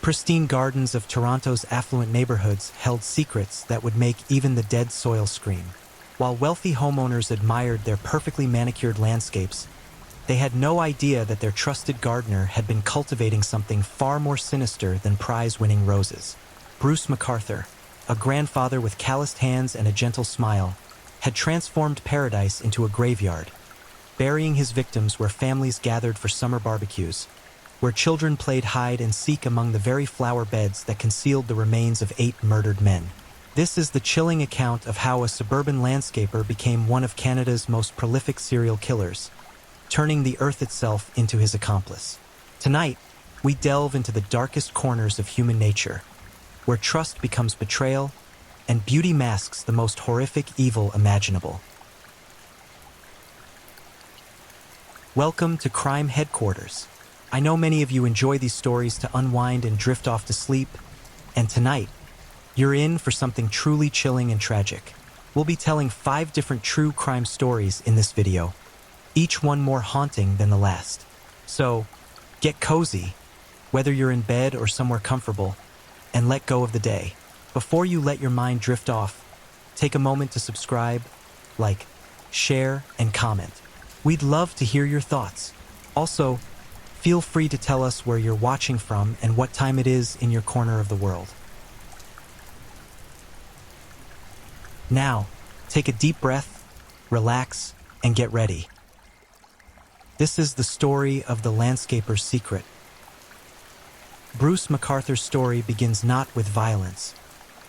pristine gardens of Toronto's affluent neighborhoods held secrets that would make even the dead soil scream. While wealthy homeowners admired their perfectly manicured landscapes, they had no idea that their trusted gardener had been cultivating something far more sinister than prize-winning roses. Bruce MacArthur, a grandfather with calloused hands and a gentle smile, had transformed paradise into a graveyard, burying his victims where families gathered for summer barbecues, where children played hide and seek among the very flower beds that concealed the remains of 8 murdered men. This is the chilling account of how a suburban landscaper became one of Canada's most prolific serial killers, turning the earth itself into his accomplice. Tonight, we delve into the darkest corners of human nature, where trust becomes betrayal and beauty masks the most horrific evil imaginable. Welcome to Crime Headquarters. I know many of you enjoy these stories to unwind and drift off to sleep, and tonight, you're in for something truly chilling and tragic. We'll be telling 5 different true crime stories in this video, each one more haunting than the last. So, get cozy, whether you're in bed or somewhere comfortable, and let go of the day. Before you let your mind drift off, take a moment to subscribe, like, share, and comment. We'd love to hear your thoughts. Also, feel free to tell us where you're watching from and what time it is in your corner of the world. Now, take a deep breath, relax, and get ready. This is the story of the landscaper's secret. Bruce MacArthur's story begins not with violence,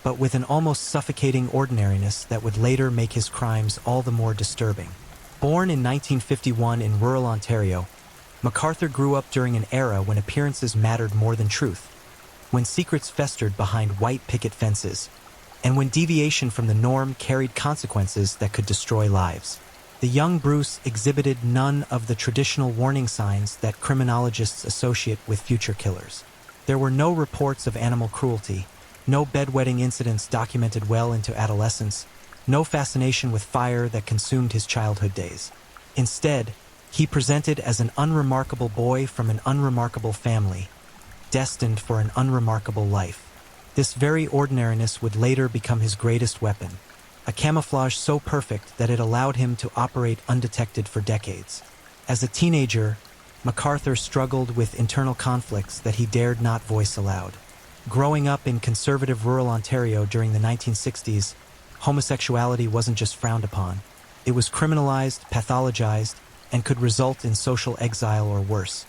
but with an almost suffocating ordinariness that would later make his crimes all the more disturbing. Born in 1951 in rural Ontario, MacArthur grew up during an era when appearances mattered more than truth, when secrets festered behind white picket fences, and when deviation from the norm carried consequences that could destroy lives. The young Bruce exhibited none of the traditional warning signs that criminologists associate with future killers. There were no reports of animal cruelty, no bedwetting incidents documented well into adolescence, no fascination with fire that consumed his childhood days. Instead, he presented as an unremarkable boy from an unremarkable family, destined for an unremarkable life. This very ordinariness would later become his greatest weapon, a camouflage so perfect that it allowed him to operate undetected for decades. As a teenager, MacArthur struggled with internal conflicts that he dared not voice aloud. Growing up in conservative rural Ontario during the 1960s, homosexuality wasn't just frowned upon. It was criminalized, pathologized, and could result in social exile or worse.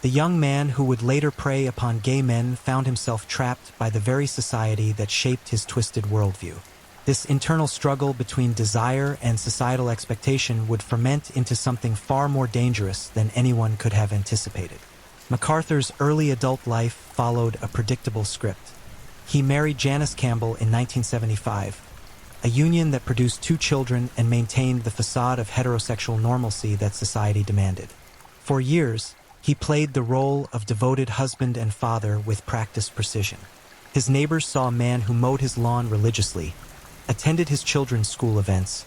The young man who would later prey upon gay men found himself trapped by the very society that shaped his twisted worldview. This internal struggle between desire and societal expectation would ferment into something far more dangerous than anyone could have anticipated. MacArthur's early adult life followed a predictable script. He married Janice Campbell in 1975, a union that produced 2 children and maintained the facade of heterosexual normalcy that society demanded. For years, he played the role of devoted husband and father with practiced precision. His neighbors saw a man who mowed his lawn religiously, attended his children's school events,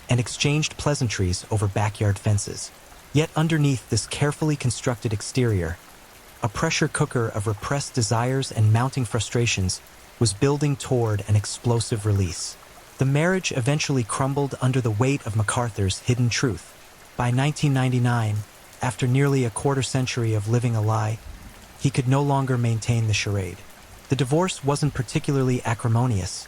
and exchanged pleasantries over backyard fences. Yet underneath this carefully constructed exterior, a pressure cooker of repressed desires and mounting frustrations was building toward an explosive release. The marriage eventually crumbled under the weight of MacArthur's hidden truth. By 1999, after nearly a quarter century of living a lie, he could no longer maintain the charade. The divorce wasn't particularly acrimonious.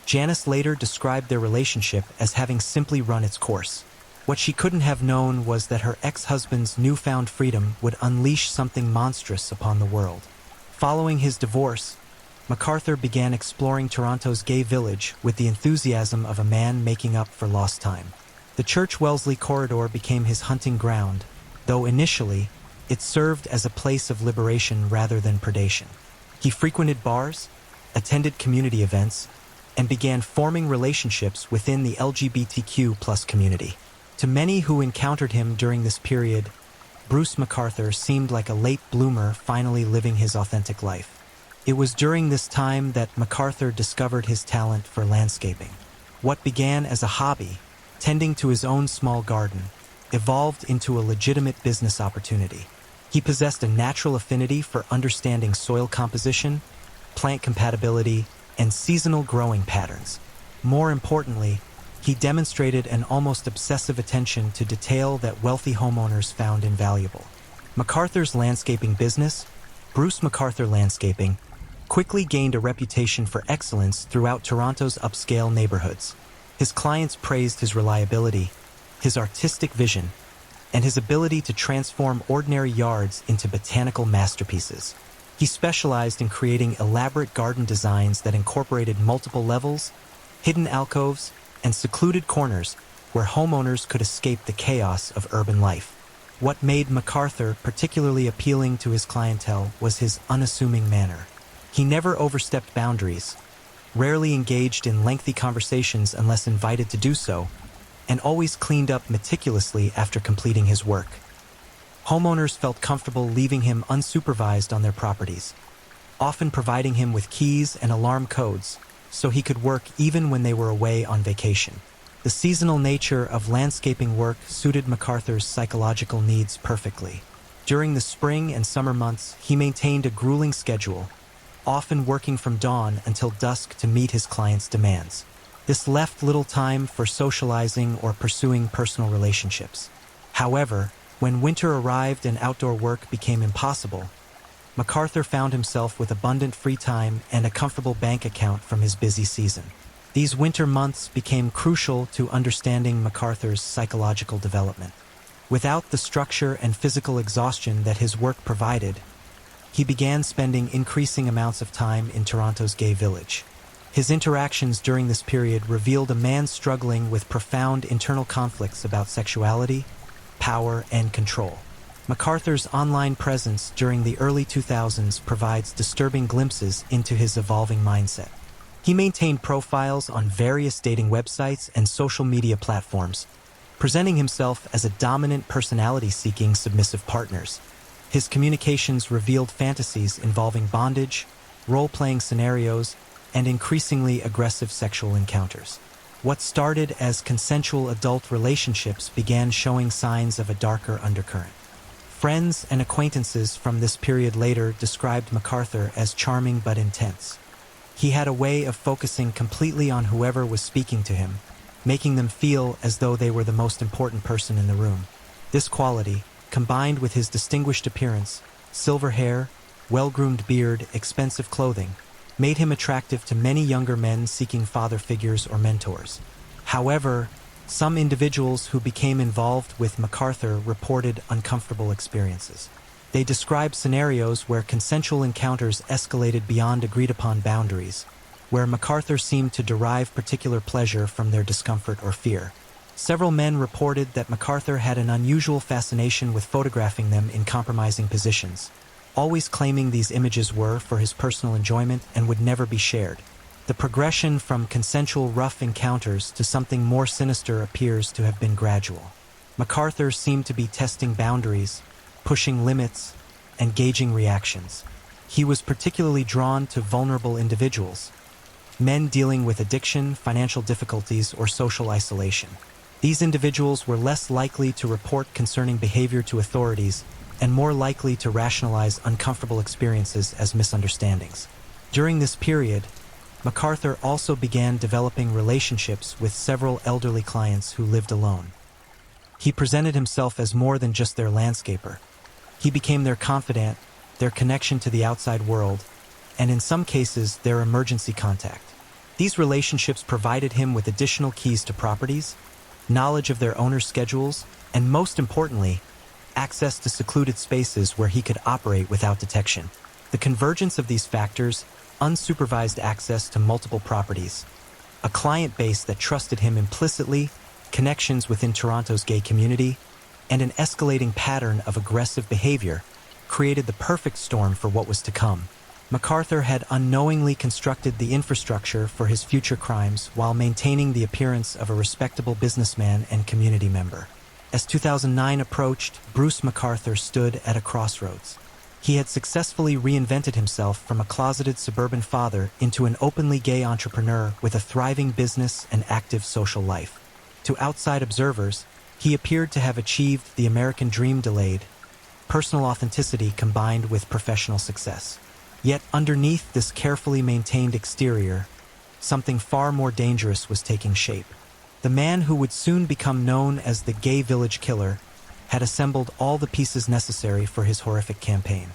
Janice later described their relationship as having simply run its course. What she couldn't have known was that her ex-husband's newfound freedom would unleash something monstrous upon the world. Following his divorce, MacArthur began exploring Toronto's gay village with the enthusiasm of a man making up for lost time. The Church Wellesley corridor became his hunting ground, though initially, it served as a place of liberation rather than predation. He frequented bars, attended community events, and began forming relationships within the LGBTQ+ community. To many who encountered him during this period, Bruce MacArthur seemed like a late bloomer finally living his authentic life. It was during this time that MacArthur discovered his talent for landscaping. What began as a hobby, tending to his own small garden, evolved into a legitimate business opportunity. He possessed a natural affinity for understanding soil composition, plant compatibility, and seasonal growing patterns. More importantly, he demonstrated an almost obsessive attention to detail that wealthy homeowners found invaluable. MacArthur's landscaping business, Bruce MacArthur Landscaping, quickly gained a reputation for excellence throughout Toronto's upscale neighborhoods. His clients praised his reliability, his artistic vision, and his ability to transform ordinary yards into botanical masterpieces. He specialized in creating elaborate garden designs that incorporated multiple levels, hidden alcoves, and secluded corners where homeowners could escape the chaos of urban life. What made MacArthur particularly appealing to his clientele was his unassuming manner. He never overstepped boundaries, rarely engaged in lengthy conversations unless invited to do so, and always cleaned up meticulously after completing his work. Homeowners felt comfortable leaving him unsupervised on their properties, often providing him with keys and alarm codes so he could work even when they were away on vacation. The seasonal nature of landscaping work suited MacArthur's psychological needs perfectly. During the spring and summer months, he maintained a grueling schedule, often working from dawn until dusk to meet his clients' demands. This left little time for socializing or pursuing personal relationships. However, when winter arrived and outdoor work became impossible, MacArthur found himself with abundant free time and a comfortable bank account from his busy season. These winter months became crucial to understanding MacArthur's psychological development. Without the structure and physical exhaustion that his work provided, he began spending increasing amounts of time in Toronto's gay village. His interactions during this period revealed a man struggling with profound internal conflicts about sexuality, power, and control. MacArthur's online presence during the early 2000s provides disturbing glimpses into his evolving mindset. He maintained profiles on various dating websites and social media platforms, presenting himself as a dominant personality seeking submissive partners. His communications revealed fantasies involving bondage, role-playing scenarios, and increasingly aggressive sexual encounters. What started as consensual adult relationships began showing signs of a darker undercurrent. Friends and acquaintances from this period later described MacArthur as charming but intense. He had a way of focusing completely on whoever was speaking to him, making them feel as though they were the most important person in the room. This quality, combined with his distinguished appearance, silver hair, well-groomed beard, expensive clothing, made him attractive to many younger men seeking father figures or mentors. However, some individuals who became involved with MacArthur reported uncomfortable experiences. They described scenarios where consensual encounters escalated beyond agreed-upon boundaries, where MacArthur seemed to derive particular pleasure from their discomfort or fear. Several men reported that MacArthur had an unusual fascination with photographing them in compromising positions, always claiming these images were for his personal enjoyment and would never be shared. The progression from consensual rough encounters to something more sinister appears to have been gradual. MacArthur seemed to be testing boundaries, pushing limits, and gauging reactions. He was particularly drawn to vulnerable individuals, men dealing with addiction, financial difficulties, or social isolation. These individuals were less likely to report concerning behavior to authorities and more likely to rationalize uncomfortable experiences as misunderstandings. During this period, MacArthur also began developing relationships with several elderly clients who lived alone. He presented himself as more than just their landscaper. He became their confidant, their connection to the outside world, and in some cases, their emergency contact. These relationships provided him with additional keys to properties, knowledge of their owners' schedules, and most importantly, access to secluded spaces where he could operate without detection. The convergence of these factors, unsupervised access to multiple properties, a client base that trusted him implicitly, connections within Toronto's gay community, and an escalating pattern of aggressive behavior created the perfect storm for what was to come. MacArthur had unknowingly constructed the infrastructure for his future crimes while maintaining the appearance of a respectable businessman and community member. As 2009 approached, Bruce MacArthur stood at a crossroads. He had successfully reinvented himself from a closeted suburban father into an openly gay entrepreneur with a thriving business and active social life. To outside observers, he appeared to have achieved the American dream delayed, personal authenticity combined with professional success. Yet underneath this carefully maintained exterior, something far more dangerous was taking shape. The man who would soon become known as the Gay Village Killer had assembled all the pieces necessary for his horrific campaign.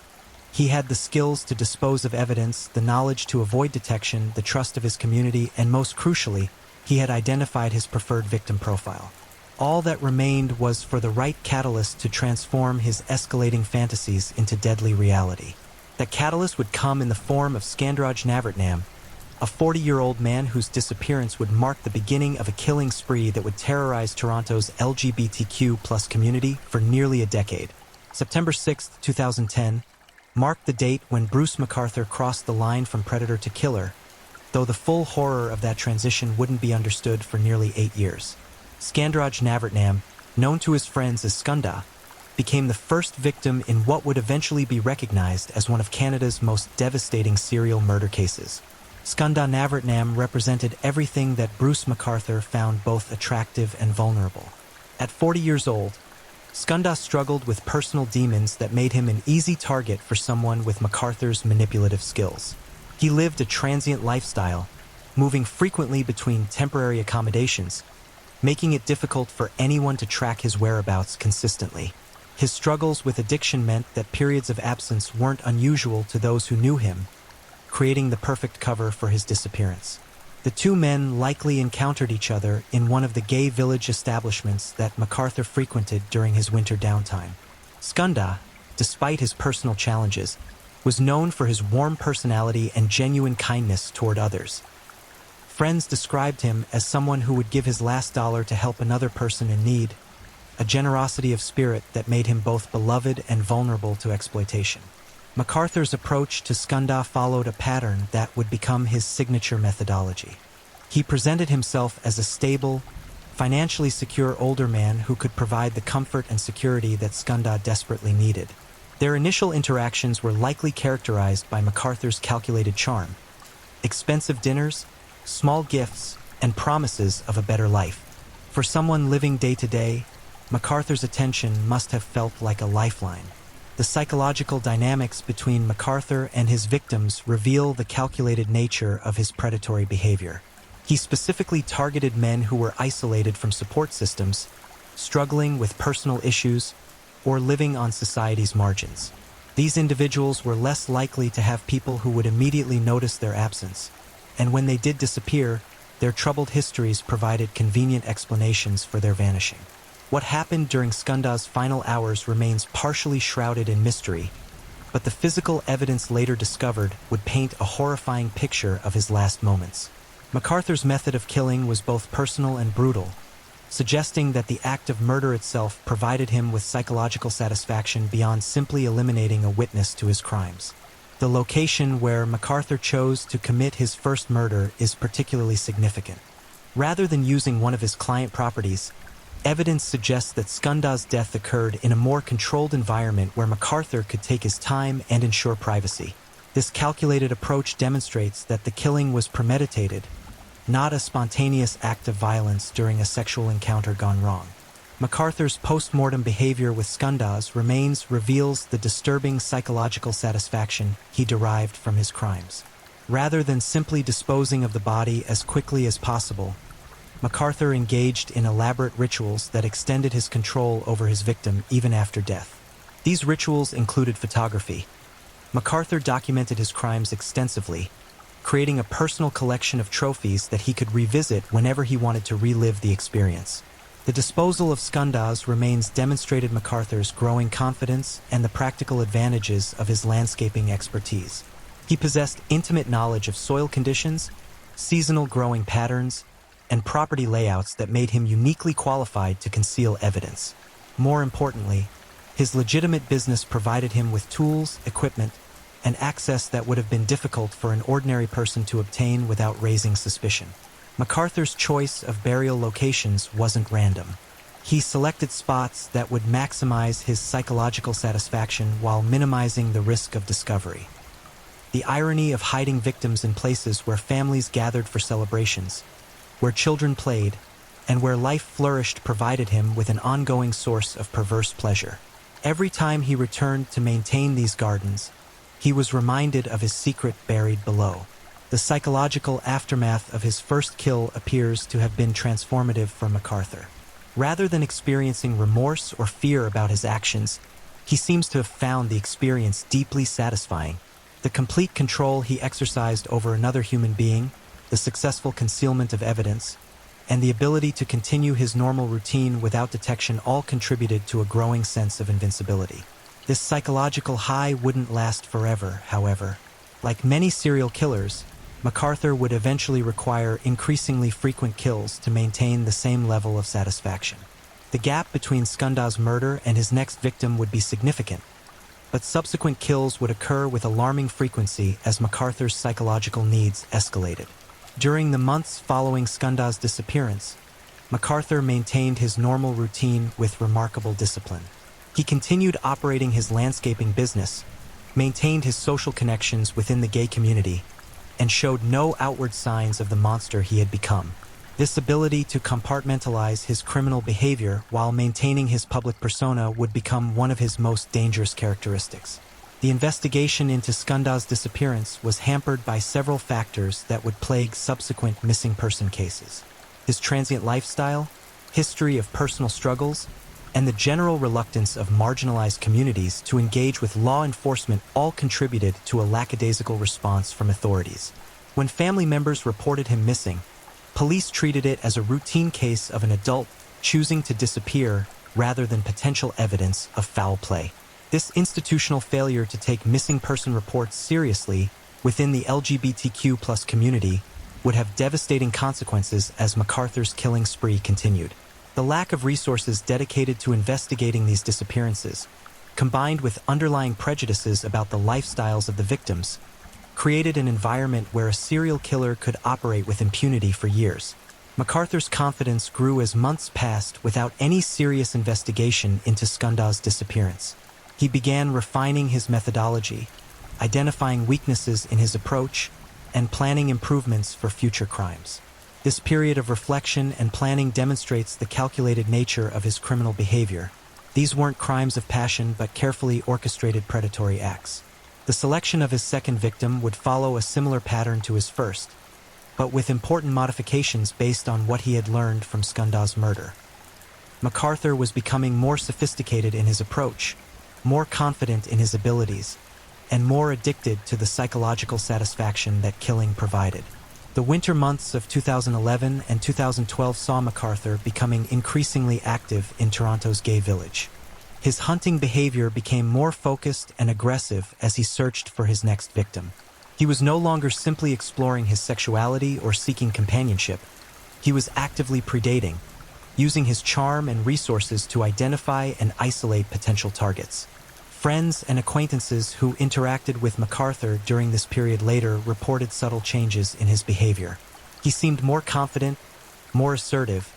He had the skills to dispose of evidence, the knowledge to avoid detection, the trust of his community, and most crucially, he had identified his preferred victim profile. All that remained was for the right catalyst to transform his escalating fantasies into deadly reality. That catalyst would come in the form of Sanjay Sharma, a 40-year-old man whose disappearance would mark the beginning of a killing spree that would terrorize Toronto's LGBTQ+ community for nearly a decade. September 6, 2010, marked the date when Bruce McArthur crossed the line from predator to killer, though the full horror of that transition wouldn't be understood for nearly 8 years. Sanjay Sharma, known to his friends as Skunda, became the first victim in what would eventually be recognized as one of Canada's most devastating serial murder cases. Sanjay Sharma represented everything that Bruce McArthur found both attractive and vulnerable. At 40 years old, Skunda struggled with personal demons that made him an easy target for someone with McArthur's manipulative skills. He lived a transient lifestyle, moving frequently between temporary accommodations, making it difficult for anyone to track his whereabouts consistently. His struggles with addiction meant that periods of absence weren't unusual to those who knew him, creating the perfect cover for his disappearance. The two men likely encountered each other in one of the gay village establishments that McArthur frequented during his winter downtime. Skunda, despite his personal challenges, was known for his warm personality and genuine kindness toward others. Friends described him as someone who would give his last dollar to help another person in need, a generosity of spirit that made him both beloved and vulnerable to exploitation. McArthur's approach to Skunda followed a pattern that would become his signature methodology. He presented himself as a stable, financially secure older man who could provide the comfort and security that Skunda desperately needed. Their initial interactions were likely characterized by McArthur's calculated charm, expensive dinners, small gifts, and promises of a better life. For someone living day to day, McArthur's attention must have felt like a lifeline. The psychological dynamics between McArthur and his victims reveal the calculated nature of his predatory behavior. He specifically targeted men who were isolated from support systems, struggling with personal issues, or living on society's margins. These individuals were less likely to have people who would immediately notice their absence, and when they did disappear, their troubled histories provided convenient explanations for their vanishing. What happened during Skunda's final hours remains partially shrouded in mystery, but the physical evidence later discovered would paint a horrifying picture of his last moments. McArthur's method of killing was both personal and brutal, suggesting that the act of murder itself provided him with psychological satisfaction beyond simply eliminating a witness to his crimes. The location where McArthur chose to commit his first murder is particularly significant. Rather than using one of his client properties, evidence suggests that Skunda's death occurred in a more controlled environment where McArthur could take his time and ensure privacy. This calculated approach demonstrates that the killing was premeditated, not a spontaneous act of violence during a sexual encounter gone wrong. McArthur's post-mortem behavior with Skunda's remains reveals the disturbing psychological satisfaction he derived from his crimes. Rather than simply disposing of the body as quickly as possible, McArthur engaged in elaborate rituals that extended his control over his victim even after death. These rituals included photography. McArthur documented his crimes extensively, creating a personal collection of trophies that he could revisit whenever he wanted to relive the experience. The disposal of Skunda's remains demonstrated McArthur's growing confidence and the practical advantages of his landscaping expertise. He possessed intimate knowledge of soil conditions, seasonal growing patterns, and property layouts that made him uniquely qualified to conceal evidence. More importantly, his legitimate business provided him with tools, equipment, and access that would have been difficult for an ordinary person to obtain without raising suspicion. McArthur's choice of burial locations wasn't random. He selected spots that would maximize his psychological satisfaction while minimizing the risk of discovery. The irony of hiding victims in places where families gathered for celebrations, where children played, and where life flourished provided him with an ongoing source of perverse pleasure. Every time he returned to maintain these gardens, he was reminded of his secret buried below. The psychological aftermath of his first kill appears to have been transformative for MacArthur. Rather than experiencing remorse or fear about his actions, he seems to have found the experience deeply satisfying. The complete control he exercised over another human being, the successful concealment of evidence, and the ability to continue his normal routine without detection all contributed to a growing sense of invincibility. This psychological high wouldn't last forever, however. Like many serial killers, MacArthur would eventually require increasingly frequent kills to maintain the same level of satisfaction. The gap between Skunda's murder and his next victim would be significant, but subsequent kills would occur with alarming frequency as MacArthur's psychological needs escalated. During the months following Skunda's disappearance, MacArthur maintained his normal routine with remarkable discipline. He continued operating his landscaping business, maintained his social connections within the gay community, and showed no outward signs of the monster he had become. This ability to compartmentalize his criminal behavior while maintaining his public persona would become one of his most dangerous characteristics. The investigation into Skunda's disappearance was hampered by several factors that would plague subsequent missing person cases. His transient lifestyle, history of personal struggles, and the general reluctance of marginalized communities to engage with law enforcement all contributed to a lackadaisical response from authorities. When family members reported him missing, police treated it as a routine case of an adult choosing to disappear rather than potential evidence of foul play. This institutional failure to take missing person reports seriously within the LGBTQ+ community would have devastating consequences as MacArthur's killing spree continued. The lack of resources dedicated to investigating these disappearances, combined with underlying prejudices about the lifestyles of the victims, created an environment where a serial killer could operate with impunity for years. MacArthur's confidence grew as months passed without any serious investigation into Skunda's disappearance. He began refining his methodology, identifying weaknesses in his approach, and planning improvements for future crimes. This period of reflection and planning demonstrates the calculated nature of his criminal behavior. These weren't crimes of passion but carefully orchestrated predatory acts. The selection of his second victim would follow a similar pattern to his first, but with important modifications based on what he had learned from Skunda's murder. MacArthur was becoming more sophisticated in his approach, more confident in his abilities, and more addicted to the psychological satisfaction that killing provided. The winter months of 2011 and 2012 saw MacArthur becoming increasingly active in Toronto's gay village. His hunting behavior became more focused and aggressive as he searched for his next victim. He was no longer simply exploring his sexuality or seeking companionship. He was actively predating, using his charm and resources to identify and isolate potential targets. Friends and acquaintances who interacted with MacArthur during this period later reported subtle changes in his behavior. He seemed more confident, more assertive,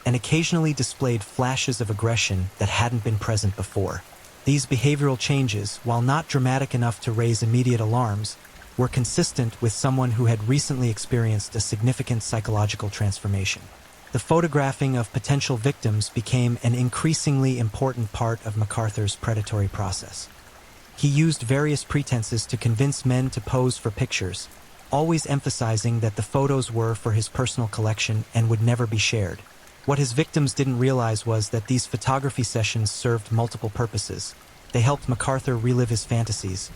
and occasionally displayed flashes of aggression that hadn't been present before. These behavioral changes, while not dramatic enough to raise immediate alarms, were consistent with someone who had recently experienced a significant psychological transformation. The photographing of potential victims became an increasingly important part of MacArthur's predatory process. He used various pretenses to convince men to pose for pictures, always emphasizing that the photos were for his personal collection and would never be shared. What his victims didn't realize was that these photography sessions served multiple purposes. They helped MacArthur relive his fantasies,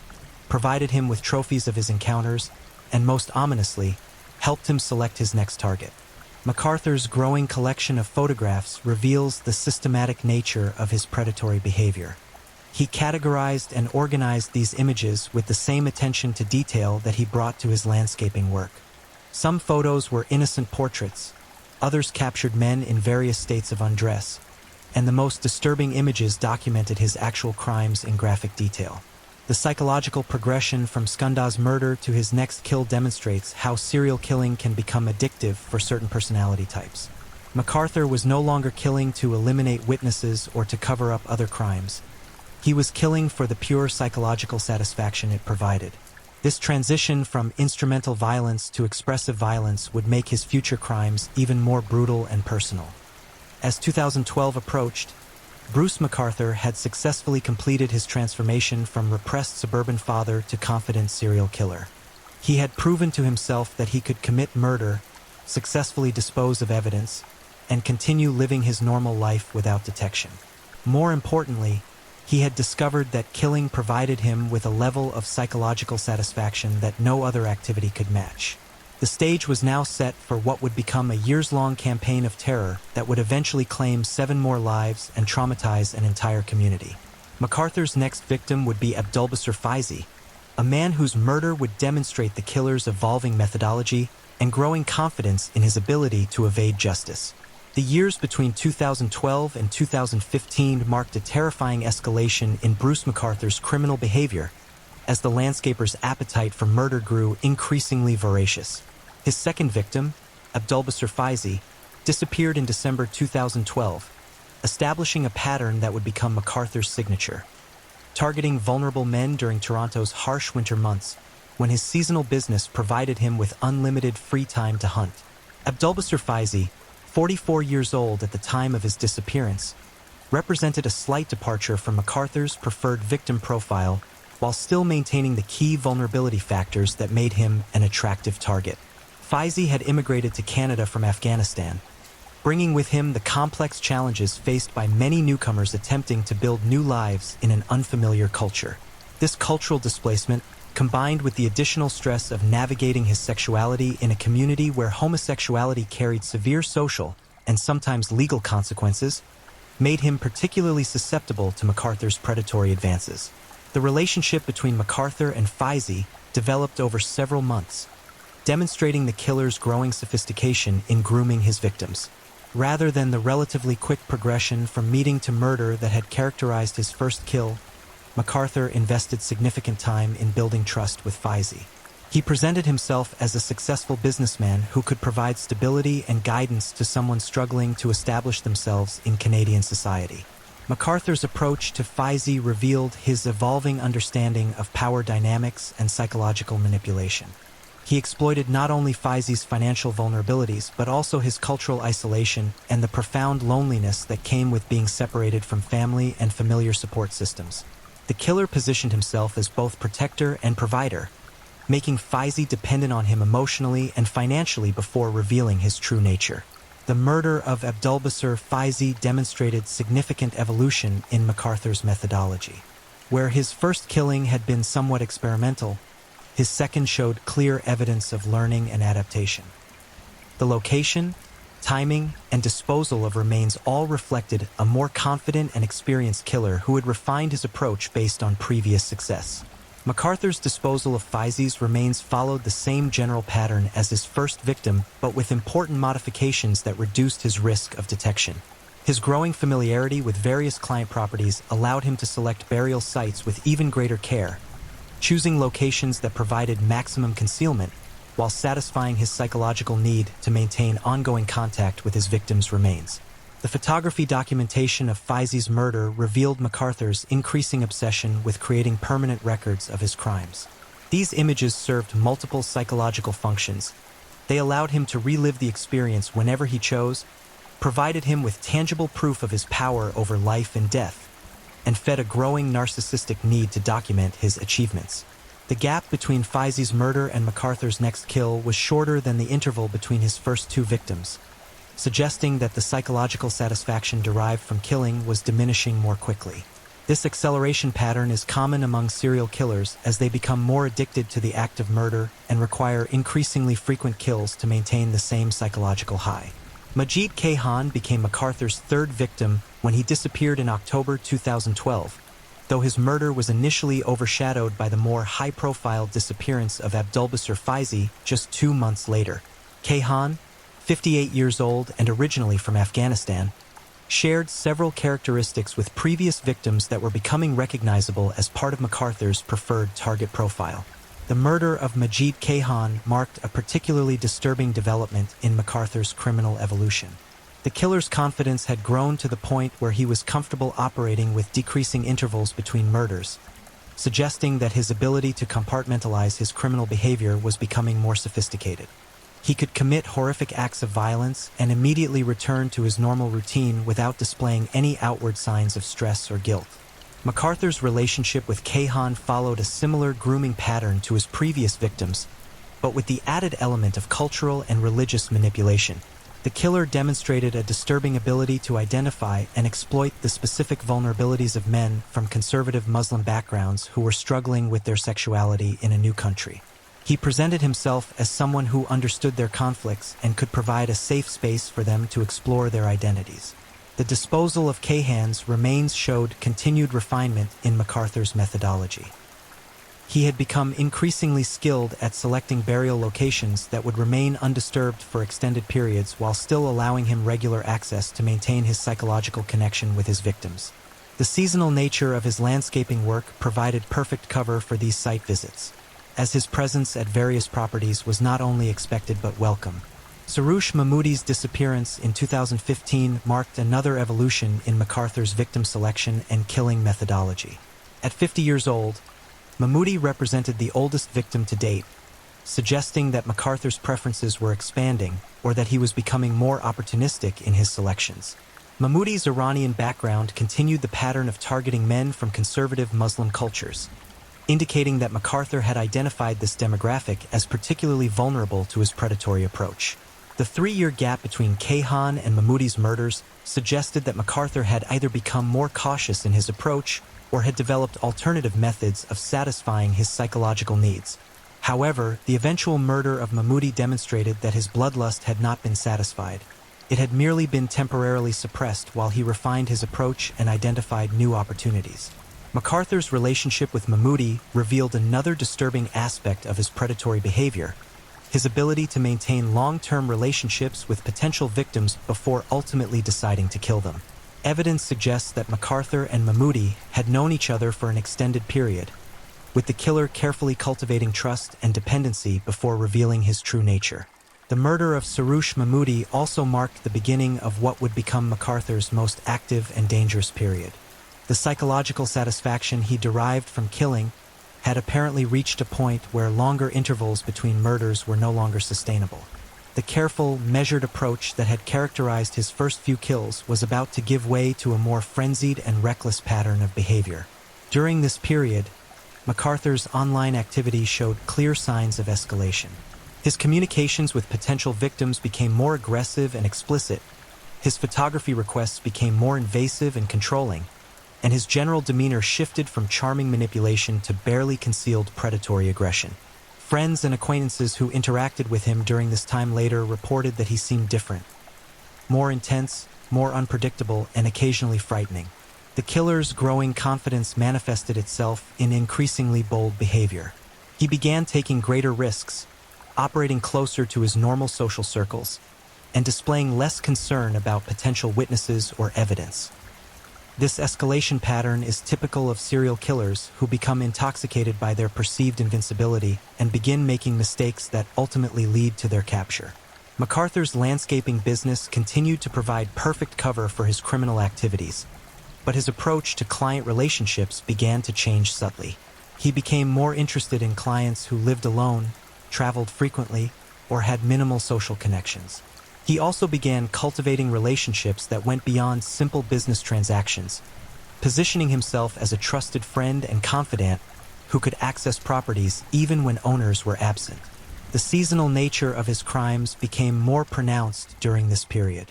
provided him with trophies of his encounters, and most ominously, helped him select his next target. MacArthur's growing collection of photographs reveals the systematic nature of his predatory behavior. He categorized and organized these images with the same attention to detail that he brought to his landscaping work. Some photos were innocent portraits, others captured men in various states of undress, and the most disturbing images documented his actual crimes in graphic detail. The psychological progression from Skunda's murder to his next kill demonstrates how serial killing can become addictive for certain personality types. MacArthur was no longer killing to eliminate witnesses or to cover up other crimes. He was killing for the pure psychological satisfaction it provided. This transition from instrumental violence to expressive violence would make his future crimes even more brutal and personal. As 2012 approached, Bruce MacArthur had successfully completed his transformation from repressed suburban father to confident serial killer. He had proven to himself that he could commit murder, successfully dispose of evidence, and continue living his normal life without detection. More importantly, he had discovered that killing provided him with a level of psychological satisfaction that no other activity could match. The stage was now set for what would become a years-long campaign of terror that would eventually claim 7 more lives and traumatize an entire community. MacArthur's next victim would be Abdulbasir Faizi, a man whose murder would demonstrate the killer's evolving methodology and growing confidence in his ability to evade justice. The years between 2012 and 2015 marked a terrifying escalation in Bruce MacArthur's criminal behavior as the landscaper's appetite for murder grew increasingly voracious. His second victim, Abdulbasir Faizi, disappeared in December 2012, establishing a pattern that would become MacArthur's signature. Targeting vulnerable men during Toronto's harsh winter months, when his seasonal business provided him with unlimited free time to hunt. Abdulbasir Faizi, 44 years old at the time of his disappearance, represented a slight departure from MacArthur's preferred victim profile while still maintaining the key vulnerability factors that made him an attractive target. Faizi had immigrated to Canada from Afghanistan, bringing with him the complex challenges faced by many newcomers attempting to build new lives in an unfamiliar culture. This cultural displacement, combined with the additional stress of navigating his sexuality in a community where homosexuality carried severe social and sometimes legal consequences, made him particularly susceptible to MacArthur's predatory advances. The relationship between MacArthur and Faizi developed over several months, demonstrating the killer's growing sophistication in grooming his victims. Rather than the relatively quick progression from meeting to murder that had characterized his first kill, MacArthur invested significant time in building trust with Faizi. He presented himself as a successful businessman who could provide stability and guidance to someone struggling to establish themselves in Canadian society. MacArthur's approach to Faizi revealed his evolving understanding of power dynamics and psychological manipulation. He exploited not only Faizi's financial vulnerabilities, but also his cultural isolation and the profound loneliness that came with being separated from family and familiar support systems. The killer positioned himself as both protector and provider, making Faizi dependent on him emotionally and financially before revealing his true nature. The murder of Abdulbasir Faizi demonstrated significant evolution in MacArthur's methodology. Where his first killing had been somewhat experimental, his second showed clear evidence of learning and adaptation. The location, timing, and disposal of remains all reflected a more confident and experienced killer who had refined his approach based on previous success. MacArthur's disposal of Faizi's remains followed the same general pattern as his first victim, but with important modifications that reduced his risk of detection. His growing familiarity with various client properties allowed him to select burial sites with even greater care, choosing locations that provided maximum concealment while satisfying his psychological need to maintain ongoing contact with his victims' remains. The photography documentation of Faizi's murder revealed MacArthur's increasing obsession with creating permanent records of his crimes. These images served multiple psychological functions. They allowed him to relive the experience whenever he chose, provided him with tangible proof of his power over life and death, and fed a growing narcissistic need to document his achievements. The gap between Faizi's murder and MacArthur's next kill was shorter than the interval between his first 2 victims, suggesting that the psychological satisfaction derived from killing was diminishing more quickly. This acceleration pattern is common among serial killers as they become more addicted to the act of murder and require increasingly frequent kills to maintain the same psychological high. Majid Kayhan became MacArthur's third victim when he disappeared in October 2012, though his murder was initially overshadowed by the more high-profile disappearance of Abdulbasir Faizi just 2 months later. Kayhan, 58 years old and originally from Afghanistan, shared several characteristics with previous victims that were becoming recognizable as part of MacArthur's preferred target profile. The murder of Majid Kayhan marked a particularly disturbing development in MacArthur's criminal evolution. The killer's confidence had grown to the point where he was comfortable operating with decreasing intervals between murders, suggesting that his ability to compartmentalize his criminal behavior was becoming more sophisticated. He could commit horrific acts of violence and immediately return to his normal routine without displaying any outward signs of stress or guilt. MacArthur's relationship with Kahan followed a similar grooming pattern to his previous victims, but with the added element of cultural and religious manipulation. The killer demonstrated a disturbing ability to identify and exploit the specific vulnerabilities of men from conservative Muslim backgrounds who were struggling with their sexuality in a new country. He presented himself as someone who understood their conflicts and could provide a safe space for them to explore their identities. The disposal of Kahan's remains showed continued refinement in MacArthur's methodology. He had become increasingly skilled at selecting burial locations that would remain undisturbed for extended periods while still allowing him regular access to maintain his psychological connection with his victims. The seasonal nature of his landscaping work provided perfect cover for these site visits, as his presence at various properties was not only expected but welcome. Soroush Mahmoudi's disappearance in 2015 marked another evolution in MacArthur's victim selection and killing methodology. At 50 years old, Mahmoudi represented the oldest victim to date, suggesting that MacArthur's preferences were expanding or that he was becoming more opportunistic in his selections. Mahmoudi's Iranian background continued the pattern of targeting men from conservative Muslim cultures, indicating that MacArthur had identified this demographic as particularly vulnerable to his predatory approach. The 3-year gap between Kahan and Mahmoudi's murders suggested that MacArthur had either become more cautious in his approach or had developed alternative methods of satisfying his psychological needs. However, the eventual murder of Mahmoudi demonstrated that his bloodlust had not been satisfied. It had merely been temporarily suppressed while he refined his approach and identified new opportunities. MacArthur's relationship with Mahmoudi revealed another disturbing aspect of his predatory behavior: his ability to maintain long-term relationships with potential victims before ultimately deciding to kill them. Evidence suggests that MacArthur and Mahmoudi had known each other for an extended period, with the killer carefully cultivating trust and dependency before revealing his true nature. The murder of Soroush Mahmoudi also marked the beginning of what would become MacArthur's most active and dangerous period. The psychological satisfaction he derived from killing had apparently reached a point where longer intervals between murders were no longer sustainable. The careful, measured approach that had characterized his first few kills was about to give way to a more frenzied and reckless pattern of behavior. During this period, MacArthur's online activity showed clear signs of escalation. His communications with potential victims became more aggressive and explicit, his photography requests became more invasive and controlling, and his general demeanor shifted from charming manipulation to barely concealed predatory aggression. Friends and acquaintances who interacted with him during this time later reported that he seemed different, more intense, more unpredictable, and occasionally frightening. The killer's growing confidence manifested itself in increasingly bold behavior. He began taking greater risks, operating closer to his normal social circles, and displaying less concern about potential witnesses or evidence. This escalation pattern is typical of serial killers who become intoxicated by their perceived invincibility and begin making mistakes that ultimately lead to their capture. MacArthur's landscaping business continued to provide perfect cover for his criminal activities, but his approach to client relationships began to change subtly. He became more interested in clients who lived alone, traveled frequently, or had minimal social connections. He also began cultivating relationships that went beyond simple business transactions, positioning himself as a trusted friend and confidant who could access properties even when owners were absent. The seasonal nature of his crimes became more pronounced during this period.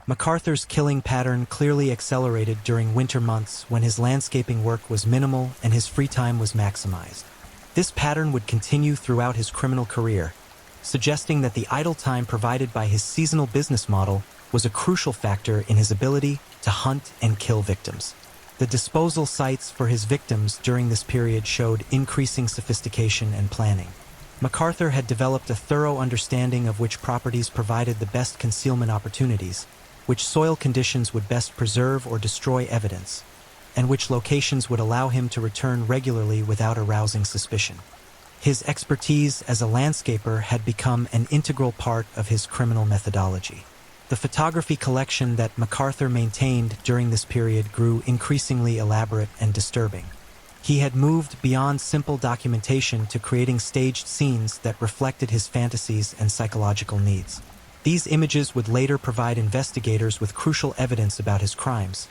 MacArthur's killing pattern clearly accelerated during winter months when his landscaping work was minimal and his free time was maximized. This pattern would continue throughout his criminal career, suggesting that the idle time provided by his seasonal business model was a crucial factor in his ability to hunt and kill victims. The disposal sites for his victims during this period showed increasing sophistication and planning. MacArthur had developed a thorough understanding of which properties provided the best concealment opportunities, which soil conditions would best preserve or destroy evidence, and which locations would allow him to return regularly without arousing suspicion. His expertise as a landscaper had become an integral part of his criminal methodology. The photography collection that MacArthur maintained during this period grew increasingly elaborate and disturbing. He had moved beyond simple documentation to creating staged scenes that reflected his fantasies and psychological needs. These images would later provide investigators with crucial evidence about his crimes,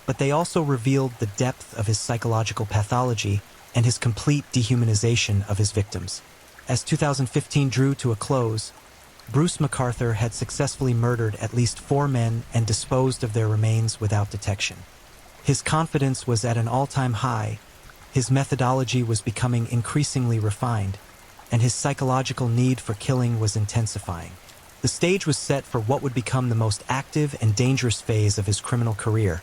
but they also revealed the depth of his psychological pathology and his complete dehumanization of his victims. As 2015 drew to a close, Bruce McArthur had successfully murdered at least 4 men and disposed of their remains without detection. His confidence was at an all-time high, his methodology was becoming increasingly refined, and his psychological need for killing was intensifying. The stage was set for what would become the most active and dangerous phase of his criminal career,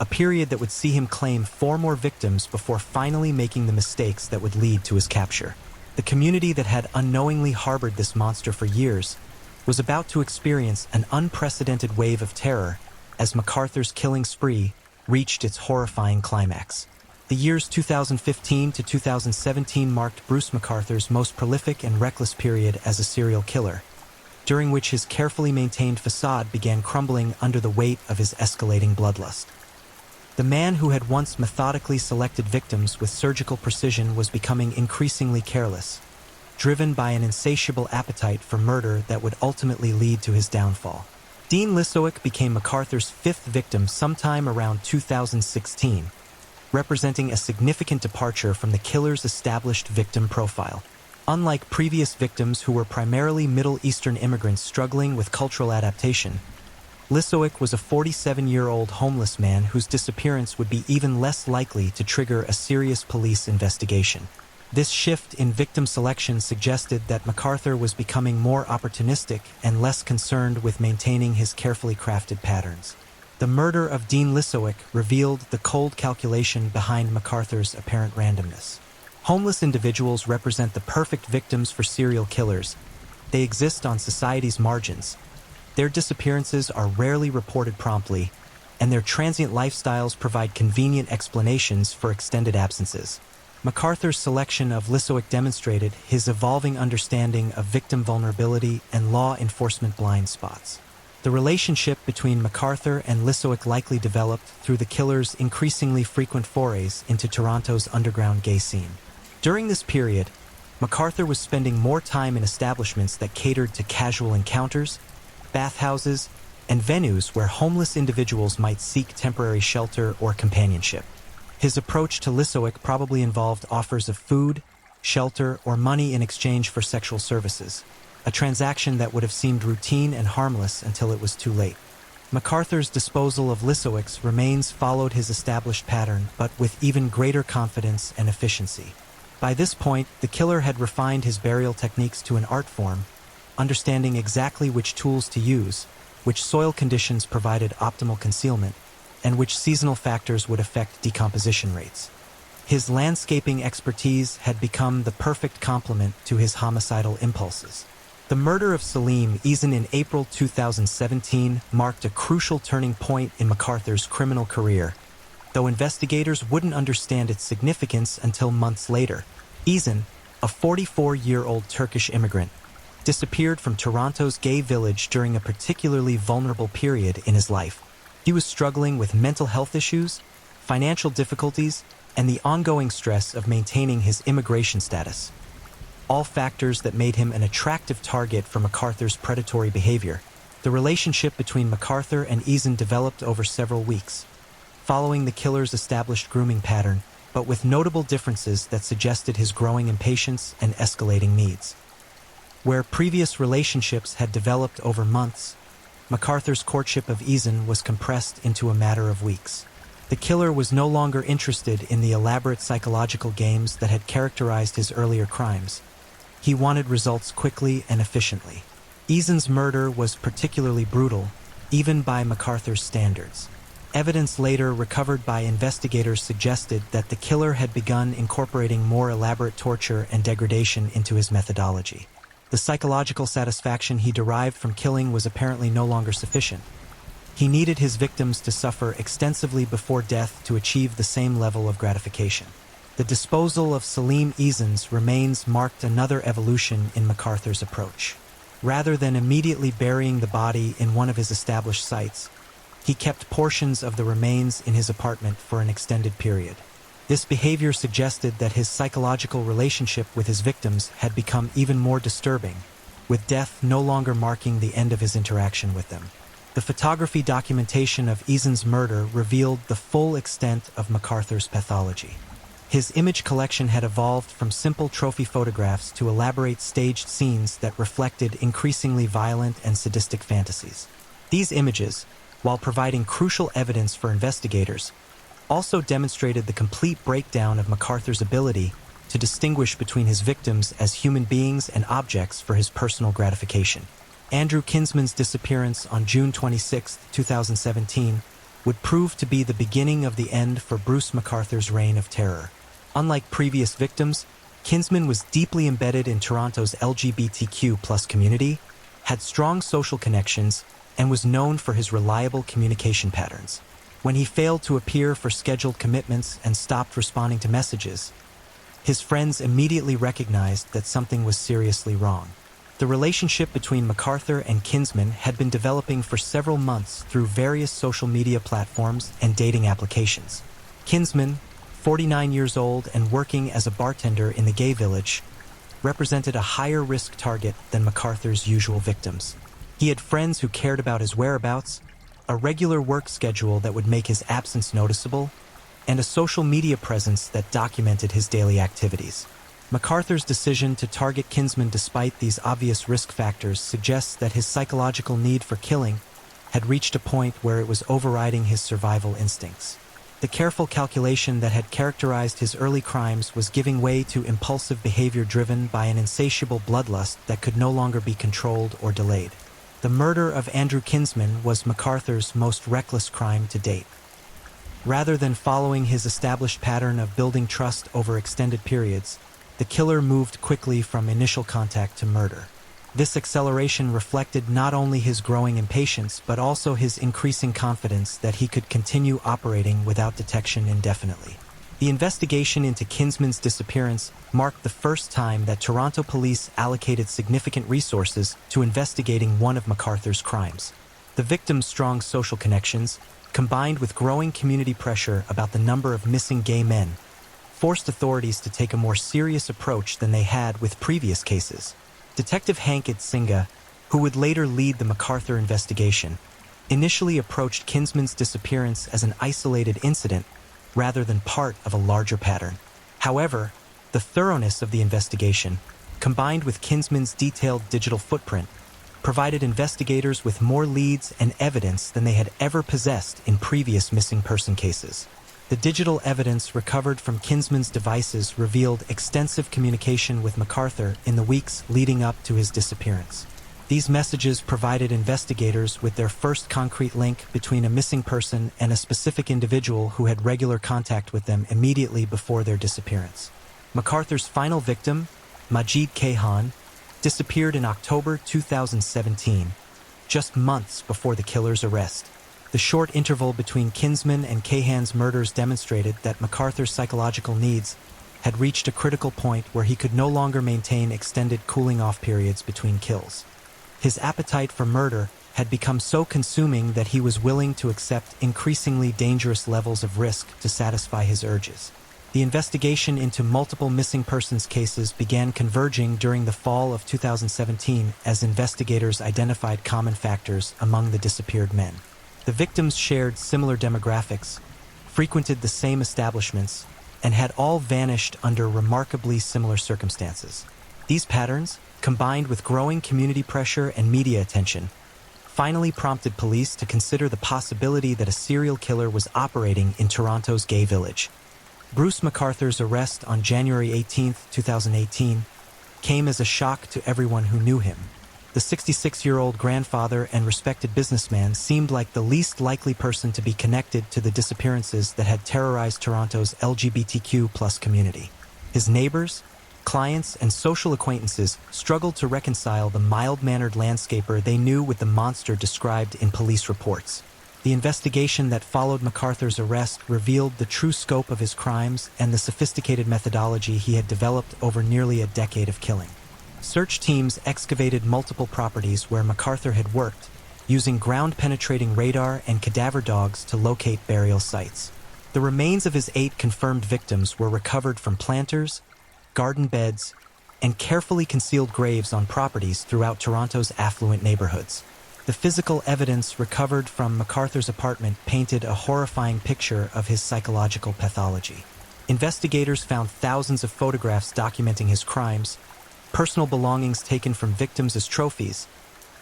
a period that would see him claim 4 more victims before finally making the mistakes that would lead to his capture. The community that had unknowingly harbored this monster for years was about to experience an unprecedented wave of terror as McArthur's killing spree reached its horrifying climax. The years 2015 to 2017 marked Bruce McArthur's most prolific and reckless period as a serial killer, during which his carefully maintained facade began crumbling under the weight of his escalating bloodlust. The man who had once methodically selected victims with surgical precision was becoming increasingly careless, driven by an insatiable appetite for murder that would ultimately lead to his downfall. Dean Lisowick became McArthur's 5th victim sometime around 2016, representing a significant departure from the killer's established victim profile. Unlike previous victims who were primarily Middle Eastern immigrants struggling with cultural adaptation, Lisowick was a 47-year-old homeless man whose disappearance would be even less likely to trigger a serious police investigation. This shift in victim selection suggested that McArthur was becoming more opportunistic and less concerned with maintaining his carefully crafted patterns. The murder of Dean Lisowick revealed the cold calculation behind McArthur's apparent randomness. Homeless individuals represent the perfect victims for serial killers. They exist on society's margins. Their disappearances are rarely reported promptly, and their transient lifestyles provide convenient explanations for extended absences. McArthur's selection of Lisowick demonstrated his evolving understanding of victim vulnerability and law enforcement blind spots. The relationship between McArthur and Lisowick likely developed through the killer's increasingly frequent forays into Toronto's underground gay scene. During this period, McArthur was spending more time in establishments that catered to casual encounters, bathhouses, and venues where homeless individuals might seek temporary shelter or companionship. His approach to Lisowick probably involved offers of food, shelter, or money in exchange for sexual services, a transaction that would have seemed routine and harmless until it was too late. McArthur's disposal of Lisowick's remains followed his established pattern, but with even greater confidence and efficiency. By this point, the killer had refined his burial techniques to an art form, understanding exactly which tools to use, which soil conditions provided optimal concealment, and which seasonal factors would affect decomposition rates. His landscaping expertise had become the perfect complement to his homicidal impulses. The murder of Salim Eason in April 2017 marked a crucial turning point in McArthur's criminal career, though investigators wouldn't understand its significance until months later. Eason, a 44-year-old Turkish immigrant, disappeared from Toronto's gay village during a particularly vulnerable period in his life. He was struggling with mental health issues, financial difficulties, and the ongoing stress of maintaining his immigration status, all factors that made him an attractive target for McArthur's predatory behavior. The relationship between McArthur and Eason developed over several weeks, following the killer's established grooming pattern, but with notable differences that suggested his growing impatience and escalating needs. Where previous relationships had developed over months, McArthur's courtship of Eason was compressed into a matter of weeks. The killer was no longer interested in the elaborate psychological games that had characterized his earlier crimes. He wanted results quickly and efficiently. Eason's murder was particularly brutal, even by McArthur's standards. Evidence later recovered by investigators suggested that the killer had begun incorporating more elaborate torture and degradation into his methodology. The psychological satisfaction he derived from killing was apparently no longer sufficient. He needed his victims to suffer extensively before death to achieve the same level of gratification. The disposal of Salim Eason's remains marked another evolution in McArthur's approach. Rather than immediately burying the body in one of his established sites, he kept portions of the remains in his apartment for an extended period. This behavior suggested that his psychological relationship with his victims had become even more disturbing, with death no longer marking the end of his interaction with them. The photography documentation of Eason's murder revealed the full extent of MacArthur's pathology. His image collection had evolved from simple trophy photographs to elaborate staged scenes that reflected increasingly violent and sadistic fantasies. These images, while providing crucial evidence for investigators, also demonstrated the complete breakdown of MacArthur's ability to distinguish between his victims as human beings and objects for his personal gratification. Andrew Kinsman's disappearance on June 26, 2017, would prove to be the beginning of the end for Bruce MacArthur's reign of terror. Unlike previous victims, Kinsman was deeply embedded in Toronto's LGBTQ+ community, had strong social connections, and was known for his reliable communication patterns. When he failed to appear for scheduled commitments and stopped responding to messages, his friends immediately recognized that something was seriously wrong. The relationship between MacArthur and Kinsman had been developing for several months through various social media platforms and dating applications. Kinsman, 49 years old and working as a bartender in the gay village, represented a higher risk target than MacArthur's usual victims. He had friends who cared about his whereabouts, a regular work schedule that would make his absence noticeable, and a social media presence that documented his daily activities. MacArthur's decision to target Kinsman despite these obvious risk factors suggests that his psychological need for killing had reached a point where it was overriding his survival instincts. The careful calculation that had characterized his early crimes was giving way to impulsive behavior driven by an insatiable bloodlust that could no longer be controlled or delayed. The murder of Andrew Kinsman was MacArthur's most reckless crime to date. Rather than following his established pattern of building trust over extended periods, the killer moved quickly from initial contact to murder. This acceleration reflected not only his growing impatience but also his increasing confidence that he could continue operating without detection indefinitely. The investigation into Kinsman's disappearance marked the first time that Toronto police allocated significant resources to investigating one of MacArthur's crimes. The victim's strong social connections, combined with growing community pressure about the number of missing gay men, forced authorities to take a more serious approach than they had with previous cases. Detective Hank Idsinga, who would later lead the MacArthur investigation, initially approached Kinsman's disappearance as an isolated incident rather than part of a larger pattern. However, the thoroughness of the investigation, combined with Kinsman's detailed digital footprint, provided investigators with more leads and evidence than they had ever possessed in previous missing person cases. The digital evidence recovered from Kinsman's devices revealed extensive communication with MacArthur in the weeks leading up to his disappearance. These messages provided investigators with their first concrete link between a missing person and a specific individual who had regular contact with them immediately before their disappearance. MacArthur's final victim, Majid Kayhan, disappeared in October 2017, just months before the killer's arrest. The short interval between Kinsman and Kayhan's murders demonstrated that MacArthur's psychological needs had reached a critical point where he could no longer maintain extended cooling-off periods between kills. His appetite for murder had become so consuming that he was willing to accept increasingly dangerous levels of risk to satisfy his urges. The investigation into multiple missing persons cases began converging during the fall of 2017 as investigators identified common factors among the disappeared men. The victims shared similar demographics, frequented the same establishments, and had all vanished under remarkably similar circumstances. These patterns, combined with growing community pressure and media attention, finally prompted police to consider the possibility that a serial killer was operating in Toronto's gay village. Bruce MacArthur's arrest on January 18, 2018, came as a shock to everyone who knew him. The 66-year-old grandfather and respected businessman seemed like the least likely person to be connected to the disappearances that had terrorized Toronto's LGBTQ+ community. His neighbors, clients, and social acquaintances struggled to reconcile the mild-mannered landscaper they knew with the monster described in police reports. The investigation that followed MacArthur's arrest revealed the true scope of his crimes and the sophisticated methodology he had developed over nearly a decade of killing. Search teams excavated multiple properties where MacArthur had worked, using ground-penetrating radar and cadaver dogs to locate burial sites. The remains of his 8 confirmed victims were recovered from planters, garden beds, and carefully concealed graves on properties throughout Toronto's affluent neighborhoods. The physical evidence recovered from MacArthur's apartment painted a horrifying picture of his psychological pathology. Investigators found thousands of photographs documenting his crimes, personal belongings taken from victims as trophies,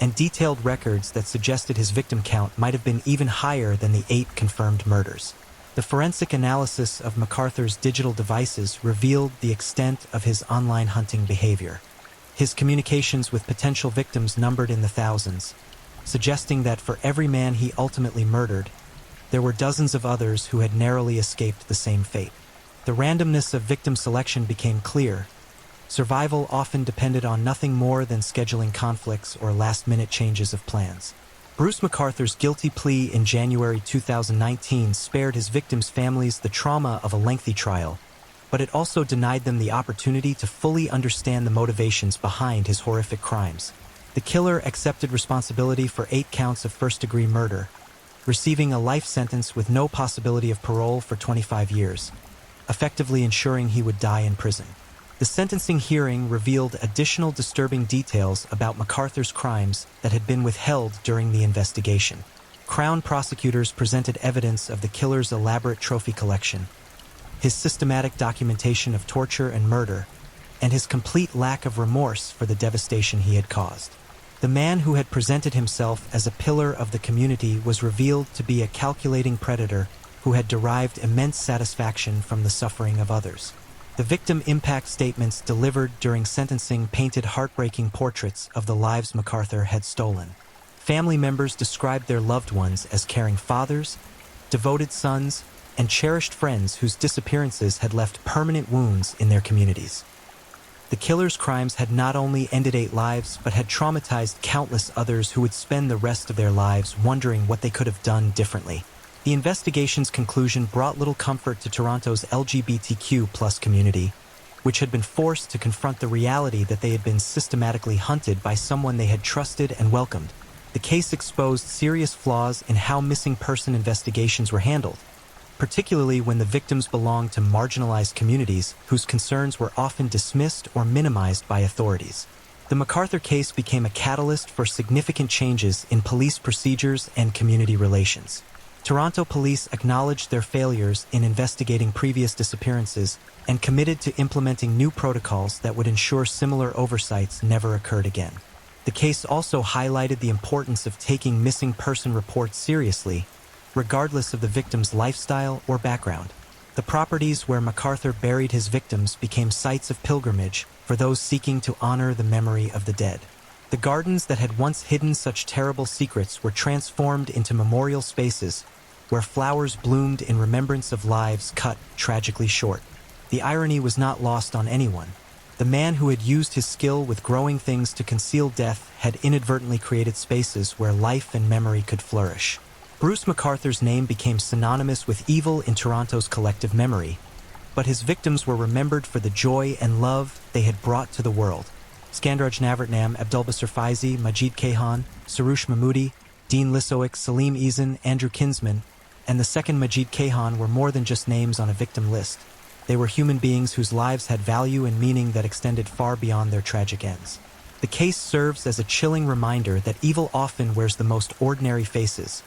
and detailed records that suggested his victim count might have been even higher than the 8 confirmed murders. The forensic analysis of MacArthur's digital devices revealed the extent of his online hunting behavior. His communications with potential victims numbered in the thousands, suggesting that for every man he ultimately murdered, there were dozens of others who had narrowly escaped the same fate. The randomness of victim selection became clear. Survival often depended on nothing more than scheduling conflicts or last-minute changes of plans. Bruce MacArthur's guilty plea in January 2019 spared his victims' families the trauma of a lengthy trial, but it also denied them the opportunity to fully understand the motivations behind his horrific crimes. The killer accepted responsibility for 8 counts of first-degree murder, receiving a life sentence with no possibility of parole for 25 years, effectively ensuring he would die in prison. The sentencing hearing revealed additional disturbing details about MacArthur's crimes that had been withheld during the investigation. Crown prosecutors presented evidence of the killer's elaborate trophy collection, his systematic documentation of torture and murder, and his complete lack of remorse for the devastation he had caused. The man who had presented himself as a pillar of the community was revealed to be a calculating predator who had derived immense satisfaction from the suffering of others. The victim impact statements delivered during sentencing painted heartbreaking portraits of the lives MacArthur had stolen. Family members described their loved ones as caring fathers, devoted sons, and cherished friends whose disappearances had left permanent wounds in their communities. The killer's crimes had not only ended 8 lives, but had traumatized countless others who would spend the rest of their lives wondering what they could have done differently. The investigation's conclusion brought little comfort to Toronto's LGBTQ+ community, which had been forced to confront the reality that they had been systematically hunted by someone they had trusted and welcomed. The case exposed serious flaws in how missing person investigations were handled, particularly when the victims belonged to marginalized communities whose concerns were often dismissed or minimized by authorities. The MacArthur case became a catalyst for significant changes in police procedures and community relations. Toronto police acknowledged their failures in investigating previous disappearances and committed to implementing new protocols that would ensure similar oversights never occurred again. The case also highlighted the importance of taking missing person reports seriously, regardless of the victim's lifestyle or background. The properties where MacArthur buried his victims became sites of pilgrimage for those seeking to honor the memory of the dead. The gardens that had once hidden such terrible secrets were transformed into memorial spaces where flowers bloomed in remembrance of lives cut tragically short. The irony was not lost on anyone. The man who had used his skill with growing things to conceal death had inadvertently created spaces where life and memory could flourish. Bruce MacArthur's name became synonymous with evil in Toronto's collective memory, but his victims were remembered for the joy and love they had brought to the world. Skandaraj Navratnam, Abdulbasir Faizi, Majid Kayhan, Sarush Mahmoodi, Dean Lissowick, Salim Eason, Andrew Kinsman, and the second Majid Kayhan were more than just names on a victim list. They were human beings whose lives had value and meaning that extended far beyond their tragic ends. The case serves as a chilling reminder that evil often wears the most ordinary faces,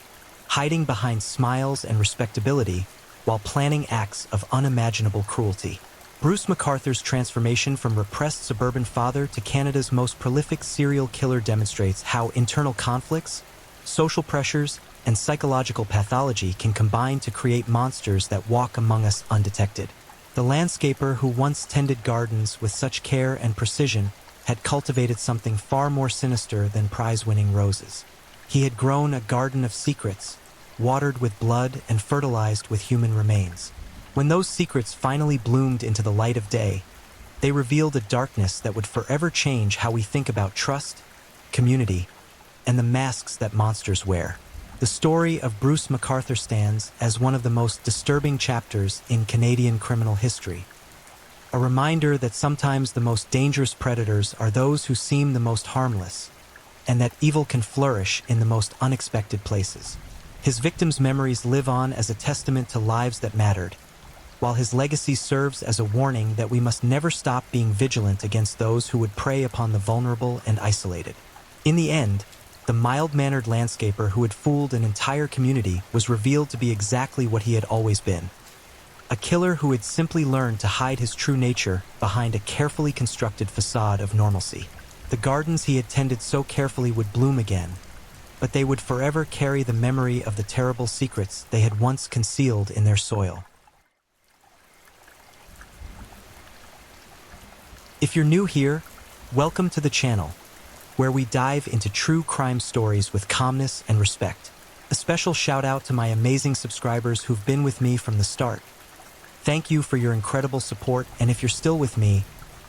hiding behind smiles and respectability while planning acts of unimaginable cruelty. Bruce MacArthur's transformation from repressed suburban father to Canada's most prolific serial killer demonstrates how internal conflicts, social pressures, and psychological pathology can combine to create monsters that walk among us undetected. The landscaper who once tended gardens with such care and precision had cultivated something far more sinister than prize-winning roses. He had grown a garden of secrets, watered with blood and fertilized with human remains. When those secrets finally bloomed into the light of day, they revealed a darkness that would forever change how we think about trust, community, and the masks that monsters wear. The story of Bruce MacArthur stands as one of the most disturbing chapters in Canadian criminal history. A reminder that sometimes the most dangerous predators are those who seem the most harmless, and that evil can flourish in the most unexpected places. His victims' memories live on as a testament to lives that mattered, while his legacy serves as a warning that we must never stop being vigilant against those who would prey upon the vulnerable and isolated. In the end, the mild-mannered landscaper who had fooled an entire community was revealed to be exactly what he had always been. A killer who had simply learned to hide his true nature behind a carefully constructed facade of normalcy. The gardens he had tended so carefully would bloom again, but they would forever carry the memory of the terrible secrets they had once concealed in their soil. If you're new here, welcome to the channel, where we dive into true crime stories with calmness and respect. A special shout out to my amazing subscribers who've been with me from the start. Thank you for your incredible support, and if you're still with me,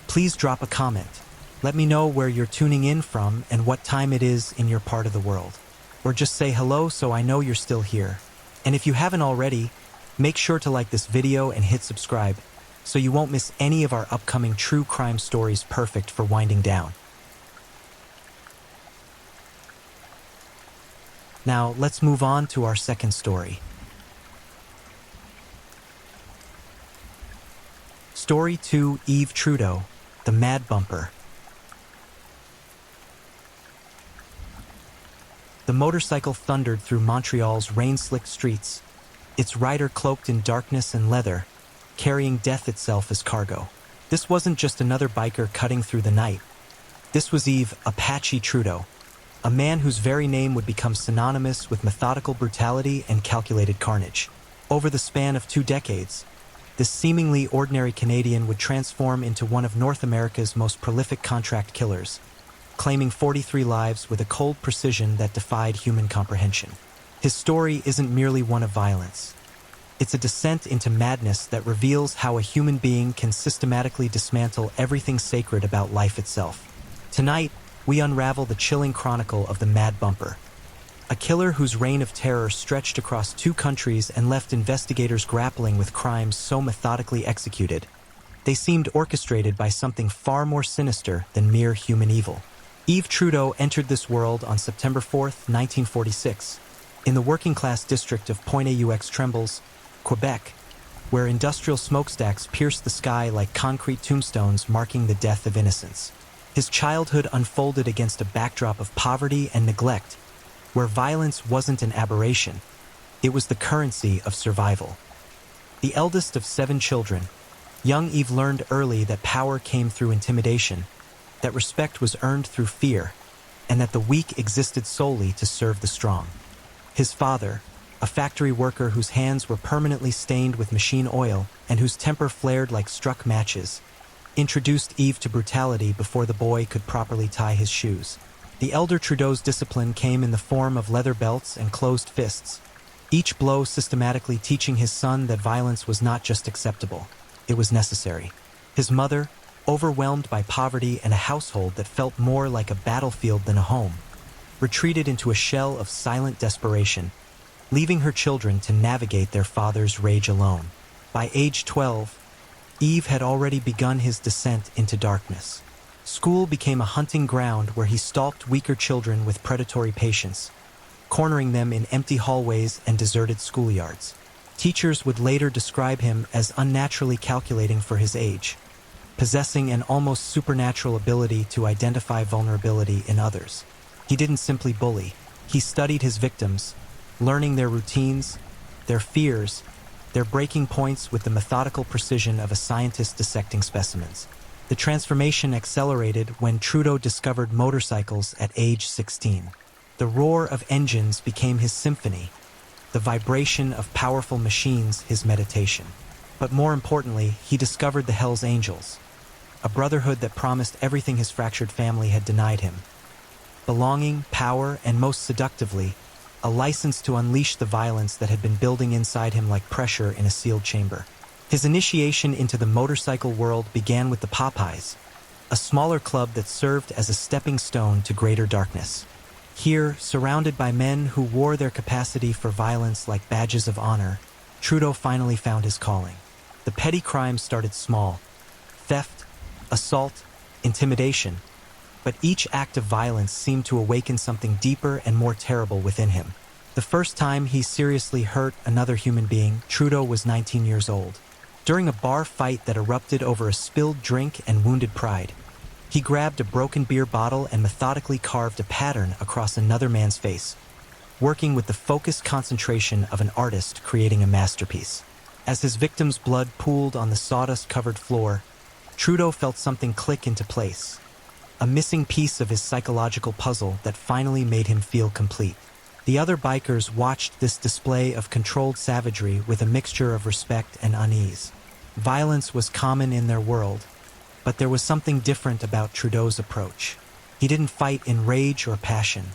please drop a comment. Let me know where you're tuning in from and what time it is in your part of the world. Or just say hello so I know you're still here. And if you haven't already, make sure to like this video and hit subscribe so you won't miss any of our upcoming true crime stories perfect for winding down. Now, let's move on to our second story. Story 2, Eve Trudeau, the Mad Bumper. The motorcycle thundered through Montreal's rain-slicked streets, its rider cloaked in darkness and leather, carrying death itself as cargo. This wasn't just another biker cutting through the night. This was Eve Apache Trudeau, a man whose very name would become synonymous with methodical brutality and calculated carnage. Over the span of 2 decades, this seemingly ordinary Canadian would transform into one of North America's most prolific contract killers, claiming 43 lives with a cold precision that defied human comprehension. His story isn't merely one of violence. It's a descent into madness that reveals how a human being can systematically dismantle everything sacred about life itself. Tonight, we unravel the chilling chronicle of the Mad Bumper, a killer whose reign of terror stretched across 2 countries and left investigators grappling with crimes so methodically executed. They seemed orchestrated by something far more sinister than mere human evil. Eve Trudeau entered this world on September 4, 1946, in the working-class district of Pointe-aux-Trembles, Quebec, where industrial smokestacks pierced the sky like concrete tombstones marking the death of innocents. His childhood unfolded against a backdrop of poverty and neglect, where violence wasn't an aberration, it was the currency of survival. The eldest of 7 children, young Eve learned early that power came through intimidation, that respect was earned through fear, and that the weak existed solely to serve the strong. His father, a factory worker whose hands were permanently stained with machine oil and whose temper flared like struck matches, introduced Eve to brutality before the boy could properly tie his shoes. The elder Trudeau's discipline came in the form of leather belts and closed fists, each blow systematically teaching his son that violence was not just acceptable, it was necessary. His mother, overwhelmed by poverty and a household that felt more like a battlefield than a home, retreated into a shell of silent desperation, leaving her children to navigate their father's rage alone. By age 12, Eve had already begun his descent into darkness. School became a hunting ground where he stalked weaker children with predatory patience, cornering them in empty hallways and deserted schoolyards. Teachers would later describe him as unnaturally calculating for his age, possessing an almost supernatural ability to identify vulnerability in others. He didn't simply bully, he studied his victims, learning their routines, their fears, their breaking points with the methodical precision of a scientist dissecting specimens. The transformation accelerated when Trudeau discovered motorcycles at age 16. The roar of engines became his symphony, the vibration of powerful machines his meditation. But more importantly, he discovered the Hells Angels, a brotherhood that promised everything his fractured family had denied him: belonging, power, and most seductively, a license to unleash the violence that had been building inside him like pressure in a sealed chamber. His initiation into the motorcycle world began with the Popeyes, a smaller club that served as a stepping stone to greater darkness. Here, surrounded by men who wore their capacity for violence like badges of honor, Trudeau finally found his calling. The petty crimes started small: theft, assault, intimidation, but each act of violence seemed to awaken something deeper and more terrible within him. The first time he seriously hurt another human being, Trudeau was 19 years old. During a bar fight that erupted over a spilled drink and wounded pride, he grabbed a broken beer bottle and methodically carved a pattern across another man's face, working with the focused concentration of an artist creating a masterpiece. As his victim's blood pooled on the sawdust-covered floor, Trudeau felt something click into place, a missing piece of his psychological puzzle that finally made him feel complete. The other bikers watched this display of controlled savagery with a mixture of respect and unease. Violence was common in their world, but there was something different about Trudeau's approach. He didn't fight in rage or passion.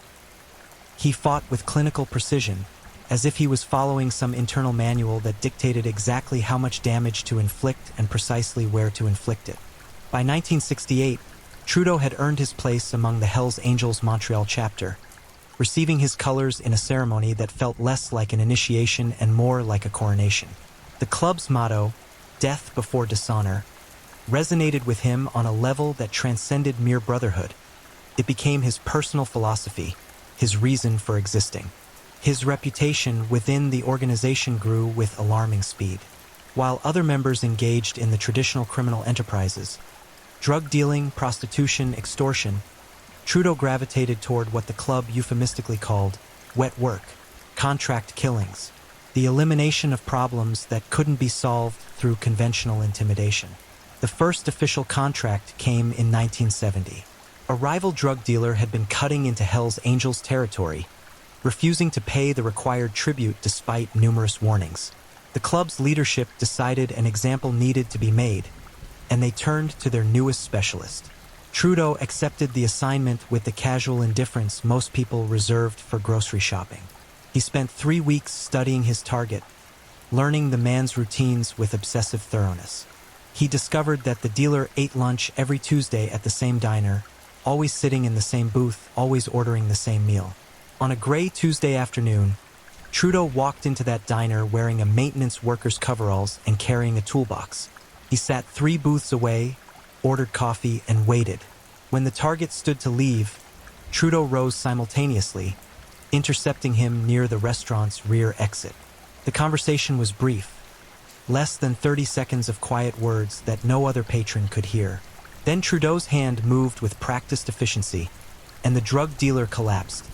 He fought with clinical precision, as if he was following some internal manual that dictated exactly how much damage to inflict and precisely where to inflict it. By 1968, Trudeau had earned his place among the Hells Angels Montreal chapter, receiving his colors in a ceremony that felt less like an initiation and more like a coronation. The club's motto, "Death before dishonor," resonated with him on a level that transcended mere brotherhood. It became his personal philosophy, his reason for existing. His reputation within the organization grew with alarming speed. While other members engaged in the traditional criminal enterprises, drug dealing, prostitution, extortion, Trudeau gravitated toward what the club euphemistically called wet work, contract killings, the elimination of problems that couldn't be solved through conventional intimidation. The first official contract came in 1970. A rival drug dealer had been cutting into Hells Angels territory, refusing to pay the required tribute despite numerous warnings. The club's leadership decided an example needed to be made, and they turned to their newest specialist. Trudeau accepted the assignment with the casual indifference most people reserved for grocery shopping. He spent 3 weeks studying his target, learning the man's routines with obsessive thoroughness. He discovered that the dealer ate lunch every Tuesday at the same diner, always sitting in the same booth, always ordering the same meal. On a gray Tuesday afternoon, Trudeau walked into that diner wearing a maintenance worker's coveralls and carrying a toolbox. He sat 3 booths away, ordered coffee, and waited. When the target stood to leave, Trudeau rose simultaneously, intercepting him near the restaurant's rear exit. The conversation was brief, less than 30 seconds of quiet words that no other patron could hear. Then Trudeau's hand moved with practiced efficiency, and the drug dealer collapsed,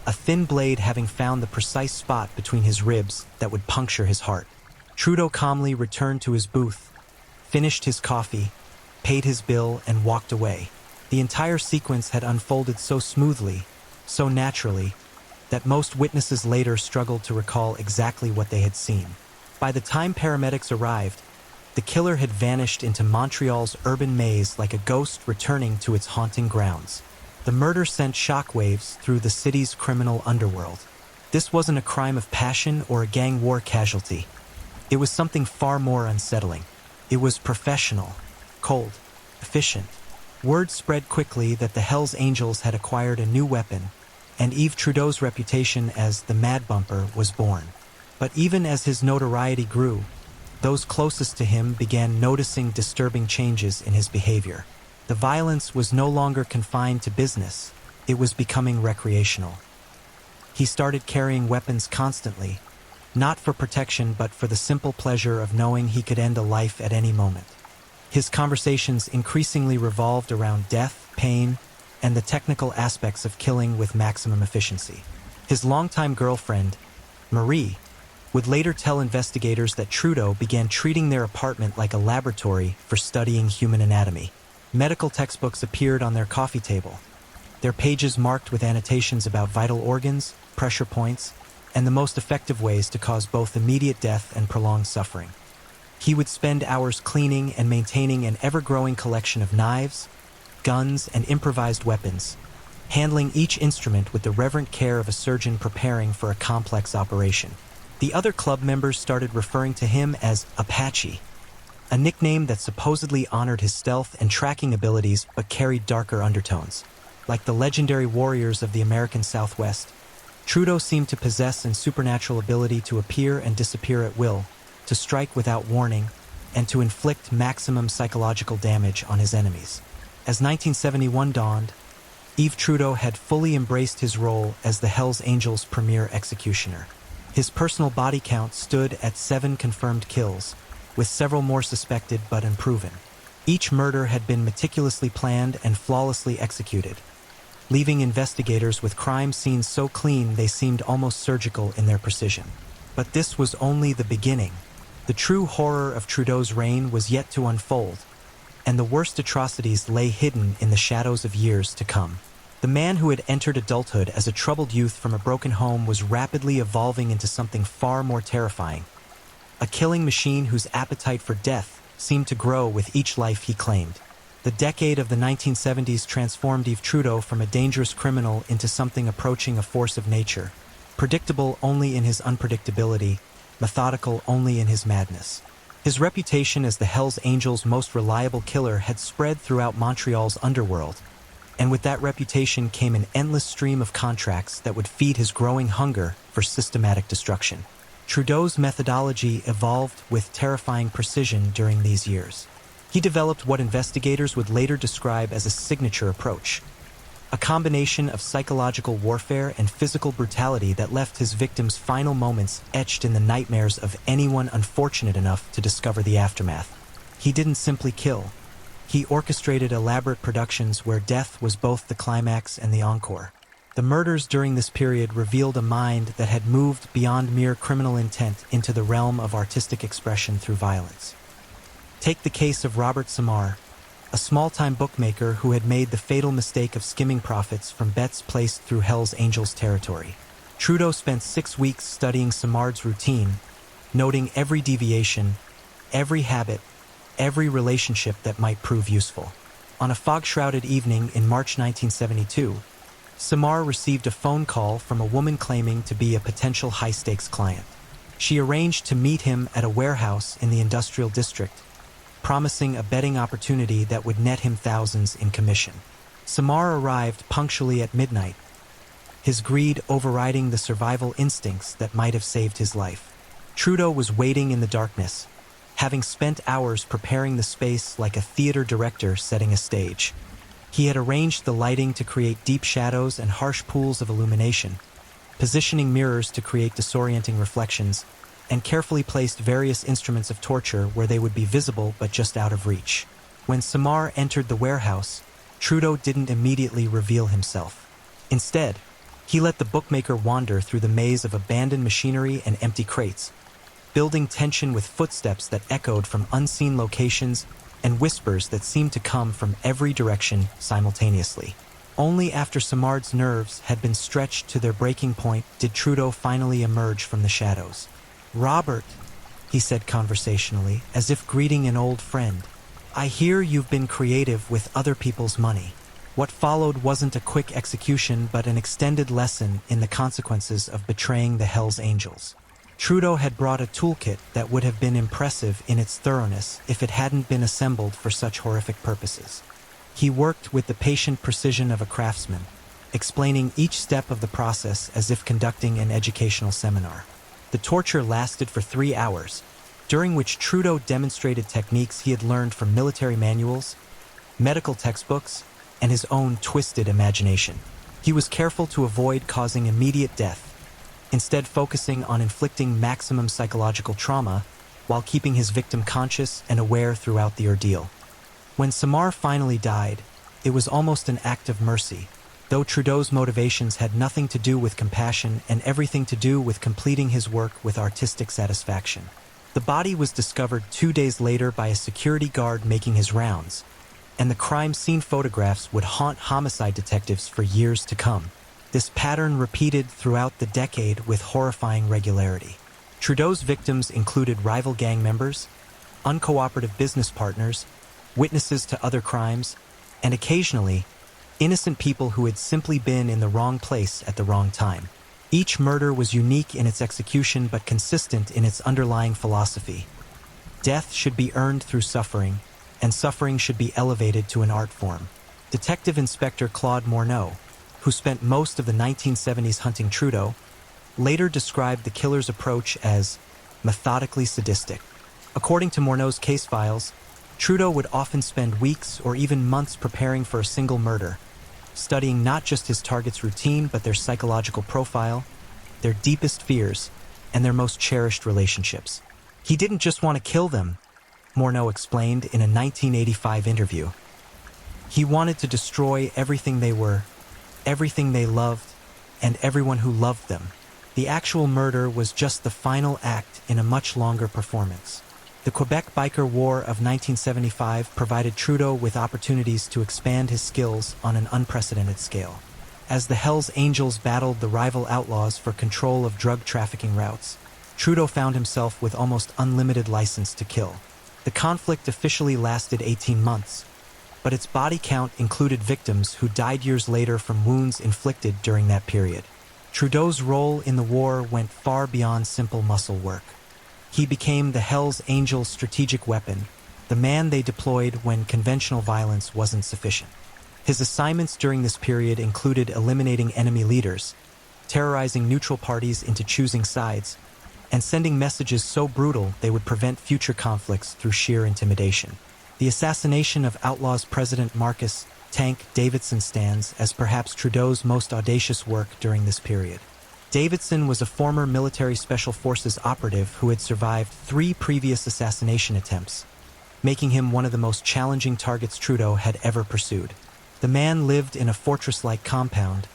a thin blade having found the precise spot between his ribs that would puncture his heart. Trudeau calmly returned to his booth, finished his coffee, paid his bill, and walked away. The entire sequence had unfolded so smoothly, so naturally, that most witnesses later struggled to recall exactly what they had seen. By the time paramedics arrived, the killer had vanished into Montreal's urban maze like a ghost returning to its haunting grounds. The murder sent shockwaves through the city's criminal underworld. This wasn't a crime of passion or a gang war casualty. It was something far more unsettling. It was professional, cold, efficient. Word spread quickly that the Hells Angels had acquired a new weapon, and Yves Trudeau's reputation as the Mad Bumper was born. But even as his notoriety grew, those closest to him began noticing disturbing changes in his behavior. The violence was no longer confined to business, it was becoming recreational. He started carrying weapons constantly, not for protection but for the simple pleasure of knowing he could end a life at any moment. His conversations increasingly revolved around death, pain, and the technical aspects of killing with maximum efficiency. His longtime girlfriend, Marie, would later tell investigators that Trudeau began treating their apartment like a laboratory for studying human anatomy. Medical textbooks appeared on their coffee table, their pages marked with annotations about vital organs, pressure points, and the most effective ways to cause both immediate death and prolonged suffering. He would spend hours cleaning and maintaining an ever-growing collection of knives, guns, and improvised weapons, handling each instrument with the reverent care of a surgeon preparing for a complex operation. The other club members started referring to him as Apache, a nickname that supposedly honored his stealth and tracking abilities but carried darker undertones. Like the legendary warriors of the American Southwest, Trudeau seemed to possess a supernatural ability to appear and disappear at will, to strike without warning, and to inflict maximum psychological damage on his enemies. As 1971 dawned, Yves Trudeau had fully embraced his role as the Hells Angels' premier executioner. His personal body count stood at 7 confirmed kills, with several more suspected but unproven. Each murder had been meticulously planned and flawlessly executed, leaving investigators with crime scenes so clean they seemed almost surgical in their precision. But this was only the beginning. The true horror of Trudeau's reign was yet to unfold, and the worst atrocities lay hidden in the shadows of years to come. The man who had entered adulthood as a troubled youth from a broken home was rapidly evolving into something far more terrifying. A killing machine whose appetite for death seemed to grow with each life he claimed. The decade of the 1970s transformed Yves Trudeau from a dangerous criminal into something approaching a force of nature, predictable only in his unpredictability, methodical only in his madness. His reputation as the Hells Angels' most reliable killer had spread throughout Montreal's underworld, and with that reputation came an endless stream of contracts that would feed his growing hunger for systematic destruction. Trudeau's methodology evolved with terrifying precision during these years. He developed what investigators would later describe as a signature approach, a combination of psychological warfare and physical brutality that left his victims' final moments etched in the nightmares of anyone unfortunate enough to discover the aftermath. He didn't simply kill. He orchestrated elaborate productions where death was both the climax and the encore. The murders during this period revealed a mind that had moved beyond mere criminal intent into the realm of artistic expression through violence. Take the case of Robert Samar, a small-time bookmaker who had made the fatal mistake of skimming profits from bets placed through Hells Angels territory. Trudeau spent 6 weeks studying Samard's routine, noting every deviation, every habit, every relationship that might prove useful. On a fog-shrouded evening in March 1972, Samar received a phone call from a woman claiming to be a potential high-stakes client. She arranged to meet him at a warehouse in the industrial district, promising a betting opportunity that would net him thousands in commission. Samar arrived punctually at midnight, his greed overriding the survival instincts that might have saved his life. Trudeau was waiting in the darkness, having spent hours preparing the space like a theater director setting a stage. He had arranged the lighting to create deep shadows and harsh pools of illumination, positioning mirrors to create disorienting reflections, and carefully placed various instruments of torture where they would be visible but just out of reach. When Samar entered the warehouse, Trudeau didn't immediately reveal himself. Instead, he let the bookmaker wander through the maze of abandoned machinery and empty crates, building tension with footsteps that echoed from unseen locations and whispers that seemed to come from every direction simultaneously. Only after Samard's nerves had been stretched to their breaking point did Trudeau finally emerge from the shadows. "Robert," he said conversationally, as if greeting an old friend, "I hear you've been creative with other people's money." What followed wasn't a quick execution but an extended lesson in the consequences of betraying the Hells Angels. Trudeau had brought a toolkit that would have been impressive in its thoroughness if it hadn't been assembled for such horrific purposes. He worked with the patient precision of a craftsman, explaining each step of the process as if conducting an educational seminar. The torture lasted for 3 hours, during which Trudeau demonstrated techniques he had learned from military manuals, medical textbooks, and his own twisted imagination. He was careful to avoid causing immediate death, instead focusing on inflicting maximum psychological trauma while keeping his victim conscious and aware throughout the ordeal. When Samar finally died, it was almost an act of mercy, though Trudeau's motivations had nothing to do with compassion and everything to do with completing his work with artistic satisfaction. The body was discovered 2 days later by a security guard making his rounds, and the crime scene photographs would haunt homicide detectives for years to come. This pattern repeated throughout the decade with horrifying regularity. Trudeau's victims included rival gang members, uncooperative business partners, witnesses to other crimes, and occasionally, innocent people who had simply been in the wrong place at the wrong time. Each murder was unique in its execution but consistent in its underlying philosophy. Death should be earned through suffering, and suffering should be elevated to an art form. Detective Inspector Claude Morneau, who spent most of the 1970s hunting Trudeau, later described the killer's approach as methodically sadistic. According to Morneau's case files, Trudeau would often spend weeks or even months preparing for a single murder, studying not just his target's routine but their psychological profile, their deepest fears, and their most cherished relationships. He didn't just want to kill them, Morneau explained in a 1985 interview. He wanted to destroy everything they were, everything they loved, and everyone who loved them. The actual murder was just the final act in a much longer performance. The Quebec Biker War of 1975 provided Trudeau with opportunities to expand his skills on an unprecedented scale. As the Hells Angels battled the rival outlaws for control of drug trafficking routes, Trudeau found himself with almost unlimited license to kill. The conflict officially lasted 18 months, but its body count included victims who died years later from wounds inflicted during that period. Trudeau's role in the war went far beyond simple muscle work. He became the Hells Angels' strategic weapon, the man they deployed when conventional violence wasn't sufficient. His assignments during this period included eliminating enemy leaders, terrorizing neutral parties into choosing sides, and sending messages so brutal they would prevent future conflicts through sheer intimidation. The assassination of Outlaws President Marcus "Tank" Davidson stands as perhaps Trudeau's most audacious work during this period. Davidson was a former military special forces operative who had survived 3 previous assassination attempts, making him one of the most challenging targets Trudeau had ever pursued. The man lived in a fortress-like compound,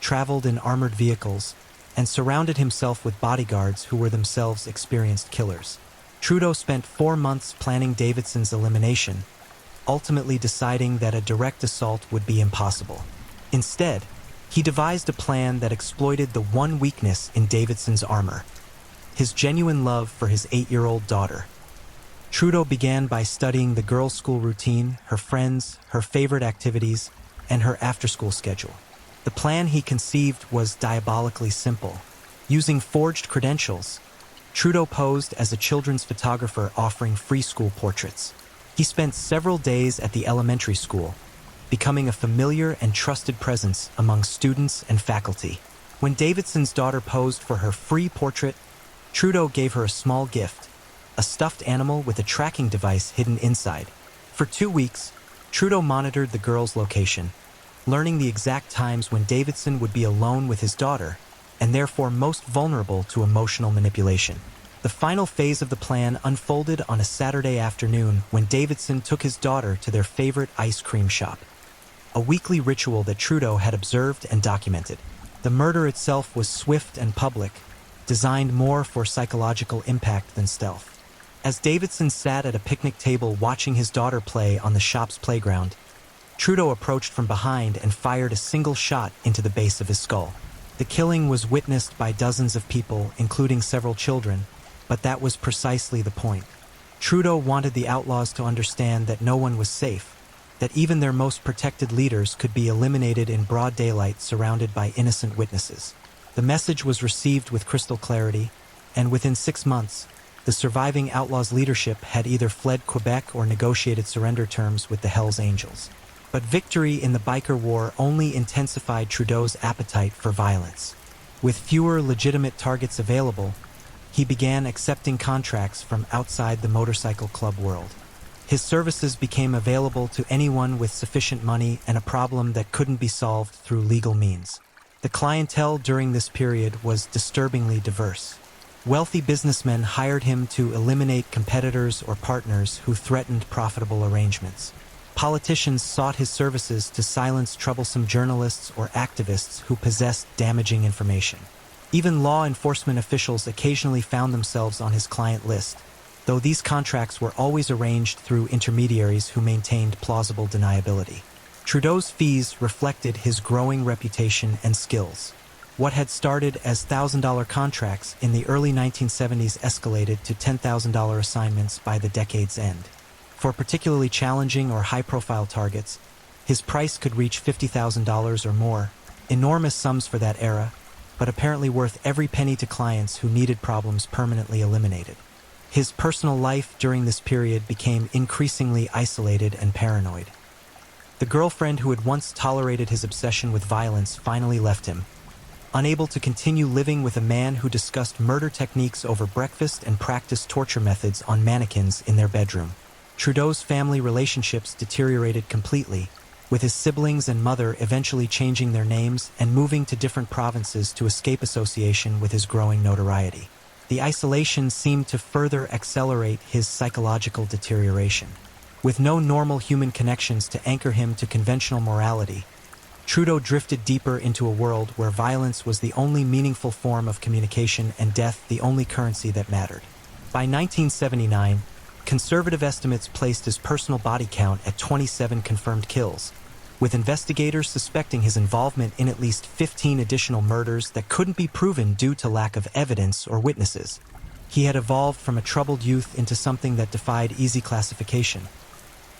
traveled in armored vehicles, and surrounded himself with bodyguards who were themselves experienced killers. Trudeau spent 4 months planning Davidson's elimination, ultimately deciding that a direct assault would be impossible. Instead, he devised a plan that exploited the one weakness in Davidson's armor: his genuine love for his 8-year-old daughter. Trudeau began by studying the girls' school routine, her friends, her favorite activities, and her after-school schedule. The plan he conceived was diabolically simple. Using forged credentials, Trudeau posed as a children's photographer offering free school portraits. He spent several days at the elementary school, becoming a familiar and trusted presence among students and faculty. When Davidson's daughter posed for her free portrait, Trudeau gave her a small gift: a stuffed animal with a tracking device hidden inside. For 2 weeks, Trudeau monitored the girl's location, learning the exact times when Davidson would be alone with his daughter, and therefore most vulnerable to emotional manipulation. The final phase of the plan unfolded on a Saturday afternoon when Davidson took his daughter to their favorite ice cream shop, a weekly ritual that Trudeau had observed and documented. The murder itself was swift and public, designed more for psychological impact than stealth. As Davidson sat at a picnic table watching his daughter play on the shop's playground, Trudeau approached from behind and fired a single shot into the base of his skull. The killing was witnessed by dozens of people, including several children, but that was precisely the point. Trudeau wanted the outlaws to understand that no one was safe, that even their most protected leaders could be eliminated in broad daylight surrounded by innocent witnesses. The message was received with crystal clarity, and within 6 months, the surviving outlaws' leadership had either fled Quebec or negotiated surrender terms with the Hells Angels. But victory in the Biker War only intensified Trudeau's appetite for violence. With fewer legitimate targets available, he began accepting contracts from outside the motorcycle club world. His services became available to anyone with sufficient money and a problem that couldn't be solved through legal means. The clientele during this period was disturbingly diverse. Wealthy businessmen hired him to eliminate competitors or partners who threatened profitable arrangements. Politicians sought his services to silence troublesome journalists or activists who possessed damaging information. Even law enforcement officials occasionally found themselves on his client list, though these contracts were always arranged through intermediaries who maintained plausible deniability. Trudeau's fees reflected his growing reputation and skills. What had started as $1,000 contracts in the early 1970s escalated to $10,000 assignments by the decade's end. For particularly challenging or high-profile targets, his price could reach $50,000 or more, enormous sums for that era, but apparently worth every penny to clients who needed problems permanently eliminated. His personal life during this period became increasingly isolated and paranoid. The girlfriend who had once tolerated his obsession with violence finally left him, unable to continue living with a man who discussed murder techniques over breakfast and practiced torture methods on mannequins in their bedroom. Trudeau's family relationships deteriorated completely, with his siblings and mother eventually changing their names and moving to different provinces to escape association with his growing notoriety. The isolation seemed to further accelerate his psychological deterioration. With no normal human connections to anchor him to conventional morality, Trudeau drifted deeper into a world where violence was the only meaningful form of communication and death the only currency that mattered. By 1979, conservative estimates placed his personal body count at 27 confirmed kills, with investigators suspecting his involvement in at least 15 additional murders that couldn't be proven due to lack of evidence or witnesses. He had evolved from a troubled youth into something that defied easy classification.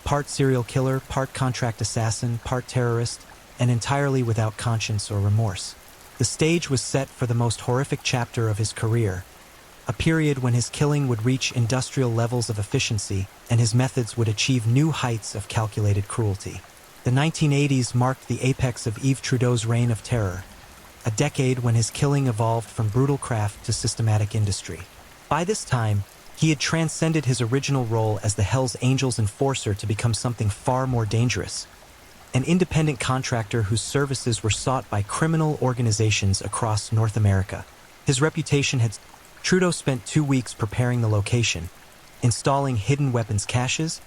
Part serial killer, part contract assassin, part terrorist, and entirely without conscience or remorse. The stage was set for the most horrific chapter of his career, a period when his killing would reach industrial levels of efficiency and his methods would achieve new heights of calculated cruelty. The 1980s marked the apex of Yves Trudeau's reign of terror, a decade when his killing evolved from brutal craft to systematic industry. By this time, he had transcended his original role as the Hells Angels enforcer to become something far more dangerous, an independent contractor whose services were sought by criminal organizations across North America. His reputation had... Trudeau spent 2 weeks preparing the location, installing hidden weapons caches,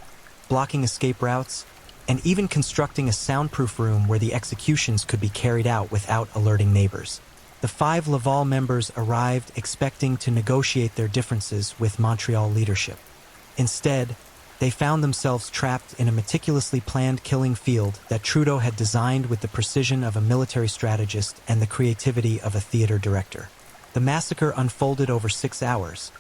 blocking escape routes, and even constructing a soundproof room where the executions could be carried out without alerting neighbors. The 5 Laval members arrived expecting to negotiate their differences with Montreal leadership. Instead, they found themselves trapped in a meticulously planned killing field that Trudeau had designed with the precision of a military strategist and the creativity of a theater director. The massacre unfolded over 6 hours,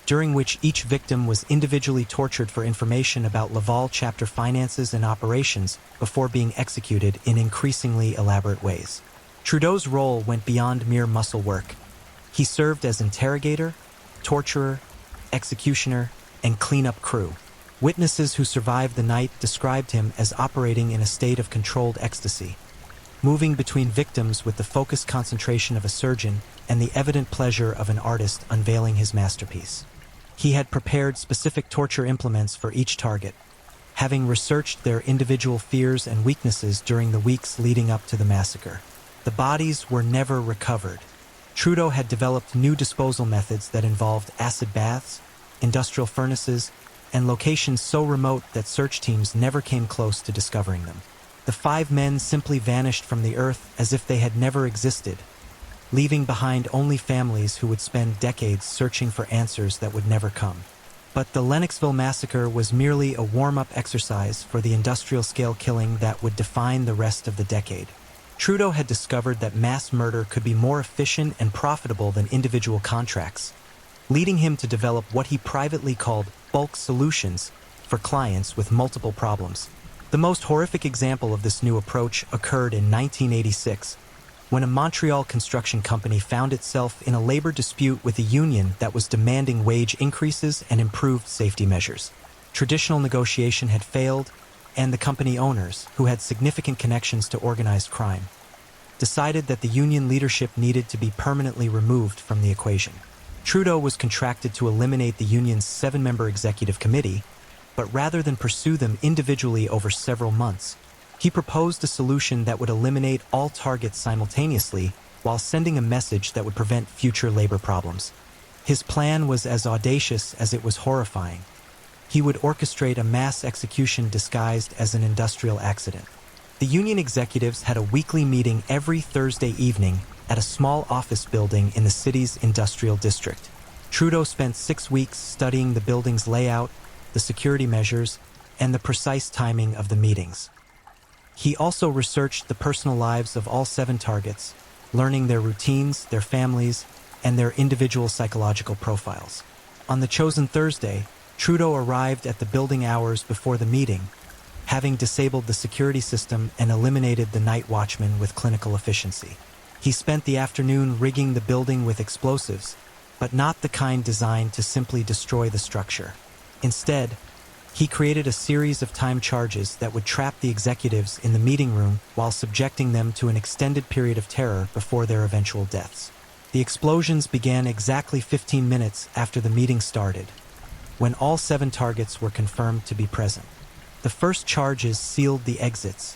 during which each victim was individually tortured for information about Laval chapter finances and operations before being executed in increasingly elaborate ways. Trudeau's role went beyond mere muscle work. He served as interrogator, torturer, executioner, and cleanup crew. Witnesses who survived the night described him as operating in a state of controlled ecstasy, moving between victims with the focused concentration of a surgeon and the evident pleasure of an artist unveiling his masterpiece. He had prepared specific torture implements for each target, having researched their individual fears and weaknesses during the weeks leading up to the massacre. The bodies were never recovered. Trudeau had developed new disposal methods that involved acid baths, industrial furnaces, and locations so remote that search teams never came close to discovering them. The 5 men simply vanished from the earth as if they had never existed, leaving behind only families who would spend decades searching for answers that would never come. But the Lennoxville massacre was merely a warm-up exercise for the industrial-scale killing that would define the rest of the decade. Trudeau had discovered that mass murder could be more efficient and profitable than individual contracts, leading him to develop what he privately called bulk solutions for clients with multiple problems. The most horrific example of this new approach occurred in 1986, when a Montreal construction company found itself in a labor dispute with a union that was demanding wage increases and improved safety measures. Traditional negotiation had failed, and the company owners, who had significant connections to organized crime, decided that the union leadership needed to be permanently removed from the equation. Trudeau was contracted to eliminate the union's 7-member executive committee, but rather than pursue them individually over several months, he proposed a solution that would eliminate all targets simultaneously while sending a message that would prevent future labor problems. His plan was as audacious as it was horrifying. He would orchestrate a mass execution disguised as an industrial accident. The union executives had a weekly meeting every Thursday evening at a small office building in the city's industrial district. Trudeau spent 6 weeks studying the building's layout, the security measures, and the precise timing of the meetings. He also researched the personal lives of all 7 targets, learning their routines, their families, and their individual psychological profiles. On the chosen Thursday, Trudeau arrived at the building hours before the meeting, having disabled the security system and eliminated the night watchman with clinical efficiency. He spent the afternoon rigging the building with explosives, but not the kind designed to simply destroy the structure. Instead, he created a series of time charges that would trap the executives in the meeting room while subjecting them to an extended period of terror before their eventual deaths. The explosions began exactly 15 minutes after the meeting started, when all 7 targets were confirmed to be present. The first charges sealed the exits,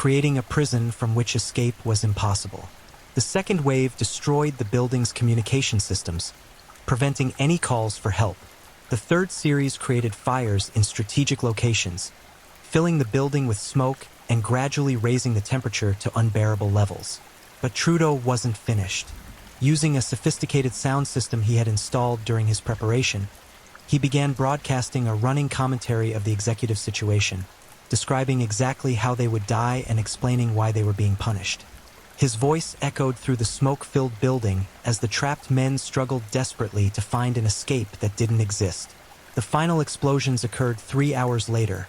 creating a prison from which escape was impossible. The second wave destroyed the building's communication systems, preventing any calls for help. The third series created fires in strategic locations, filling the building with smoke and gradually raising the temperature to unbearable levels. But Trudeau wasn't finished. Using a sophisticated sound system he had installed during his preparation, he began broadcasting a running commentary of the executive situation, describing exactly how they would die and explaining why they were being punished. His voice echoed through the smoke-filled building as the trapped men struggled desperately to find an escape that didn't exist. The final explosions occurred 3 hours later,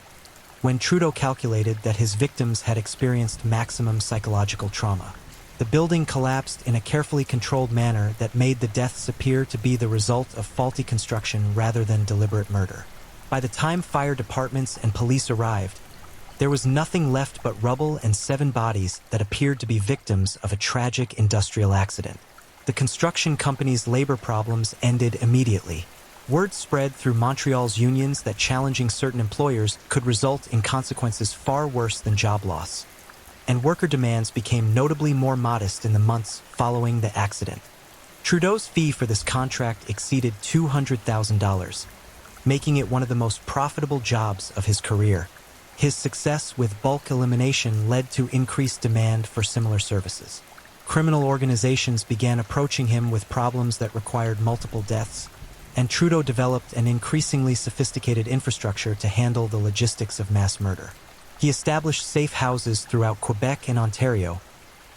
when Trudeau calculated that his victims had experienced maximum psychological trauma. The building collapsed in a carefully controlled manner that made the deaths appear to be the result of faulty construction rather than deliberate murder. By the time fire departments and police arrived, there was nothing left but rubble and 7 bodies that appeared to be victims of a tragic industrial accident. The construction company's labor problems ended immediately. Word spread through Montreal's unions that challenging certain employers could result in consequences far worse than job loss. And worker demands became notably more modest in the months following the accident. Trudeau's fee for this contract exceeded $200,000, making it one of the most profitable jobs of his career. His success with bulk elimination led to increased demand for similar services. Criminal organizations began approaching him with problems that required multiple deaths, and Trudeau developed an increasingly sophisticated infrastructure to handle the logistics of mass murder. He established safe houses throughout Quebec and Ontario,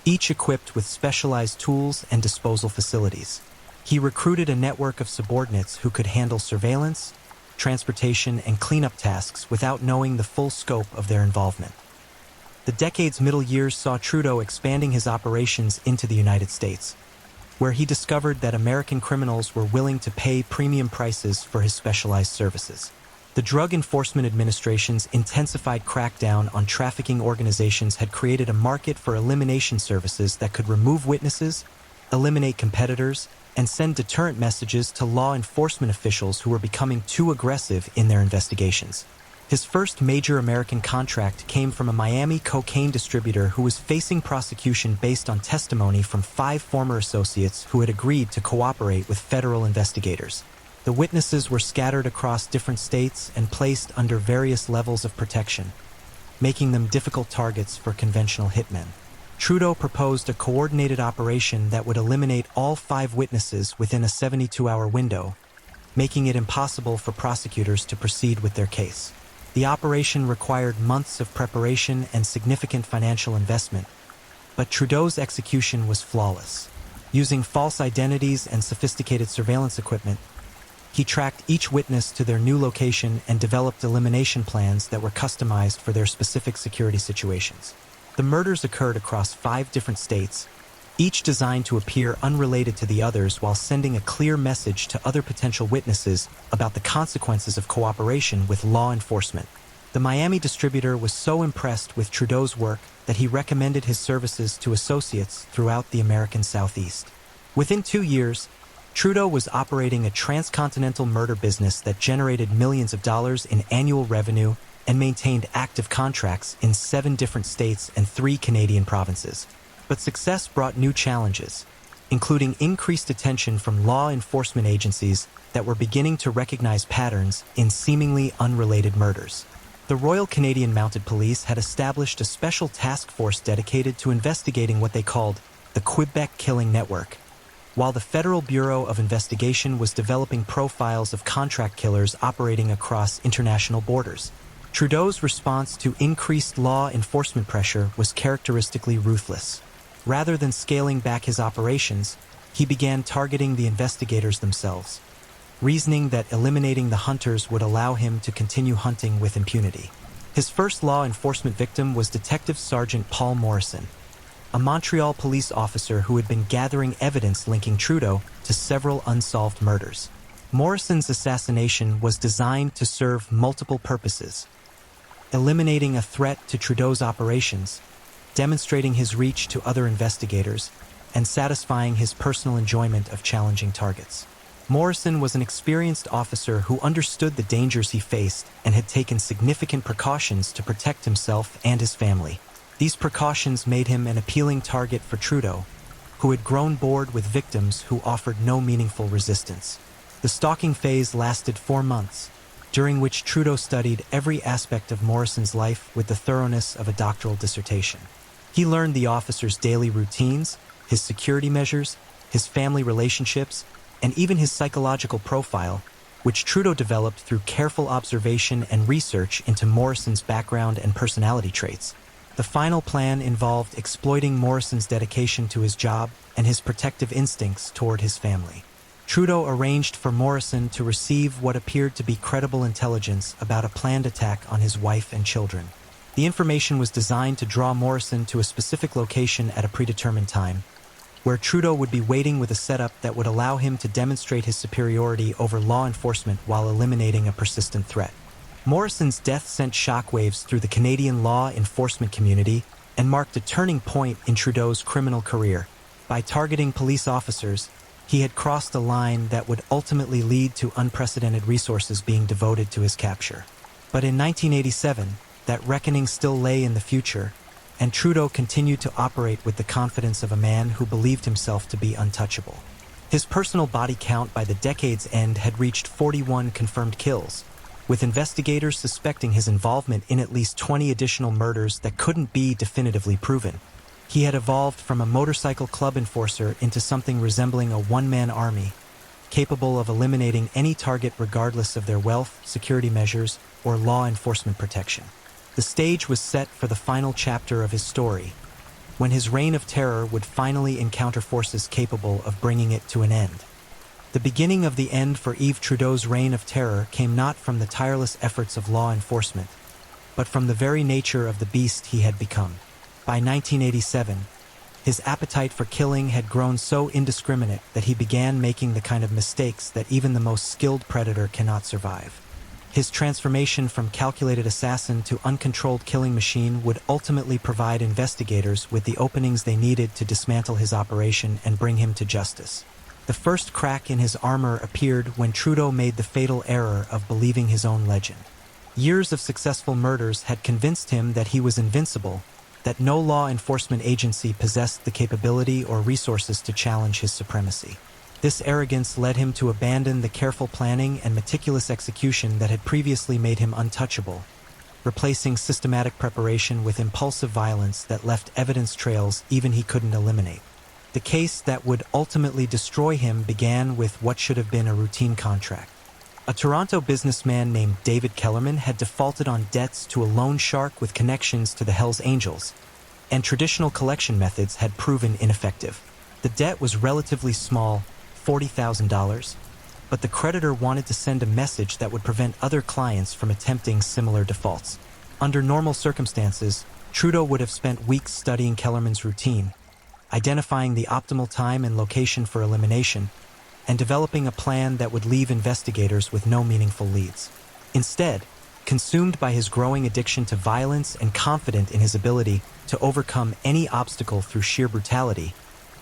each equipped with specialized tools and disposal facilities. He recruited a network of subordinates who could handle surveillance, transportation, and cleanup tasks without knowing the full scope of their involvement. The decade's middle years saw Trudeau expanding his operations into the United States, where he discovered that American criminals were willing to pay premium prices for his specialized services. The Drug Enforcement Administration's intensified crackdown on trafficking organizations had created a market for elimination services that could remove witnesses, eliminate competitors, and send deterrent messages to law enforcement officials who were becoming too aggressive in their investigations. His first major American contract came from a Miami cocaine distributor who was facing prosecution based on testimony from 5 former associates who had agreed to cooperate with federal investigators. The witnesses were scattered across different states and placed under various levels of protection, making them difficult targets for conventional hitmen. Trudeau proposed a coordinated operation that would eliminate all 5 witnesses within a 72-hour window, making it impossible for prosecutors to proceed with their case. The operation required months of preparation and significant financial investment, but Trudeau's execution was flawless. Using false identities and sophisticated surveillance equipment, he tracked each witness to their new location and developed elimination plans that were customized for their specific security situations. The murders occurred across 5 different states, each designed to appear unrelated to the others while sending a clear message to other potential witnesses about the consequences of cooperation with law enforcement. The Miami distributor was so impressed with Trudeau's work that he recommended his services to associates throughout the American Southeast. Within 2 years, Trudeau was operating a transcontinental murder business that generated millions of dollars in annual revenue and maintained active contracts in 7 different states and 3 Canadian provinces. But success brought new challenges, including increased attention from law enforcement agencies that were beginning to recognize patterns in seemingly unrelated murders. The Royal Canadian Mounted Police had established a special task force dedicated to investigating what they called the Quebec Killing Network, while the Federal Bureau of Investigation was developing profiles of contract killers operating across international borders. Trudeau's response to increased law enforcement pressure was characteristically ruthless. Rather than scaling back his operations, he began targeting the investigators themselves, reasoning that eliminating the hunters would allow him to continue hunting with impunity. His first law enforcement victim was Detective Sergeant Paul Morrison, a Montreal police officer who had been gathering evidence linking Trudeau to several unsolved murders. Morrison's assassination was designed to serve multiple purposes: eliminating a threat to Trudeau's operations, demonstrating his reach to other investigators, and satisfying his personal enjoyment of challenging targets. Morrison was an experienced officer who understood the dangers he faced and had taken significant precautions to protect himself and his family. These precautions made him an appealing target for Trudeau, who had grown bored with victims who offered no meaningful resistance. The stalking phase lasted 4 months, during which Trudeau studied every aspect of Morrison's life with the thoroughness of a doctoral dissertation. He learned the officer's daily routines, his security measures, his family relationships, and even his psychological profile, which Trudeau developed through careful observation and research into Morrison's background and personality traits. The final plan involved exploiting Morrison's dedication to his job and his protective instincts toward his family. Trudeau arranged for Morrison to receive what appeared to be credible intelligence about a planned attack on his wife and children. The information was designed to draw Morrison to a specific location at a predetermined time, where Trudeau would be waiting with a setup that would allow him to demonstrate his superiority over law enforcement while eliminating a persistent threat. Morrison's death sent shockwaves through the Canadian law enforcement community and marked a turning point in Trudeau's criminal career. By targeting police officers, he had crossed a line that would ultimately lead to unprecedented resources being devoted to his capture. But in 1987, that reckoning still lay in the future, and Trudeau continued to operate with the confidence of a man who believed himself to be untouchable. His personal body count by the decade's end had reached 41 confirmed kills, with investigators suspecting his involvement in at least 20 additional murders that couldn't be definitively proven. He had evolved from a motorcycle club enforcer into something resembling a one-man army, capable of eliminating any target regardless of their wealth, security measures, or law enforcement protection. The stage was set for the final chapter of his story, when his reign of terror would finally encounter forces capable of bringing it to an end. The beginning of the end for Yves Trudeau's reign of terror came not from the tireless efforts of law enforcement, but from the very nature of the beast he had become. By 1987, his appetite for killing had grown so indiscriminate that he began making the kind of mistakes that even the most skilled predator cannot survive. His transformation from calculated assassin to uncontrolled killing machine would ultimately provide investigators with the openings they needed to dismantle his operation and bring him to justice. The first crack in his armor appeared when Trudeau made the fatal error of believing his own legend. Years of successful murders had convinced him that he was invincible, that no law enforcement agency possessed the capability or resources to challenge his supremacy. This arrogance led him to abandon the careful planning and meticulous execution that had previously made him untouchable, replacing systematic preparation with impulsive violence that left evidence trails even he couldn't eliminate. The case that would ultimately destroy him began with what should have been a routine contract. A Toronto businessman named David Kellerman had defaulted on debts to a loan shark with connections to the Hells Angels, and traditional collection methods had proven ineffective. The debt was relatively small, $40,000, but the creditor wanted to send a message that would prevent other clients from attempting similar defaults. Under normal circumstances, Trudeau would have spent weeks studying Kellerman's routine, identifying the optimal time and location for elimination, and developing a plan that would leave investigators with no meaningful leads. Instead, consumed by his growing addiction to violence and confident in his ability to overcome any obstacle through sheer brutality,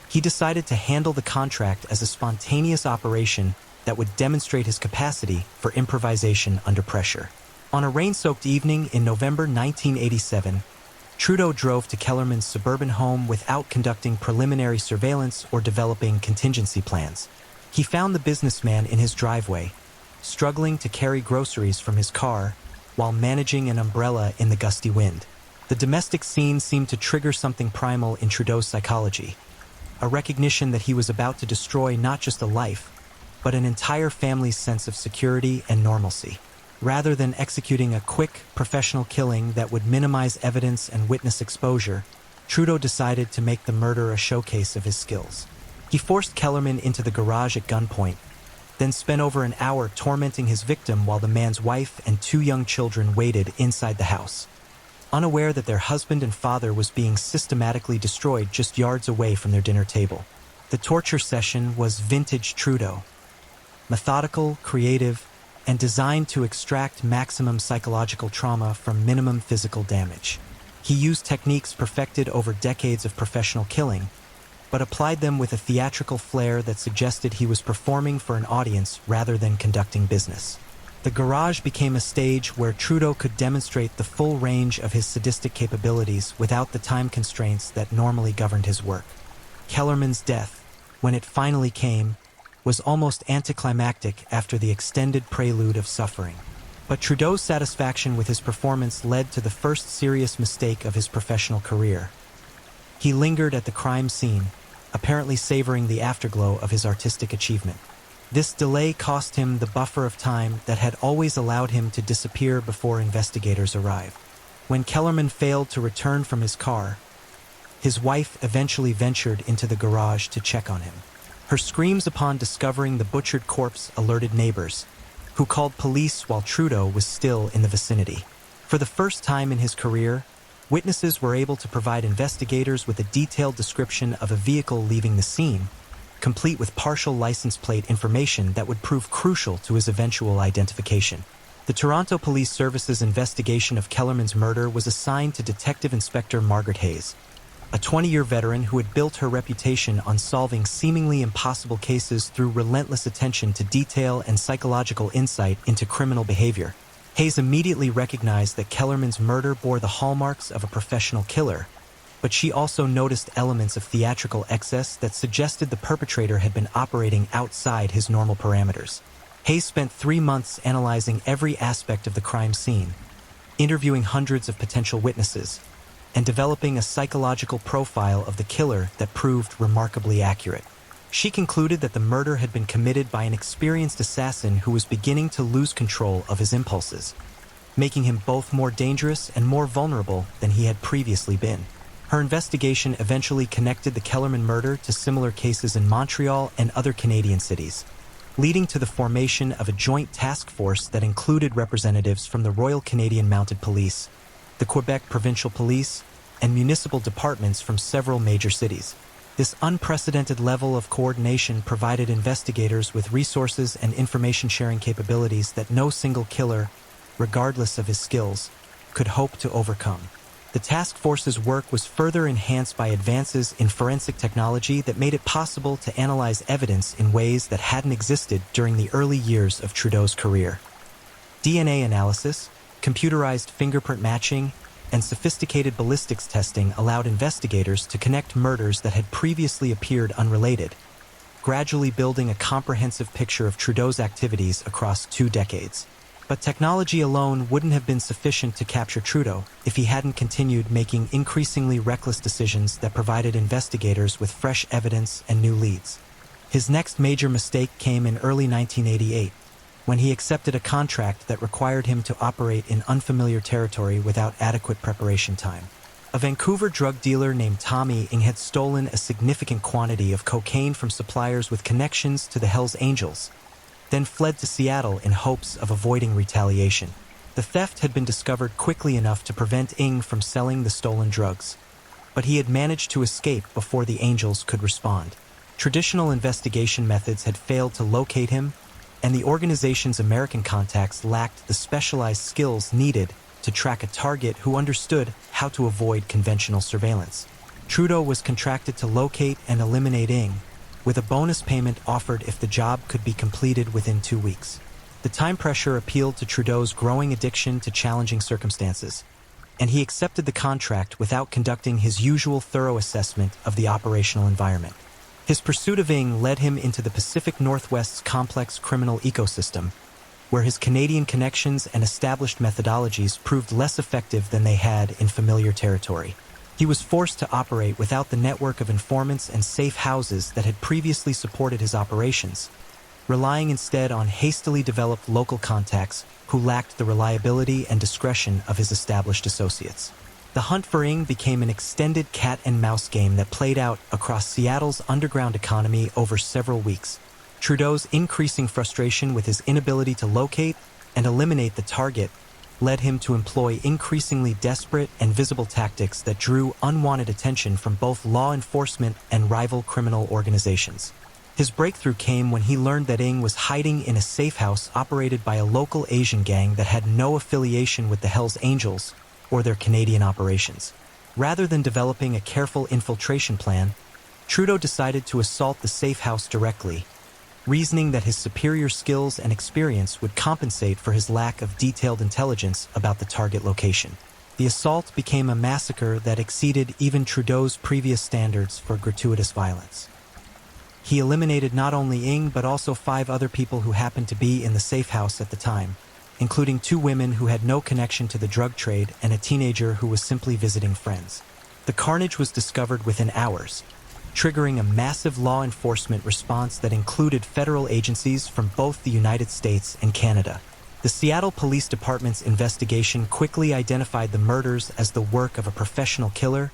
he decided to handle the contract as a spontaneous operation that would demonstrate his capacity for improvisation under pressure. On a rain-soaked evening in November 1987, Trudeau drove to Kellerman's suburban home without conducting preliminary surveillance or developing contingency plans. He found the businessman in his driveway, struggling to carry groceries from his car while managing an umbrella in the gusty wind. The domestic scene seemed to trigger something primal in Trudeau's psychology, a recognition that he was about to destroy not just a life, but an entire family's sense of security and normalcy. Rather than executing a quick, professional killing that would minimize evidence and witness exposure, Trudeau decided to make the murder a showcase of his skills. He forced Kellerman into the garage at gunpoint, then spent over an hour tormenting his victim while the man's wife and 2 young children waited inside the house, unaware that their husband and father was being systematically destroyed just yards away from their dinner table. The torture session was vintage Trudeau, methodical, creative, and designed to extract maximum psychological trauma from minimum physical damage. He used techniques perfected over decades of professional killing, but applied them with a theatrical flair that suggested he was performing for an audience rather than conducting business. The garage became a stage where Trudeau could demonstrate the full range of his sadistic capabilities without the time constraints that normally governed his work. Kellerman's death, when it finally came, was almost anticlimactic after the extended prelude of suffering. But Trudeau's satisfaction with his performance led to the first serious mistake of his professional career. He lingered at the crime scene, apparently savoring the afterglow of his artistic achievement. This delay cost him the buffer of time that had always allowed him to disappear before investigators arrived. When Kellerman failed to return from his car, his wife eventually ventured into the garage to check on him. Her screams upon discovering the butchered corpse alerted neighbors, who called police while Trudeau was still in the vicinity. For the first time in his career, witnesses were able to provide investigators with a detailed description of a vehicle leaving the scene, complete with partial license plate information that would prove crucial to his eventual identification. The Toronto Police Service's investigation of Kellerman's murder was assigned to Detective Inspector Margaret Hayes, a 20-year veteran who had built her reputation on solving seemingly impossible cases through relentless attention to detail and psychological insight into criminal behavior. Hayes immediately recognized that Kellerman's murder bore the hallmarks of a professional killer, but she also noticed elements of theatrical excess that suggested the perpetrator had been operating outside his normal parameters. Hayes spent 3 months analyzing every aspect of the crime scene, interviewing hundreds of potential witnesses, and developing a psychological profile of the killer that proved remarkably accurate. She concluded that the murder had been committed by an experienced assassin who was beginning to lose control of his impulses, making him both more dangerous and more vulnerable than he had previously been. Her investigation eventually connected the Kellerman murder to similar cases in Montreal and other Canadian cities, leading to the formation of a joint task force that included representatives from the Royal Canadian Mounted Police, the Quebec Provincial Police, and municipal departments from several major cities. This unprecedented level of coordination provided investigators with resources and information-sharing capabilities that no single killer, regardless of his skills, could hope to overcome. The task force's work was further enhanced by advances in forensic technology that made it possible to analyze evidence in ways that hadn't existed during the early years of Trudeau's career. DNA analysis, computerized fingerprint matching, and sophisticated ballistics testing allowed investigators to connect murders that had previously appeared unrelated, gradually building a comprehensive picture of Trudeau's activities across 2 decades. But technology alone wouldn't have been sufficient to capture Trudeau if he hadn't continued making increasingly reckless decisions that provided investigators with fresh evidence and new leads. His next major mistake came in early 1988, when he accepted a contract that required him to operate in unfamiliar territory without adequate preparation time. A Vancouver drug dealer named Tommy Ng had stolen a significant quantity of cocaine from suppliers with connections to the Hells Angels, then fled to Seattle in hopes of avoiding retaliation. The theft had been discovered quickly enough to prevent Ng from selling the stolen drugs, but he had managed to escape before the Angels could respond. Traditional investigation methods had failed to locate him, and the organization's American contacts lacked the specialized skills needed to track a target who understood how to avoid conventional surveillance. Trudeau was contracted to locate and eliminate Ng, with a bonus payment offered if the job could be completed within 2 weeks. The time pressure appealed to Trudeau's growing addiction to challenging circumstances, and he accepted the contract without conducting his usual thorough assessment of the operational environment. His pursuit of Ng led him into the Pacific Northwest's complex criminal ecosystem, where his Canadian connections and established methodologies proved less effective than they had in familiar territory. He was forced to operate without the network of informants and safe houses that had previously supported his operations, relying instead on hastily developed local contacts who lacked the reliability and discretion of his established associates. The hunt for Ng became an extended cat-and-mouse game that played out across Seattle's underground economy over several weeks. Trudeau's increasing frustration with his inability to locate and eliminate the target led him to employ increasingly desperate and visible tactics that drew unwanted attention from both law enforcement and rival criminal organizations. His breakthrough came when he learned that Ng was hiding in a safe house operated by a local Asian gang that had no affiliation with the Hells Angels or their Canadian operations. Rather than developing a careful infiltration plan, Trudeau decided to assault the safe house directly, reasoning that his superior skills and experience would compensate for his lack of detailed intelligence about the target location. The assault became a massacre that exceeded even Trudeau's previous standards for gratuitous violence. He eliminated not only Ng but also 5 other people who happened to be in the safe house at the time, including 2 women who had no connection to the drug trade and a teenager who was simply visiting friends. The carnage was discovered within hours, triggering a massive law enforcement response that included federal agencies from both the United States and Canada. The Seattle Police Department's investigation quickly identified the murders as the work of a professional killer,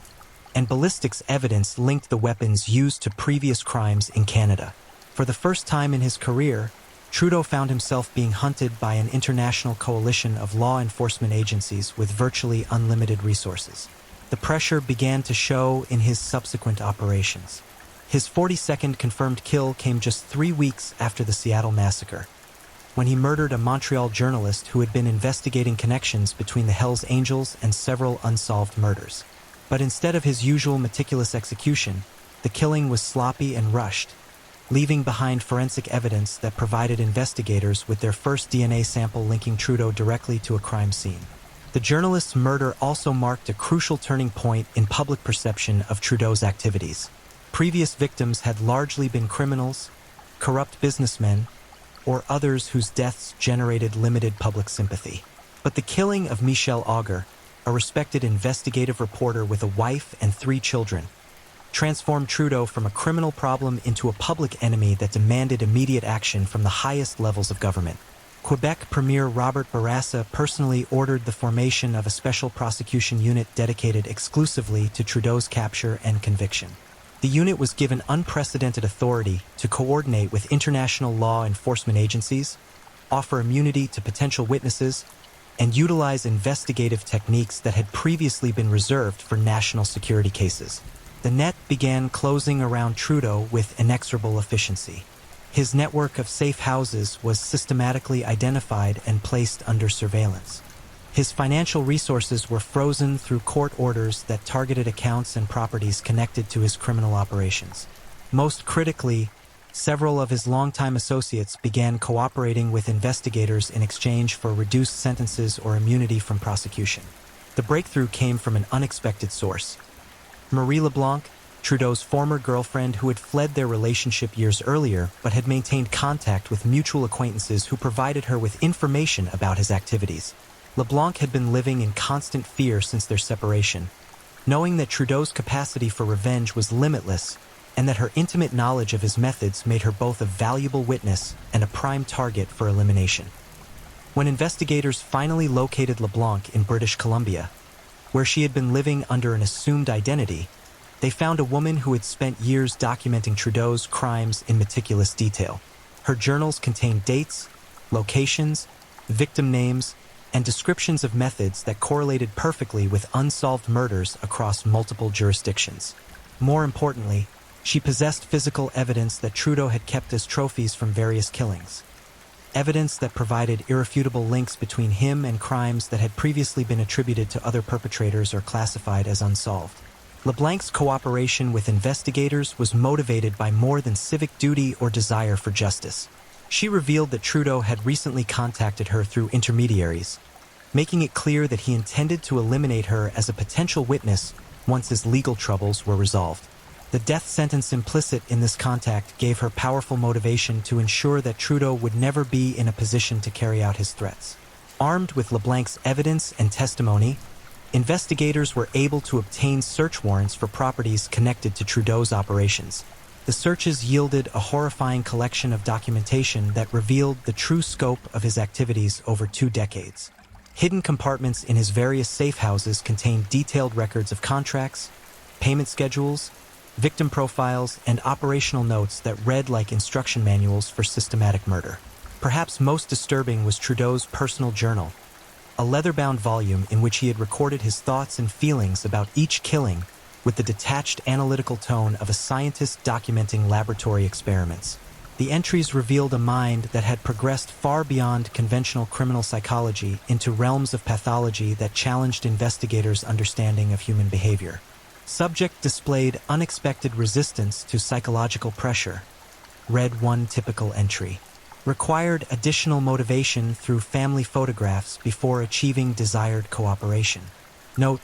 and ballistics evidence linked the weapons used to previous crimes in Canada. For the first time in his career, Trudeau found himself being hunted by an international coalition of law enforcement agencies with virtually unlimited resources. The pressure began to show in his subsequent operations. His 42nd confirmed kill came just 3 weeks after the Seattle massacre, when he murdered a Montreal journalist who had been investigating connections between the Hells Angels and several unsolved murders. But instead of his usual meticulous execution, the killing was sloppy and rushed, leaving behind forensic evidence that provided investigators with their first DNA sample linking Trudeau directly to a crime scene. The journalist's murder also marked a crucial turning point in public perception of Trudeau's activities. Previous victims had largely been criminals, corrupt businessmen, or others whose deaths generated limited public sympathy. But the killing of Michel Auger, a respected investigative reporter with a wife and 3 children, transformed Trudeau from a criminal problem into a public enemy that demanded immediate action from the highest levels of government. Quebec Premier Robert Bourassa personally ordered the formation of a special prosecution unit dedicated exclusively to Trudeau's capture and conviction. The unit was given unprecedented authority to coordinate with international law enforcement agencies, offer immunity to potential witnesses, and utilize investigative techniques that had previously been reserved for national security cases. The net began closing around Trudeau with inexorable efficiency. His network of safe houses was systematically identified and placed under surveillance. His financial resources were frozen through court orders that targeted accounts and properties connected to his criminal operations. Most critically, several of his longtime associates began cooperating with investigators in exchange for reduced sentences or immunity from prosecution. The breakthrough came from an unexpected source. Marie LeBlanc, Trudeau's former girlfriend who had fled their relationship years earlier but had maintained contact with mutual acquaintances who provided her with information about his activities. LeBlanc had been living in constant fear since their separation, knowing that Trudeau's capacity for revenge was limitless and that her intimate knowledge of his methods made her both a valuable witness and a prime target for elimination. When investigators finally located LeBlanc in British Columbia, where she had been living under an assumed identity, they found a woman who had spent years documenting Trudeau's crimes in meticulous detail. Her journals contained dates, locations, victim names, and descriptions of methods that correlated perfectly with unsolved murders across multiple jurisdictions. More importantly, she possessed physical evidence that Trudeau had kept as trophies from various killings. Evidence that provided irrefutable links between him and crimes that had previously been attributed to other perpetrators or classified as unsolved. LeBlanc's cooperation with investigators was motivated by more than civic duty or desire for justice. She revealed that Trudeau had recently contacted her through intermediaries, making it clear that he intended to eliminate her as a potential witness once his legal troubles were resolved. The death sentence implicit in this contact gave her powerful motivation to ensure that Trudeau would never be in a position to carry out his threats. Armed with LeBlanc's evidence and testimony, investigators were able to obtain search warrants for properties connected to Trudeau's operations. The searches yielded a horrifying collection of documentation that revealed the true scope of his activities over 2 decades. Hidden compartments in his various safe houses contained detailed records of contracts, payment schedules, victim profiles, and operational notes that read like instruction manuals for systematic murder. Perhaps most disturbing was Trudeau's personal journal, a leather-bound volume in which he had recorded his thoughts and feelings about each killing with the detached analytical tone of a scientist documenting laboratory experiments. The entries revealed a mind that had progressed far beyond conventional criminal psychology into realms of pathology that challenged investigators' understanding of human behavior. Subject displayed unexpected resistance to psychological pressure, read one typical entry. Required additional motivation through family photographs before achieving desired cooperation. Note,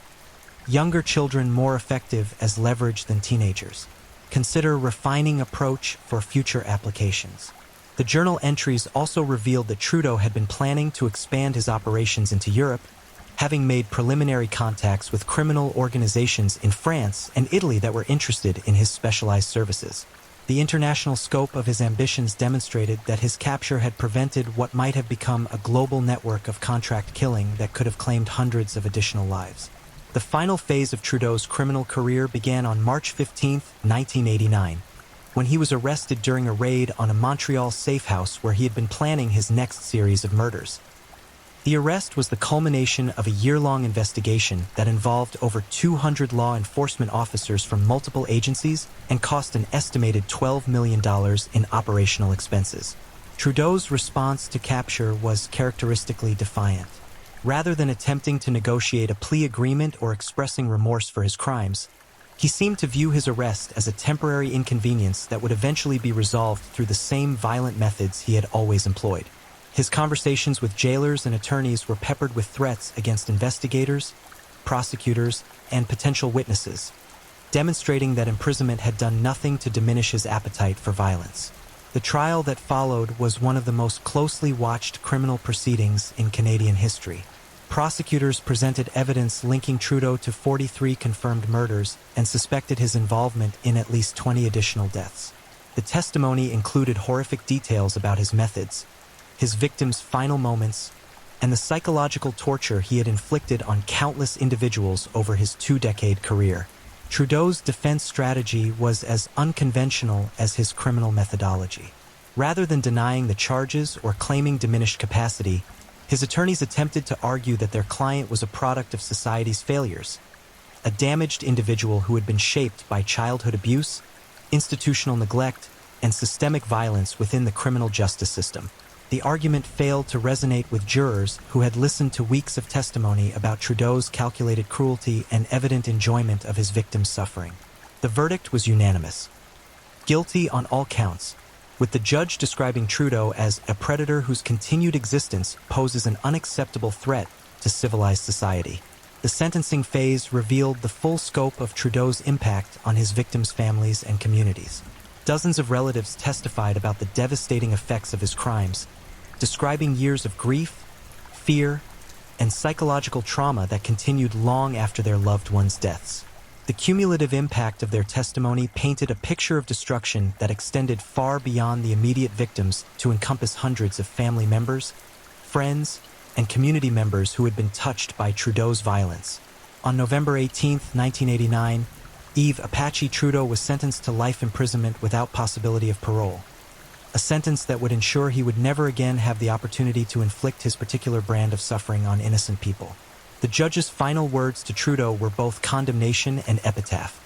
younger children more effective as leverage than teenagers. Consider refining approach for future applications. The journal entries also revealed that Trudeau had been planning to expand his operations into Europe, having made preliminary contacts with criminal organizations in France and Italy that were interested in his specialized services. The international scope of his ambitions demonstrated that his capture had prevented what might have become a global network of contract killing that could have claimed hundreds of additional lives. The final phase of Trudeau's criminal career began on March 15, 1989, when he was arrested during a raid on a Montreal safe house where he had been planning his next series of murders. The arrest was the culmination of a year-long investigation that involved over 200 law enforcement officers from multiple agencies and cost an estimated $12 million in operational expenses. Trudeau's response to capture was characteristically defiant. Rather than attempting to negotiate a plea agreement or expressing remorse for his crimes, he seemed to view his arrest as a temporary inconvenience that would eventually be resolved through the same violent methods he had always employed. His conversations with jailers and attorneys were peppered with threats against investigators, prosecutors, and potential witnesses, demonstrating that imprisonment had done nothing to diminish his appetite for violence. The trial that followed was one of the most closely watched criminal proceedings in Canadian history. Prosecutors presented evidence linking Trudeau to 43 confirmed murders and suspected his involvement in at least 20 additional deaths. The testimony included horrific details about his methods, his victims' final moments, and the psychological torture he had inflicted on countless individuals over his two-decade career. Trudeau's defense strategy was as unconventional as his criminal methodology. Rather than denying the charges or claiming diminished capacity, his attorneys attempted to argue that their client was a product of society's failures, a damaged individual who had been shaped by childhood abuse, institutional neglect, and systemic violence within the criminal justice system. The argument failed to resonate with jurors who had listened to weeks of testimony about Trudeau's calculated cruelty and evident enjoyment of his victims' suffering. The verdict was unanimous. Guilty on all counts, with the judge describing Trudeau as a predator whose continued existence poses an unacceptable threat to civilized society. The sentencing phase revealed the full scope of Trudeau's impact on his victims' families and communities. Dozens of relatives testified about the devastating effects of his crimes, describing years of grief, fear, and psychological trauma that continued long after their loved ones' deaths. The cumulative impact of their testimony painted a picture of destruction that extended far beyond the immediate victims to encompass hundreds of family members, friends, and community members who had been touched by Trudeau's violence. On November 18, 1989, Yves Apache Trudeau was sentenced to life imprisonment without possibility of parole, a sentence that would ensure he would never again have the opportunity to inflict his particular brand of suffering on innocent people. The judge's final words to Trudeau were both condemnation and epitaph.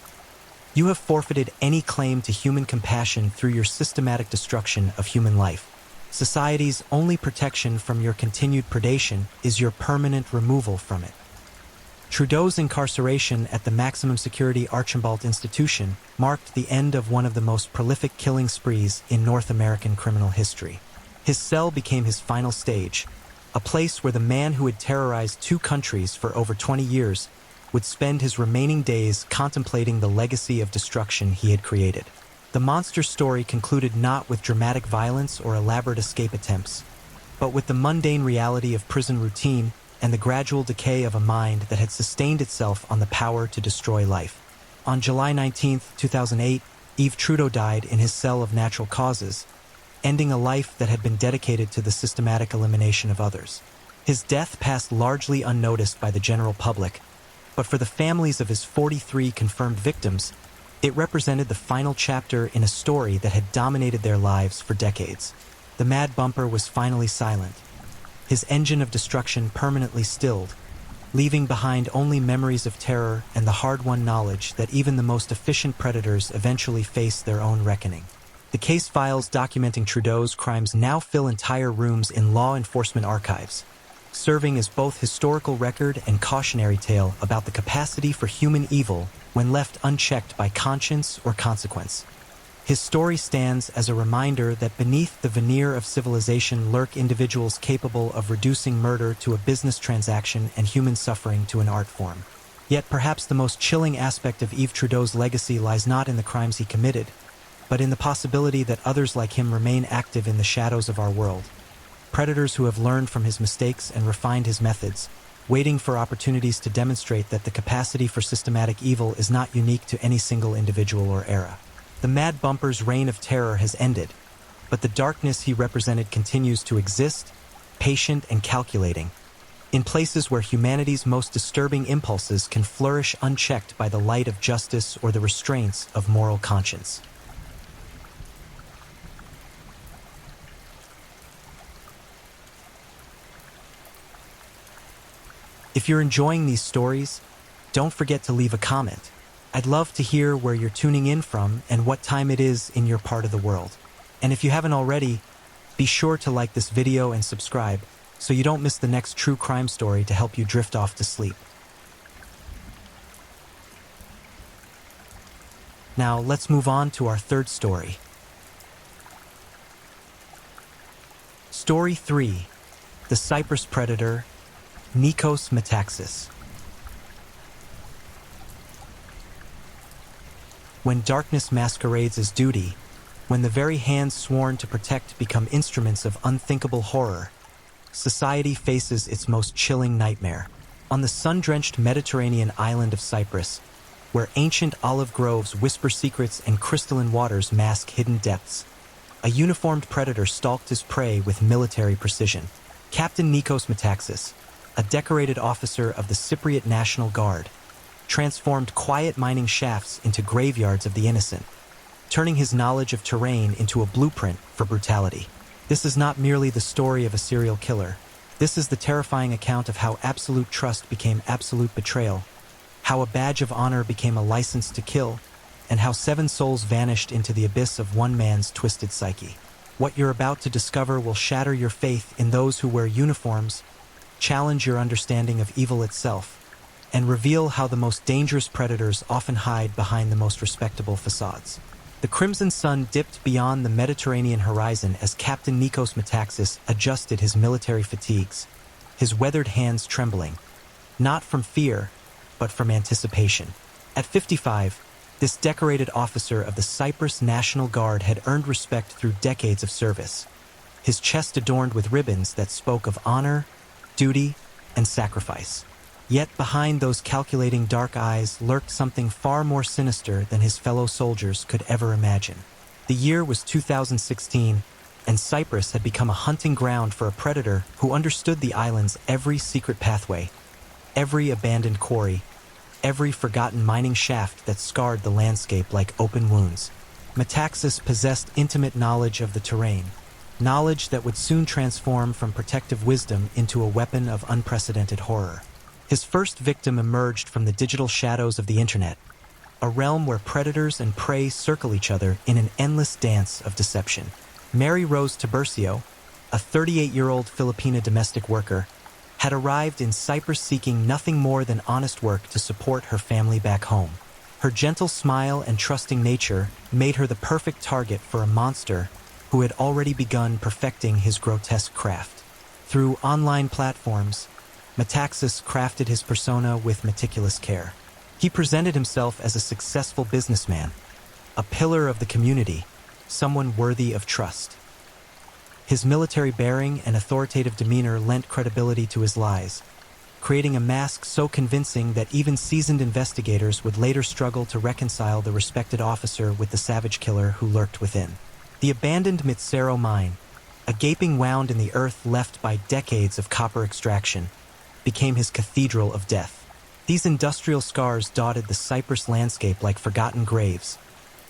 "You have forfeited any claim to human compassion through your systematic destruction of human life. Society's only protection from your continued predation is your permanent removal from it." Trudeau's incarceration at the maximum security Archambault institution marked the end of one of the most prolific killing sprees in North American criminal history. His cell became his final stage, a place where the man who had terrorized two countries for over 20 years would spend his remaining days contemplating the legacy of destruction he had created. The monster story concluded not with dramatic violence or elaborate escape attempts, but with the mundane reality of prison routine and the gradual decay of a mind that had sustained itself on the power to destroy life. On July 19, 2008, Yves Trudeau died in his cell of natural causes, ending a life that had been dedicated to the systematic elimination of others. His death passed largely unnoticed by the general public, but for the families of his 43 confirmed victims, it represented the final chapter in a story that had dominated their lives for decades. The Mad Bumper was finally silent, his engine of destruction permanently stilled, leaving behind only memories of terror and the hard-won knowledge that even the most efficient predators eventually face their own reckoning. The case files documenting Trudeau's crimes now fill entire rooms in law enforcement archives, serving as both historical record and cautionary tale about the capacity for human evil when left unchecked by conscience or consequence. His story stands as a reminder that beneath the veneer of civilization lurk individuals capable of reducing murder to a business transaction and human suffering to an art form. Yet perhaps the most chilling aspect of Yves Trudeau's legacy lies not in the crimes he committed, but in the possibility that others like him remain active in the shadows of our world. Predators who have learned from his mistakes and refined his methods, waiting for opportunities to demonstrate that the capacity for systematic evil is not unique to any single individual or era. The Mad Bumper's reign of terror has ended, but the darkness he represented continues to exist, patient and calculating, in places where humanity's most disturbing impulses can flourish unchecked by the light of justice or the restraints of moral conscience. If you're enjoying these stories, don't forget to leave a comment. I'd love to hear where you're tuning in from and what time it is in your part of the world. And if you haven't already, be sure to like this video and subscribe so you don't miss the next true crime story to help you drift off to sleep. Now, let's move on to our third story. Story 3. The Cypress Predator, Nikos Metaxas. When darkness masquerades as duty, when the very hands sworn to protect become instruments of unthinkable horror, society faces its most chilling nightmare. On the sun-drenched Mediterranean island of Cyprus, where ancient olive groves whisper secrets and crystalline waters mask hidden depths, a uniformed predator stalked his prey with military precision. Captain Nikos Metaxas, a decorated officer of the Cypriot National Guard, transformed quiet mining shafts into graveyards of the innocent, turning his knowledge of terrain into a blueprint for brutality. This is not merely the story of a serial killer. This is the terrifying account of how absolute trust became absolute betrayal, how a badge of honor became a license to kill, and how 7 souls vanished into the abyss of one man's twisted psyche. What you're about to discover will shatter your faith in those who wear uniforms, challenge your understanding of evil itself, and reveal how the most dangerous predators often hide behind the most respectable facades. The crimson sun dipped beyond the Mediterranean horizon as Captain Nikos Metaxas adjusted his military fatigues, his weathered hands trembling, not from fear, but from anticipation. At 55, this decorated officer of the Cyprus National Guard had earned respect through decades of service, his chest adorned with ribbons that spoke of honor, duty, and sacrifice. Yet behind those calculating dark eyes lurked something far more sinister than his fellow soldiers could ever imagine. The year was 2016, and Cyprus had become a hunting ground for a predator who understood the island's every secret pathway, every abandoned quarry, every forgotten mining shaft that scarred the landscape like open wounds. Metaxas possessed intimate knowledge of the terrain, knowledge that would soon transform from protective wisdom into a weapon of unprecedented horror. His first victim emerged from the digital shadows of the internet, a realm where predators and prey circle each other in an endless dance of deception. Mary Rose Tiburcio, a 38-year-old Filipina domestic worker, had arrived in Cyprus seeking nothing more than honest work to support her family back home. Her gentle smile and trusting nature made her the perfect target for a monster who had already begun perfecting his grotesque craft. Through online platforms, Metaxas crafted his persona with meticulous care. He presented himself as a successful businessman, a pillar of the community, someone worthy of trust. His military bearing and authoritative demeanor lent credibility to his lies, creating a mask so convincing that even seasoned investigators would later struggle to reconcile the respected officer with the savage killer who lurked within. The abandoned Mitsero mine, a gaping wound in the earth left by decades of copper extraction, became his cathedral of death. These industrial scars dotted the Cyprus landscape like forgotten graves,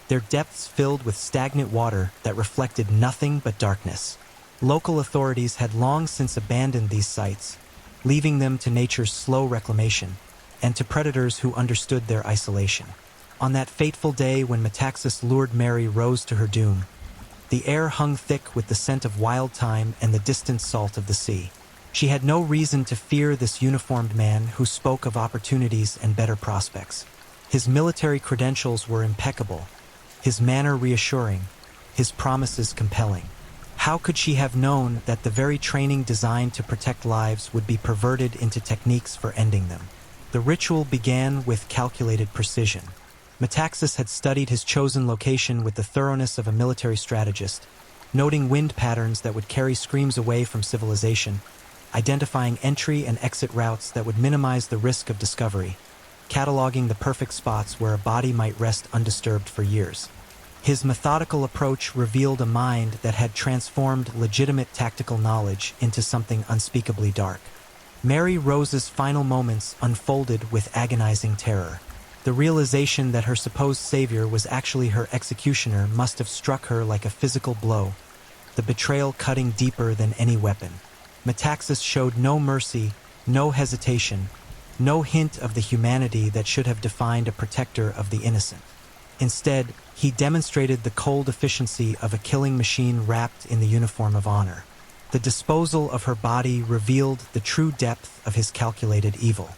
their depths filled with stagnant water that reflected nothing but darkness. Local authorities had long since abandoned these sites, leaving them to nature's slow reclamation and to predators who understood their isolation. On that fateful day when Metaxas lured Mary Rose to her doom, the air hung thick with the scent of wild thyme and the distant salt of the sea. She had no reason to fear this uniformed man who spoke of opportunities and better prospects. His military credentials were impeccable, his manner reassuring, his promises compelling. How could she have known that the very training designed to protect lives would be perverted into techniques for ending them? The ritual began with calculated precision. Metaxas had studied his chosen location with the thoroughness of a military strategist, noting wind patterns that would carry screams away from civilization, identifying entry and exit routes that would minimize the risk of discovery, cataloging the perfect spots where a body might rest undisturbed for years. His methodical approach revealed a mind that had transformed legitimate tactical knowledge into something unspeakably dark. Mary Rose's final moments unfolded with agonizing terror. The realization that her supposed savior was actually her executioner must have struck her like a physical blow, the betrayal cutting deeper than any weapon. Metaxas showed no mercy, no hesitation, no hint of the humanity that should have defined a protector of the innocent. Instead, he demonstrated the cold efficiency of a killing machine wrapped in the uniform of honor. The disposal of her body revealed the true depth of his calculated evil.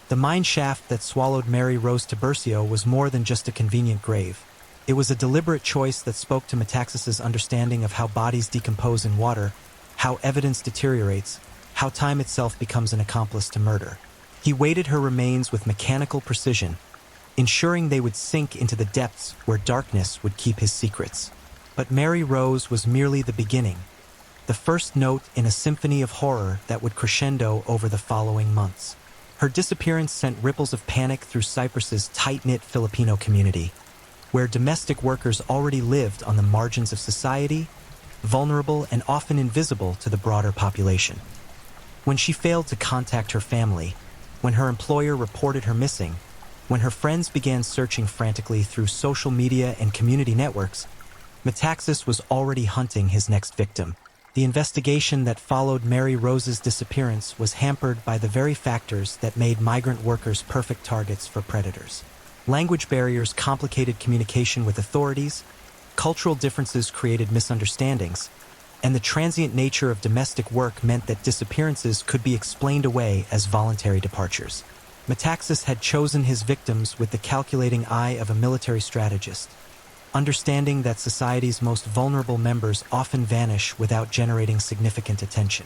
The mine shaft that swallowed Mary Rose Tiburcio was more than just a convenient grave. It was a deliberate choice that spoke to Metaxas's understanding of how bodies decompose in water, how evidence deteriorates, how time itself becomes an accomplice to murder. He weighted her remains with mechanical precision, ensuring they would sink into the depths where darkness would keep his secrets. But Mary Rose was merely the beginning, the first note in a symphony of horror that would crescendo over the following months. Her disappearance sent ripples of panic through Cyprus's tight-knit Filipino community, where domestic workers already lived on the margins of society, vulnerable and often invisible to the broader population. When she failed to contact her family, when her employer reported her missing, when her friends began searching frantically through social media and community networks, Metaxas was already hunting his next victim. The investigation that followed Mary Rose's disappearance was hampered by the very factors that made migrant workers perfect targets for predators. Language barriers complicated communication with authorities, cultural differences created misunderstandings, and the transient nature of domestic work meant that disappearances could be explained away as voluntary departures. Metaxas had chosen his victims with the calculating eye of a military strategist, understanding that society's most vulnerable members often vanish without generating significant attention.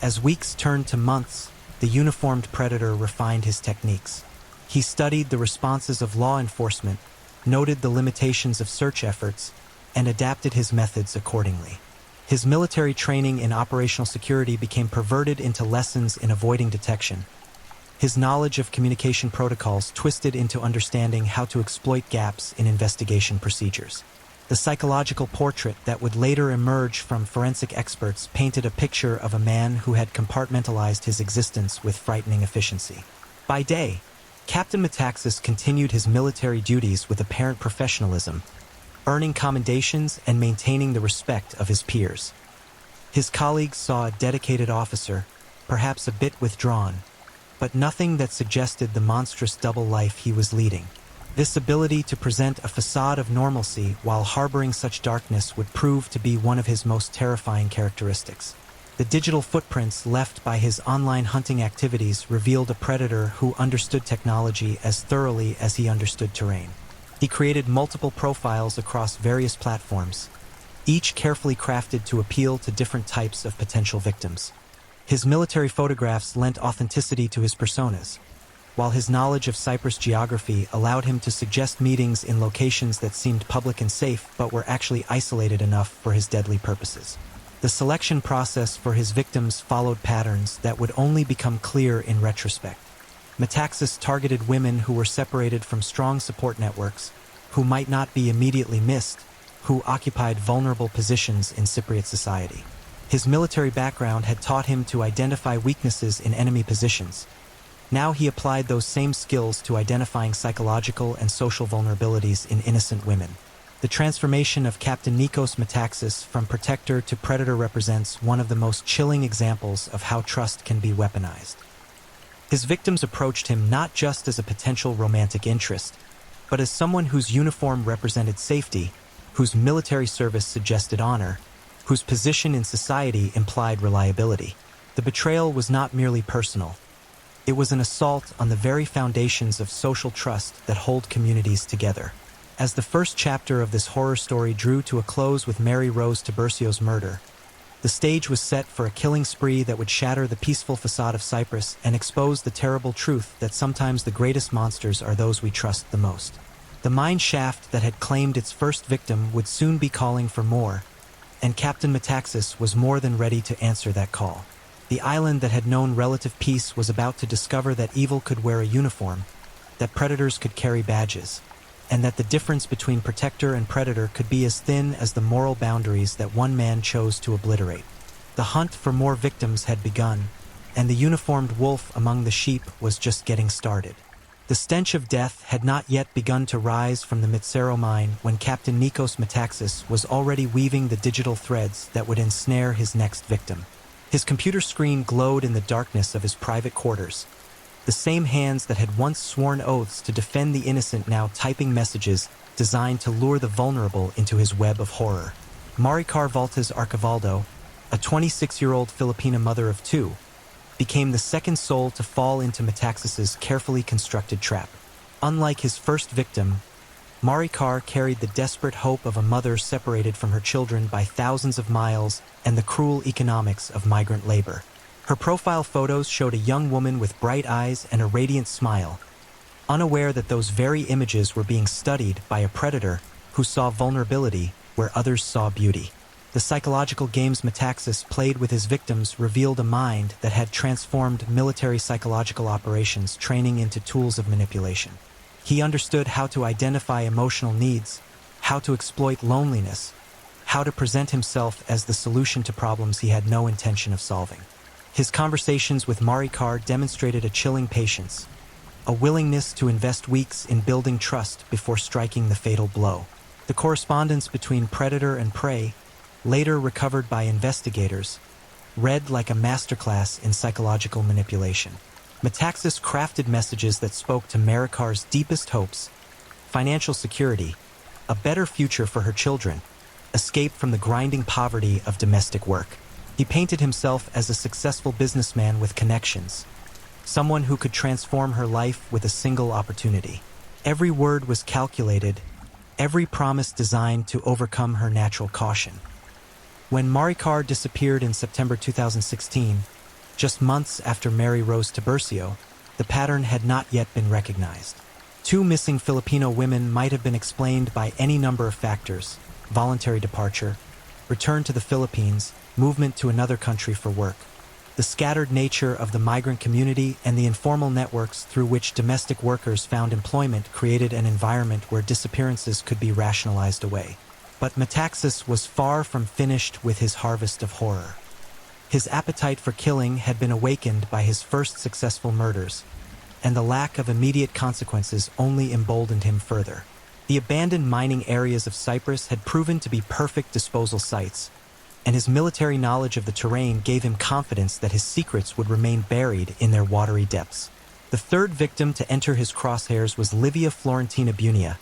As weeks turned to months, the uniformed predator refined his techniques. He studied the responses of law enforcement, noted the limitations of search efforts, and adapted his methods accordingly. His military training in operational security became perverted into lessons in avoiding detection. His knowledge of communication protocols twisted into understanding how to exploit gaps in investigation procedures. The psychological portrait that would later emerge from forensic experts painted a picture of a man who had compartmentalized his existence with frightening efficiency. By day, Captain Metaxas continued his military duties with apparent professionalism, earning commendations and maintaining the respect of his peers. His colleagues saw a dedicated officer, perhaps a bit withdrawn, but nothing that suggested the monstrous double life he was leading. This ability to present a facade of normalcy while harboring such darkness would prove to be one of his most terrifying characteristics. The digital footprints left by his online hunting activities revealed a predator who understood technology as thoroughly as he understood terrain. He created multiple profiles across various platforms, each carefully crafted to appeal to different types of potential victims. His military photographs lent authenticity to his personas, while his knowledge of Cyprus geography allowed him to suggest meetings in locations that seemed public and safe but were actually isolated enough for his deadly purposes. The selection process for his victims followed patterns that would only become clear in retrospect. Metaxas targeted women who were separated from strong support networks, who might not be immediately missed, who occupied vulnerable positions in Cypriot society. His military background had taught him to identify weaknesses in enemy positions. Now he applied those same skills to identifying psychological and social vulnerabilities in innocent women. The transformation of Captain Nikos Metaxas from protector to predator represents one of the most chilling examples of how trust can be weaponized. His victims approached him not just as a potential romantic interest, but as someone whose uniform represented safety, whose military service suggested honor, whose position in society implied reliability. The betrayal was not merely personal. It was an assault on the very foundations of social trust that hold communities together. As the first chapter of this horror story drew to a close with Mary Rose Tiburcio's murder, the stage was set for a killing spree that would shatter the peaceful facade of Cyprus and expose the terrible truth that sometimes the greatest monsters are those we trust the most. The mine shaft that had claimed its first victim would soon be calling for more, and Captain Metaxas was more than ready to answer that call. The island that had known relative peace was about to discover that evil could wear a uniform, that predators could carry badges, and that the difference between protector and predator could be as thin as the moral boundaries that one man chose to obliterate. The hunt for more victims had begun, and the uniformed wolf among the sheep was just getting started. The stench of death had not yet begun to rise from the Mitsero mine when Captain Nikos Metaxas was already weaving the digital threads that would ensnare his next victim. His computer screen glowed in the darkness of his private quarters. The same hands that had once sworn oaths to defend the innocent now typing messages designed to lure the vulnerable into his web of horror. Maricar Valtes Archivaldo, a 26-year-old Filipina mother of two, became the second soul to fall into Metaxas's carefully constructed trap. Unlike his first victim, Maricar carried the desperate hope of a mother separated from her children by thousands of miles and the cruel economics of migrant labor. Her profile photos showed a young woman with bright eyes and a radiant smile, unaware that those very images were being studied by a predator who saw vulnerability where others saw beauty. The psychological games Metaxas played with his victims revealed a mind that had transformed military psychological operations training into tools of manipulation. He understood how to identify emotional needs, how to exploit loneliness, how to present himself as the solution to problems he had no intention of solving. His conversations with Maricar demonstrated a chilling patience, a willingness to invest weeks in building trust before striking the fatal blow. The correspondence between predator and prey, later recovered by investigators, read like a masterclass in psychological manipulation. Metaxas crafted messages that spoke to Maricar's deepest hopes: financial security, a better future for her children, escape from the grinding poverty of domestic work. He painted himself as a successful businessman with connections, someone who could transform her life with a single opportunity. Every word was calculated, every promise designed to overcome her natural caution. When Maricar disappeared in September 2016, just months after Mary Rose Tiburcio, the pattern had not yet been recognized. Two missing Filipino women might have been explained by any number of factors: voluntary departure, return to the Philippines, movement to another country for work. The scattered nature of the migrant community and the informal networks through which domestic workers found employment created an environment where disappearances could be rationalized away. But Metaxas was far from finished with his harvest of horror. His appetite for killing had been awakened by his first successful murders, and the lack of immediate consequences only emboldened him further. The abandoned mining areas of Cyprus had proven to be perfect disposal sites, and his military knowledge of the terrain gave him confidence that his secrets would remain buried in their watery depths. The third victim to enter his crosshairs was Livia Florentina Bunia,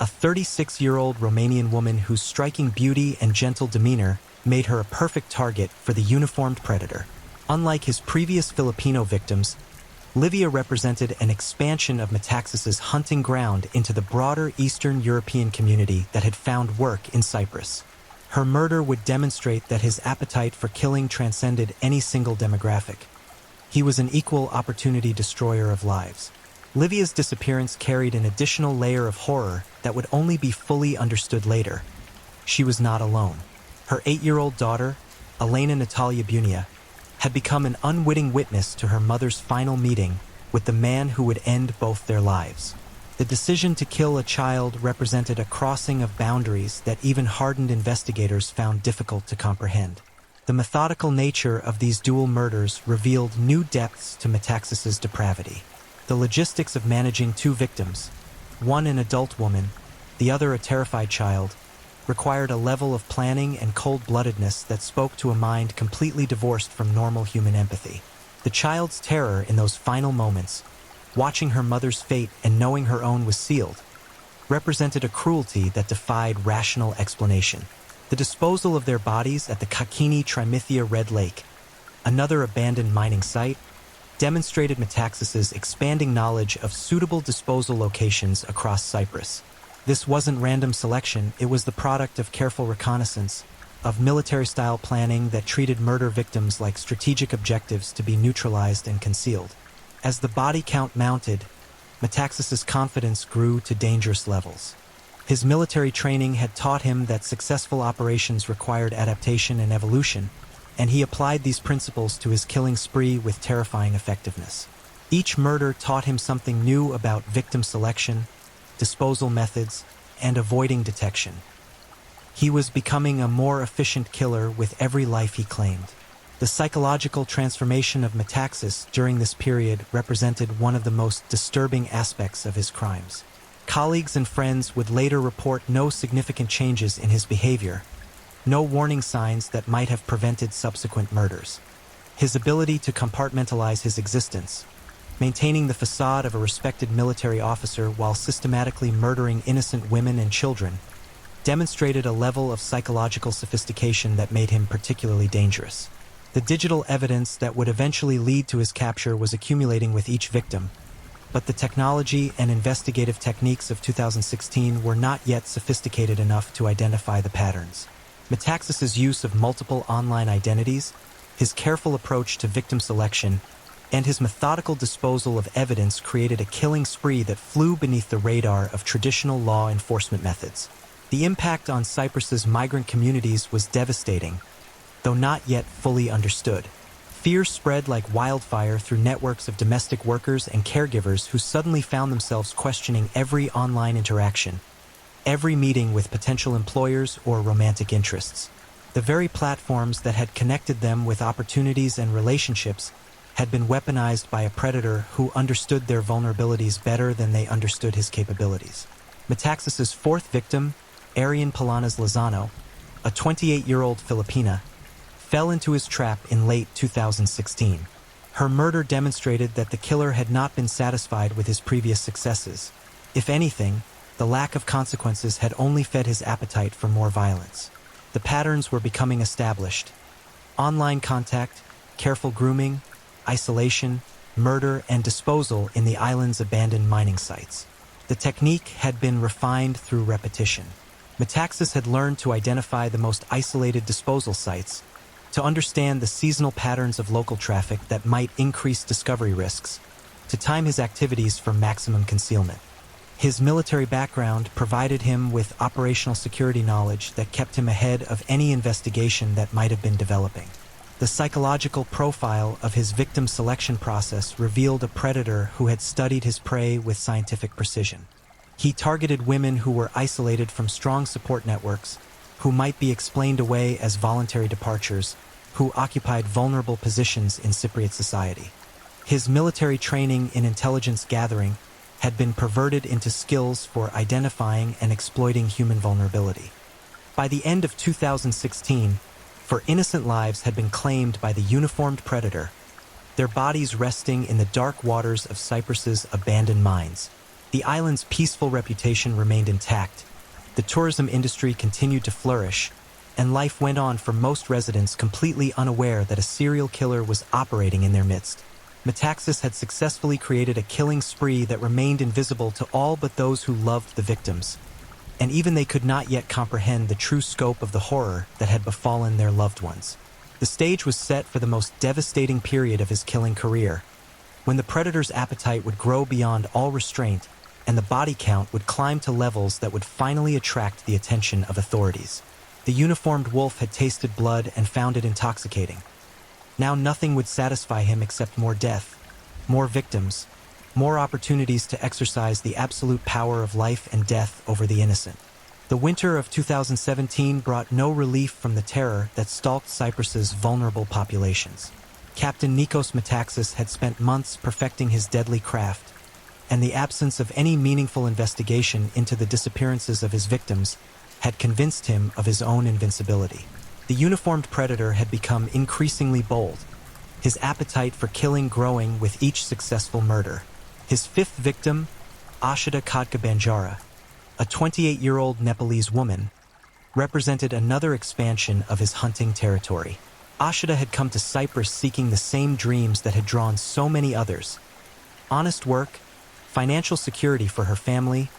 a 36-year-old Romanian woman whose striking beauty and gentle demeanor made her a perfect target for the uniformed predator. Unlike his previous Filipino victims, Livia represented an expansion of Metaxas's hunting ground into the broader Eastern European community that had found work in Cyprus. Her murder would demonstrate that his appetite for killing transcended any single demographic. He was an equal opportunity destroyer of lives. Livia's disappearance carried an additional layer of horror that would only be fully understood later. She was not alone. Her 8-year-old daughter, Elena Natalia Bunia, had become an unwitting witness to her mother's final meeting with the man who would end both their lives. The decision to kill a child represented a crossing of boundaries that even hardened investigators found difficult to comprehend. The methodical nature of these dual murders revealed new depths to Metaxas's depravity. The logistics of managing two victims, one an adult woman, the other a terrified child, required a level of planning and cold-bloodedness that spoke to a mind completely divorced from normal human empathy. The child's terror in those final moments, watching her mother's fate and knowing her own was sealed, represented a cruelty that defied rational explanation. The disposal of their bodies at the Kakini Trimithia Red Lake, another abandoned mining site, demonstrated Metaxas's expanding knowledge of suitable disposal locations across Cyprus. This wasn't random selection, it was the product of careful reconnaissance, of military-style planning that treated murder victims like strategic objectives to be neutralized and concealed. As the body count mounted, Metaxas's confidence grew to dangerous levels. His military training had taught him that successful operations required adaptation and evolution, and he applied these principles to his killing spree with terrifying effectiveness. Each murder taught him something new about victim selection, disposal methods, and avoiding detection. He was becoming a more efficient killer with every life he claimed. The psychological transformation of Metaxas during this period represented one of the most disturbing aspects of his crimes. Colleagues and friends would later report no significant changes in his behavior, no warning signs that might have prevented subsequent murders. His ability to compartmentalize his existence, maintaining the facade of a respected military officer while systematically murdering innocent women and children, demonstrated a level of psychological sophistication that made him particularly dangerous. The digital evidence that would eventually lead to his capture was accumulating with each victim, but the technology and investigative techniques of 2016 were not yet sophisticated enough to identify the patterns. Metaxas's use of multiple online identities, his careful approach to victim selection, and his methodical disposal of evidence created a killing spree that flew beneath the radar of traditional law enforcement methods. The impact on Cyprus's migrant communities was devastating, though not yet fully understood. Fear spread like wildfire through networks of domestic workers and caregivers who suddenly found themselves questioning every online interaction, every meeting with potential employers or romantic interests. The very platforms that had connected them with opportunities and relationships had been weaponized by a predator who understood their vulnerabilities better than they understood his capabilities. Metaxas's fourth victim, Arian Palanas Lozano, a 28-year-old Filipina, fell into his trap in late 2016. Her murder demonstrated that the killer had not been satisfied with his previous successes. If anything, the lack of consequences had only fed his appetite for more violence. The patterns were becoming established. Online contact, careful grooming, isolation, murder, and disposal in the island's abandoned mining sites. The technique had been refined through repetition. Metaxas had learned to identify the most isolated disposal sites, to understand the seasonal patterns of local traffic that might increase discovery risks, to time his activities for maximum concealment. His military background provided him with operational security knowledge that kept him ahead of any investigation that might have been developing. The psychological profile of his victim selection process revealed a predator who had studied his prey with scientific precision. He targeted women who were isolated from strong support networks, who might be explained away as voluntary departures, who occupied vulnerable positions in Cypriot society. His military training in intelligence gathering had been perverted into skills for identifying and exploiting human vulnerability. By the end of 2016, for innocent lives had been claimed by the uniformed predator, their bodies resting in the dark waters of Cyprus's abandoned mines. The island's peaceful reputation remained intact, the tourism industry continued to flourish, and life went on for most residents completely unaware that a serial killer was operating in their midst. Metaxas had successfully created a killing spree that remained invisible to all but those who loved the victims, and even they could not yet comprehend the true scope of the horror that had befallen their loved ones. The stage was set for the most devastating period of his killing career, when the predator's appetite would grow beyond all restraint and the body count would climb to levels that would finally attract the attention of authorities. The uniformed wolf had tasted blood and found it intoxicating. Now nothing would satisfy him except more death, more victims, more opportunities to exercise the absolute power of life and death over the innocent. The winter of 2017 brought no relief from the terror that stalked Cyprus's vulnerable populations. Captain Nikos Metaxas had spent months perfecting his deadly craft, and the absence of any meaningful investigation into the disappearances of his victims had convinced him of his own invincibility. The uniformed predator had become increasingly bold, his appetite for killing growing with each successful murder. His fifth victim, Ashita Kotka Banjara, a 28-year-old Nepalese woman, represented another expansion of his hunting territory. Ashita had come to Cyprus seeking the same dreams that had drawn so many others: honest work, financial security for her family,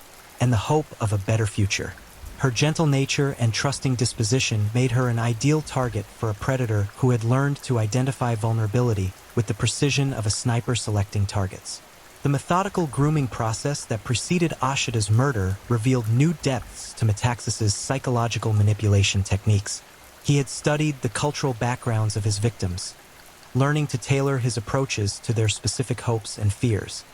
and the hope of a better future. Her gentle nature and trusting disposition made her an ideal target for a predator who had learned to identify vulnerability with the precision of a sniper selecting targets. The methodical grooming process that preceded Ashida's murder revealed new depths to Metaxas's psychological manipulation techniques. He had studied the cultural backgrounds of his victims, learning to tailor his approaches to their specific hopes and fears.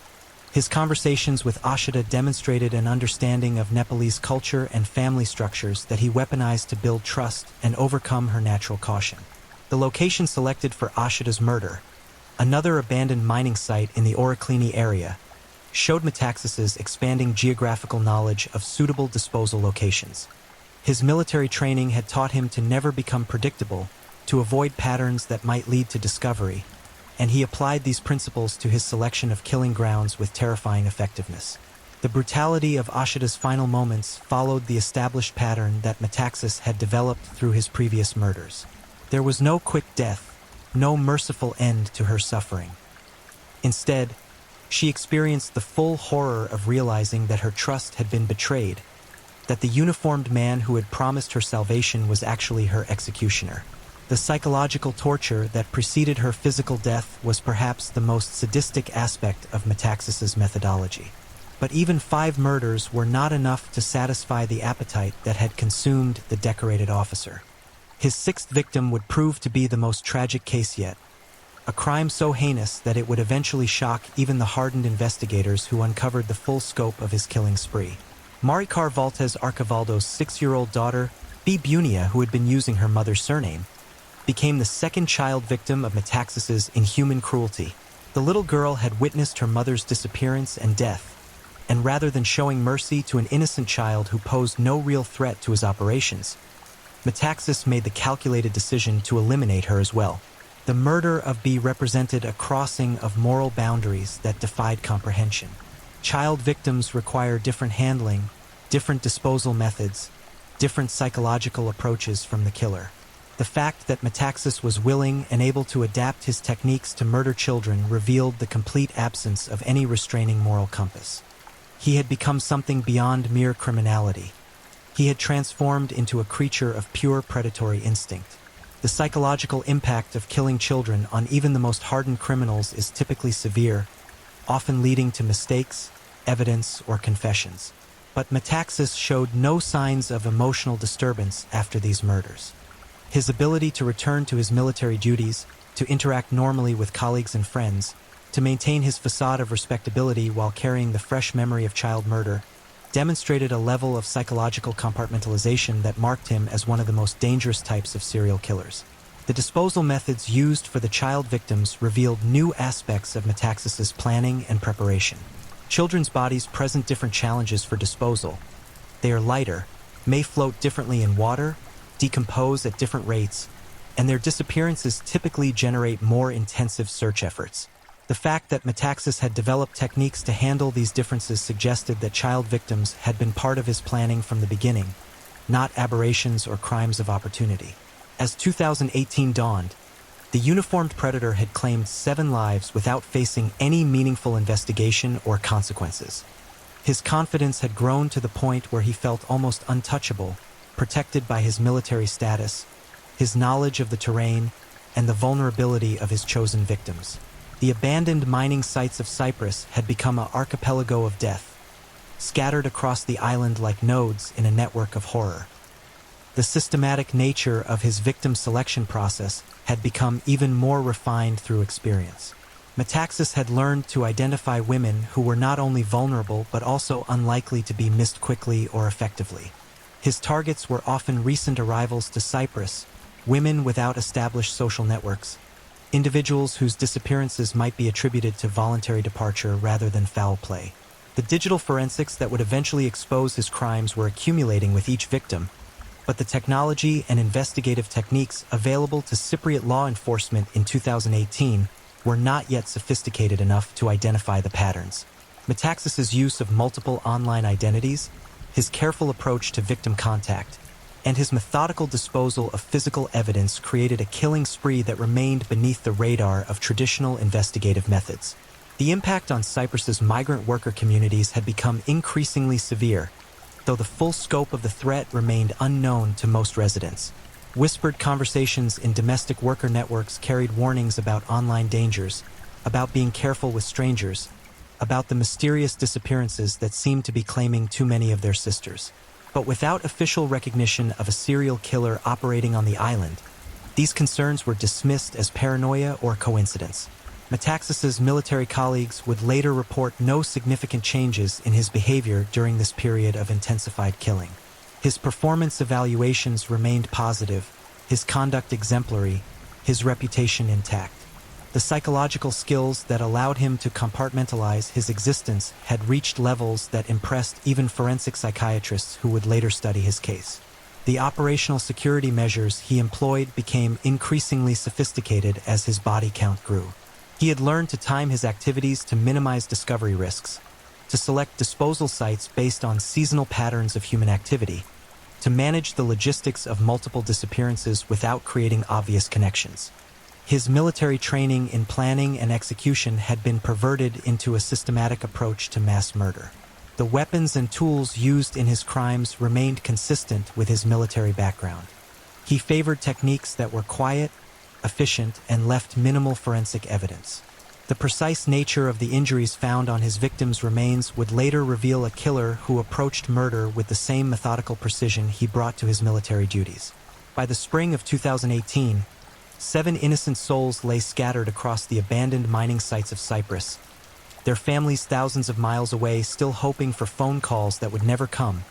His conversations with Ashita demonstrated an understanding of Nepalese culture and family structures that he weaponized to build trust and overcome her natural caution. The location selected for Ashita's murder, another abandoned mining site in the Oraklini area, showed Metaxas's expanding geographical knowledge of suitable disposal locations. His military training had taught him to never become predictable, to avoid patterns that might lead to discovery, and he applied these principles to his selection of killing grounds with terrifying effectiveness. The brutality of Ashita's final moments followed the established pattern that Metaxas had developed through his previous murders. There was no quick death, no merciful end to her suffering. Instead, she experienced the full horror of realizing that her trust had been betrayed, that the uniformed man who had promised her salvation was actually her executioner. The psychological torture that preceded her physical death was perhaps the most sadistic aspect of Metaxas's methodology. But even 5 murders were not enough to satisfy the appetite that had consumed the decorated officer. His 6th victim would prove to be the most tragic case yet, a crime so heinous that it would eventually shock even the hardened investigators who uncovered the full scope of his killing spree. Maricar Valtez Archivaldo's 6-year-old daughter, B. Bunia, who had been using her mother's surname, became the 2nd child victim of Metaxas's inhuman cruelty. The little girl had witnessed her mother's disappearance and death, and rather than showing mercy to an innocent child who posed no real threat to his operations, Metaxas made the calculated decision to eliminate her as well. The murder of B represented a crossing of moral boundaries that defied comprehension. Child victims require different handling, different disposal methods, different psychological approaches from the killer. The fact that Metaxas was willing and able to adapt his techniques to murder children revealed the complete absence of any restraining moral compass. He had become something beyond mere criminality. He had transformed into a creature of pure predatory instinct. The psychological impact of killing children on even the most hardened criminals is typically severe, often leading to mistakes, evidence, or confessions. But Metaxas showed no signs of emotional disturbance after these murders. His ability to return to his military duties, to interact normally with colleagues and friends, to maintain his facade of respectability while carrying the fresh memory of child murder, demonstrated a level of psychological compartmentalization that marked him as one of the most dangerous types of serial killers. The disposal methods used for the child victims revealed new aspects of Metaxas's planning and preparation. Children's bodies present different challenges for disposal. They are lighter, may float differently in water, decompose at different rates, and their disappearances typically generate more intensive search efforts. The fact that Metaxas had developed techniques to handle these differences suggested that child victims had been part of his planning from the beginning, not aberrations or crimes of opportunity. As 2018 dawned, the uniformed predator had claimed 7 lives without facing any meaningful investigation or consequences. His confidence had grown to the point where he felt almost untouchable, protected by his military status, his knowledge of the terrain, and the vulnerability of his chosen victims. The abandoned mining sites of Cyprus had become an archipelago of death, scattered across the island like nodes in a network of horror. The systematic nature of his victim selection process had become even more refined through experience. Metaxas had learned to identify women who were not only vulnerable but also unlikely to be missed quickly or effectively. His targets were often recent arrivals to Cyprus, women without established social networks, individuals whose disappearances might be attributed to voluntary departure rather than foul play. The digital forensics that would eventually expose his crimes were accumulating with each victim, but the technology and investigative techniques available to Cypriot law enforcement in 2018 were not yet sophisticated enough to identify the patterns. Metaxas's use of multiple online identities, his careful approach to victim contact, and his methodical disposal of physical evidence created a killing spree that remained beneath the radar of traditional investigative methods. The impact on Cyprus's migrant worker communities had become increasingly severe, though the full scope of the threat remained unknown to most residents. Whispered conversations in domestic worker networks carried warnings about online dangers, about being careful with strangers, about the mysterious disappearances that seemed to be claiming too many of their sisters. But without official recognition of a serial killer operating on the island, these concerns were dismissed as paranoia or coincidence. Metaxas's military colleagues would later report no significant changes in his behavior during this period of intensified killing. His performance evaluations remained positive, his conduct exemplary, his reputation intact. The psychological skills that allowed him to compartmentalize his existence had reached levels that impressed even forensic psychiatrists who would later study his case. The operational security measures he employed became increasingly sophisticated as his body count grew. He had learned to time his activities to minimize discovery risks, to select disposal sites based on seasonal patterns of human activity, to manage the logistics of multiple disappearances without creating obvious connections. His military training in planning and execution had been perverted into a systematic approach to mass murder. The weapons and tools used in his crimes remained consistent with his military background. He favored techniques that were quiet, efficient, and left minimal forensic evidence. The precise nature of the injuries found on his victims' remains would later reveal a killer who approached murder with the same methodical precision he brought to his military duties. By the spring of 2018, 7 innocent souls lay scattered across the abandoned mining sites of Cyprus, their families thousands of miles away still hoping for phone calls that would never come,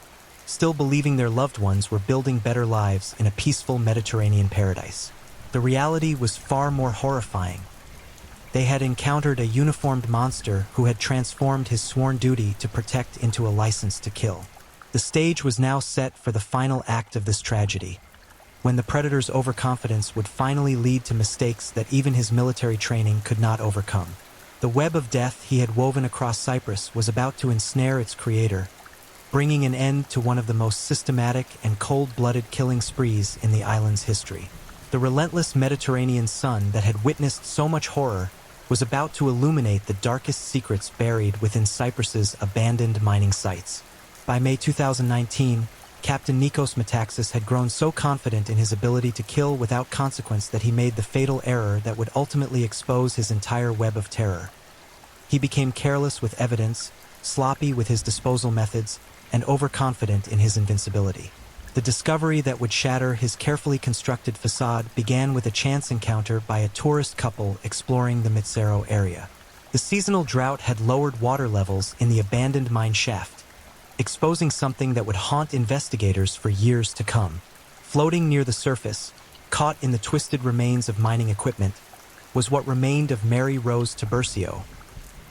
still believing their loved ones were building better lives in a peaceful Mediterranean paradise. The reality was far more horrifying. They had encountered a uniformed monster who had transformed his sworn duty to protect into a license to kill. The stage was now set for the final act of this tragedy, when the predator's overconfidence would finally lead to mistakes that even his military training could not overcome. The web of death he had woven across Cyprus was about to ensnare its creator, bringing an end to one of the most systematic and cold-blooded killing sprees in the island's history. The relentless Mediterranean sun that had witnessed so much horror was about to illuminate the darkest secrets buried within Cyprus's abandoned mining sites. By May 2019, Captain Nikos Metaxas had grown so confident in his ability to kill without consequence that he made the fatal error that would ultimately expose his entire web of terror. He became careless with evidence, sloppy with his disposal methods, and overconfident in his invincibility. The discovery that would shatter his carefully constructed facade began with a chance encounter by a tourist couple exploring the Mitsero area. The seasonal drought had lowered water levels in the abandoned mine shaft, exposing something that would haunt investigators for years to come. Floating near the surface, caught in the twisted remains of mining equipment, was what remained of Mary Rose Tiburcio,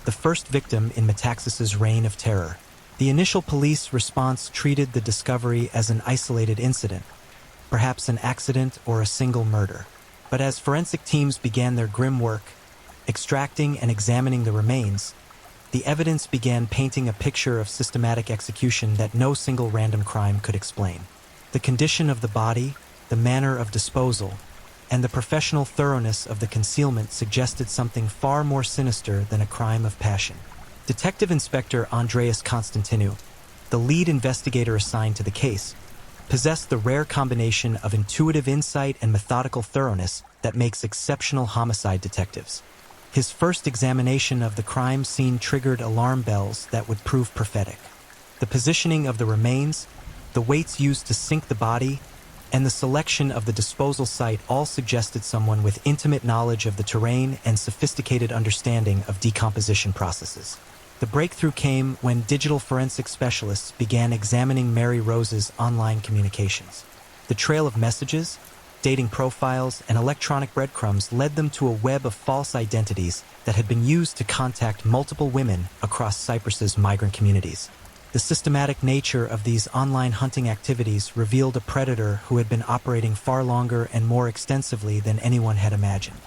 the first victim in Metaxas's reign of terror. The initial police response treated the discovery as an isolated incident, perhaps an accident or a single murder. But as forensic teams began their grim work, extracting and examining the remains, the evidence began painting a picture of systematic execution that no single random crime could explain. The condition of the body, the manner of disposal, and the professional thoroughness of the concealment suggested something far more sinister than a crime of passion. Detective Inspector Andreas Constantinou, the lead investigator assigned to the case, possessed the rare combination of intuitive insight and methodical thoroughness that makes exceptional homicide detectives. His first examination of the crime scene triggered alarm bells that would prove prophetic. The positioning of the remains, the weights used to sink the body, and the selection of the disposal site all suggested someone with intimate knowledge of the terrain and sophisticated understanding of decomposition processes. The breakthrough came when digital forensic specialists began examining Mary Rose's online communications. The trail of messages, dating profiles, and electronic breadcrumbs led them to a web of false identities that had been used to contact multiple women across Cyprus's migrant communities. The systematic nature of these online hunting activities revealed a predator who had been operating far longer and more extensively than anyone had imagined.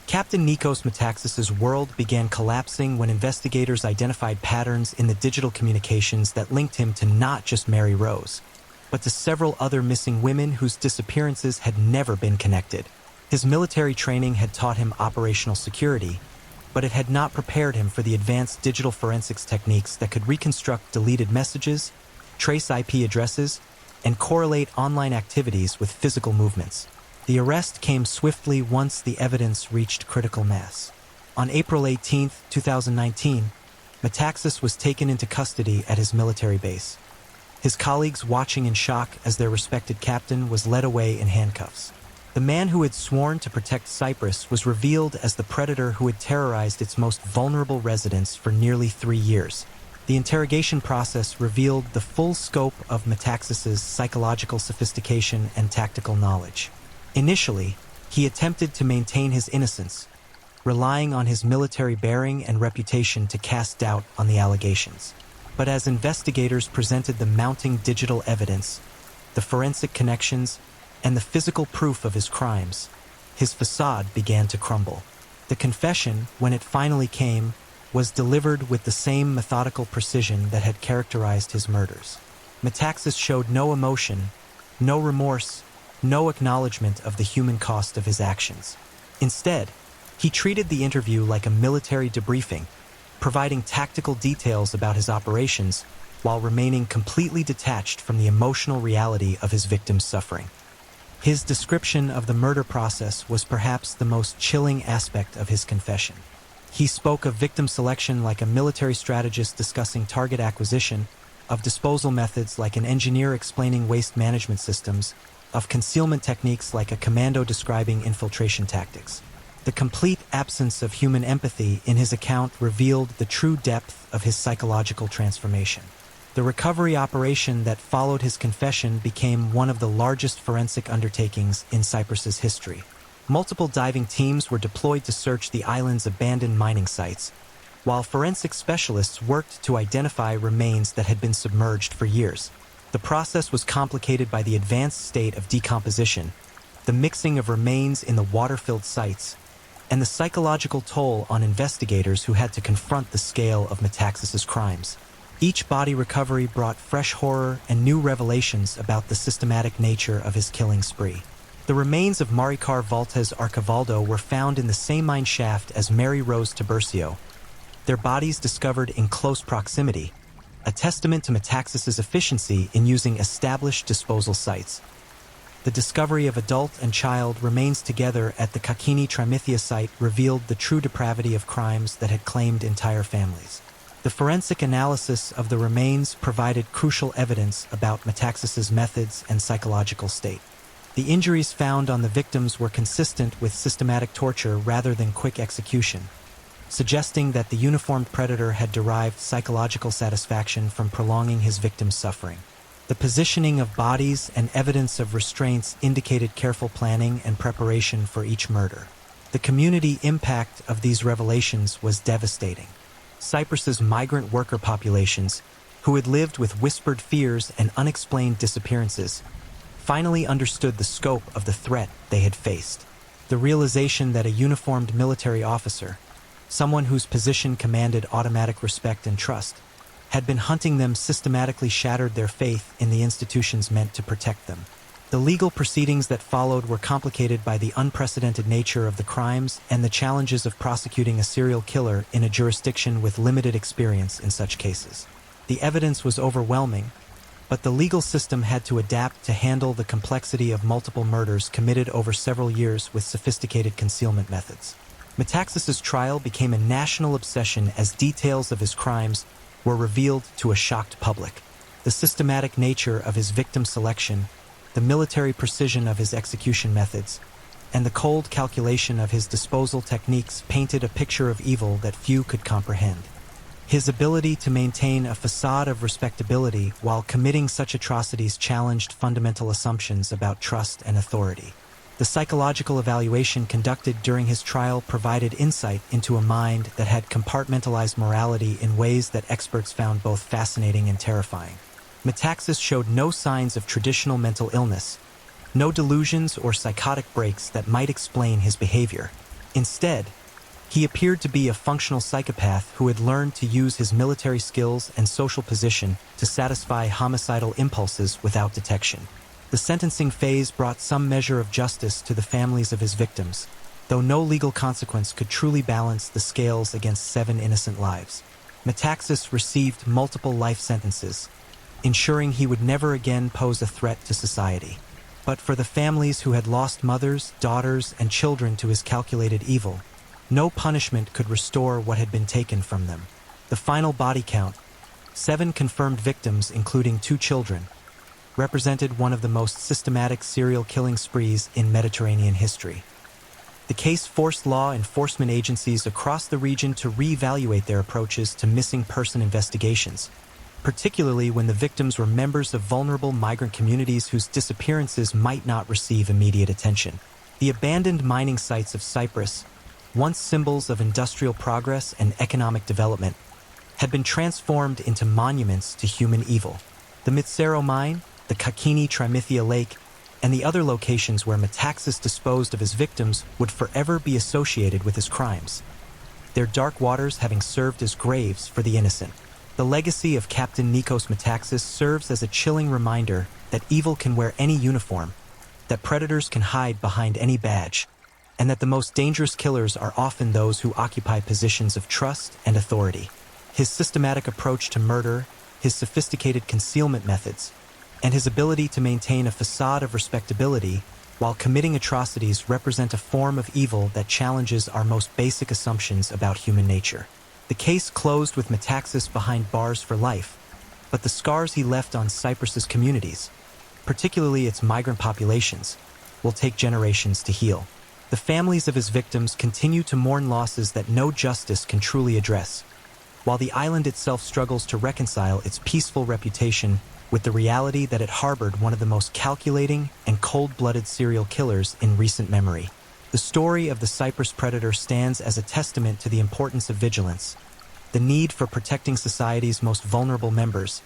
Captain Nikos Metaxas's world began collapsing when investigators identified patterns in the digital communications that linked him to not just Mary Rose, but to several other missing women whose disappearances had never been connected. His military training had taught him operational security, but it had not prepared him for the advanced digital forensics techniques that could reconstruct deleted messages, trace IP addresses, and correlate online activities with physical movements. The arrest came swiftly once the evidence reached critical mass. On April 18, 2019, Metaxas was taken into custody at his military base. His colleagues watching in shock as their respected captain was led away in handcuffs. The man who had sworn to protect Cyprus was revealed as the predator who had terrorized its most vulnerable residents for nearly 3 years. The interrogation process revealed the full scope of Metaxas's psychological sophistication and tactical knowledge. Initially, he attempted to maintain his innocence, relying on his military bearing and reputation to cast doubt on the allegations. But as investigators presented the mounting digital evidence, the forensic connections, and the physical proof of his crimes, his facade began to crumble. The confession, when it finally came, was delivered with the same methodical precision that had characterized his murders. Metaxas showed no emotion, no remorse, no acknowledgement of the human cost of his actions. Instead, he treated the interview like a military debriefing, providing tactical details about his operations while remaining completely detached from the emotional reality of his victim's suffering. His description of the murder process was perhaps the most chilling aspect of his confession. He spoke of victim selection like a military strategist discussing target acquisition, of disposal methods like an engineer explaining waste management systems, of concealment techniques like a commando describing infiltration tactics. The complete absence of human empathy in his account revealed the true depth of his psychological transformation. The recovery operation that followed his confession became one of the largest forensic undertakings in Cyprus's history. Multiple diving teams were deployed to search the island's abandoned mining sites, while forensic specialists worked to identify remains that had been submerged for years. The process was complicated by the advanced state of decomposition, the mixing of remains in the water-filled sites, and the psychological toll on investigators who had to confront the scale of Metaxas's crimes. Each body recovery brought fresh horror and new revelations about the systematic nature of his killing spree. The remains of Maricar Valtes Archivaldo were found in the same mine shaft as Mary Rose Tiburcio, their bodies discovered in close proximity, a testament to Metaxas's efficiency in using established disposal sites. The discovery of adult and child remains together at the Kakini Trimithia site revealed the true depravity of crimes that had claimed entire families. The forensic analysis of the remains provided crucial evidence about Metaxas's methods and psychological state. The injuries found on the victims were consistent with systematic torture rather than quick execution, suggesting that the uniformed predator had derived psychological satisfaction from prolonging his victim's suffering. The positioning of bodies and evidence of restraints indicated careful planning and preparation for each murder. The community impact of these revelations was devastating. Cyprus's migrant worker populations, who had lived with whispered fears and unexplained disappearances, finally understood the scope of the threat they had faced. The realization that a uniformed military officer, someone whose position commanded automatic respect and trust, had been hunting them systematically shattered their faith in the institutions meant to protect them. The legal proceedings that followed were complicated by the unprecedented nature of the crimes and the challenges of prosecuting a serial killer in a jurisdiction with limited experience in such cases. The evidence was overwhelming, but the legal system had to adapt to handle the complexity of multiple murders committed over several years with sophisticated concealment methods. Metaxas's trial became a national obsession as details of his crimes were revealed to a shocked public. The systematic nature of his victim selection, the military precision of his execution methods, and the cold calculation of his disposal techniques painted a picture of evil that few could comprehend. His ability to maintain a facade of respectability while committing such atrocities challenged fundamental assumptions about trust and authority. The psychological evaluation conducted during his trial provided insight into a mind that had compartmentalized morality in ways that experts found both fascinating and terrifying. Metaxas showed no signs of traditional mental illness, no delusions or psychotic breaks that might explain his behavior. Instead, he appeared to be a functional psychopath who had learned to use his military skills and social position to satisfy homicidal impulses without detection. The sentencing phase brought some measure of justice to the families of his victims. though no legal consequence could truly balance the scales against 7 innocent lives. Metaxas received multiple life sentences, ensuring he would never again pose a threat to society. But for the families who had lost mothers, daughters, and children to his calculated evil, no punishment could restore what had been taken from them. The final body count, 7 confirmed victims including 2 children, represented one of the most systematic serial killing sprees in Mediterranean history. The case forced law enforcement agencies across the region to reevaluate their approaches to missing person investigations, particularly when the victims were members of vulnerable migrant communities whose disappearances might not receive immediate attention. The abandoned mining sites of Cyprus, once symbols of industrial progress and economic development, had been transformed into monuments to human evil. The Mitsero mine, the Kakini Trimithia Lake, and the other locations where Metaxas disposed of his victims would forever be associated with his crimes, their dark waters having served as graves for the innocent. The legacy of Captain Nikos Metaxas serves as a chilling reminder that evil can wear any uniform, that predators can hide behind any badge, and that the most dangerous killers are often those who occupy positions of trust and authority. His systematic approach to murder, his sophisticated concealment methods, and his ability to maintain a facade of respectability while committing atrocities represent a form of evil that challenges our most basic assumptions about human nature. The case closed with Metaxas behind bars for life, but the scars he left on Cyprus's communities, particularly its migrant populations, will take generations to heal. The families of his victims continue to mourn losses that no justice can truly address, while the island itself struggles to reconcile its peaceful reputation with the reality that it harbored one of the most calculating and cold-blooded serial killers in recent memory. The story of the Cyprus predator stands as a testament to the importance of vigilance, the need for protecting society's most vulnerable members,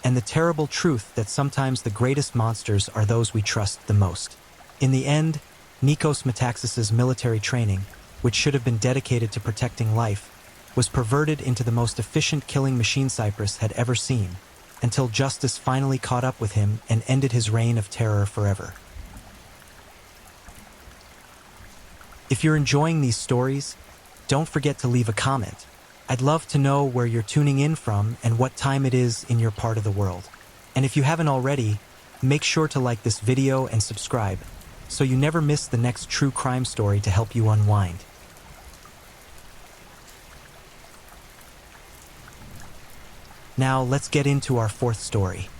and the terrible truth that sometimes the greatest monsters are those we trust the most. In the end, Nikos Metaxas's military training, which should have been dedicated to protecting life, was perverted into the most efficient killing machine Cyprus had ever seen, until justice finally caught up with him and ended his reign of terror forever. If you're enjoying these stories, don't forget to leave a comment. I'd love to know where you're tuning in from and what time it is in your part of the world. And if you haven't already, make sure to like this video and subscribe, so you never miss the next true crime story to help you unwind. Now let's get into our 4th story.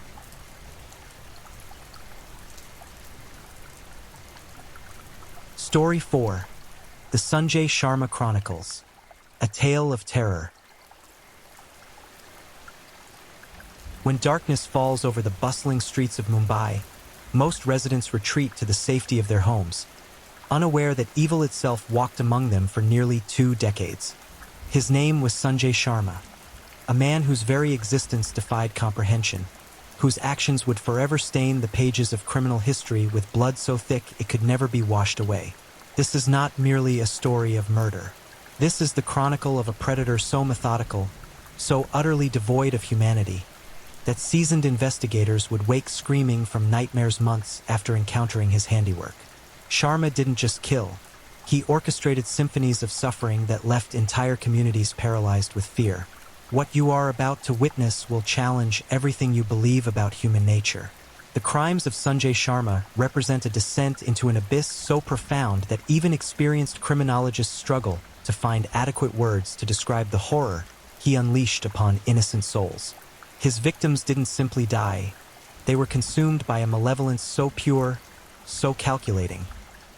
Story 4. The Sanjay Sharma Chronicles. A Tale of Terror. When darkness falls over the bustling streets of Mumbai, most residents retreat to the safety of their homes, unaware that evil itself walked among them for nearly 2 decades. His name was Sanjay Sharma, a man whose very existence defied comprehension, whose actions would forever stain the pages of criminal history with blood so thick it could never be washed away. This is not merely a story of murder. This is the chronicle of a predator so methodical, so utterly devoid of humanity, that seasoned investigators would wake screaming from nightmares months after encountering his handiwork. Sharma didn't just kill. He orchestrated symphonies of suffering that left entire communities paralyzed with fear. What you are about to witness will challenge everything you believe about human nature. The crimes of Sanjay Sharma represent a descent into an abyss so profound that even experienced criminologists struggle to find adequate words to describe the horror he unleashed upon innocent souls. His victims didn't simply die. They were consumed by a malevolence so pure, so calculating,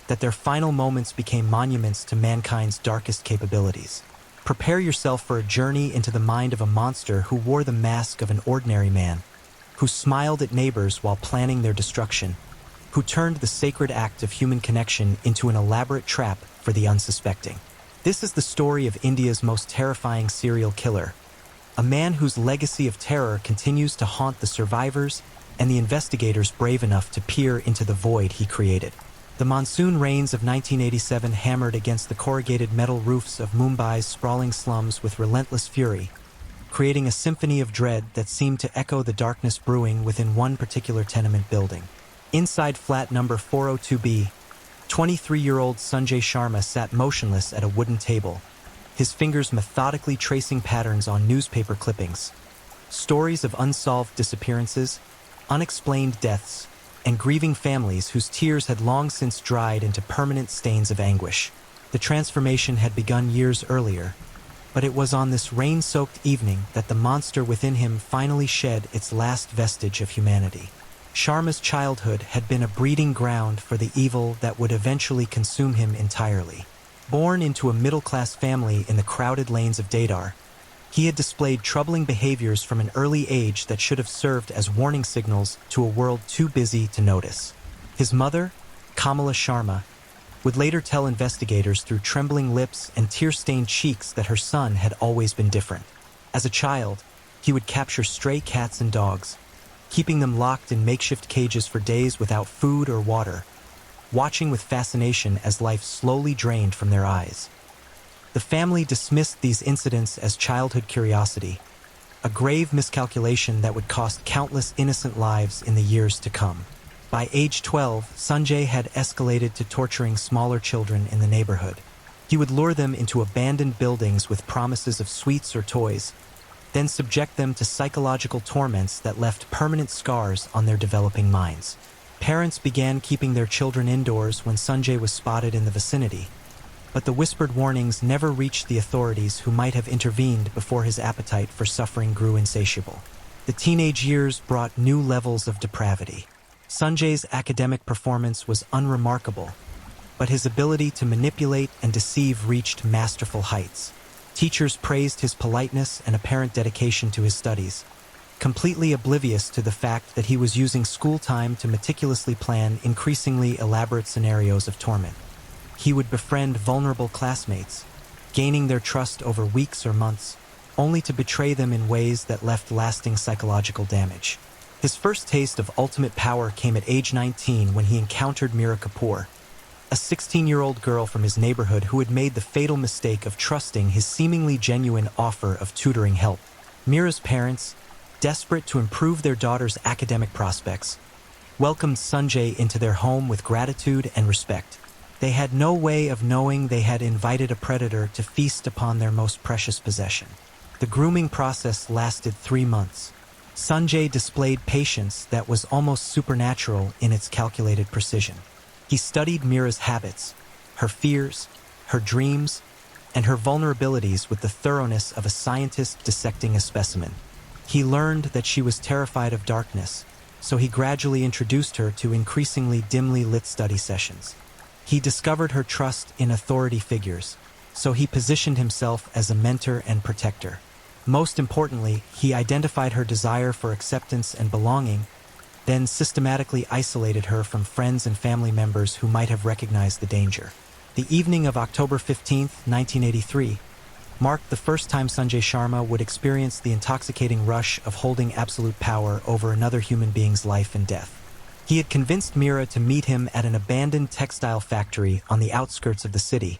that their final moments became monuments to mankind's darkest capabilities. Prepare yourself for a journey into the mind of a monster who wore the mask of an ordinary man, who smiled at neighbors while planning their destruction, who turned the sacred act of human connection into an elaborate trap for the unsuspecting. This is the story of India's most terrifying serial killer, a man whose legacy of terror continues to haunt the survivors and the investigators brave enough to peer into the void he created. The monsoon rains of 1987 hammered against the corrugated metal roofs of Mumbai's sprawling slums with relentless fury, creating a symphony of dread that seemed to echo the darkness brewing within one particular tenement building. Inside flat number 402B, 23-year-old Sanjay Sharma sat motionless at a wooden table, his fingers methodically tracing patterns on newspaper clippings. Stories of unsolved disappearances, unexplained deaths, and grieving families whose tears had long since dried into permanent stains of anguish. The transformation had begun years earlier, but it was on this rain-soaked evening that the monster within him finally shed its last vestige of humanity. Sharma's childhood had been a breeding ground for the evil that would eventually consume him entirely. Born into a middle-class family in the crowded lanes of Dadar, he had displayed troubling behaviors from an early age that should have served as warning signals to a world too busy to notice. His mother, Kamala Sharma, would later tell investigators through trembling lips and tear-stained cheeks that her son had always been different. As a child, he would capture stray cats and dogs, keeping them locked in makeshift cages for days without food or water, watching with fascination as life slowly drained from their eyes. The family dismissed these incidents as childhood curiosity, a grave miscalculation that would cost countless innocent lives in the years to come. By age 12, Sanjay had escalated to torturing smaller children in the neighborhood. He would lure them into abandoned buildings with promises of sweets or toys, then subject them to psychological torments that left permanent scars on their developing minds. Parents began keeping their children indoors when Sanjay was spotted in the vicinity, but the whispered warnings never reached the authorities who might have intervened before his appetite for suffering grew insatiable. The teenage years brought new levels of depravity. Sanjay's academic performance was unremarkable, but his ability to manipulate and deceive reached masterful heights. Teachers praised his politeness and apparent dedication to his studies, completely oblivious to the fact that he was using school time to meticulously plan increasingly elaborate scenarios of torment. He would befriend vulnerable classmates, gaining their trust over weeks or months, only to betray them in ways that left lasting psychological damage. His first taste of ultimate power came at age 19 when he encountered Meera Kapoor, a 16-year-old girl from his neighborhood who had made the fatal mistake of trusting his seemingly genuine offer of tutoring help. Meera's parents, desperate to improve their daughter's academic prospects, welcomed Sanjay into their home with gratitude and respect. They had no way of knowing they had invited a predator to feast upon their most precious possession. The grooming process lasted 3 months. Sanjay displayed patience that was almost supernatural in its calculated precision. He studied Meera's habits, her fears, her dreams, and her vulnerabilities with the thoroughness of a scientist dissecting a specimen. He learned that she was terrified of darkness, so he gradually introduced her to increasingly dimly lit study sessions. He discovered her trust in authority figures, so he positioned himself as a mentor and protector. Most importantly, he identified her desire for acceptance and belonging, then systematically isolated her from friends and family members who might have recognized the danger. The evening of October 15, 1983, marked the first time Sanjay Sharma would experience the intoxicating rush of holding absolute power over another human being's life and death. He had convinced Meera to meet him at an abandoned textile factory on the outskirts of the city,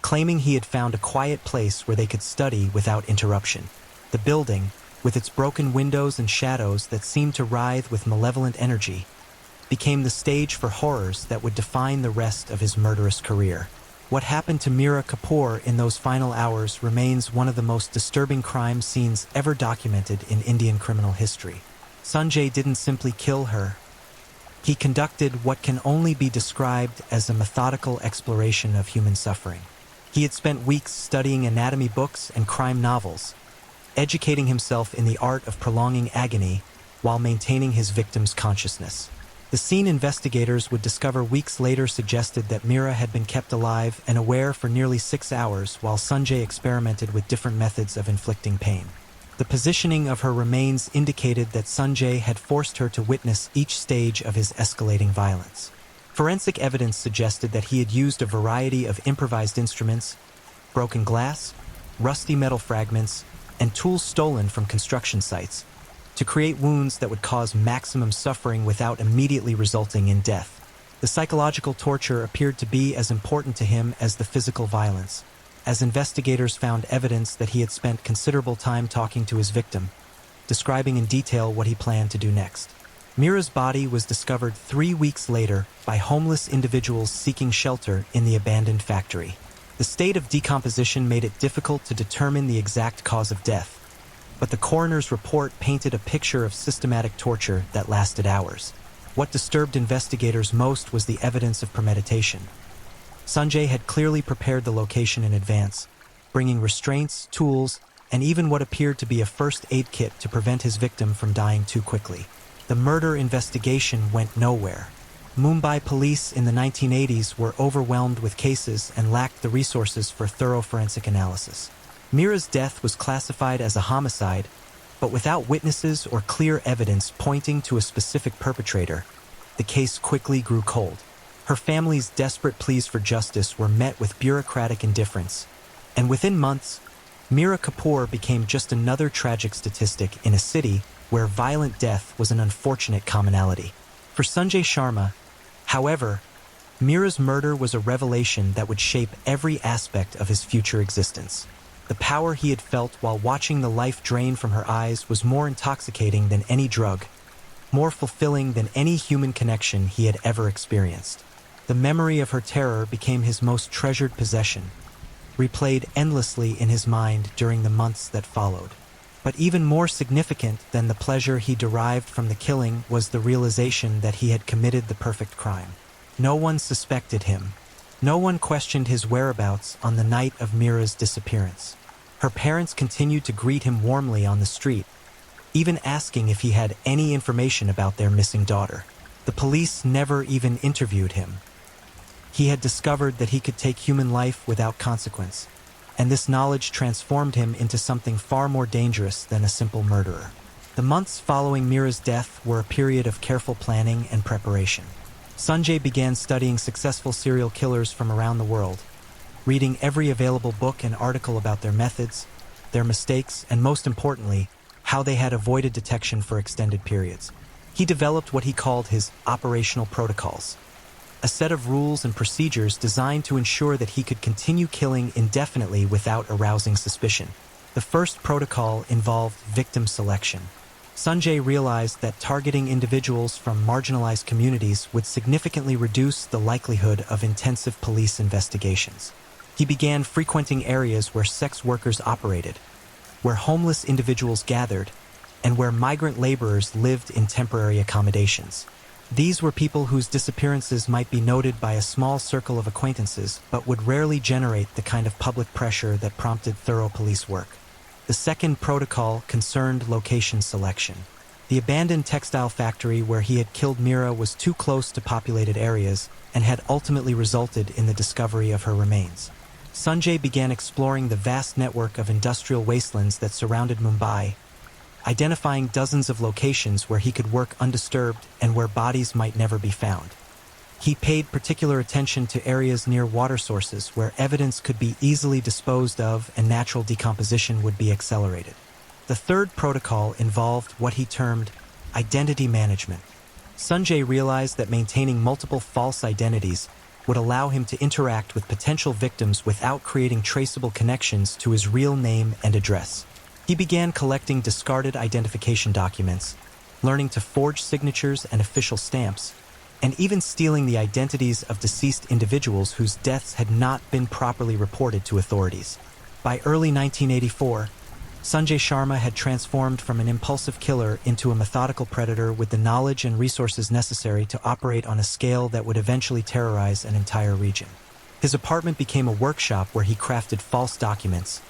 claiming he had found a quiet place where they could study without interruption. The building, with its broken windows and shadows that seemed to writhe with malevolent energy, became the stage for horrors that would define the rest of his murderous career. What happened to Meera Kapoor in those final hours remains one of the most disturbing crime scenes ever documented in Indian criminal history. Sanjay didn't simply kill her. He conducted what can only be described as a methodical exploration of human suffering. He had spent weeks studying anatomy books and crime novels, educating himself in the art of prolonging agony while maintaining his victim's consciousness. The scene investigators would discover weeks later suggested that Meera had been kept alive and aware for nearly 6 hours while Sanjay experimented with different methods of inflicting pain. The positioning of her remains indicated that Sanjay had forced her to witness each stage of his escalating violence. Forensic evidence suggested that he had used a variety of improvised instruments, broken glass, rusty metal fragments, and tools stolen from construction sites, to create wounds that would cause maximum suffering without immediately resulting in death. The psychological torture appeared to be as important to him as the physical violence, as investigators found evidence that he had spent considerable time talking to his victim, describing in detail what he planned to do next. Mira's body was discovered 3 weeks later by homeless individuals seeking shelter in the abandoned factory. The state of decomposition made it difficult to determine the exact cause of death, but the coroner's report painted a picture of systematic torture that lasted hours. What disturbed investigators most was the evidence of premeditation. Sanjay had clearly prepared the location in advance, bringing restraints, tools, and even what appeared to be a first aid kit to prevent his victim from dying too quickly. The murder investigation went nowhere. Mumbai police in the 1980s were overwhelmed with cases and lacked the resources for thorough forensic analysis. Mira's death was classified as a homicide, but without witnesses or clear evidence pointing to a specific perpetrator, the case quickly grew cold. Her family's desperate pleas for justice were met with bureaucratic indifference, and within months, Mira Kapoor became just another tragic statistic in a city where violent death was an unfortunate commonality. For Sanjay Sharma, however, Mira's murder was a revelation that would shape every aspect of his future existence. The power he had felt while watching the life drain from her eyes was more intoxicating than any drug, more fulfilling than any human connection he had ever experienced. The memory of her terror became his most treasured possession, replayed endlessly in his mind during the months that followed. But even more significant than the pleasure he derived from the killing was the realization that he had committed the perfect crime. No one suspected him. No one questioned his whereabouts on the night of Mira's disappearance. Her parents continued to greet him warmly on the street, even asking if he had any information about their missing daughter. The police never even interviewed him. He had discovered that he could take human life without consequence, and this knowledge transformed him into something far more dangerous than a simple murderer. The months following Mira's death were a period of careful planning and preparation. Sanjay began studying successful serial killers from around the world, reading every available book and article about their methods, their mistakes, and most importantly, how they had avoided detection for extended periods. He developed what he called his operational protocols, a set of rules and procedures designed to ensure that he could continue killing indefinitely without arousing suspicion. The first protocol involved victim selection. Sanjay realized that targeting individuals from marginalized communities would significantly reduce the likelihood of intensive police investigations. He began frequenting areas where sex workers operated, where homeless individuals gathered, and where migrant laborers lived in temporary accommodations. These were people whose disappearances might be noted by a small circle of acquaintances, but would rarely generate the kind of public pressure that prompted thorough police work. The second protocol concerned location selection. The abandoned textile factory where he had killed Mira was too close to populated areas and had ultimately resulted in the discovery of her remains. Sanjay began exploring the vast network of industrial wastelands that surrounded Mumbai, identifying dozens of locations where he could work undisturbed and where bodies might never be found. He paid particular attention to areas near water sources where evidence could be easily disposed of and natural decomposition would be accelerated. The third protocol involved what he termed identity management. Sanjay realized that maintaining multiple false identities would allow him to interact with potential victims without creating traceable connections to his real name and address. He began collecting discarded identification documents, learning to forge signatures and official stamps, and even stealing the identities of deceased individuals whose deaths had not been properly reported to authorities. By early 1984, Sanjay Sharma had transformed from an impulsive killer into a methodical predator with the knowledge and resources necessary to operate on a scale that would eventually terrorize an entire region. His apartment became a workshop where he crafted false documents,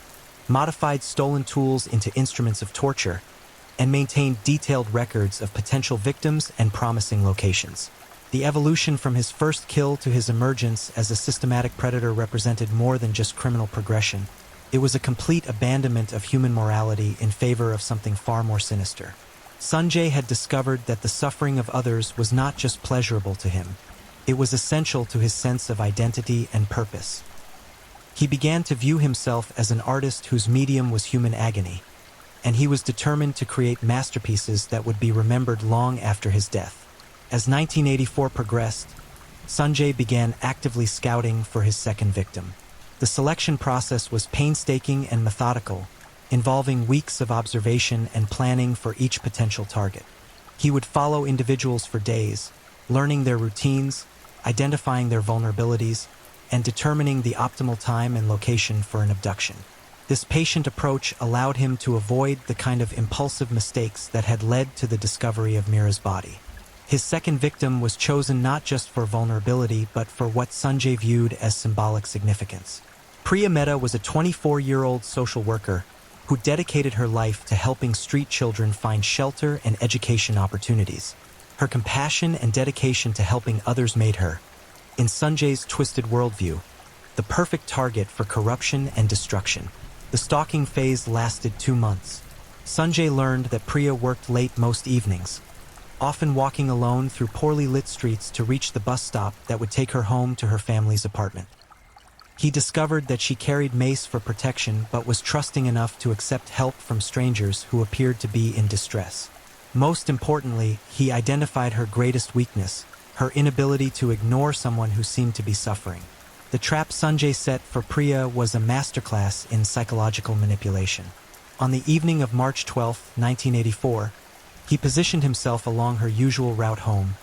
modified stolen tools into instruments of torture, and maintained detailed records of potential victims and promising locations. The evolution from his first kill to his emergence as a systematic predator represented more than just criminal progression. It was a complete abandonment of human morality in favor of something far more sinister. Sanjay had discovered that the suffering of others was not just pleasurable to him. It was essential to his sense of identity and purpose. He began to view himself as an artist whose medium was human agony, and he was determined to create masterpieces that would be remembered long after his death. As 1984 progressed, Sanjay began actively scouting for his second victim. The selection process was painstaking and methodical, involving weeks of observation and planning for each potential target. He would follow individuals for days, learning their routines, identifying their vulnerabilities, and determining the optimal time and location for an abduction. This patient approach allowed him to avoid the kind of impulsive mistakes that had led to the discovery of Mira's body. His second victim was chosen not just for vulnerability but for what Sanjay viewed as symbolic significance. Priya Mehta was a 24-year-old social worker who dedicated her life to helping street children find shelter and education opportunities. Her compassion and dedication to helping others made her, in Sanjay's twisted worldview, the perfect target for corruption and destruction. The stalking phase lasted 2 months. Sanjay learned that Priya worked late most evenings, often walking alone through poorly lit streets to reach the bus stop that would take her home to her family's apartment. He discovered that she carried mace for protection but was trusting enough to accept help from strangers who appeared to be in distress. Most importantly, he identified her greatest weakness, her inability to ignore someone who seemed to be suffering. The trap Sanjay set for Priya was a masterclass in psychological manipulation. On the evening of March 12, 1984, he positioned himself along her usual route home,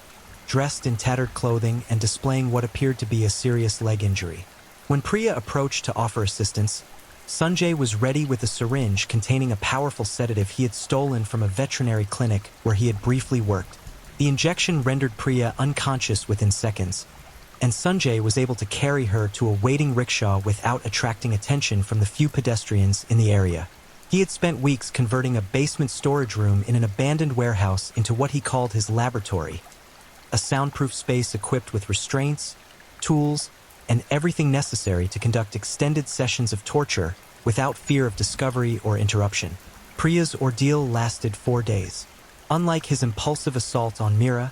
dressed in tattered clothing and displaying what appeared to be a serious leg injury. When Priya approached to offer assistance, Sanjay was ready with a syringe containing a powerful sedative he had stolen from a veterinary clinic where he had briefly worked. The injection rendered Priya unconscious within seconds, and Sanjay was able to carry her to a waiting rickshaw without attracting attention from the few pedestrians in the area. He had spent weeks converting a basement storage room in an abandoned warehouse into what he called his laboratory, a soundproof space equipped with restraints, tools, and everything necessary to conduct extended sessions of torture without fear of discovery or interruption. Priya's ordeal lasted 4 days. Unlike his impulsive assault on Mira,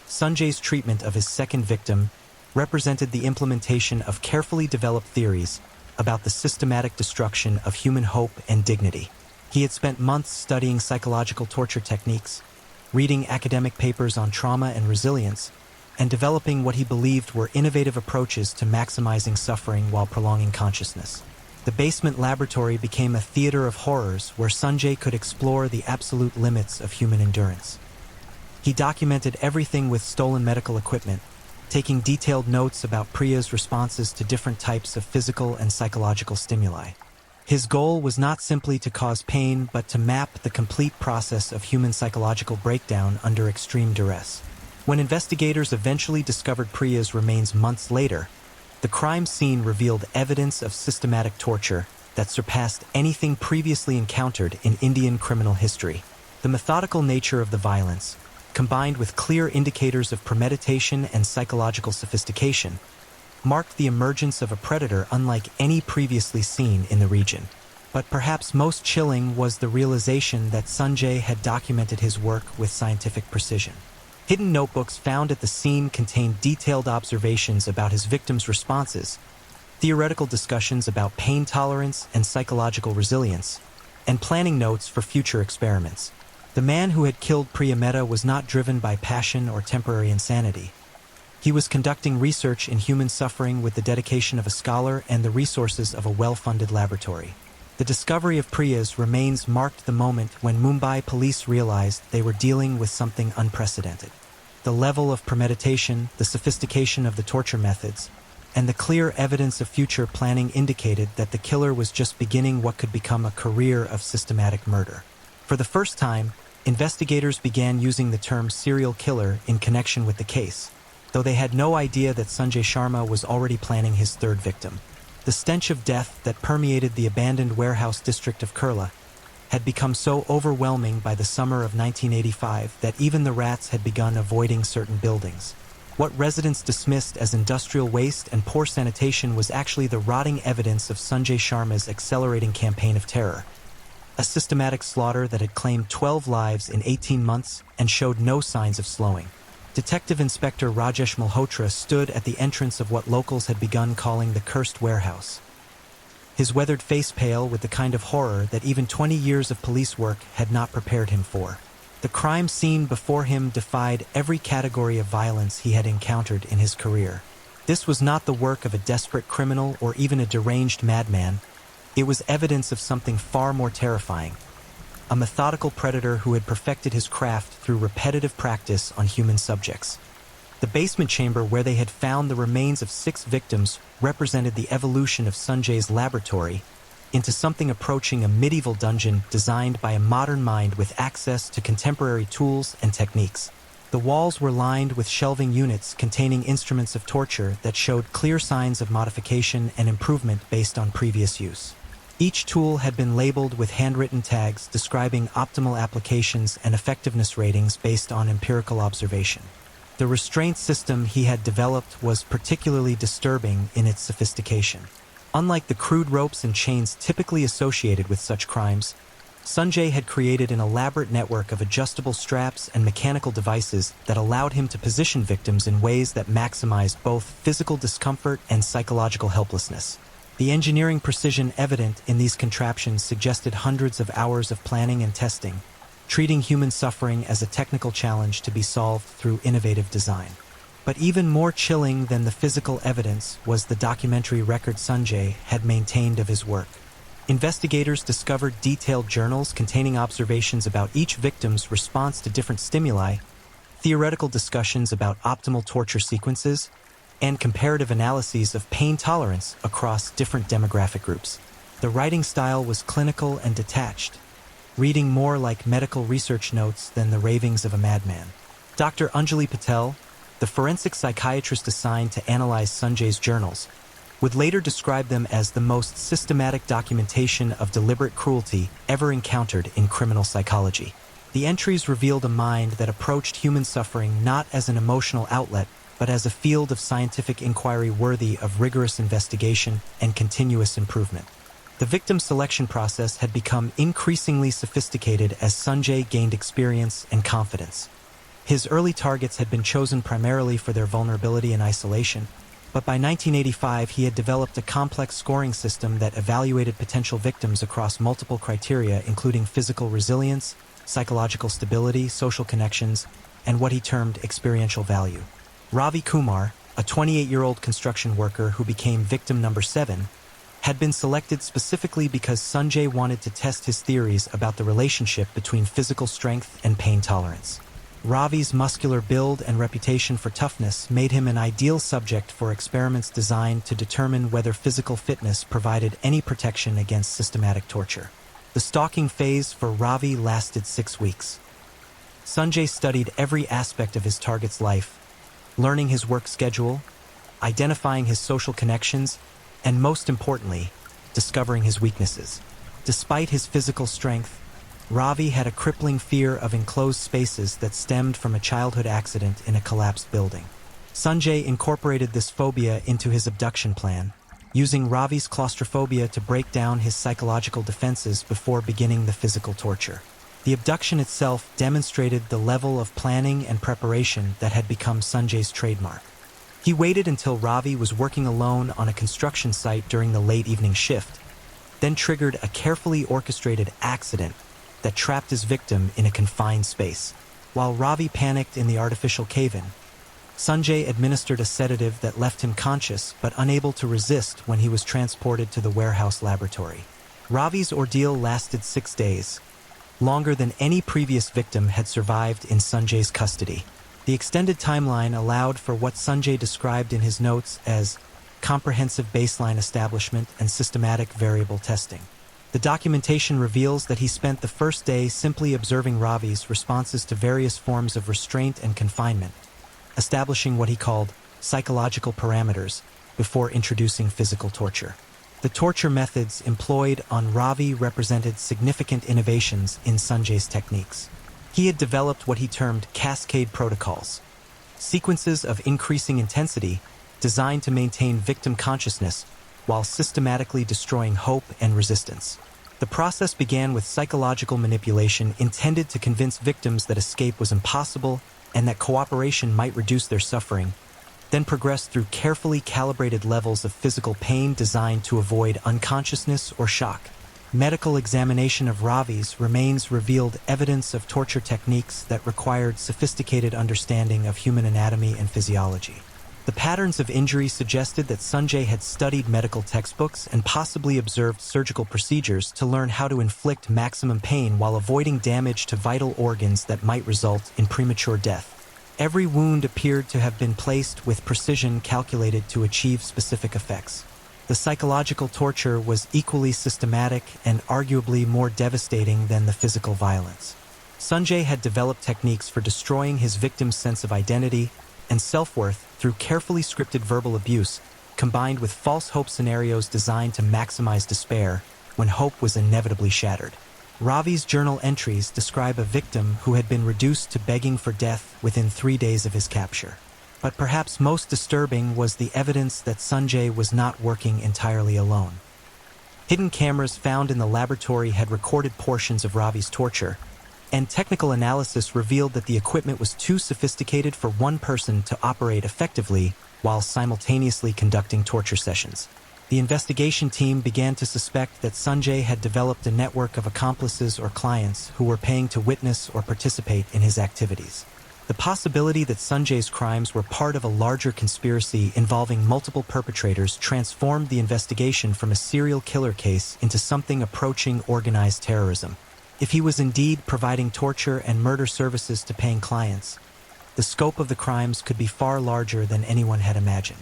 Sanjay's treatment of his second victim represented the implementation of carefully developed theories about the systematic destruction of human hope and dignity. He had spent months studying psychological torture techniques, reading academic papers on trauma and resilience, and developing what he believed were innovative approaches to maximizing suffering while prolonging consciousness. The basement laboratory became a theater of horrors where Sanjay could explore the absolute limits of human endurance. He documented everything with stolen medical equipment, taking detailed notes about Priya's responses to different types of physical and psychological stimuli. His goal was not simply to cause pain, but to map the complete process of human psychological breakdown under extreme duress. When investigators eventually discovered Priya's remains months later, the crime scene revealed evidence of systematic torture that surpassed anything previously encountered in Indian criminal history. The methodical nature of the violence, combined with clear indicators of premeditation and psychological sophistication, marked the emergence of a predator unlike any previously seen in the region. But perhaps most chilling was the realization that Sanjay had documented his work with scientific precision. Hidden notebooks found at the scene contained detailed observations about his victims' responses, theoretical discussions about pain tolerance and psychological resilience, and planning notes for future experiments. The man who had killed Priya Mehta was not driven by passion or temporary insanity. He was conducting research in human suffering with the dedication of a scholar and the resources of a well-funded laboratory. The discovery of Priya's remains marked the moment when Mumbai police realized they were dealing with something unprecedented. The level of premeditation, the sophistication of the torture methods, and the clear evidence of future planning indicated that the killer was just beginning what could become a career of systematic murder. For the first time, investigators began using the term serial killer in connection with the case, though they had no idea that Sanjay Sharma was already planning his third victim. The stench of death that permeated the abandoned warehouse district of Kurla had become so overwhelming by the summer of 1985 that even the rats had begun avoiding certain buildings. What residents dismissed as industrial waste and poor sanitation was actually the rotting evidence of Sanjay Sharma's accelerating campaign of terror. A systematic slaughter that had claimed 12 lives in 18 months and showed no signs of slowing. Detective Inspector Rajesh Malhotra stood at the entrance of what locals had begun calling the cursed warehouse. His weathered face pale with the kind of horror that even 20 years of police work had not prepared him for. The crime scene before him defied every category of violence he had encountered in his career. This was not the work of a desperate criminal or even a deranged madman. It was evidence of something far more terrifying. a methodical predator who had perfected his craft through repetitive practice on human subjects. The basement chamber where they had found the remains of 6 victims represented the evolution of Sanjay's laboratory into something approaching a medieval dungeon designed by a modern mind with access to contemporary tools and techniques. The walls were lined with shelving units containing instruments of torture that showed clear signs of modification and improvement based on previous use. Each tool had been labeled with handwritten tags describing optimal applications and effectiveness ratings based on empirical observation. The restraint system he had developed was particularly disturbing in its sophistication. Unlike the crude ropes and chains typically associated with such crimes, Sanjay had created an elaborate network of adjustable straps and mechanical devices that allowed him to position victims in ways that maximized both physical discomfort and psychological helplessness. The engineering precision evident in these contraptions suggested hundreds of hours of planning and testing, treating human suffering as a technical challenge to be solved through innovative design. But even more chilling than the physical evidence was the documentary record Sanjay had maintained of his work. Investigators discovered detailed journals containing observations about each victim's response to different stimuli, theoretical discussions about optimal torture sequences, and comparative analyses of pain tolerance across different demographic groups. The writing style was clinical and detached, reading more like medical research notes than the ravings of a madman. Dr. Anjali Patel, the forensic psychiatrist assigned to analyze Sanjay's journals, would later describe them as the most systematic documentation of deliberate cruelty ever encountered in criminal psychology. The entries revealed a mind that approached human suffering not as an emotional outlet, but as a field of scientific inquiry worthy of rigorous investigation and continuous improvement. The victim selection process had become increasingly sophisticated as Sanjay gained experience and confidence. His early targets had been chosen primarily for their vulnerability and isolation, but by 1985 he had developed a complex scoring system that evaluated potential victims across multiple criteria including physical resilience, psychological stability, social connections, and what he termed experiential value. Ravi Kumar, a 28-year-old construction worker who became victim number 7, had been selected specifically because Sanjay wanted to test his theories about the relationship between physical strength and pain tolerance. Ravi's muscular build and reputation for toughness made him an ideal subject for experiments designed to determine whether physical fitness provided any protection against systematic torture. The stalking phase for Ravi lasted 6 weeks. Sanjay studied every aspect of his target's life, learning his work schedule, identifying his social connections, and most importantly, discovering his weaknesses. Despite his physical strength, Ravi had a crippling fear of enclosed spaces that stemmed from a childhood accident in a collapsed building. Sanjay incorporated this phobia into his abduction plan, using Ravi's claustrophobia to break down his psychological defenses before beginning the physical torture. The abduction itself demonstrated the level of planning and preparation that had become Sanjay's trademark. He waited until Ravi was working alone on a construction site during the late evening shift, then triggered a carefully orchestrated accident that trapped his victim in a confined space. While Ravi panicked in the artificial cave-in, Sanjay administered a sedative that left him conscious but unable to resist when he was transported to the warehouse laboratory. Ravi's ordeal lasted 6 days, longer than any previous victim had survived in Sanjay's custody. The extended timeline allowed for what Sanjay described in his notes as comprehensive baseline establishment and systematic variable testing. The documentation reveals that he spent the first day simply observing Ravi's responses to various forms of restraint and confinement, establishing what he called psychological parameters before introducing physical torture. The torture methods employed on Ravi represented significant innovations in Sanjay's techniques. He had developed what he termed cascade protocols, sequences of increasing intensity designed to maintain victim consciousness while systematically destroying hope and resistance. The process began with psychological manipulation intended to convince victims that escape was impossible and that cooperation might reduce their suffering, then progressed through carefully calibrated levels of physical pain designed to avoid unconsciousness or shock. Medical examination of Ravi's remains revealed evidence of torture techniques that required sophisticated understanding of human anatomy and physiology. The patterns of injury suggested that Sanjay had studied medical textbooks and possibly observed surgical procedures to learn how to inflict maximum pain while avoiding damage to vital organs that might result in premature death. Every wound appeared to have been placed with precision calculated to achieve specific effects. The psychological torture was equally systematic and arguably more devastating than the physical violence. Sanjay had developed techniques for destroying his victim's sense of identity and self-worth through carefully scripted verbal abuse, combined with false hope scenarios designed to maximize despair when hope was inevitably shattered. Ravi's journal entries describe a victim who had been reduced to begging for death within 3 days of his capture. But perhaps most disturbing was the evidence that Sanjay was not working entirely alone. Hidden cameras found in the laboratory had recorded portions of Ravi's torture, and technical analysis revealed that the equipment was too sophisticated for one person to operate effectively while simultaneously conducting torture sessions. The investigation team began to suspect that Sanjay had developed a network of accomplices or clients who were paying to witness or participate in his activities. The possibility that Sanjay's crimes were part of a larger conspiracy involving multiple perpetrators transformed the investigation from a serial killer case into something approaching organized terrorism. If he was indeed providing torture and murder services to paying clients, the scope of the crimes could be far larger than anyone had imagined.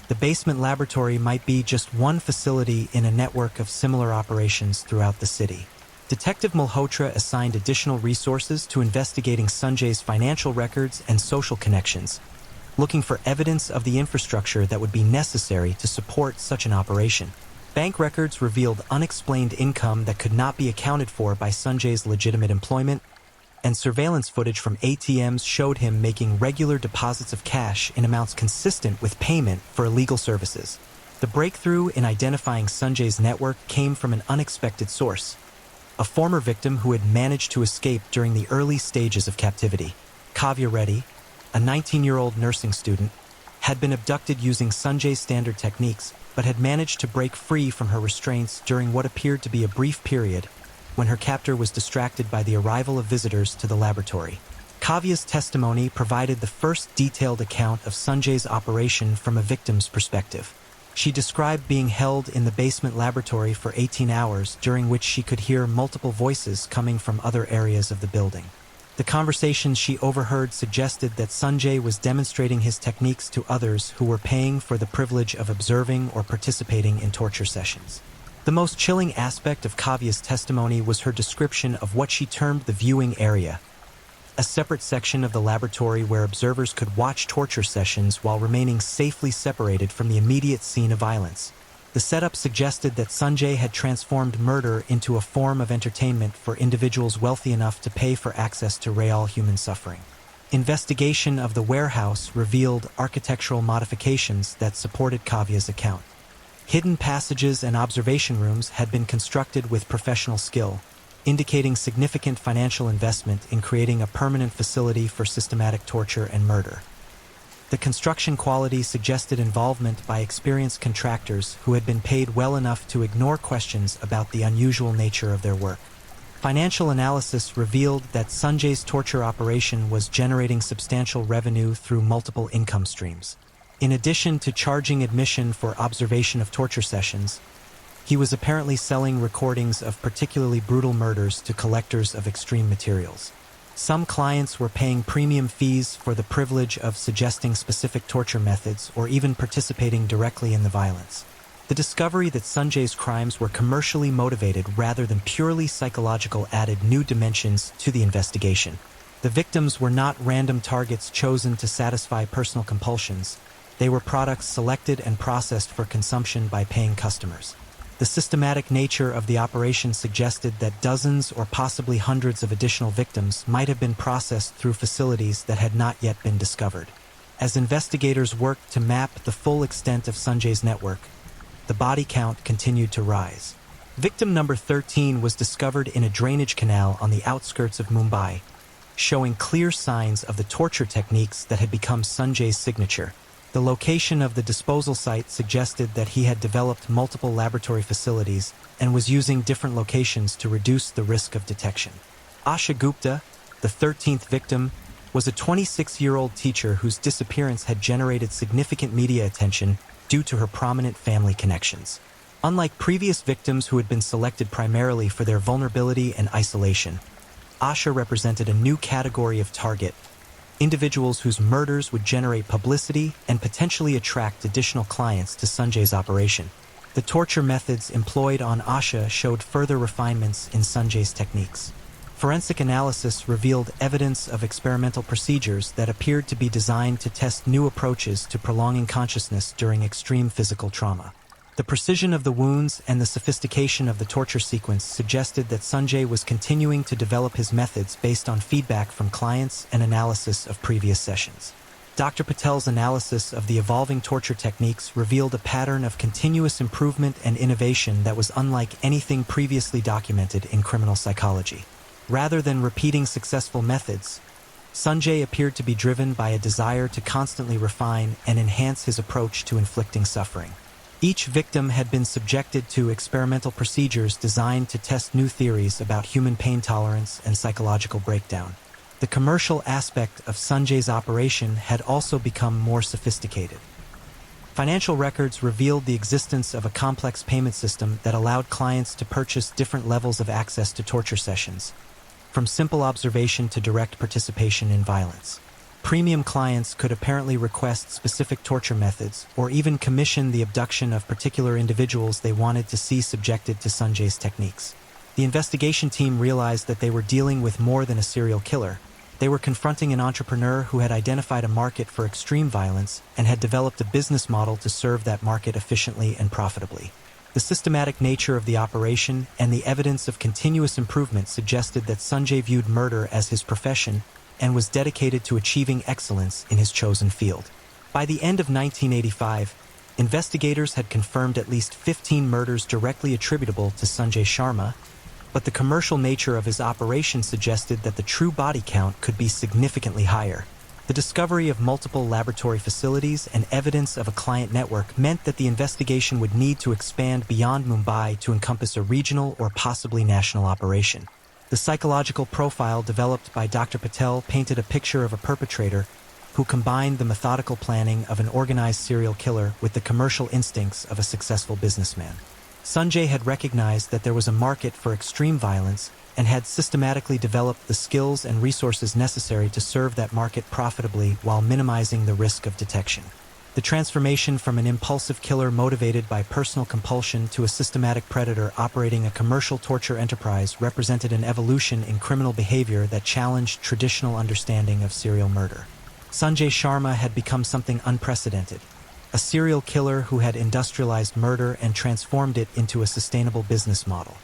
The basement laboratory might be just one facility in a network of similar operations throughout the city. Detective Malhotra assigned additional resources to investigating Sanjay's financial records and social connections, looking for evidence of the infrastructure that would be necessary to support such an operation. Bank records revealed unexplained income that could not be accounted for by Sanjay's legitimate employment, and surveillance footage from ATMs showed him making regular deposits of cash in amounts consistent with payment for illegal services. The breakthrough in identifying Sanjay's network came from an unexpected source: a former victim who had managed to escape during the early stages of captivity. Kavya Reddy, a 19-year-old nursing student, had been abducted using Sanjay's standard techniques, but had managed to break free from her restraints during what appeared to be a brief period when her captor was distracted by the arrival of visitors to the laboratory. Kavya's testimony provided the first detailed account of Sanjay's operation from a victim's perspective. She described being held in the basement laboratory for 18 hours, during which she could hear multiple voices coming from other areas of the building. The conversations she overheard suggested that Sanjay was demonstrating his techniques to others who were paying for the privilege of observing or participating in torture sessions. The most chilling aspect of Kavya's testimony was her description of what she termed the viewing area, a separate section of the laboratory where observers could watch torture sessions while remaining safely separated from the immediate scene of violence. The setup suggested that Sanjay had transformed murder into a form of entertainment for individuals wealthy enough to pay for access to real human suffering. Investigation of the warehouse revealed architectural modifications that supported Kavya's account. Hidden passages and observation rooms had been constructed with professional skill, indicating significant financial investment in creating a permanent facility for systematic torture and murder. The construction quality suggested involvement by experienced contractors who had been paid well enough to ignore questions about the unusual nature of their work. Financial analysis revealed that Sanjay's torture operation was generating substantial revenue through multiple income streams. In addition to charging admission for observation of torture sessions, he was apparently selling recordings of particularly brutal murders to collectors of extreme materials. Some clients were paying premium fees for the privilege of suggesting specific torture methods or even participating directly in the violence. The discovery that Sanjay's crimes were commercially motivated rather than purely psychological added new dimensions to the investigation. The victims were not random targets chosen to satisfy personal compulsions. They were products selected and processed for consumption by paying customers. The systematic nature of the operation suggested that dozens or possibly hundreds of additional victims might have been processed through facilities that had not yet been discovered. As investigators worked to map the full extent of Sanjay's network, the body count continued to rise. Victim number 13 was discovered in a drainage canal on the outskirts of Mumbai, showing clear signs of the torture techniques that had become Sanjay's signature. The location of the disposal site suggested that he had developed multiple laboratory facilities and was using different locations to reduce the risk of detection. Asha Gupta, the 13th victim, was a 26-year-old teacher whose disappearance had generated significant media attention due to her prominent family connections. Unlike previous victims who had been selected primarily for their vulnerability and isolation, Asha represented a new category of target, individuals whose murders would generate publicity and potentially attract additional clients to Sanjay's operation. The torture methods employed on Asha showed further refinements in Sanjay's techniques. Forensic analysis revealed evidence of experimental procedures that appeared to be designed to test new approaches to prolonging consciousness during extreme physical trauma. The precision of the wounds and the sophistication of the torture sequence suggested that Sanjay was continuing to develop his methods based on feedback from clients and analysis of previous sessions. Dr. Patel's analysis of the evolving torture techniques revealed a pattern of continuous improvement and innovation that was unlike anything previously documented in criminal psychology. Rather than repeating successful methods, Sanjay appeared to be driven by a desire to constantly refine and enhance his approach to inflicting suffering. Each victim had been subjected to experimental procedures designed to test new theories about human pain tolerance and psychological breakdown. The commercial aspect of Sanjay's operation had also become more sophisticated. Financial records revealed the existence of a complex payment system that allowed clients to purchase different levels of access to torture sessions, from simple observation to direct participation in violence. Premium clients could apparently request specific torture methods or even commission the abduction of particular individuals they wanted to see subjected to Sanjay's techniques. The investigation team realized that they were dealing with more than a serial killer. They were confronting an entrepreneur who had identified a market for extreme violence and had developed a business model to serve that market efficiently and profitably. The systematic nature of the operation and the evidence of continuous improvement suggested that Sanjay viewed murder as his profession and was dedicated to achieving excellence in his chosen field. By the end of 1985, investigators had confirmed at least 15 murders directly attributable to Sanjay Sharma, but the commercial nature of his operation suggested that the true body count could be significantly higher. The discovery of multiple laboratory facilities and evidence of a client network meant that the investigation would need to expand beyond Mumbai to encompass a regional or possibly national operation. The psychological profile developed by Dr. Patel painted a picture of a perpetrator who combined the methodical planning of an organized serial killer with the commercial instincts of a successful businessman. Sanjay had recognized that there was a market for extreme violence and had systematically developed the skills and resources necessary to serve that market profitably while minimizing the risk of detection. The transformation from an impulsive killer motivated by personal compulsion to a systematic predator operating a commercial torture enterprise represented an evolution in criminal behavior that challenged traditional understanding of serial murder. Sanjay Sharma had become something unprecedented, a serial killer who had industrialized murder and transformed it into a sustainable business model.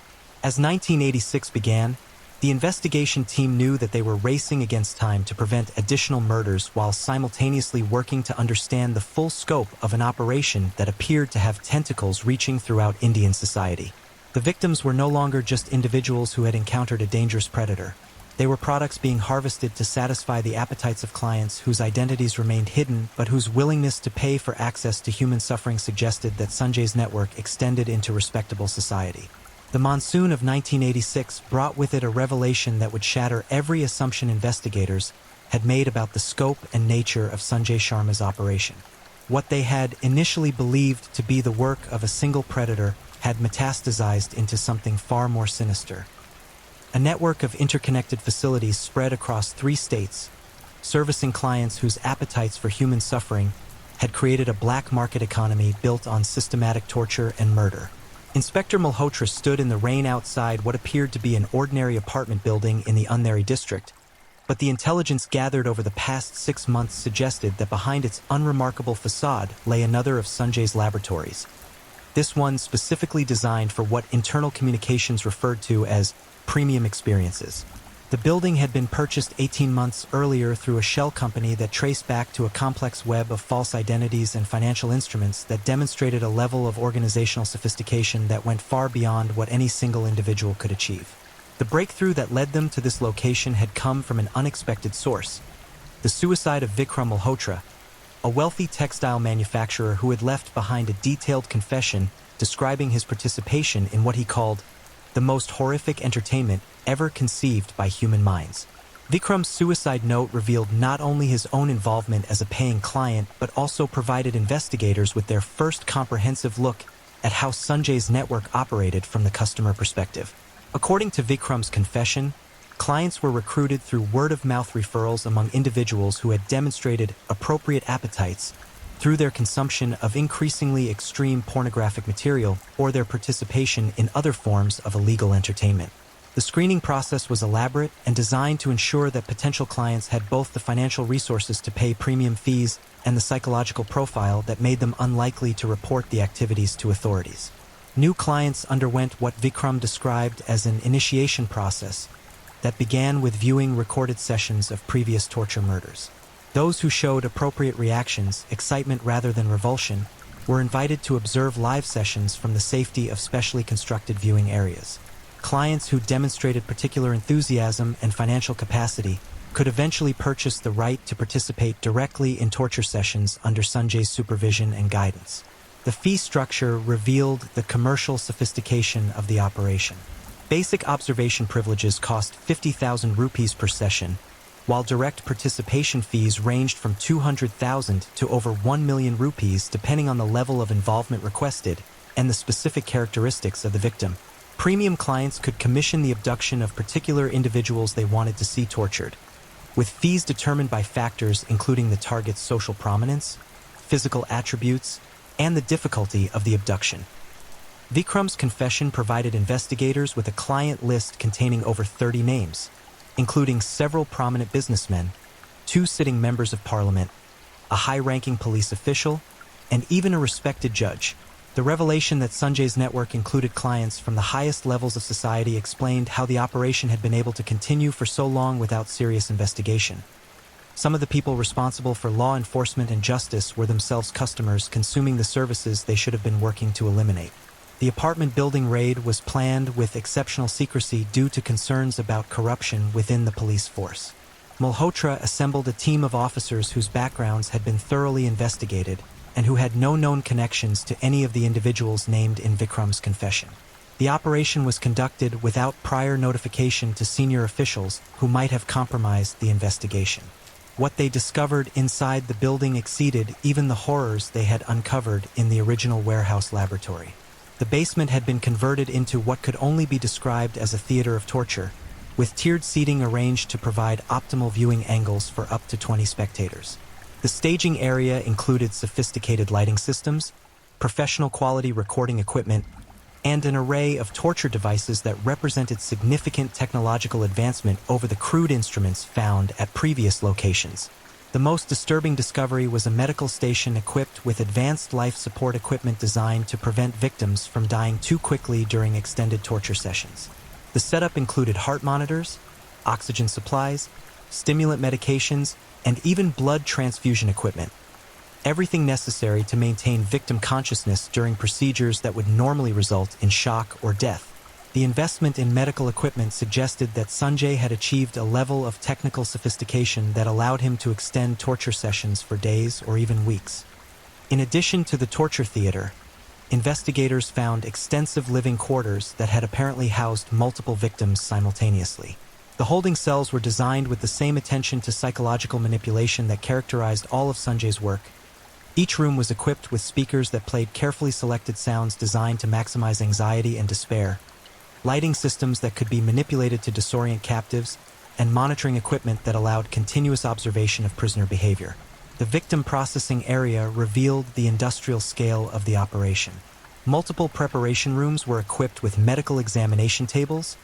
As 1986 began, the investigation team knew that they were racing against time to prevent additional murders while simultaneously working to understand the full scope of an operation that appeared to have tentacles reaching throughout Indian society. The victims were no longer just individuals who had encountered a dangerous predator. They were products being harvested to satisfy the appetites of clients whose identities remained hidden but whose willingness to pay for access to human suffering suggested that Sanjay's network extended into respectable society. The monsoon of 1986 brought with it a revelation that would shatter every assumption investigators had made about the scope and nature of Sanjay Sharma's operation. What they had initially believed to be the work of a single predator had metastasized into something far more sinister. A network of interconnected facilities spread across 3 states, servicing clients whose appetites for human suffering had created a black market economy built on systematic torture and murder. Inspector Malhotra stood in the rain outside what appeared to be an ordinary apartment building in the Andheri district, but the intelligence gathered over the past 6 months suggested that behind its unremarkable facade lay another of Sanjay's laboratories. This one specifically designed for what internal communications referred to as premium experiences. The building had been purchased 18 months earlier through a shell company that traced back to a complex web of false identities and financial instruments that demonstrated a level of organizational sophistication that went far beyond what any single individual could achieve. The breakthrough that led them to this location had come from an unexpected source: the suicide of Vikram Malhotra, a wealthy textile manufacturer who had left behind a detailed confession describing his participation in what he called the most horrific entertainment ever conceived by human minds. Vikram's suicide note revealed not only his own involvement as a paying client, but also provided investigators with their first comprehensive look at how Sanjay's network operated from the customer perspective. According to Vikram's confession, clients were recruited through word-of-mouth referrals among individuals who had demonstrated appropriate appetites through their consumption of increasingly extreme pornographic material or their participation in other forms of illegal entertainment. The screening process was elaborate and designed to ensure that potential clients had both the financial resources to pay premium fees and the psychological profile that made them unlikely to report the activities to authorities. New clients underwent what Vikram described as an initiation process that began with viewing recorded sessions of previous torture murders. Those who showed appropriate reactions, excitement rather than revulsion, were invited to observe live sessions from the safety of specially constructed viewing areas. Clients who demonstrated particular enthusiasm and financial capacity could eventually purchase the right to participate directly in torture sessions under Sanjay's supervision and guidance. The fee structure revealed the commercial sophistication of the operation. Basic observation privileges cost 50,000 rupees per session, while direct participation fees ranged from 200,000 to over 1 million rupees depending on the level of involvement requested and the specific characteristics of the victim. Premium clients could commission the abduction of particular individuals they wanted to see tortured, with fees determined by factors including the target's social prominence, physical attributes, and the difficulty of the abduction. Vikram's confession provided investigators with a client list containing over 30 names, including several prominent businessmen, 2 sitting members of parliament, a high-ranking police official, and even a respected judge. The revelation that Sanjay's network included clients from the highest levels of society explained how the operation had been able to continue for so long without serious investigation. Some of the people responsible for law enforcement and justice were themselves customers consuming the services they should have been working to eliminate. The apartment building raid was planned with exceptional secrecy due to concerns about corruption within the police force. Malhotra assembled a team of officers whose backgrounds had been thoroughly investigated and who had no known connections to any of the individuals named in Vikram's confession. The operation was conducted without prior notification to senior officials who might have compromised the investigation. What they discovered inside the building exceeded even the horrors they had uncovered in the original warehouse laboratory. The basement had been converted into what could only be described as a theater of torture, with tiered seating arranged to provide optimal viewing angles for up to 20 spectators. The staging area included sophisticated lighting systems, professional quality recording equipment, and an array of torture devices that represented significant technological advancement over the crude instruments found at previous locations. The most disturbing discovery was a medical station equipped with advanced life support equipment designed to prevent victims from dying too quickly during extended torture sessions. The setup included heart monitors, oxygen supplies, stimulant medications, and even blood transfusion equipment. Everything necessary to maintain victim consciousness during procedures that would normally result in shock or death. The investment in medical equipment suggested that Sanjay had achieved a level of technical sophistication that allowed him to extend torture sessions for days or even weeks. In addition to the torture theater, investigators found extensive living quarters that had apparently housed multiple victims simultaneously. The holding cells were designed with the same attention to psychological manipulation that characterized all of Sanjay's work. Each room was equipped with speakers that played carefully selected sounds designed to maximize anxiety and despair, lighting systems that could be manipulated to disorient captives, and monitoring equipment that allowed continuous observation of prisoner behavior. The victim processing area revealed the industrial scale of the operation. Multiple preparation rooms were equipped with medical examination tables,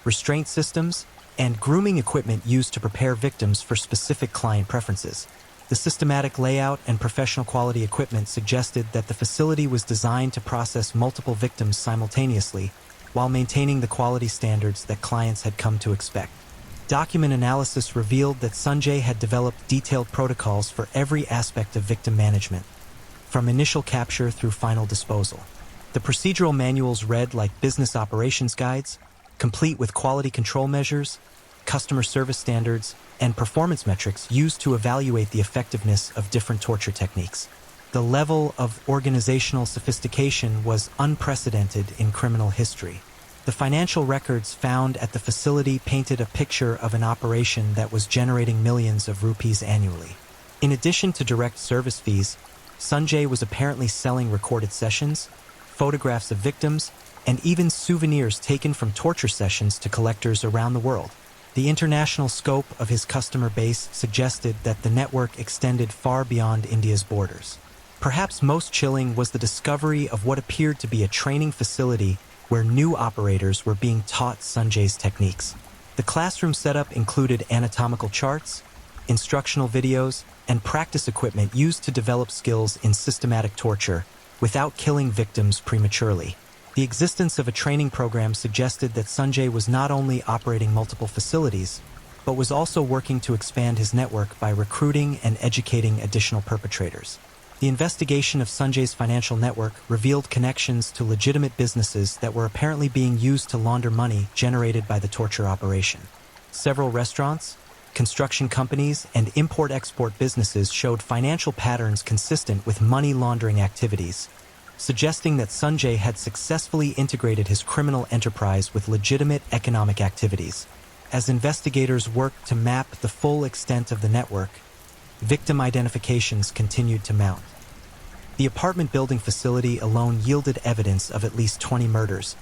restraint systems, and grooming equipment used to prepare victims for specific client preferences. The systematic layout and professional quality equipment suggested that the facility was designed to process multiple victims simultaneously while maintaining the quality standards that clients had come to expect. Document analysis revealed that Sanjay had developed detailed protocols for every aspect of victim management, from initial capture through final disposal. The procedural manuals read like business operations guides, complete with quality control measures, customer service standards, and performance metrics used to evaluate the effectiveness of different torture techniques. The level of organizational sophistication was unprecedented in criminal history. The financial records found at the facility painted a picture of an operation that was generating millions of rupees annually. In addition to direct service fees, Sanjay was apparently selling recorded sessions, photographs of victims, and even souvenirs taken from torture sessions to collectors around the world. The international scope of his customer base suggested that the network extended far beyond India's borders. Perhaps most chilling was the discovery of what appeared to be a training facility where new operators were being taught Sanjay's techniques. The classroom setup included anatomical charts, instructional videos, and practice equipment used to develop skills in systematic torture without killing victims prematurely. The existence of a training program suggested that Sanjay was not only operating multiple facilities, but was also working to expand his network by recruiting and educating additional perpetrators. The investigation of Sanjay's financial network revealed connections to legitimate businesses that were apparently being used to launder money generated by the torture operation. Several restaurants, construction companies, and import-export businesses showed financial patterns consistent with money laundering activities, suggesting that Sanjay had successfully integrated his criminal enterprise with legitimate economic activities. As investigators worked to map the full extent of the network, victim identifications continued to mount. The apartment building facility alone yielded evidence of at least 20 murders,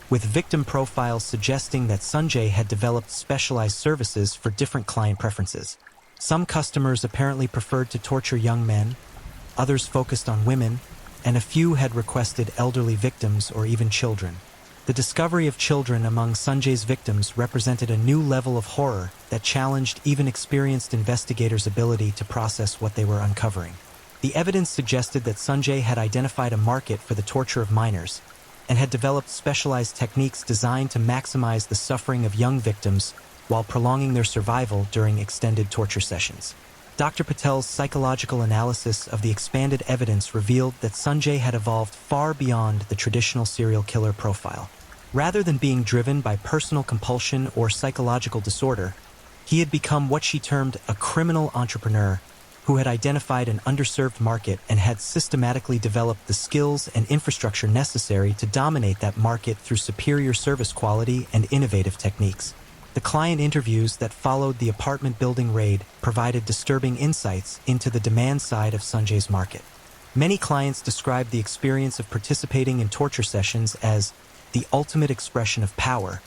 with victim profiles suggesting that Sanjay had developed specialized services for different client preferences. Some customers apparently preferred to torture young men, others focused on women, and a few had requested elderly victims or even children. The discovery of children among Sanjay's victims represented a new level of horror that challenged even experienced investigators' ability to process what they were uncovering. The evidence suggested that Sanjay had identified a market for the torture of minors and had developed specialized techniques designed to maximize the suffering of young victims while prolonging their survival during extended torture sessions. Dr. Patel's psychological analysis of the expanded evidence revealed that Sanjay had evolved far beyond the traditional serial killer profile. Rather than being driven by personal compulsion or psychological disorder, he had become what she termed a criminal entrepreneur who had identified an underserved market and had systematically developed the skills and infrastructure necessary to dominate that market through superior service quality and innovative techniques. The client interviews that followed the apartment building raid provided disturbing insights into the demand side of Sanjay's market. Many clients described the experience of participating in torture sessions as the ultimate expression of power,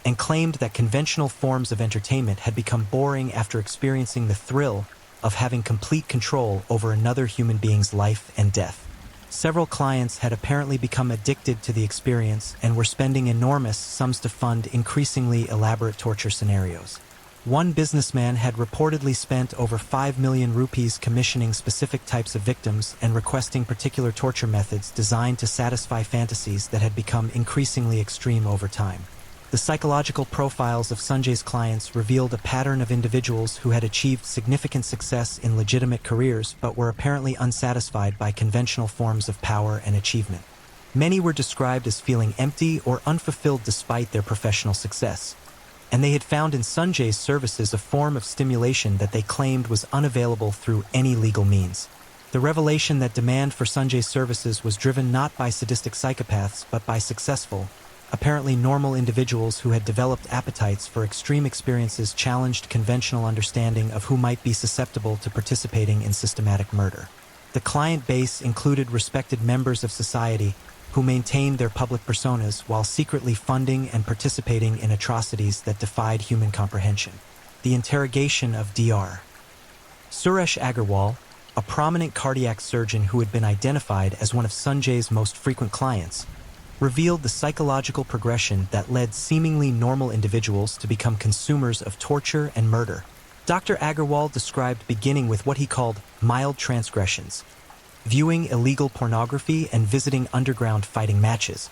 and claimed that conventional forms of entertainment had become boring after experiencing the thrill of having complete control over another human being's life and death. Several clients had apparently become addicted to the experience and were spending enormous sums to fund increasingly elaborate torture scenarios. One businessman had reportedly spent over 5 million rupees commissioning specific types of victims and requesting particular torture methods designed to satisfy fantasies that had become increasingly extreme over time. The psychological profiles of Sanjay's clients revealed a pattern of individuals who had achieved significant success in legitimate careers but were apparently unsatisfied by conventional forms of power and achievement. Many were described as feeling empty or unfulfilled despite their professional success, and they had found in Sanjay's services a form of stimulation that they claimed was unavailable through any legal means. The revelation that demand for Sanjay's services was driven not by sadistic psychopaths but by successful, apparently normal individuals who had developed appetites for extreme experiences challenged conventional understanding of who might be susceptible to participating in systematic murder. The client base included respected members of society who maintained their public personas while secretly funding and participating in atrocities that defied human comprehension. The interrogation of Dr. Suresh Agarwal, a prominent cardiac surgeon who had been identified as one of Sanjay's most frequent clients, revealed the psychological progression that led seemingly normal individuals to become consumers of torture and murder. Dr. Agarwal described beginning with what he called mild transgressions, viewing illegal pornography and visiting underground fighting matches,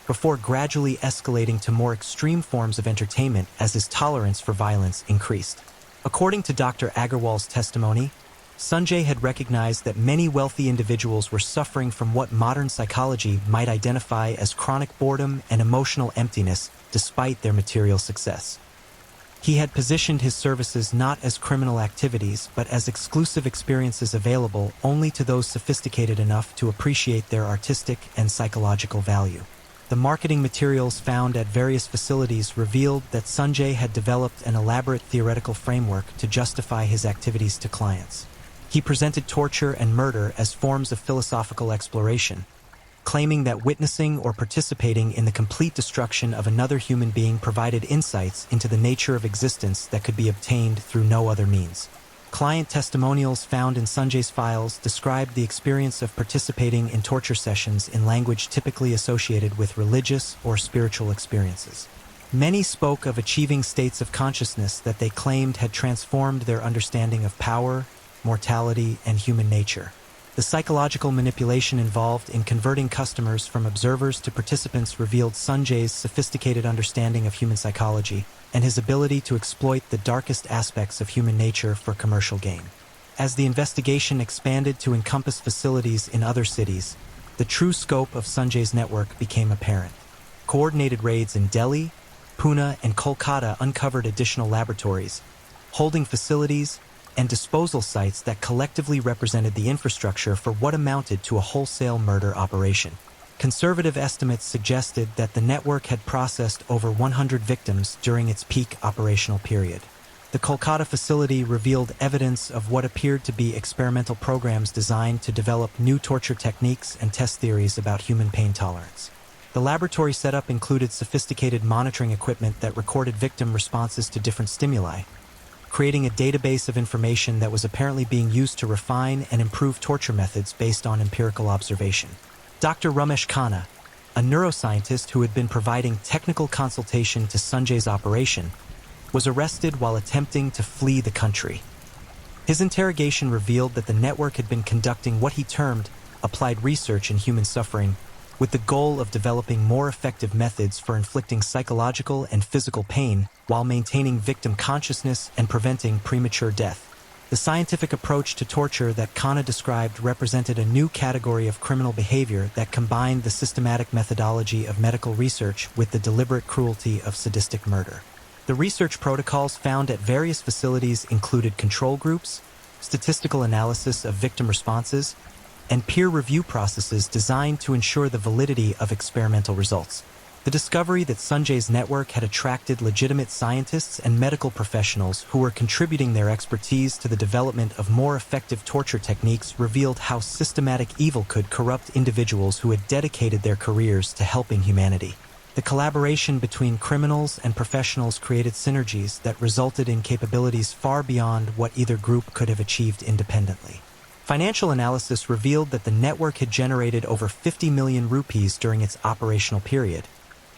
before gradually escalating to more extreme forms of entertainment as his tolerance for violence increased. According to Dr. Agarwal's testimony, Sanjay had recognized that many wealthy individuals were suffering from what modern psychology might identify as chronic boredom and emotional emptiness despite their material success. He had positioned his services not as criminal activities but as exclusive experiences available only to those sophisticated enough to appreciate their artistic and psychological value. The marketing materials found at various facilities revealed that Sanjay had developed an elaborate theoretical framework to justify his activities to clients. He presented torture and murder as forms of philosophical exploration, claiming that witnessing or participating in the complete destruction of another human being provided insights into the nature of existence that could be obtained through no other means. Client testimonials found in Sanjay's files described the experience of participating in torture sessions in language typically associated with religious or spiritual experiences. Many spoke of achieving states of consciousness that they claimed had transformed their understanding of power, mortality, and human nature. The psychological manipulation involved in converting customers from observers to participants revealed Sanjay's sophisticated understanding of human psychology and his ability to exploit the darkest aspects of human nature for commercial gain. As the investigation expanded to encompass facilities in other cities, the true scope of Sanjay's network became apparent. Coordinated raids in Delhi, Pune, and Kolkata uncovered additional laboratories, holding facilities, and disposal sites that collectively represented the infrastructure for what amounted to a wholesale murder operation. Conservative estimates suggested that the network had processed over 100 victims during its peak operational period. The Kolkata facility revealed evidence of what appeared to be experimental programs designed to develop new torture techniques and test theories about human pain tolerance. The laboratory setup included sophisticated monitoring equipment that recorded victim responses to different stimuli, creating a database of information that was apparently being used to refine and improve torture methods based on empirical observation. Dr. Ramesh Khanna, a neuroscientist who had been providing technical consultation to Sanjay's operation, was arrested while attempting to flee the country. His interrogation revealed that the network had been conducting what he termed applied research in human suffering, with the goal of developing more effective methods for inflicting psychological and physical pain while maintaining victim consciousness and preventing premature death. The scientific approach to torture that Khanna described represented a new category of criminal behavior that combined the systematic methodology of medical research with the deliberate cruelty of sadistic murder. The research protocols found at various facilities included control groups, statistical analysis of victim responses, and peer review processes designed to ensure the validity of experimental results. The discovery that Sanjay's network had attracted legitimate scientists and medical professionals who were contributing their expertise to the development of more effective torture techniques revealed how systematic evil could corrupt individuals who had dedicated their careers to helping humanity. The collaboration between criminals and professionals created synergies that resulted in capabilities far beyond what either group could have achieved independently. Financial analysis revealed that the network had generated over 50 million rupees during its operational period,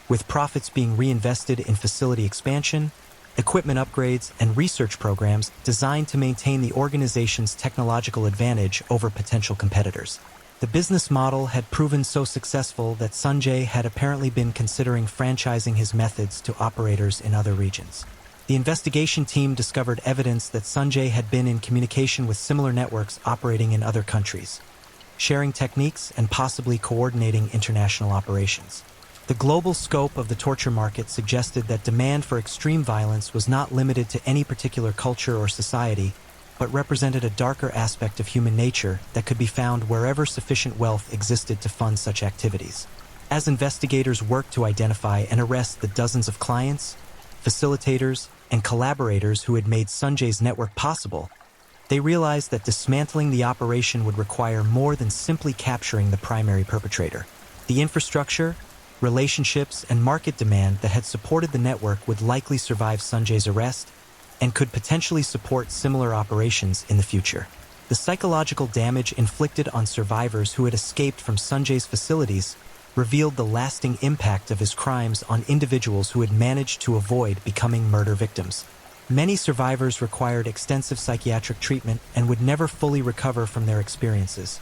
with profits being reinvested in facility expansion, equipment upgrades, and research programs designed to maintain the organization's technological advantage over potential competitors. The business model had proven so successful that Sanjay had apparently been considering franchising his methods to operators in other regions. The investigation team discovered evidence that Sanjay had been in communication with similar networks operating in other countries, sharing techniques and possibly coordinating international operations. The global scope of the torture market suggested that demand for extreme violence was not limited to any particular culture or society, but represented a darker aspect of human nature that could be found wherever sufficient wealth existed to fund such activities. As investigators worked to identify and arrest the dozens of clients, facilitators, and collaborators who had made Sanjay's network possible, they realized that dismantling the operation would require more than simply capturing the primary perpetrator. The infrastructure, relationships, and market demand that had supported the network would likely survive Sanjay's arrest and could potentially support similar operations in the future. The psychological damage inflicted on survivors who had escaped from Sanjay's facilities revealed the lasting impact of his crimes on individuals who had managed to avoid becoming murder victims. Many survivors required extensive psychiatric treatment and would never fully recover from their experiences,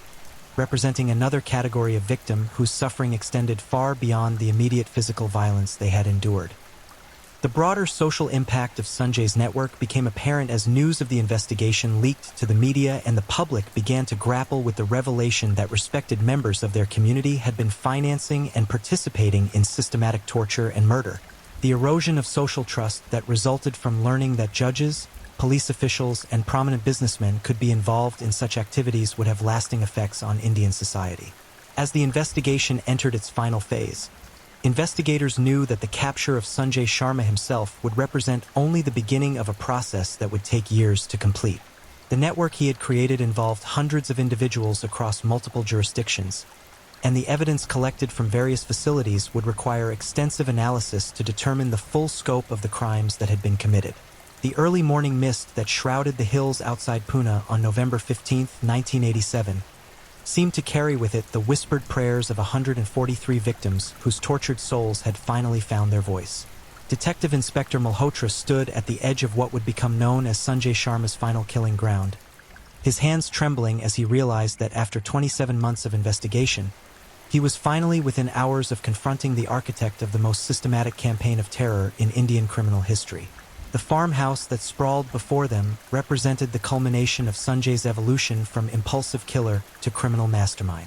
representing another category of victim whose suffering extended far beyond the immediate physical violence they had endured. The broader social impact of Sanjay's network became apparent as news of the investigation leaked to the media and the public began to grapple with the revelation that respected members of their community had been financing and participating in systematic torture and murder. The erosion of social trust that resulted from learning that judges, police officials, and prominent businessmen could be involved in such activities would have lasting effects on Indian society. As the investigation entered its final phase, Investigators knew that the capture of Sanjay Sharma himself would represent only the beginning of a process that would take years to complete. The network he had created involved hundreds of individuals across multiple jurisdictions, and the evidence collected from various facilities would require extensive analysis to determine the full scope of the crimes that had been committed. The early morning mist that shrouded the hills outside Pune on November 15, 1987, seemed to carry with it the whispered prayers of 143 victims whose tortured souls had finally found their voice. Detective Inspector Malhotra stood at the edge of what would become known as Sanjay Sharma's final killing ground, his hands trembling as he realized that after 27 months of investigation, he was finally within hours of confronting the architect of the most systematic campaign of terror in Indian criminal history. The farmhouse that sprawled before them represented the culmination of Sanjay's evolution from impulsive killer to criminal mastermind.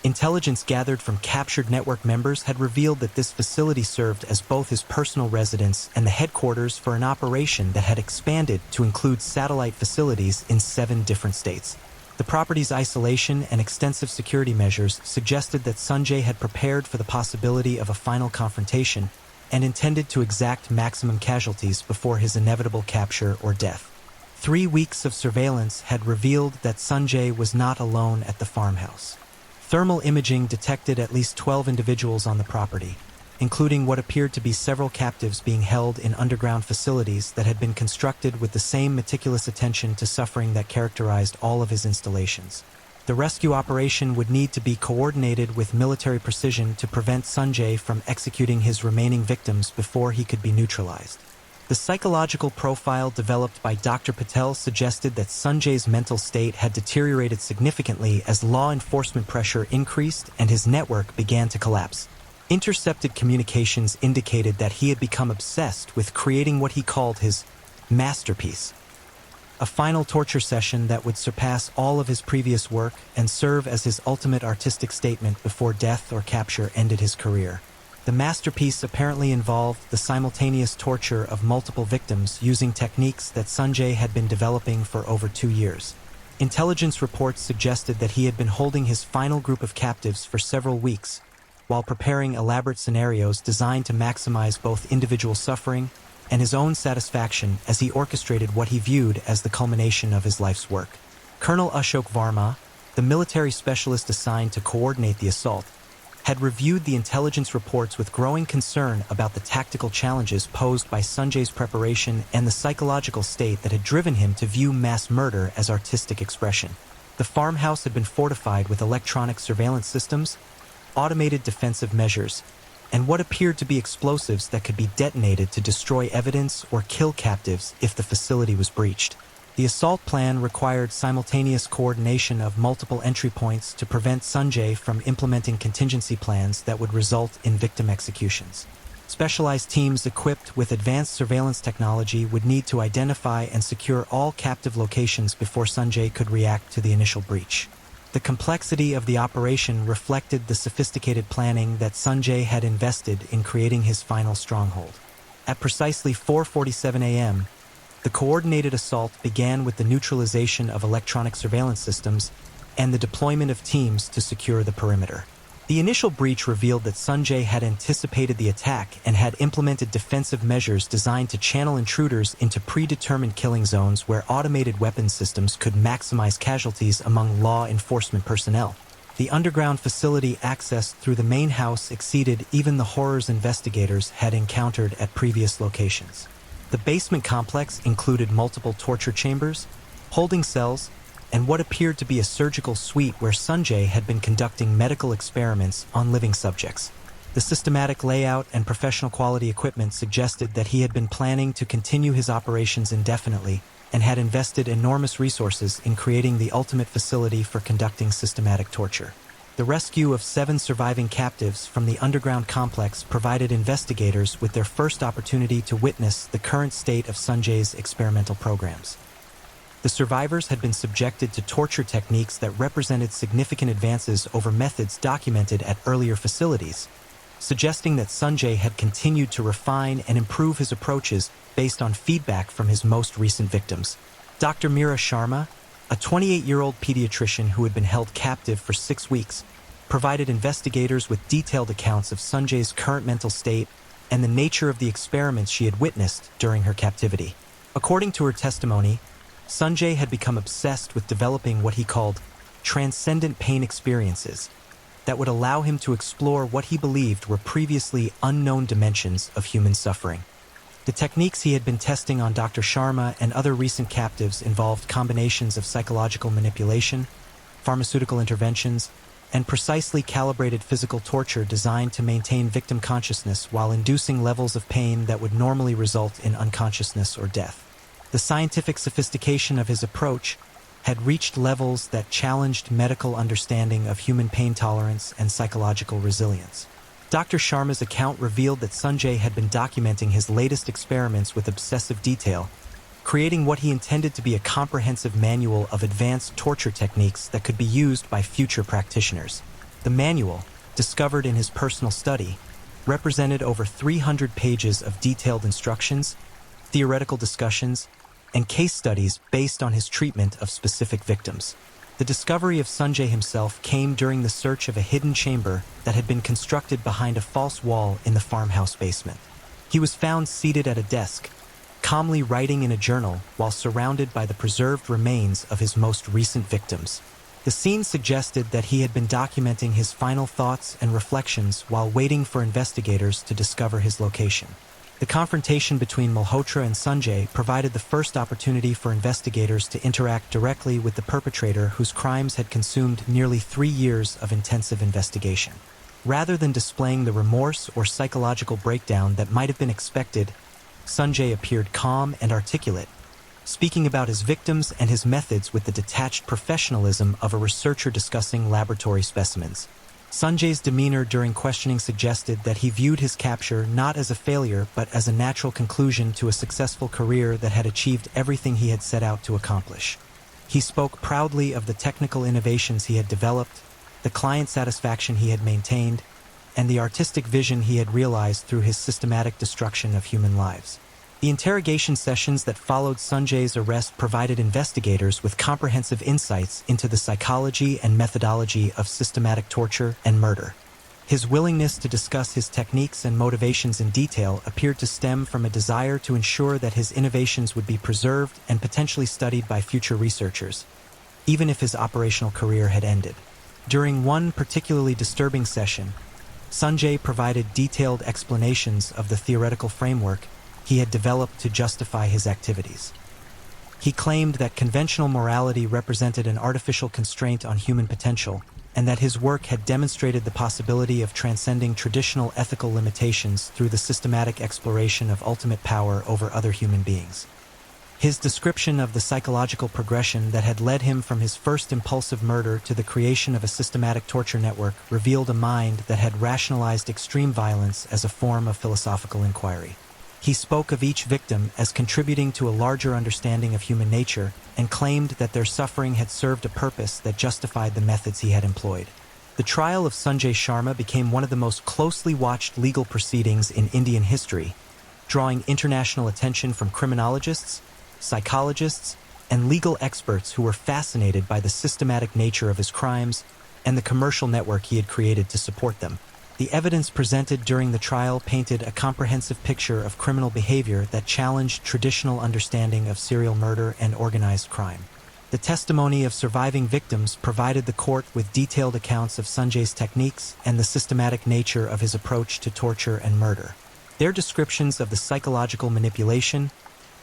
Intelligence gathered from captured network members had revealed that this facility served as both his personal residence and the headquarters for an operation that had expanded to include satellite facilities in 7 different states. The property's isolation and extensive security measures suggested that Sanjay had prepared for the possibility of a final confrontation and intended to exact maximum casualties before his inevitable capture or death. 3 weeks of surveillance had revealed that Sanjay was not alone at the farmhouse. Thermal imaging detected at least 12 individuals on the property, including what appeared to be several captives being held in underground facilities that had been constructed with the same meticulous attention to suffering that characterized all of his installations. The rescue operation would need to be coordinated with military precision to prevent Sanjay from executing his remaining victims before he could be neutralized. The psychological profile developed by Dr. Patel suggested that Sanjay's mental state had deteriorated significantly as law enforcement pressure increased and his network began to collapse. Intercepted communications indicated that he had become obsessed with creating what he called his masterpiece, a final torture session that would surpass all of his previous work and serve as his ultimate artistic statement before death or capture ended his career. The masterpiece apparently involved the simultaneous torture of multiple victims using techniques that Sanjay had been developing for over 2 years. Intelligence reports suggested that he had been holding his final group of captives for several weeks, while preparing elaborate scenarios designed to maximize both individual suffering and his own satisfaction as he orchestrated what he viewed as the culmination of his life's work. Colonel Ashok Varma, the military specialist assigned to coordinate the assault, had reviewed the intelligence reports with growing concern about the tactical challenges posed by Sanjay's preparation and the psychological state that had driven him to view mass murder as artistic expression. The farmhouse had been fortified with electronic surveillance systems, automated defensive measures, and what appeared to be explosives that could be detonated to destroy evidence or kill captives if the facility was breached. The assault plan required simultaneous coordination of multiple entry points to prevent Sanjay from implementing contingency plans that would result in victim executions. Specialized teams equipped with advanced surveillance technology would need to identify and secure all captive locations before Sanjay could react to the initial breach. The complexity of the operation reflected the sophisticated planning that Sanjay had invested in creating his final stronghold. At precisely 4:47 a.m., the coordinated assault began with the neutralization of electronic surveillance systems and the deployment of teams to secure the perimeter. The initial breach revealed that Sanjay had anticipated the attack and had implemented defensive measures designed to channel intruders into predetermined killing zones where automated weapons systems could maximize casualties among law enforcement personnel. The underground facility access through the main house exceeded even the horrors investigators had encountered at previous locations. The basement complex included multiple torture chambers, holding cells, and what appeared to be a surgical suite where Sanjay had been conducting medical experiments on living subjects. The systematic layout and professional quality equipment suggested that he had been planning to continue his operations indefinitely and had invested enormous resources in creating the ultimate facility for conducting systematic torture. The rescue of 7 surviving captives from the underground complex provided investigators with their first opportunity to witness the current state of Sanjay's experimental programs. The survivors had been subjected to torture techniques that represented significant advances over methods documented at earlier facilities, suggesting that Sanjay had continued to refine and improve his approaches based on feedback from his most recent victims. Dr. Meera Sharma, a 28-year-old pediatrician who had been held captive for 6 weeks, provided investigators with detailed accounts of Sanjay's current mental state and the nature of the experiments she had witnessed during her captivity. According to her testimony, Sanjay had become obsessed with developing what he called transcendent pain experiences that would allow him to explore what he believed were previously unknown dimensions of human suffering. The techniques he had been testing on Dr. Sharma and other recent captives involved combinations of psychological manipulation, pharmaceutical interventions, and precisely calibrated physical torture designed to maintain victim consciousness while inducing levels of pain that would normally result in unconsciousness or death. The scientific sophistication of his approach had reached levels that challenged medical understanding of human pain tolerance and psychological resilience. Dr. Sharma's account revealed that Sanjay had been documenting his latest experiments with obsessive detail, creating what he intended to be a comprehensive manual of advanced torture techniques that could be used by future practitioners. The manual, discovered in his personal study, represented over 300 pages of detailed instructions, theoretical discussions, and case studies based on his treatment of specific victims. The discovery of Sanjay himself came during the search of a hidden chamber that had been constructed behind a false wall in the farmhouse basement. He was found seated at a desk, calmly writing in a journal while surrounded by the preserved remains of his most recent victims. The scene suggested that he had been documenting his final thoughts and reflections while waiting for investigators to discover his location. The confrontation between Malhotra and Sanjay provided the first opportunity for investigators to interact directly with the perpetrator whose crimes had consumed nearly 3 years of intensive investigation. Rather than displaying the remorse or psychological breakdown that might have been expected, Sanjay appeared calm and articulate, speaking about his victims and his methods with the detached professionalism of a researcher discussing laboratory specimens. Sanjay's demeanor during questioning suggested that he viewed his capture not as a failure but as a natural conclusion to a successful career that had achieved everything he had set out to accomplish. He spoke proudly of the technical innovations he had developed, the client satisfaction he had maintained, and the artistic vision he had realized through his systematic destruction of human lives. The interrogation sessions that followed Sanjay's arrest provided investigators with comprehensive insights into the psychology and methodology of systematic torture and murder. His willingness to discuss his techniques and motivations in detail appeared to stem from a desire to ensure that his innovations would be preserved and potentially studied by future researchers, even if his operational career had ended. During one particularly disturbing session, Sanjay provided detailed explanations of the theoretical framework he had developed to justify his activities. He claimed that conventional morality represented an artificial constraint on human potential, and that his work had demonstrated the possibility of transcending traditional ethical limitations through the systematic exploration of ultimate power over other human beings. His description of the psychological progression that had led him from his first impulsive murder to the creation of a systematic torture network revealed a mind that had rationalized extreme violence as a form of philosophical inquiry. He spoke of each victim as contributing to a larger understanding of human nature and claimed that their suffering had served a purpose that justified the methods he had employed. The trial of Sanjay Sharma became one of the most closely watched legal proceedings in Indian history, drawing international attention from criminologists, psychologists, and legal experts who were fascinated by the systematic nature of his crimes and the commercial network he had created to support them. The evidence presented during the trial painted a comprehensive picture of criminal behavior that challenged traditional understanding of serial murder and organized crime. The testimony of surviving victims provided the court with detailed accounts of Sanjay's techniques and the systematic nature of his approach to torture and murder. Their descriptions of the psychological manipulation,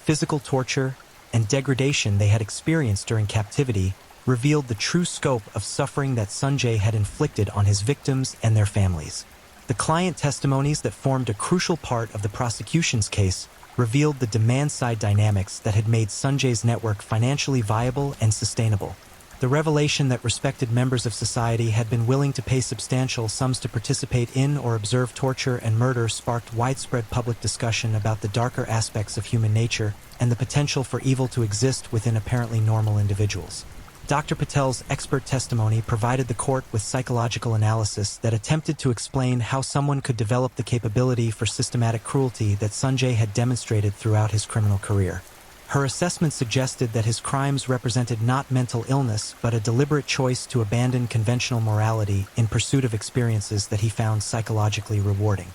physical torture, and degradation they had experienced during captivity revealed the true scope of suffering that Sanjay had inflicted on his victims and their families. The client testimonies that formed a crucial part of the prosecution's case revealed the demand-side dynamics that had made Sanjay's network financially viable and sustainable. The revelation that respected members of society had been willing to pay substantial sums to participate in or observe torture and murder sparked widespread public discussion about the darker aspects of human nature and the potential for evil to exist within apparently normal individuals. Dr. Patel's expert testimony provided the court with psychological analysis that attempted to explain how someone could develop the capability for systematic cruelty that Sanjay had demonstrated throughout his criminal career. Her assessment suggested that his crimes represented not mental illness, but a deliberate choice to abandon conventional morality in pursuit of experiences that he found psychologically rewarding.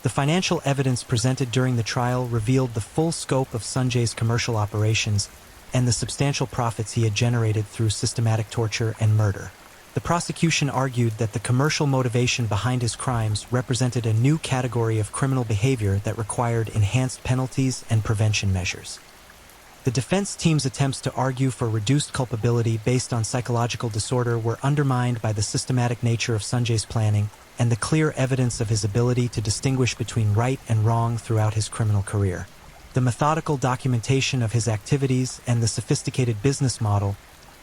The financial evidence presented during the trial revealed the full scope of Sanjay's commercial operations and the substantial profits he had generated through systematic torture and murder. The prosecution argued that the commercial motivation behind his crimes represented a new category of criminal behavior that required enhanced penalties and prevention measures. The defense team's attempts to argue for reduced culpability based on psychological disorder were undermined by the systematic nature of Sanjay's planning and the clear evidence of his ability to distinguish between right and wrong throughout his criminal career. The methodical documentation of his activities and the sophisticated business model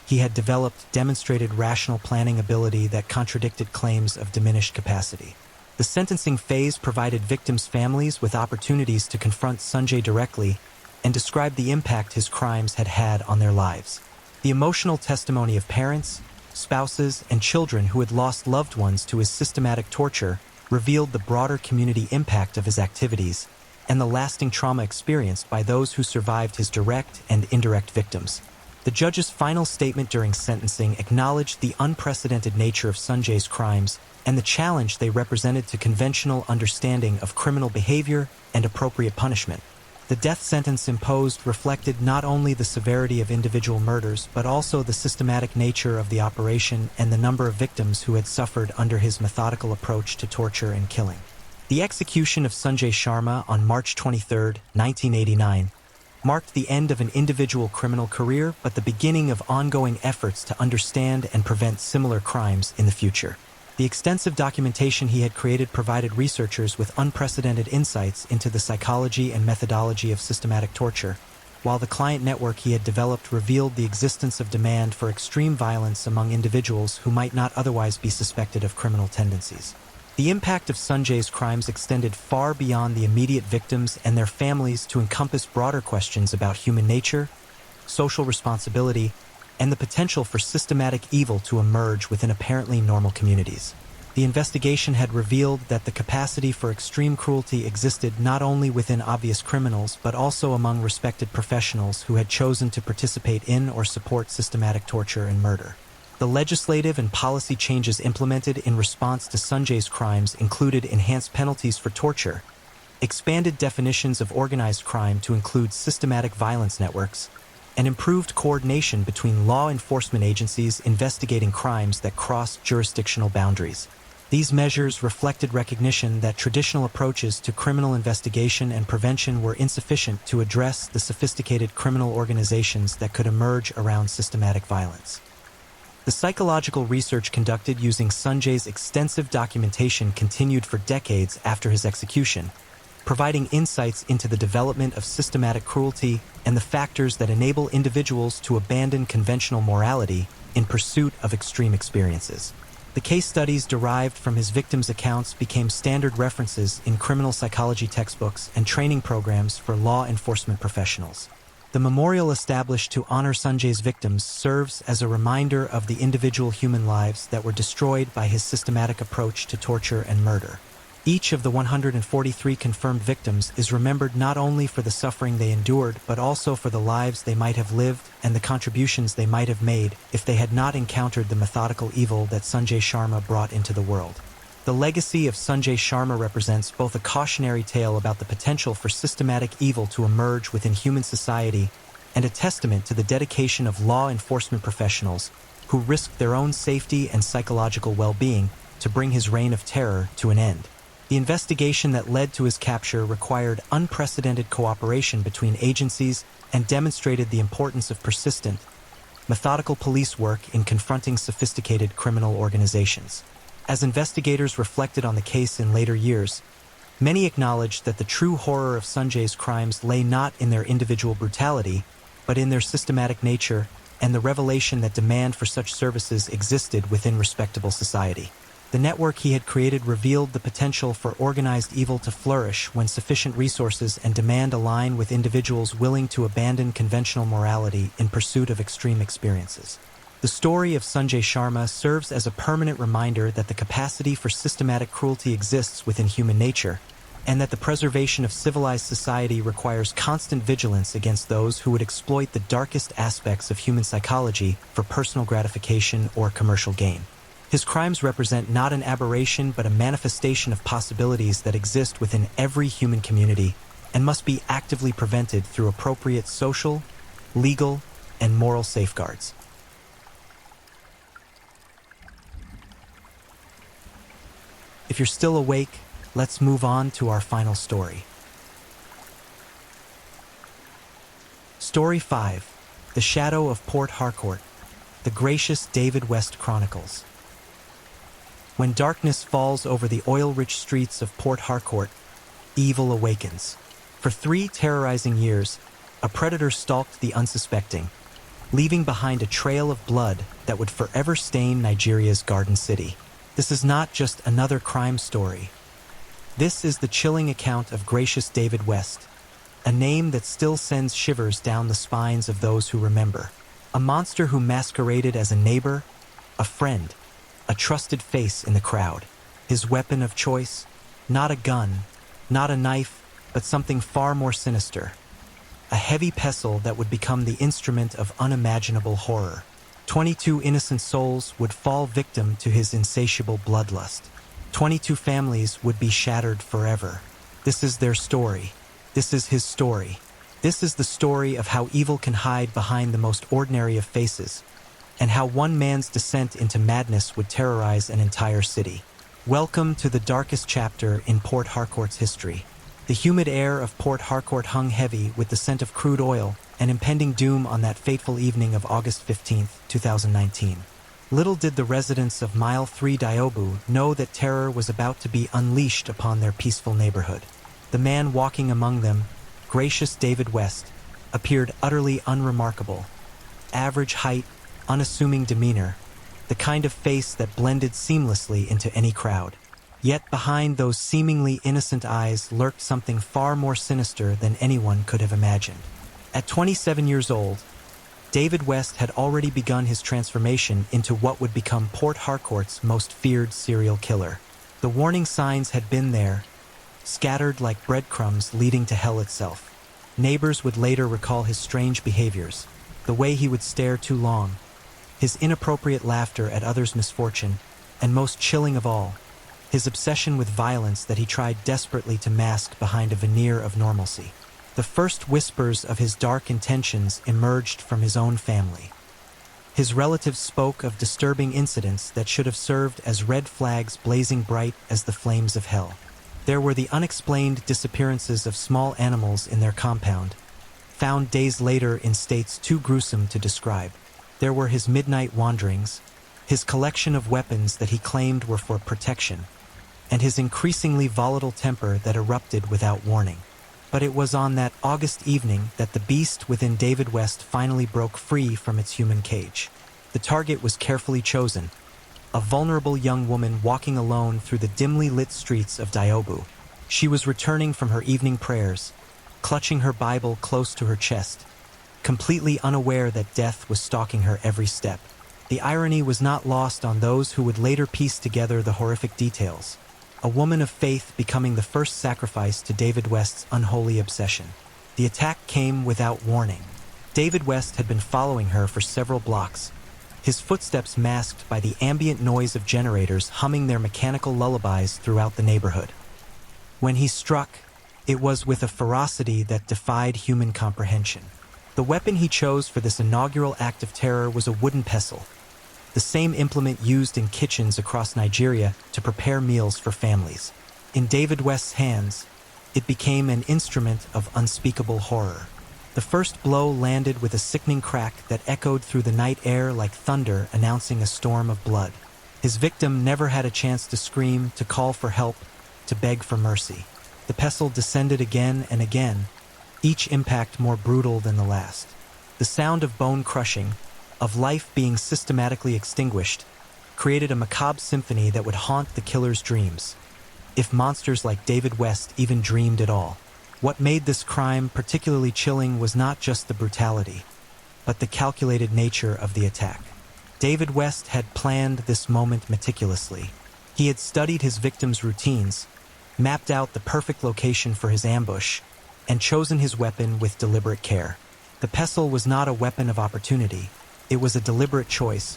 he had developed demonstrated rational planning ability that contradicted claims of diminished capacity. The sentencing phase provided victims' families with opportunities to confront Sanjay directly and describe the impact his crimes had had on their lives. The emotional testimony of parents, spouses, and children who had lost loved ones to his systematic torture revealed the broader community impact of his activities and the lasting trauma experienced by those who survived his direct and indirect victims. The judge's final statement during sentencing acknowledged the unprecedented nature of Sanjay's crimes and the challenge they represented to conventional understanding of criminal behavior and appropriate punishment. The death sentence imposed reflected not only the severity of individual murders, but also the systematic nature of the operation and the number of victims who had suffered under his methodical approach to torture and killing. The execution of Sanjay Sharma on March 23, 1989, marked the end of an individual criminal career, but the beginning of ongoing efforts to understand and prevent similar crimes in the future. The extensive documentation he had created provided researchers with unprecedented insights into the psychology and methodology of systematic torture, while the client network he had developed revealed the existence of demand for extreme violence among individuals who might not otherwise be suspected of criminal tendencies. The impact of Sanjay's crimes extended far beyond the immediate victims and their families to encompass broader questions about human nature, social responsibility, and the potential for systematic evil to emerge within apparently normal communities. The investigation had revealed that the capacity for extreme cruelty existed not only within obvious criminals, but also among respected professionals who had chosen to participate in or support systematic torture and murder. The legislative and policy changes implemented in response to Sanjay's crimes included enhanced penalties for torture, expanded definitions of organized crime to include systematic violence networks, and improved coordination between law enforcement agencies investigating crimes that crossed jurisdictional boundaries. These measures reflected recognition that traditional approaches to criminal investigation and prevention were insufficient to address the sophisticated criminal organizations that could emerge around systematic violence. The psychological research conducted using Sanjay's extensive documentation continued for decades after his execution, providing insights into the development of systematic cruelty and the factors that enable individuals to abandon conventional morality in pursuit of extreme experiences. The case studies derived from his victims' accounts became standard references in criminal psychology textbooks and training programs for law enforcement professionals. The memorial established to honor Sanjay's victims serves as a reminder of the individual human lives that were destroyed by his systematic approach to torture and murder. Each of the 143 confirmed victims is remembered not only for the suffering they endured, but also for the lives they might have lived and the contributions they might have made if they had not encountered the methodical evil that Sanjay Sharma brought into the world. The legacy of Sanjay Sharma represents both a cautionary tale about the potential for systematic evil to emerge within human society and a testament to the dedication of law enforcement professionals who risked their own safety and psychological well-being to bring his reign of terror to an end. The investigation that led to his capture required unprecedented cooperation between agencies and demonstrated the importance of persistent, methodical police work in confronting sophisticated criminal organizations. As investigators reflected on the case in later years, many acknowledged that the true horror of Sanjay's crimes lay not in their individual brutality, but in their systematic nature and the revelation that demand for such services existed within respectable society. The network he had created revealed the potential for organized evil to flourish when sufficient resources and demand align with individuals willing to abandon conventional morality in pursuit of extreme experiences. The story of Sanjay Sharma serves as a permanent reminder that the capacity for systematic cruelty exists within human nature, and that the preservation of civilized society requires constant vigilance against those who would exploit the darkest aspects of human psychology for personal gratification or commercial gain. His crimes represent not an aberration but a manifestation of possibilities that exist within every human community and must be actively prevented through appropriate social, legal, and moral safeguards. If you're still awake, let's move on to our final story. Story 5. The Shadow of Port Harkort. The Gracious David West Chronicles. When darkness falls over the oil-rich streets of Port Harkort, evil awakens. For 3 terrorizing years, a predator stalked the unsuspecting, leaving behind a trail of blood that would forever stain Nigeria's Garden City. This is not just another crime story. This is the chilling account of Gracious David West, a name that still sends shivers down the spines of those who remember. A monster who masqueraded as a neighbor, a friend, a trusted face in the crowd. His weapon of choice, not a gun, not a knife, but something far more sinister. A heavy pestle that would become the instrument of unimaginable horror. 22 innocent souls would fall victim to his insatiable bloodlust. 22 families would be shattered forever. This is their story. This is his story. This is the story of how evil can hide behind the most ordinary of faces, and how one man's descent into madness would terrorize an entire city. Welcome to the darkest chapter in Port Harkort's history. The humid air of Port Harkort hung heavy with the scent of crude oil and impending doom on that fateful evening of August 15, 2019. Little did the residents of Mile 3 Diobu know that terror was about to be unleashed upon their peaceful neighborhood. The man walking among them, Gracious David West, appeared utterly unremarkable. Average height, unassuming demeanor, the kind of face that blended seamlessly into any crowd. Yet behind those seemingly innocent eyes lurked something far more sinister than anyone could have imagined. At 27 years old, David West had already begun his transformation into what would become Port Harkort's most feared serial killer. The warning signs had been there, scattered like breadcrumbs leading to hell itself. Neighbors would later recall his strange behaviors, the way he would stare too long, his inappropriate laughter at others' misfortune, and most chilling of all, his obsession with violence that he tried desperately to mask behind a veneer of normalcy. The first whispers of his dark intentions emerged from his own family. His relatives spoke of disturbing incidents that should have served as red flags blazing bright as the flames of hell. There were the unexplained disappearances of small animals in their compound, found days later in states too gruesome to describe. There were his midnight wanderings, his collection of weapons that he claimed were for protection, and his increasingly volatile temper that erupted without warning. But it was on that August evening that the beast within David West finally broke free from its human cage. The target was carefully chosen, a vulnerable young woman walking alone through the dimly lit streets of Diobu. She was returning from her evening prayers, clutching her Bible close to her chest, completely unaware that death was stalking her every step. The irony was not lost on those who would later piece together the horrific details. A woman of faith becoming the first sacrifice to David West's unholy obsession. The attack came without warning. David West had been following her for several blocks, his footsteps masked by the ambient noise of generators humming their mechanical lullabies throughout the neighborhood. When he struck, it was with a ferocity that defied human comprehension. The weapon he chose for this inaugural act of terror was a wooden pestle, the same implement used in kitchens across Nigeria to prepare meals for families. In David West's hands, it became an instrument of unspeakable horror. The first blow landed with a sickening crack that echoed through the night air like thunder announcing a storm of blood. His victim never had a chance to scream, to call for help, to beg for mercy. The pestle descended again and again, each impact more brutal than the last. The sound of bone crushing, of life being systematically extinguished, created a macabre symphony that would haunt the killer's dreams, if monsters like David West even dreamed at all. What made this crime particularly chilling was not just the brutality, but the calculated nature of the attack. David West had planned this moment meticulously. He had studied his victim's routines, mapped out the perfect location for his ambush, and chosen his weapon with deliberate care. The pestle was not a weapon of opportunity. It was a deliberate choice,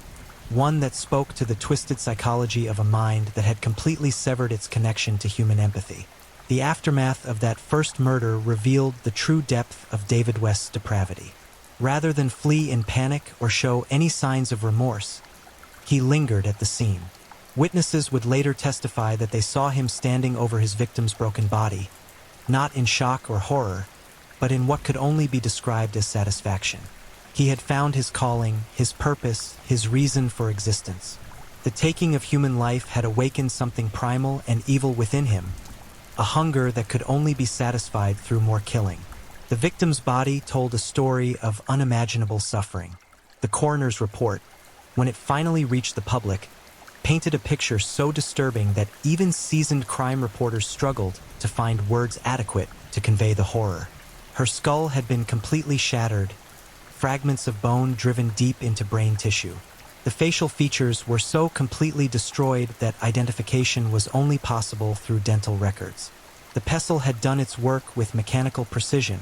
one that spoke to the twisted psychology of a mind that had completely severed its connection to human empathy. The aftermath of that first murder revealed the true depth of David West's depravity. Rather than flee in panic or show any signs of remorse, he lingered at the scene. Witnesses would later testify that they saw him standing over his victim's broken body, not in shock or horror, but in what could only be described as satisfaction. He had found his calling, his purpose, his reason for existence. The taking of human life had awakened something primal and evil within him, a hunger that could only be satisfied through more killing. The victim's body told a story of unimaginable suffering. The coroner's report, when it finally reached the public, painted a picture so disturbing that even seasoned crime reporters struggled to find words adequate to convey the horror. Her skull had been completely shattered, fragments of bone driven deep into brain tissue. The facial features were so completely destroyed that identification was only possible through dental records. The pestle had done its work with mechanical precision,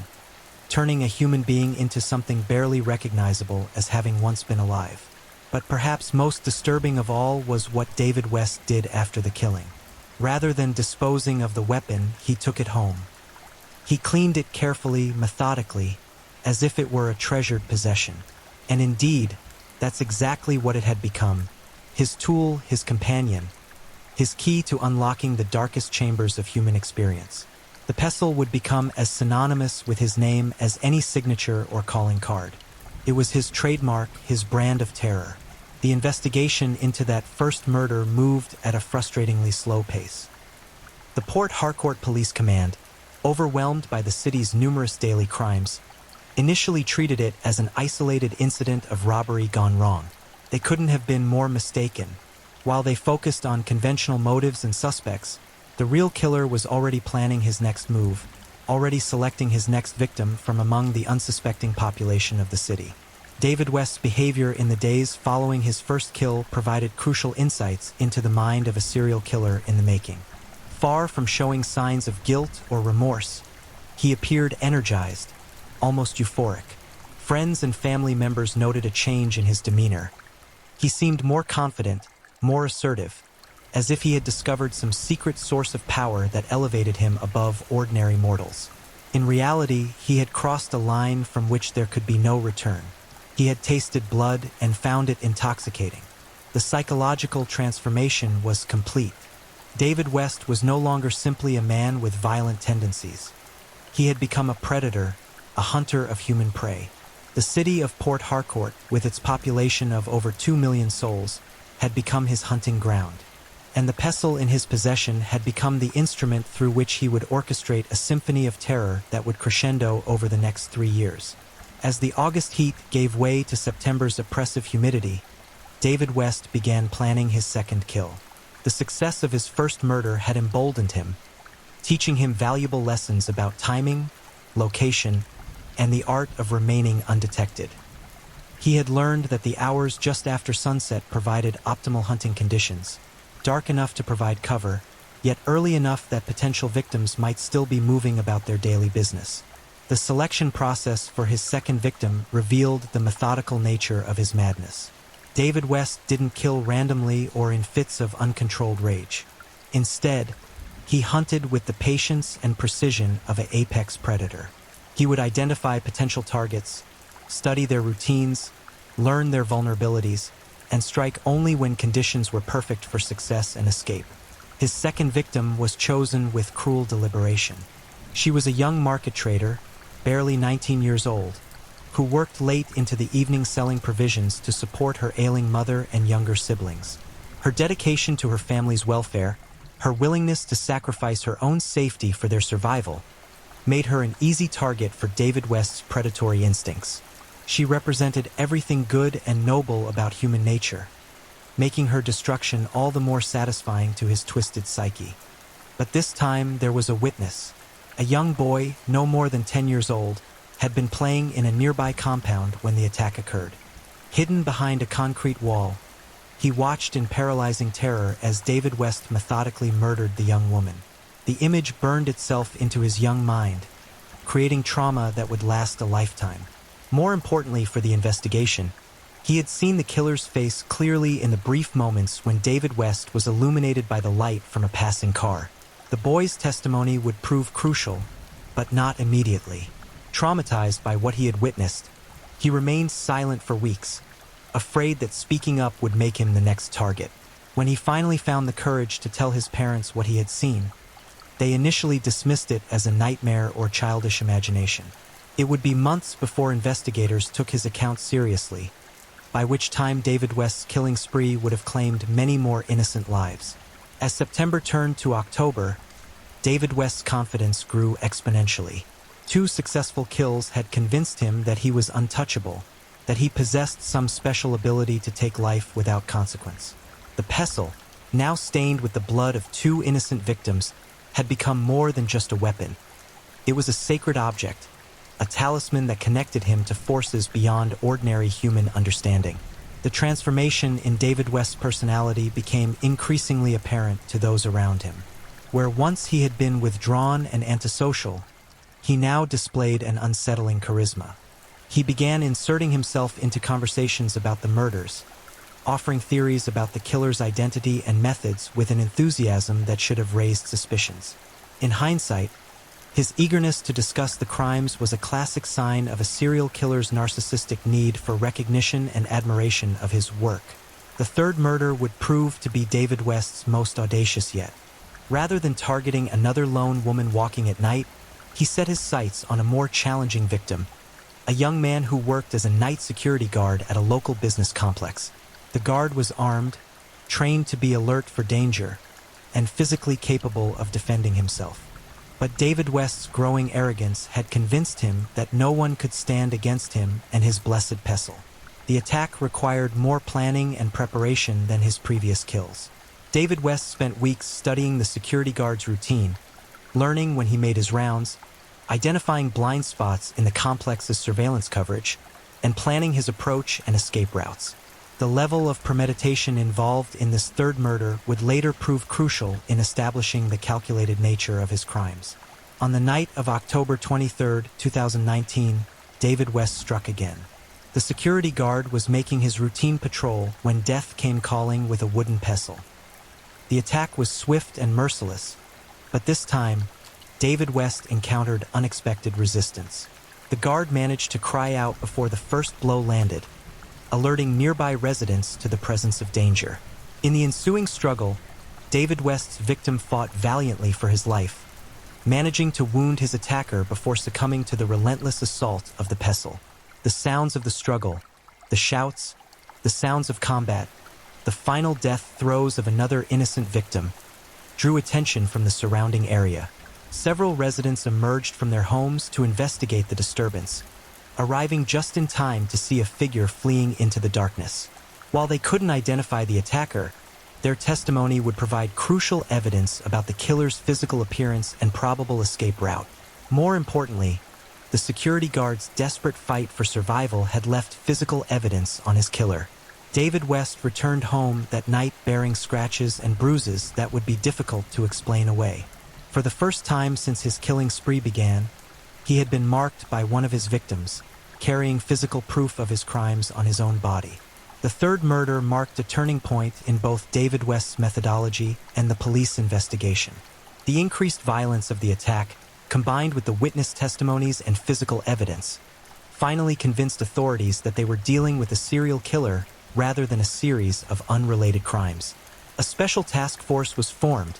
turning a human being into something barely recognizable as having once been alive. But perhaps most disturbing of all was what David West did after the killing. Rather than disposing of the weapon, he took it home. He cleaned it carefully, methodically, as if it were a treasured possession. And indeed, that's exactly what it had become. His tool, his companion, his key to unlocking the darkest chambers of human experience. The pestle would become as synonymous with his name as any signature or calling card. It was his trademark, his brand of terror. The investigation into that first murder moved at a frustratingly slow pace. The Port Harkort Police Command, overwhelmed by the city's numerous daily crimes, initially treated it as an isolated incident of robbery gone wrong. They couldn't have been more mistaken. While they focused on conventional motives and suspects, the real killer was already planning his next move, already selecting his next victim from among the unsuspecting population of the city. David West's behavior in the days following his first kill provided crucial insights into the mind of a serial killer in the making. Far from showing signs of guilt or remorse, he appeared energized, almost euphoric. Friends and family members noted a change in his demeanor. He seemed more confident, more assertive, as if he had discovered some secret source of power that elevated him above ordinary mortals. In reality, he had crossed a line from which there could be no return. He had tasted blood and found it intoxicating. The psychological transformation was complete. David West was no longer simply a man with violent tendencies. He had become a predator, a hunter of human prey. The city of Port Harkort, with its population of over 2 million souls, had become his hunting ground. And the pestle in his possession had become the instrument through which he would orchestrate a symphony of terror that would crescendo over the next 3 years. As the August heat gave way to September's oppressive humidity, David West began planning his second kill. The success of his first murder had emboldened him, teaching him valuable lessons about timing, location, and the art of remaining undetected. He had learned that the hours just after sunset provided optimal hunting conditions, dark enough to provide cover, yet early enough that potential victims might still be moving about their daily business. The selection process for his second victim revealed the methodical nature of his madness. David West didn't kill randomly or in fits of uncontrolled rage. Instead, he hunted with the patience and precision of an apex predator. He would identify potential targets, study their routines, learn their vulnerabilities, and strike only when conditions were perfect for success and escape. His second victim was chosen with cruel deliberation. She was a young market trader, barely 19 years old, who worked late into the evening selling provisions to support her ailing mother and younger siblings. Her dedication to her family's welfare, her willingness to sacrifice her own safety for their survival, made her an easy target for David West's predatory instincts. She represented everything good and noble about human nature, making her destruction all the more satisfying to his twisted psyche. But this time there was a witness. A young boy, no more than 10 years old, had been playing in a nearby compound when the attack occurred. Hidden behind a concrete wall, he watched in paralyzing terror as David West methodically murdered the young woman. The image burned itself into his young mind, creating trauma that would last a lifetime. More importantly for the investigation, he had seen the killer's face clearly in the brief moments when David West was illuminated by the light from a passing car. The boy's testimony would prove crucial, but not immediately. Traumatized by what he had witnessed, he remained silent for weeks, afraid that speaking up would make him the next target. When he finally found the courage to tell his parents what he had seen, they initially dismissed it as a nightmare or childish imagination. It would be months before investigators took his account seriously, by which time David West's killing spree would have claimed many more innocent lives. As September turned to October, David West's confidence grew exponentially. 2 successful kills had convinced him that he was untouchable, that he possessed some special ability to take life without consequence. The pestle, now stained with the blood of 2 innocent victims, had become more than just a weapon. It was a sacred object, a talisman that connected him to forces beyond ordinary human understanding. The transformation in David West's personality became increasingly apparent to those around him. Where once he had been withdrawn and antisocial, he now displayed an unsettling charisma. He began inserting himself into conversations about the murders, offering theories about the killer's identity and methods with an enthusiasm that should have raised suspicions. In hindsight, his eagerness to discuss the crimes was a classic sign of a serial killer's narcissistic need for recognition and admiration of his work. The 3rd murder would prove to be David West's most audacious yet. Rather than targeting another lone woman walking at night, he set his sights on a more challenging victim, a young man who worked as a night security guard at a local business complex. The guard was armed, trained to be alert for danger, and physically capable of defending himself. But David West's growing arrogance had convinced him that no one could stand against him and his blessed pestle. The attack required more planning and preparation than his previous kills. David West spent weeks studying the security guard's routine, learning when he made his rounds, identifying blind spots in the complex's surveillance coverage, and planning his approach and escape routes. The level of premeditation involved in this 3rd murder would later prove crucial in establishing the calculated nature of his crimes. On the night of October 23, 2019, David West struck again. The security guard was making his routine patrol when death came calling with a wooden pestle. The attack was swift and merciless, but this time, David West encountered unexpected resistance. The guard managed to cry out before the first blow landed, alerting nearby residents to the presence of danger. In the ensuing struggle, David West's victim fought valiantly for his life, managing to wound his attacker before succumbing to the relentless assault of the pestle. The sounds of the struggle, the shouts, the sounds of combat, the final death throes of another innocent victim, drew attention from the surrounding area. Several residents emerged from their homes to investigate the disturbance, arriving just in time to see a figure fleeing into the darkness. While they couldn't identify the attacker, their testimony would provide crucial evidence about the killer's physical appearance and probable escape route. More importantly, the security guard's desperate fight for survival had left physical evidence on his killer. David West returned home that night bearing scratches and bruises that would be difficult to explain away. For the first time since his killing spree began, he had been marked by one of his victims, carrying physical proof of his crimes on his own body. The 3rd murder marked a turning point in both David West's methodology and the police investigation. The increased violence of the attack, combined with the witness testimonies and physical evidence, finally convinced authorities that they were dealing with a serial killer rather than a series of unrelated crimes. A special task force was formed,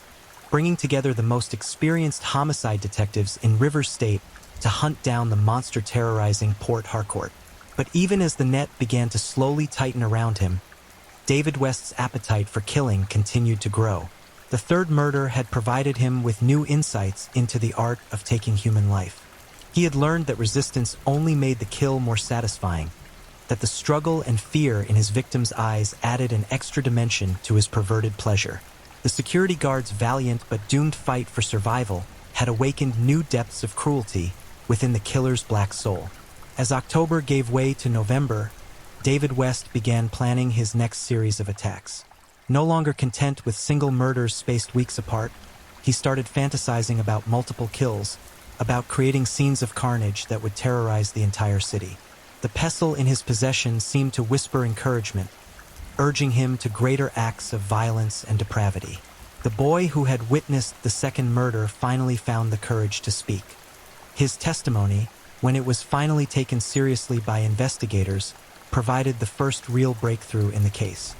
bringing together the most experienced homicide detectives in Rivers State to hunt down the monster terrorizing Port Harkort. But even as the net began to slowly tighten around him, David West's appetite for killing continued to grow. The 3rd murder had provided him with new insights into the art of taking human life. He had learned that resistance only made the kill more satisfying, that the struggle and fear in his victim's eyes added an extra dimension to his perverted pleasure. The security guard's valiant but doomed fight for survival had awakened new depths of cruelty within the killer's black soul. As October gave way to November, David West began planning his next series of attacks. No longer content with single murders spaced weeks apart, He started fantasizing about multiple kills, about creating scenes of carnage that would terrorize the entire city. The pestle in his possession seemed to whisper encouragement, urging him to greater acts of violence and depravity. The boy who had witnessed the second murder finally found the courage to speak. His testimony, when it was finally taken seriously by investigators, provided the first real breakthrough in the case.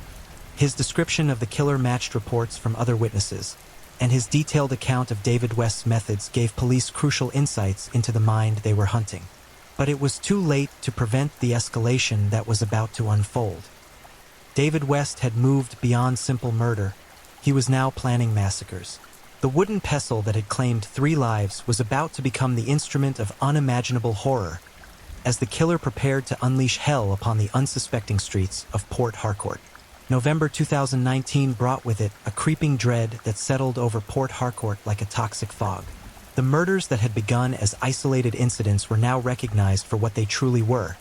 His description of the killer matched reports from other witnesses, and his detailed account of David West's methods gave police crucial insights into the mind they were hunting. But it was too late to prevent the escalation that was about to unfold. David West had moved beyond simple murder. He was now planning massacres. The wooden pestle that had claimed 3 lives was about to become the instrument of unimaginable horror, as the killer prepared to unleash hell upon the unsuspecting streets of Port Harkort. November 2019 brought with it a creeping dread that settled over Port Harkort like a toxic fog. The murders that had begun as isolated incidents were now recognized for what they truly were: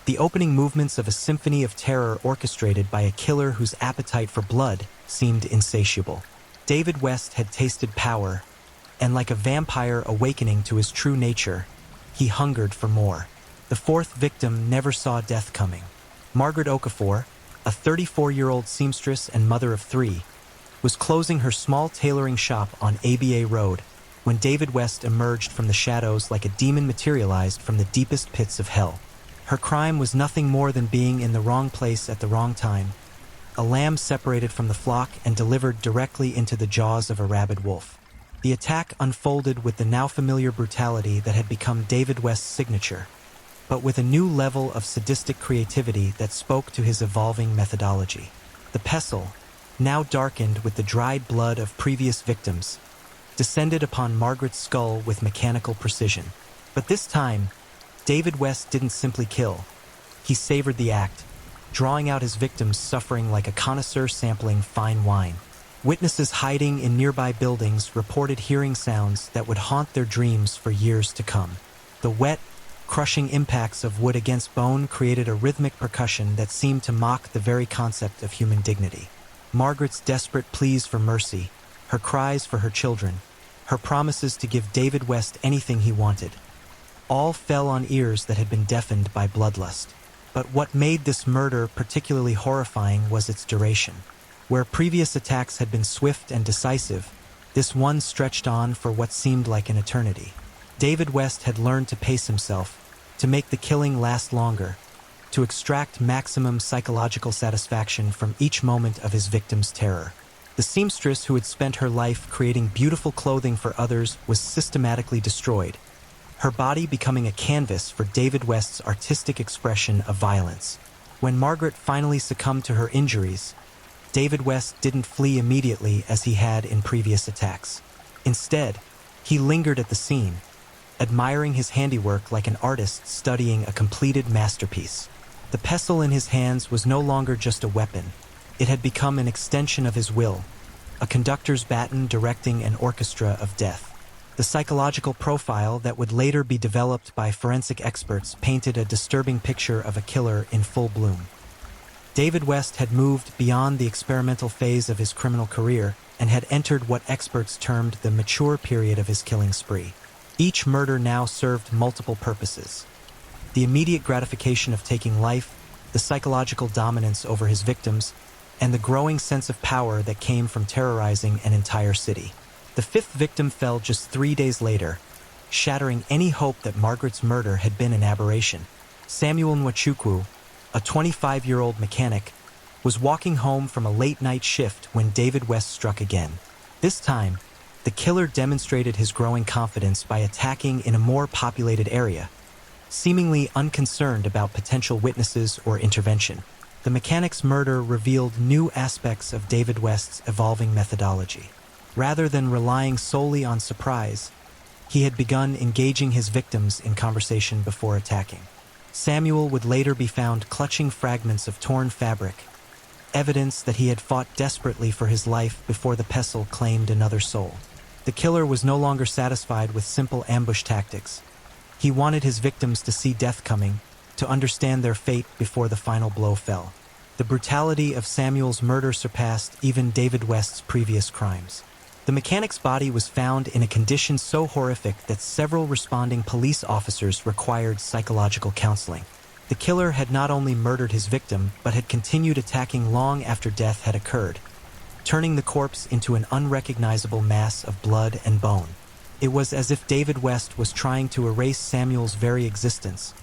the opening movements of a symphony of terror orchestrated by a killer whose appetite for blood seemed insatiable. David West had tasted power, and like a vampire awakening to his true nature, he hungered for more. The 4th victim never saw death coming. Margaret Okafor, a 34-year-old seamstress and mother of 3, was closing her small tailoring shop on ABA Road when David West emerged from the shadows like a demon materialized from the deepest pits of hell. Her crime was nothing more than being in the wrong place at the wrong time, a lamb separated from the flock and delivered directly into the jaws of a rabid wolf. The attack unfolded with the now familiar brutality that had become David West's signature, but with a new level of sadistic creativity that spoke to his evolving methodology. The pestle, now darkened with the dried blood of previous victims, descended upon Margaret's skull with mechanical precision. But this time, David West didn't simply kill. He savored the act, drawing out his victims' suffering like a connoisseur sampling fine wine. Witnesses hiding in nearby buildings reported hearing sounds that would haunt their dreams for years to come. The wet, crushing impacts of wood against bone created a rhythmic percussion that seemed to mock the very concept of human dignity. Margaret's desperate pleas for mercy, her cries for her children, her promises to give David West anything he wanted, all fell on ears that had been deafened by bloodlust. But what made this murder particularly horrifying was its duration. Where previous attacks had been swift and decisive, this one stretched on for what seemed like an eternity. David West had learned to pace himself, to make the killing last longer, to extract maximum psychological satisfaction from each moment of his victim's terror. The seamstress who had spent her life creating beautiful clothing for others was systematically destroyed, her body becoming a canvas for David West's artistic expression of violence. When Margaret finally succumbed to her injuries, David West didn't flee immediately as he had in previous attacks. Instead, he lingered at the scene, admiring his handiwork like an artist studying a completed masterpiece. The pestle in his hands was no longer just a weapon. It had become an extension of his will, a conductor's baton directing an orchestra of death. The psychological profile that would later be developed by forensic experts painted a disturbing picture of a killer in full bloom. David West had moved beyond the experimental phase of his criminal career and had entered what experts termed the mature period of his killing spree. Each murder now served multiple purposes: the immediate gratification of taking life, the psychological dominance over his victims, and the growing sense of power that came from terrorizing an entire city. The 5th victim fell just 3 days later, shattering any hope that Margaret's murder had been an aberration. Samuel Nwachukwu, a 25-year-old mechanic, was walking home from a late-night shift when David West struck again. This time, the killer demonstrated his growing confidence by attacking in a more populated area, seemingly unconcerned about potential witnesses or intervention. The mechanic's murder revealed new aspects of David West's evolving methodology. Rather than relying solely on surprise, he had begun engaging his victims in conversation before attacking. Samuel would later be found clutching fragments of torn fabric, evidence that he had fought desperately for his life before the pestle claimed another soul. The killer was no longer satisfied with simple ambush tactics. He wanted his victims to see death coming, to understand their fate before the final blow fell. The brutality of Samuel's murder surpassed even David West's previous crimes. The mechanic's body was found in a condition so horrific that several responding police officers required psychological counseling. The killer had not only murdered his victim, but had continued attacking long after death had occurred, turning the corpse into an unrecognizable mass of blood and bone. It was as if David West was trying to erase Samuel's very existence,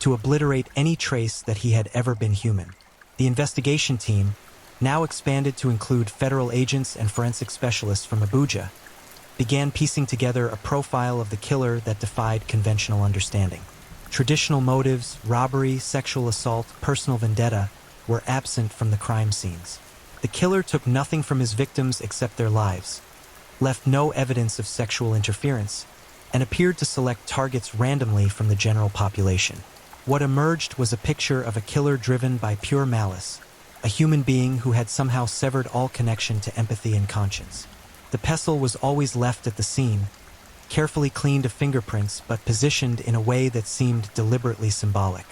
to obliterate any trace that he had ever been human. The investigation team, now expanded to include federal agents and forensic specialists from Abuja, began piecing together a profile of the killer that defied conventional understanding. Traditional motives, robbery, sexual assault, personal vendetta, were absent from the crime scenes. The killer took nothing from his victims except their lives, left no evidence of sexual interference, and appeared to select targets randomly from the general population. What emerged was a picture of a killer driven by pure malice, a human being who had somehow severed all connection to empathy and conscience. The pestle was always left at the scene, carefully cleaned of fingerprints but positioned in a way that seemed deliberately symbolic.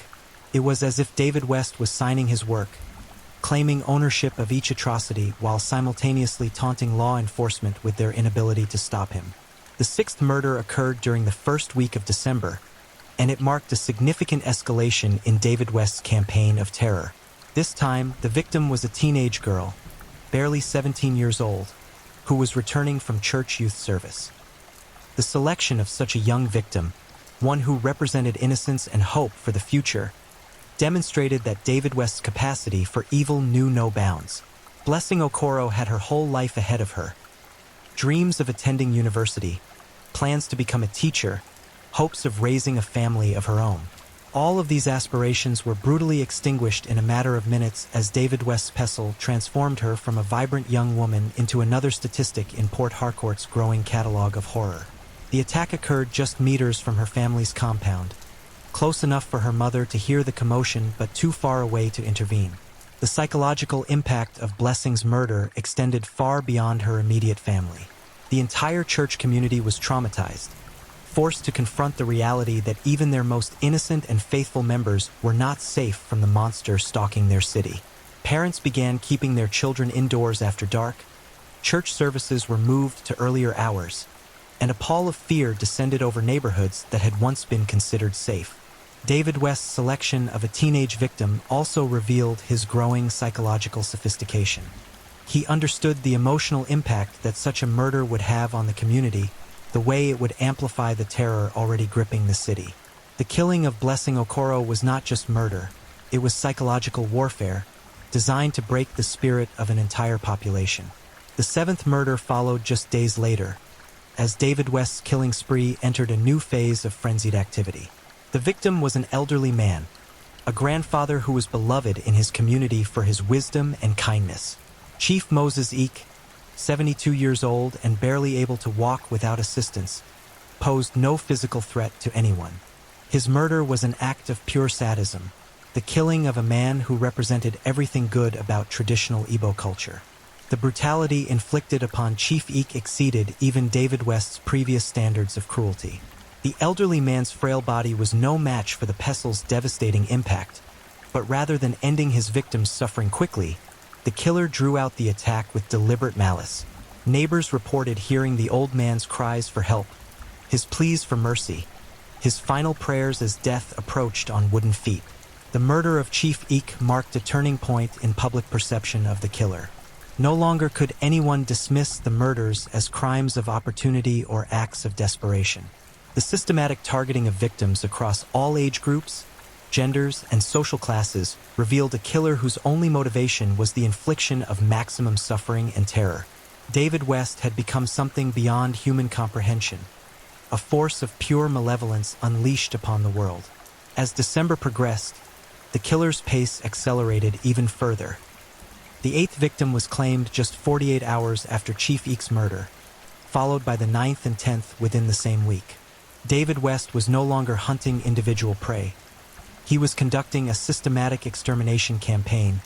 It was as if David West was signing his work, claiming ownership of each atrocity while simultaneously taunting law enforcement with their inability to stop him. The sixth murder occurred during the first week of December, and it marked a significant escalation in David West's campaign of terror. This time, the victim was a teenage girl, barely 17 years old, who was returning from church youth service. The selection of such a young victim, one who represented innocence and hope for the future, demonstrated that David West's capacity for evil knew no bounds. Blessing Okoro had her whole life ahead of her. Dreams of attending university, plans to become a teacher, hopes of raising a family of her own. All of these aspirations were brutally extinguished in a matter of minutes as David West's pestle transformed her from a vibrant young woman into another statistic in Port Harkort's growing catalog of horror. The attack occurred just meters from her family's compound, close enough for her mother to hear the commotion but too far away to intervene. The psychological impact of Blessing's murder extended far beyond her immediate family. The entire church community was traumatized, forced to confront the reality that even their most innocent and faithful members were not safe from the monster stalking their city. Parents began keeping their children indoors after dark, church services were moved to earlier hours, and a pall of fear descended over neighborhoods that had once been considered safe. David West's selection of a teenage victim also revealed his growing psychological sophistication. He understood the emotional impact that such a murder would have on the community, the way it would amplify the terror already gripping the city. The killing of Blessing Okoro was not just murder, it was psychological warfare, designed to break the spirit of an entire population. The seventh murder followed just days later, as David West's killing spree entered a new phase of frenzied activity. The victim was an elderly man, a grandfather who was beloved in his community for his wisdom and kindness. Chief Moses Eek, 72 years old and barely able to walk without assistance, posed no physical threat to anyone. His murder was an act of pure sadism, the killing of a man who represented everything good about traditional Igbo culture. The brutality inflicted upon Chief Eek exceeded even David West's previous standards of cruelty. The elderly man's frail body was no match for the pestle's devastating impact, but rather than ending his victim's suffering quickly, the killer drew out the attack with deliberate malice. Neighbors reported hearing the old man's cries for help, his pleas for mercy, his final prayers as death approached on wooden feet. The murder of Chief Eek marked a turning point in public perception of the killer. No longer could anyone dismiss the murders as crimes of opportunity or acts of desperation. The systematic targeting of victims across all age groups, genders, and social classes revealed a killer whose only motivation was the infliction of maximum suffering and terror. David West had become something beyond human comprehension, a force of pure malevolence unleashed upon the world. As December progressed, the killer's pace accelerated even further. The eighth victim was claimed just 48 hours after Chief Eek's murder, followed by the ninth and 10th within the same week. David West was no longer hunting individual prey. He was conducting a systematic extermination campaign,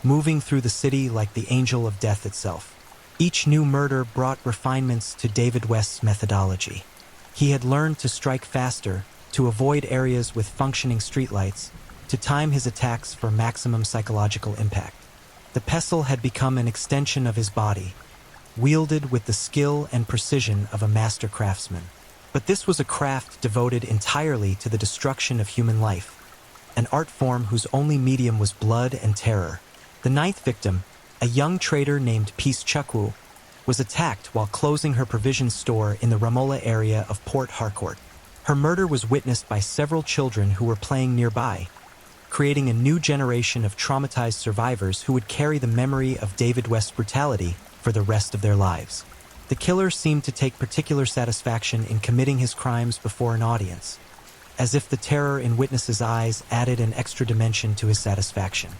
moving through the city like the angel of death itself. Each new murder brought refinements to David West's methodology. He had learned to strike faster, to avoid areas with functioning streetlights, to time his attacks for maximum psychological impact. The pestle had become an extension of his body, wielded with the skill and precision of a master craftsman. But this was a craft devoted entirely to the destruction of human life, an art form whose only medium was blood and terror. The ninth victim, a young trader named Peace Chukwu, was attacked while closing her provisions store in the Ramola area of Port Harkort. Her murder was witnessed by several children who were playing nearby, creating a new generation of traumatized survivors who would carry the memory of David West's brutality for the rest of their lives. The killer seemed to take particular satisfaction in committing his crimes before an audience, as if the terror in witnesses' eyes added an extra dimension to his satisfaction.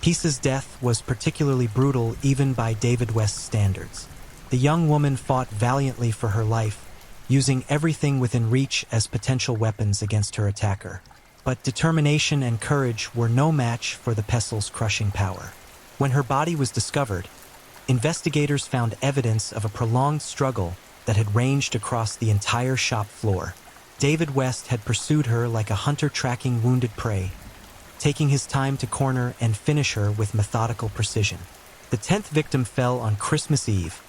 Peace's death was particularly brutal even by David West's standards. The young woman fought valiantly for her life, using everything within reach as potential weapons against her attacker. But determination and courage were no match for the pestle's crushing power. When her body was discovered, investigators found evidence of a prolonged struggle that had ranged across the entire shop floor. David West had pursued her like a hunter tracking wounded prey, taking his time to corner and finish her with methodical precision. The 10th victim fell on Christmas Eve,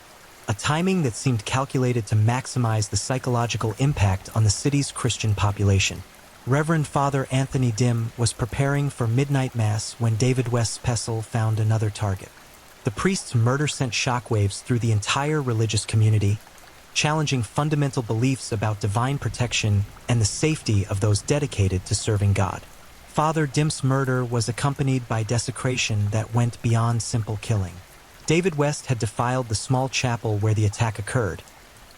a timing that seemed calculated to maximize the psychological impact on the city's Christian population. Reverend Father Anthony Dim was preparing for midnight mass when David West's pestle found another target. The priest's murder sent shockwaves through the entire religious community, challenging fundamental beliefs about divine protection and the safety of those dedicated to serving God. Father Dim's murder was accompanied by desecration that went beyond simple killing. David West had defiled the small chapel where the attack occurred,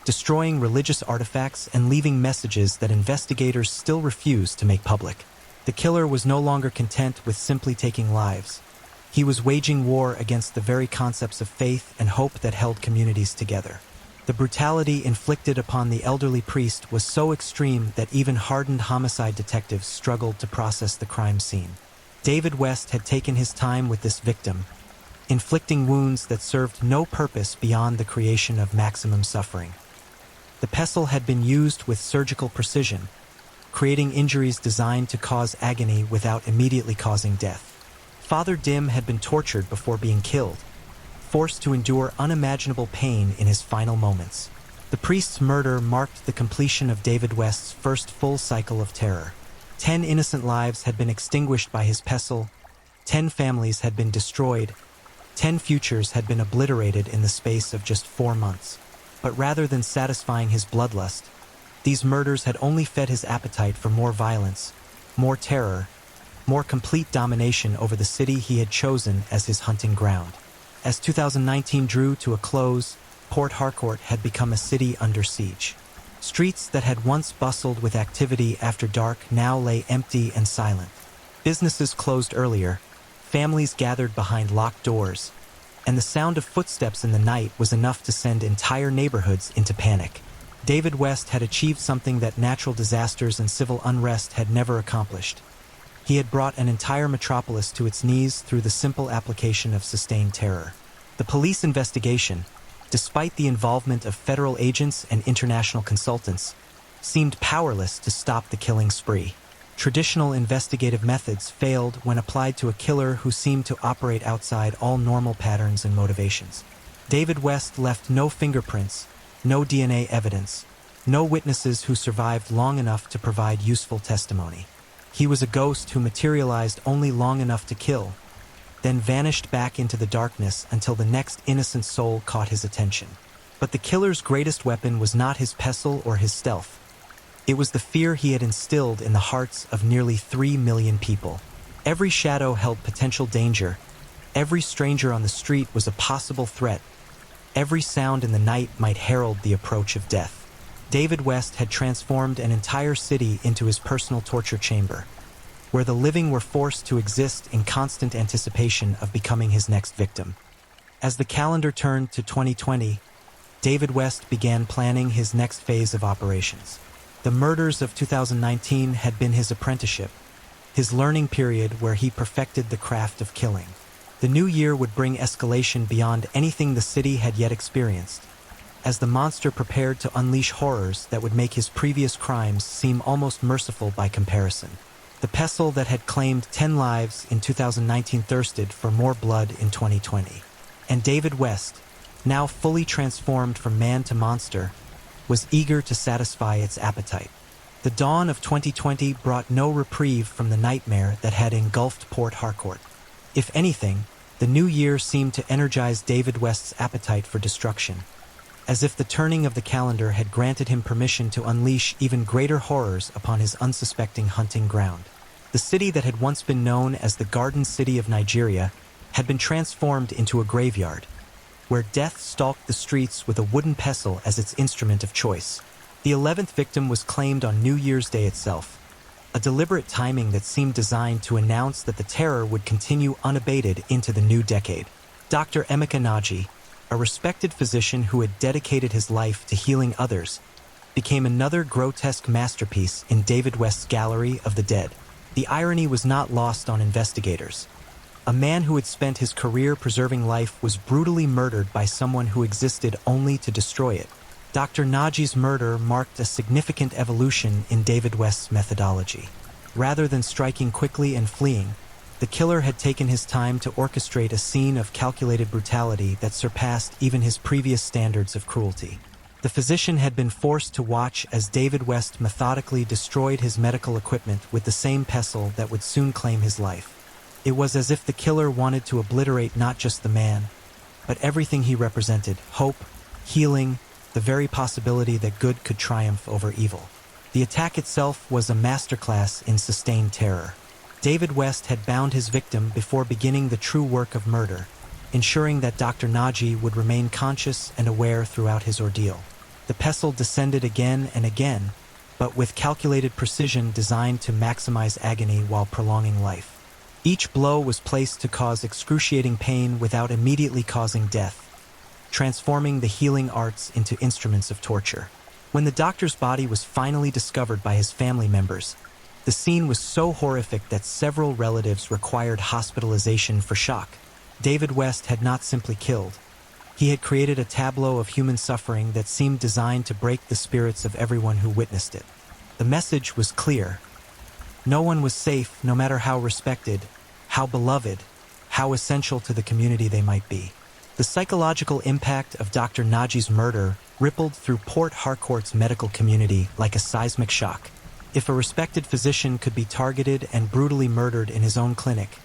destroying religious artifacts and leaving messages that investigators still refuse to make public. The killer was no longer content with simply taking lives. He was waging war against the very concepts of faith and hope that held communities together. The brutality inflicted upon the elderly priest was so extreme that even hardened homicide detectives struggled to process the crime scene. David West had taken his time with this victim, inflicting wounds that served no purpose beyond the creation of maximum suffering. The pestle had been used with surgical precision, creating injuries designed to cause agony without immediately causing death. Father Dim had been tortured before being killed, forced to endure unimaginable pain in his final moments. The priest's murder marked the completion of David West's first full cycle of terror. 10 innocent lives had been extinguished by his pestle, 10 families had been destroyed, 10 futures had been obliterated in the space of just 4 months. But rather than satisfying his bloodlust, these murders had only fed his appetite for more violence, more terror, more complete domination over the city he had chosen as his hunting ground. As 2019 drew to a close, Port Harkort had become a city under siege. Streets that had once bustled with activity after dark now lay empty and silent. Businesses closed earlier, families gathered behind locked doors, and the sound of footsteps in the night was enough to send entire neighborhoods into panic. David West had achieved something that natural disasters and civil unrest had never accomplished. He had brought an entire metropolis to its knees through the simple application of sustained terror. The police investigation, despite the involvement of federal agents and international consultants, seemed powerless to stop the killing spree. Traditional investigative methods failed when applied to a killer who seemed to operate outside all normal patterns and motivations. David West left no fingerprints, no DNA evidence, no witnesses who survived long enough to provide useful testimony. He was a ghost who materialized only long enough to kill, then vanished back into the darkness until the next innocent soul caught his attention. But the killer's greatest weapon was not his pestle or his stealth. It was the fear he had instilled in the hearts of nearly 3 million people. Every shadow held potential danger. Every stranger on the street was a possible threat. Every sound in the night might herald the approach of death. David West had transformed an entire city into his personal torture chamber, where the living were forced to exist in constant anticipation of becoming his next victim. As the calendar turned to 2020, David West began planning his next phase of operations. The murders of 2019 had been his apprenticeship, his learning period where he perfected the craft of killing. The new year would bring escalation beyond anything the city had yet experienced, as the monster prepared to unleash horrors that would make his previous crimes seem almost merciful by comparison. The pestle that had claimed 10 lives in 2019 thirsted for more blood in 2020. And David West, now fully transformed from man to monster, was eager to satisfy its appetite. The dawn of 2020 brought no reprieve from the nightmare that had engulfed Port Harkort. If anything, the new year seemed to energize David West's appetite for destruction, as if the turning of the calendar had granted him permission to unleash even greater horrors upon his unsuspecting hunting ground. The city that had once been known as the Garden City of Nigeria had been transformed into a graveyard, where death stalked the streets with a wooden pestle as its instrument of choice. The 11th victim was claimed on New Year's Day itself, a deliberate timing that seemed designed to announce that the terror would continue unabated into the new decade. Dr. Emeka Naji, a respected physician who had dedicated his life to healing others, became another grotesque masterpiece in David West's Gallery of the Dead. The irony was not lost on investigators. A man who had spent his career preserving life was brutally murdered by someone who existed only to destroy it. Dr. Naji's murder marked a significant evolution in David West's methodology. Rather than striking quickly and fleeing, the killer had taken his time to orchestrate a scene of calculated brutality that surpassed even his previous standards of cruelty. The physician had been forced to watch as David West methodically destroyed his medical equipment with the same pestle that would soon claim his life. It was as if the killer wanted to obliterate not just the man, but everything he represented: hope, healing, the very possibility that good could triumph over evil. The attack itself was a masterclass in sustained terror. David West had bound his victim before beginning the true work of murder, ensuring that Dr. Naji would remain conscious and aware throughout his ordeal. The pestle descended again and again, but with calculated precision designed to maximize agony while prolonging life. Each blow was placed to cause excruciating pain without immediately causing death, transforming the healing arts into instruments of torture. When the doctor's body was finally discovered by his family members, the scene was so horrific that several relatives required hospitalization for shock. David West had not simply killed. He had created a tableau of human suffering that seemed designed to break the spirits of everyone who witnessed it. The message was clear. No one was safe, no matter how respected, how beloved, how essential to the community they might be. The psychological impact of Dr. Naji's murder rippled through Port Harcourt's medical community like a seismic shock. If a respected physician could be targeted and brutally murdered in his own clinic,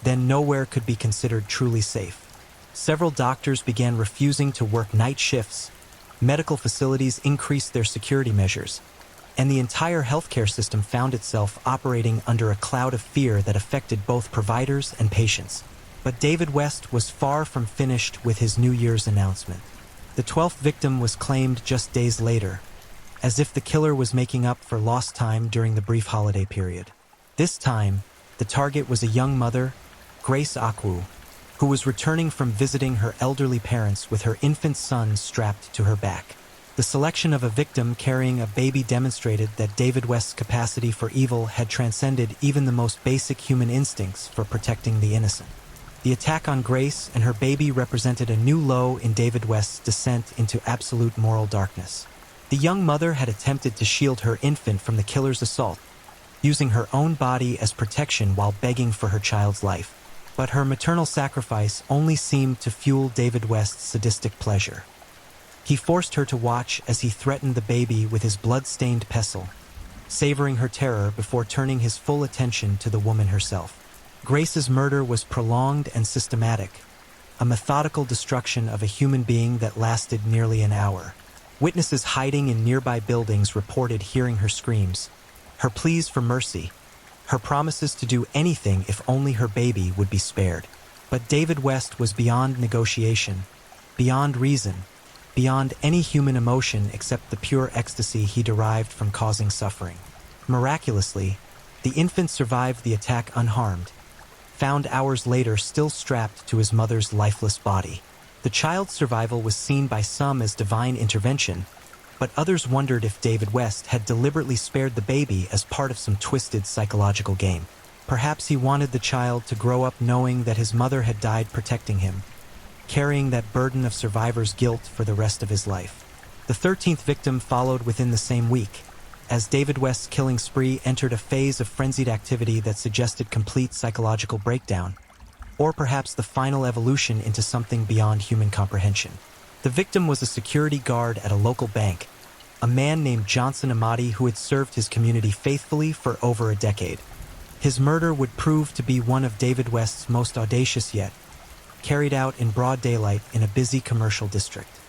then nowhere could be considered truly safe. Several doctors began refusing to work night shifts, medical facilities increased their security measures, and the entire healthcare system found itself operating under a cloud of fear that affected both providers and patients. But David West was far from finished with his New Year's announcement. The 12th victim was claimed just days later, as if the killer was making up for lost time during the brief holiday period. This time, the target was a young mother, Grace Akwu, who was returning from visiting her elderly parents with her infant son strapped to her back. The selection of a victim carrying a baby demonstrated that David West's capacity for evil had transcended even the most basic human instincts for protecting the innocent. The attack on Grace and her baby represented a new low in David West's descent into absolute moral darkness. The young mother had attempted to shield her infant from the killer's assault, using her own body as protection while begging for her child's life. But her maternal sacrifice only seemed to fuel David West's sadistic pleasure. He forced her to watch as he threatened the baby with his blood-stained pestle, savoring her terror before turning his full attention to the woman herself. Grace's murder was prolonged and systematic, a methodical destruction of a human being that lasted nearly an hour. Witnesses hiding in nearby buildings reported hearing her screams, her pleas for mercy, her promises to do anything if only her baby would be spared. But David West was beyond negotiation, beyond reason, beyond any human emotion except the pure ecstasy he derived from causing suffering. Miraculously, the infant survived the attack unharmed, found hours later still strapped to his mother's lifeless body. The child's survival was seen by some as divine intervention, but others wondered if David West had deliberately spared the baby as part of some twisted psychological game. Perhaps he wanted the child to grow up knowing that his mother had died protecting him, carrying that burden of survivor's guilt for the rest of his life. The 13th victim followed within the same week, as David West's killing spree entered a phase of frenzied activity that suggested complete psychological breakdown. or perhaps the final evolution into something beyond human comprehension. The victim was a security guard at a local bank, a man named Johnson Amati who had served his community faithfully for over a decade. His murder would prove to be one of David West's most audacious yet, carried out in broad daylight in a busy commercial district.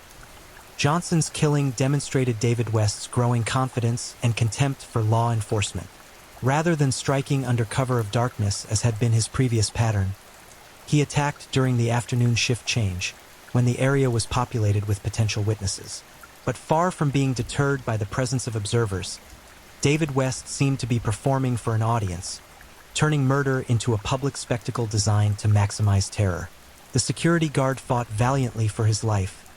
Johnson's killing demonstrated David West's growing confidence and contempt for law enforcement. Rather than striking under cover of darkness as had been his previous pattern, he attacked during the afternoon shift change, when the area was populated with potential witnesses. But far from being deterred by the presence of observers, David West seemed to be performing for an audience, turning murder into a public spectacle designed to maximize terror. The security guard fought valiantly for his life,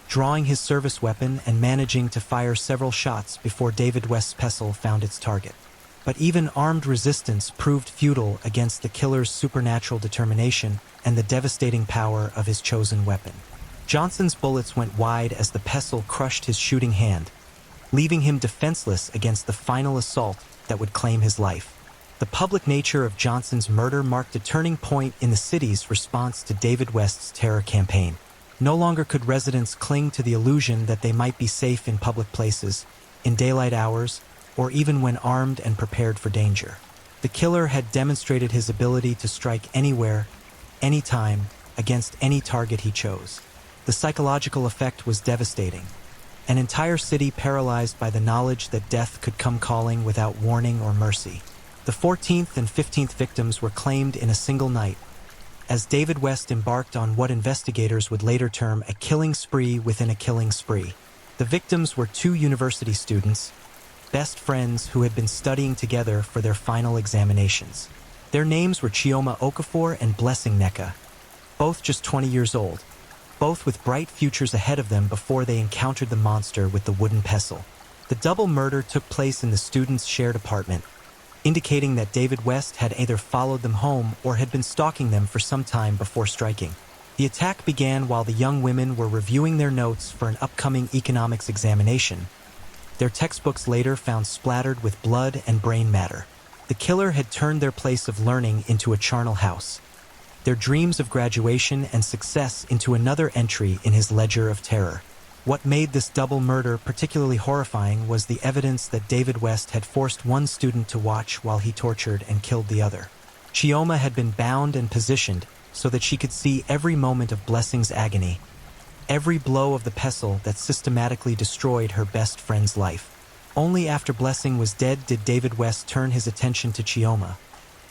drawing his service weapon and managing to fire several shots before David West's pestle found its target. But even armed resistance proved futile against the killer's supernatural determination and the devastating power of his chosen weapon. Johnson's bullets went wide as the pestle crushed his shooting hand, leaving him defenseless against the final assault that would claim his life. The public nature of Johnson's murder marked a turning point in the city's response to David West's terror campaign. No longer could residents cling to the illusion that they might be safe in public places, in daylight hours, or even when armed and prepared for danger. The killer had demonstrated his ability to strike anywhere, anytime, against any target he chose. The psychological effect was devastating. An entire city paralyzed by the knowledge that death could come calling without warning or mercy. The 14th and 15th victims were claimed in a single night, as David West embarked on what investigators would later term a killing spree within a killing spree. The victims were 2 university students, best friends who had been studying together for their final examinations. Their names were Chioma Okafor and Blessing Neka, both just 20 years old, both with bright futures ahead of them before they encountered the monster with the wooden pestle. The double murder took place in the students' shared apartment, indicating that David West had either followed them home or had been stalking them for some time before striking. The attack began while the young women were reviewing their notes for an upcoming economics examination. Their textbooks later found splattered with blood and brain matter. The killer had turned their place of learning into a charnel house, their dreams of graduation and success into another entry in his ledger of terror. What made this double murder particularly horrifying was the evidence that David West had forced one student to watch while he tortured and killed the other. Chioma had been bound and positioned so that she could see every moment of Blessing's agony, every blow of the pestle that systematically destroyed her best friend's life. Only after Blessing was dead did David West turn his attention to Chioma,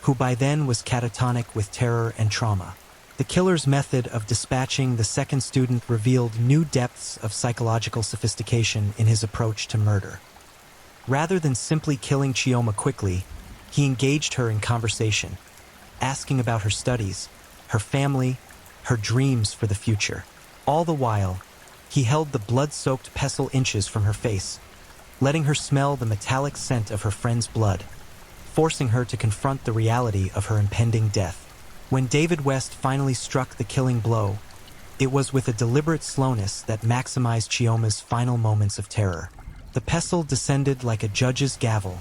who by then was catatonic with terror and trauma. The killer's method of dispatching the second student revealed new depths of psychological sophistication in his approach to murder. Rather than simply killing Chioma quickly, he engaged her in conversation, asking about her studies, her family, her dreams for the future. All the while, he held the blood-soaked pestle inches from her face, letting her smell the metallic scent of her friend's blood, forcing her to confront the reality of her impending death. When David West finally struck the killing blow, it was with a deliberate slowness that maximized Chioma's final moments of terror. The pestle descended like a judge's gavel,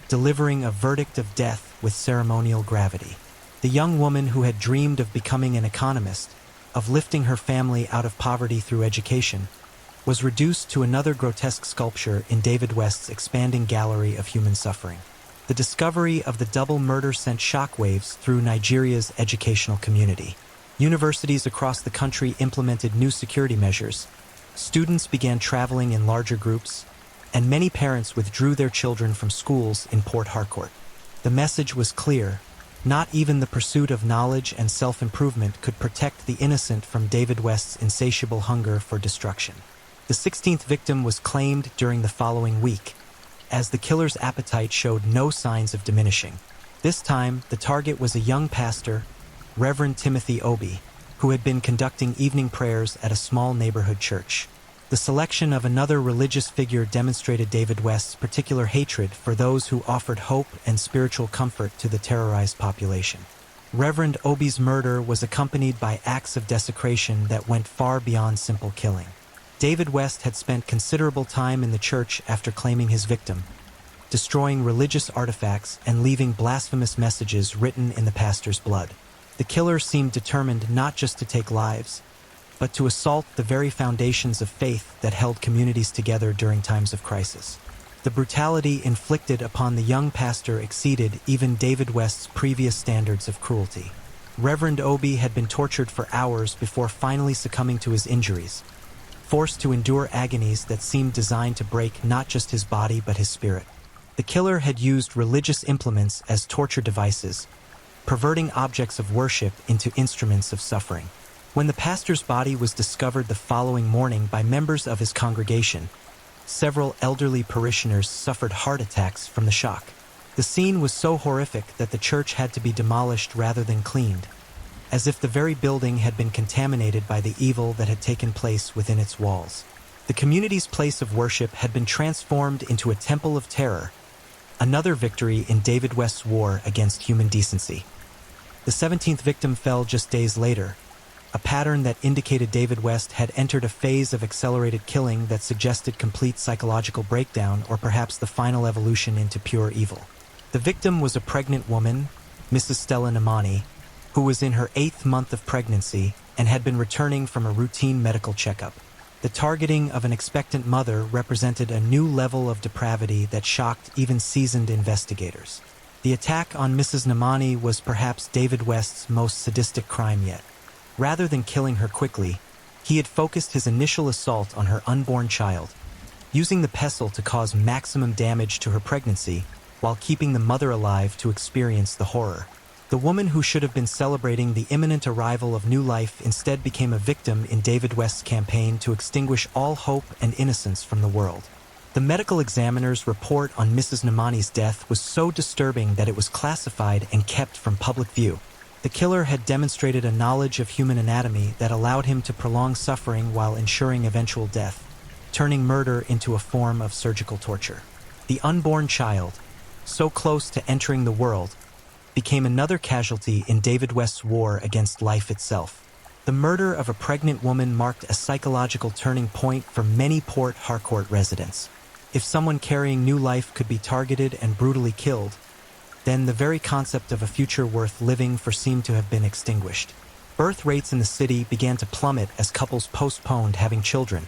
delivering a verdict of death with ceremonial gravity. The young woman who had dreamed of becoming an economist, of lifting her family out of poverty through education, was reduced to another grotesque sculpture in David West's expanding gallery of human suffering. The discovery of the double murder sent shockwaves through Nigeria's educational community. Universities across the country implemented new security measures, students began traveling in larger groups, and many parents withdrew their children from schools in Port Harkort. The message was clear: not even the pursuit of knowledge and self-improvement could protect the innocent from David West's insatiable hunger for destruction. The 16th victim was claimed during the following week, as the killer's appetite showed no signs of diminishing. This time, the target was a young pastor, Reverend Timothy Obi, who had been conducting evening prayers at a small neighborhood church. The selection of another religious figure demonstrated David West's particular hatred for those who offered hope and spiritual comfort to the terrorized population. Reverend Obi's murder was accompanied by acts of desecration that went far beyond simple killing. David West had spent considerable time in the church after claiming his victim, destroying religious artifacts and leaving blasphemous messages written in the pastor's blood. The killer seemed determined not just to take lives, but to assault the very foundations of faith that held communities together during times of crisis. The brutality inflicted upon the young pastor exceeded even David West's previous standards of cruelty. Reverend Obi had been tortured for hours before finally succumbing to his injuries, forced to endure agonies that seemed designed to break not just his body but his spirit. The killer had used religious implements as torture devices, perverting objects of worship into instruments of suffering. When the pastor's body was discovered the following morning by members of his congregation, several elderly parishioners suffered heart attacks from the shock. The scene was so horrific that the church had to be demolished rather than cleaned, as if the very building had been contaminated by the evil that had taken place within its walls. The community's place of worship had been transformed into a temple of terror, another victory in David West's war against human decency. The 17th victim fell just days later, a pattern that indicated David West had entered a phase of accelerated killing that suggested complete psychological breakdown or perhaps the final evolution into pure evil. The victim was a pregnant woman, Mrs. Stella Namani, who was in her 8th month of pregnancy and had been returning from a routine medical checkup. The targeting of an expectant mother represented a new level of depravity that shocked even seasoned investigators. The attack on Mrs. Namani was perhaps David West's most sadistic crime yet. Rather than killing her quickly, he had focused his initial assault on her unborn child, using the pestle to cause maximum damage to her pregnancy while keeping the mother alive to experience the horror. The woman who should have been celebrating the imminent arrival of new life instead became a victim in David West's campaign to extinguish all hope and innocence from the world. The medical examiner's report on Mrs. Namani's death was so disturbing that it was classified and kept from public view. The killer had demonstrated a knowledge of human anatomy that allowed him to prolong suffering while ensuring eventual death, turning murder into a form of surgical torture. The unborn child, so close to entering the world, became another casualty in David West's war against life itself. The murder of a pregnant woman marked a psychological turning point for many Port Harkort residents. If someone carrying new life could be targeted and brutally killed, then the very concept of a future worth living for seemed to have been extinguished. Birth rates in the city began to plummet as couples postponed having children,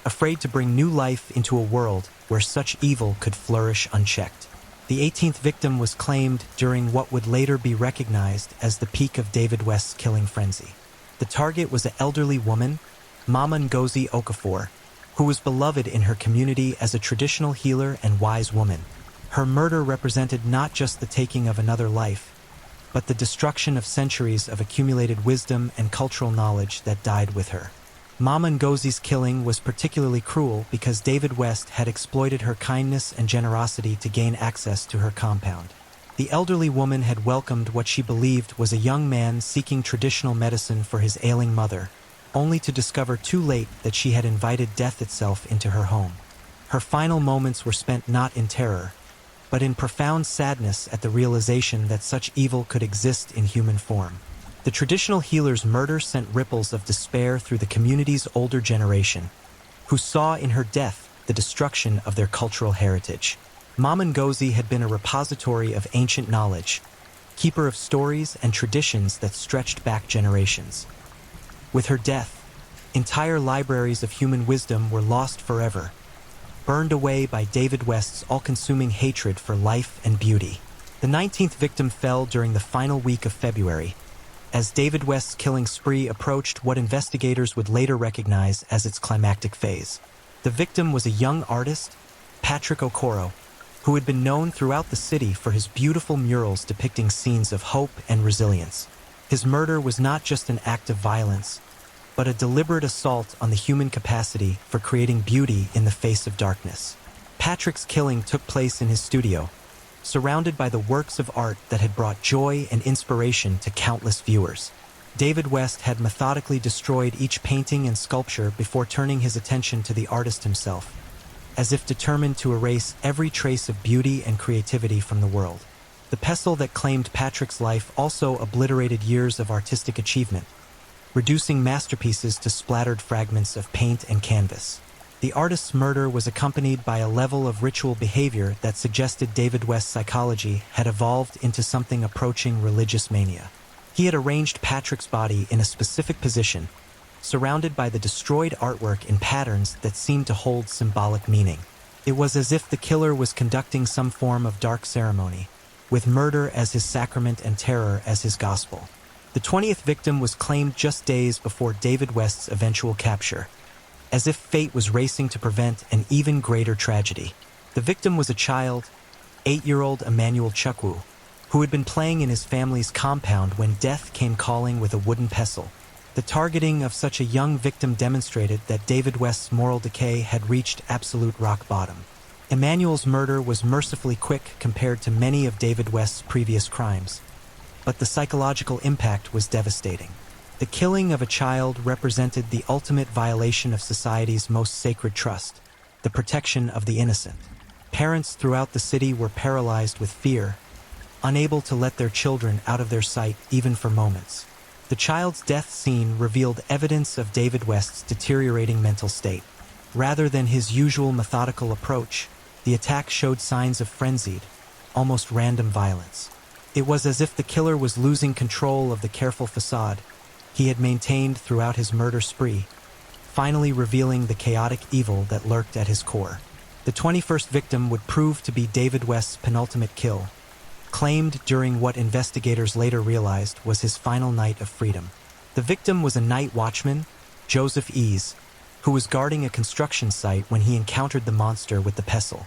afraid to bring new life into a world where such evil could flourish unchecked. The 18th victim was claimed during what would later be recognized as the peak of David West's killing frenzy. The target was an elderly woman, Mama Ngozi Okafor, who was beloved in her community as a traditional healer and wise woman. Her murder represented not just the taking of another life, but the destruction of centuries of accumulated wisdom and cultural knowledge that died with her. Mama Ngozi's killing was particularly cruel because David West had exploited her kindness and generosity to gain access to her compound. The elderly woman had welcomed what she believed was a young man seeking traditional medicine for his ailing mother, only to discover too late that she had invited death itself into her home. Her final moments were spent not in terror, but in profound sadness at the realization that such evil could exist in human form. The traditional healer's murder sent ripples of despair through the community's older generation, who saw in her death the destruction of their cultural heritage. Mama Ngozi had been a repository of ancient knowledge, keeper of stories and traditions that stretched back generations. With her death, entire libraries of human wisdom were lost forever, burned away by David West's all-consuming hatred for life and beauty. The 19th victim fell during the final week of February, as David West's killing spree approached what investigators would later recognize as its climactic phase. The victim was a young artist, Patrick Okoro, who had been known throughout the city for his beautiful murals depicting scenes of hope and resilience. His murder was not just an act of violence, but a deliberate assault on the human capacity for creating beauty in the face of darkness. Patrick's killing took place in his studio, surrounded by the works of art that had brought joy and inspiration to countless viewers. David West had methodically destroyed each painting and sculpture before turning his attention to the artist himself, as if determined to erase every trace of beauty and creativity from the world. The pestle that claimed Patrick's life also obliterated years of artistic achievement, reducing masterpieces to splattered fragments of paint and canvas. The artist's murder was accompanied by a level of ritual behavior that suggested David West's psychology had evolved into something approaching religious mania. He had arranged Patrick's body in a specific position, surrounded by the destroyed artwork in patterns that seemed to hold symbolic meaning. It was as if the killer was conducting some form of dark ceremony, with murder as his sacrament and terror as his gospel. The 20th victim was claimed just days before David West's eventual capture, as if fate was racing to prevent an even greater tragedy. The victim was a child, 8-year-old Emmanuel Chukwu, who had been playing in his family's compound when death came calling with a wooden pestle. The targeting of such a young victim demonstrated that David West's moral decay had reached absolute rock bottom. Emmanuel's murder was mercifully quick compared to many of David West's previous crimes, but the psychological impact was devastating. The killing of a child represented the ultimate violation of society's most sacred trust, the protection of the innocent. Parents throughout the city were paralyzed with fear, unable to let their children out of their sight even for moments. The child's death scene revealed evidence of David West's deteriorating mental state. Rather than his usual methodical approach, the attack showed signs of frenzied, almost random violence. It was as if the killer was losing control of the careful facade he had maintained throughout his murder spree, finally revealing the chaotic evil that lurked at his core. The 21st victim would prove to be David West's penultimate kill, claimed during what investigators later realized was his final night of freedom. The victim was a night watchman, Joseph Ease, who was guarding a construction site when he encountered the monster with the pestle.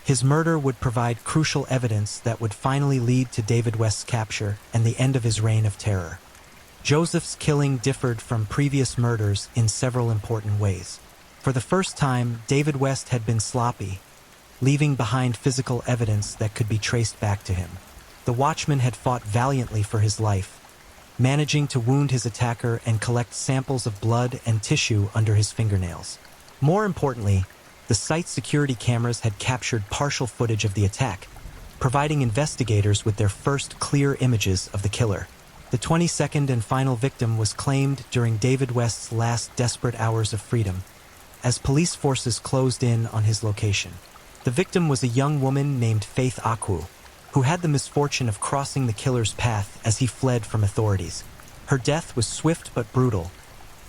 His murder would provide crucial evidence that would finally lead to David West's capture and the end of his reign of terror. Joseph's killing differed from previous murders in several important ways. For the first time, David West had been sloppy, leaving behind physical evidence that could be traced back to him. The watchman had fought valiantly for his life, managing to wound his attacker and collect samples of blood and tissue under his fingernails. More importantly, the site's security cameras had captured partial footage of the attack, providing investigators with their first clear images of the killer. The 22nd and final victim was claimed during David West's last desperate hours of freedom, as police forces closed in on his location. The victim was a young woman named Faith Akwu, who had the misfortune of crossing the killer's path as he fled from authorities. Her death was swift but brutal,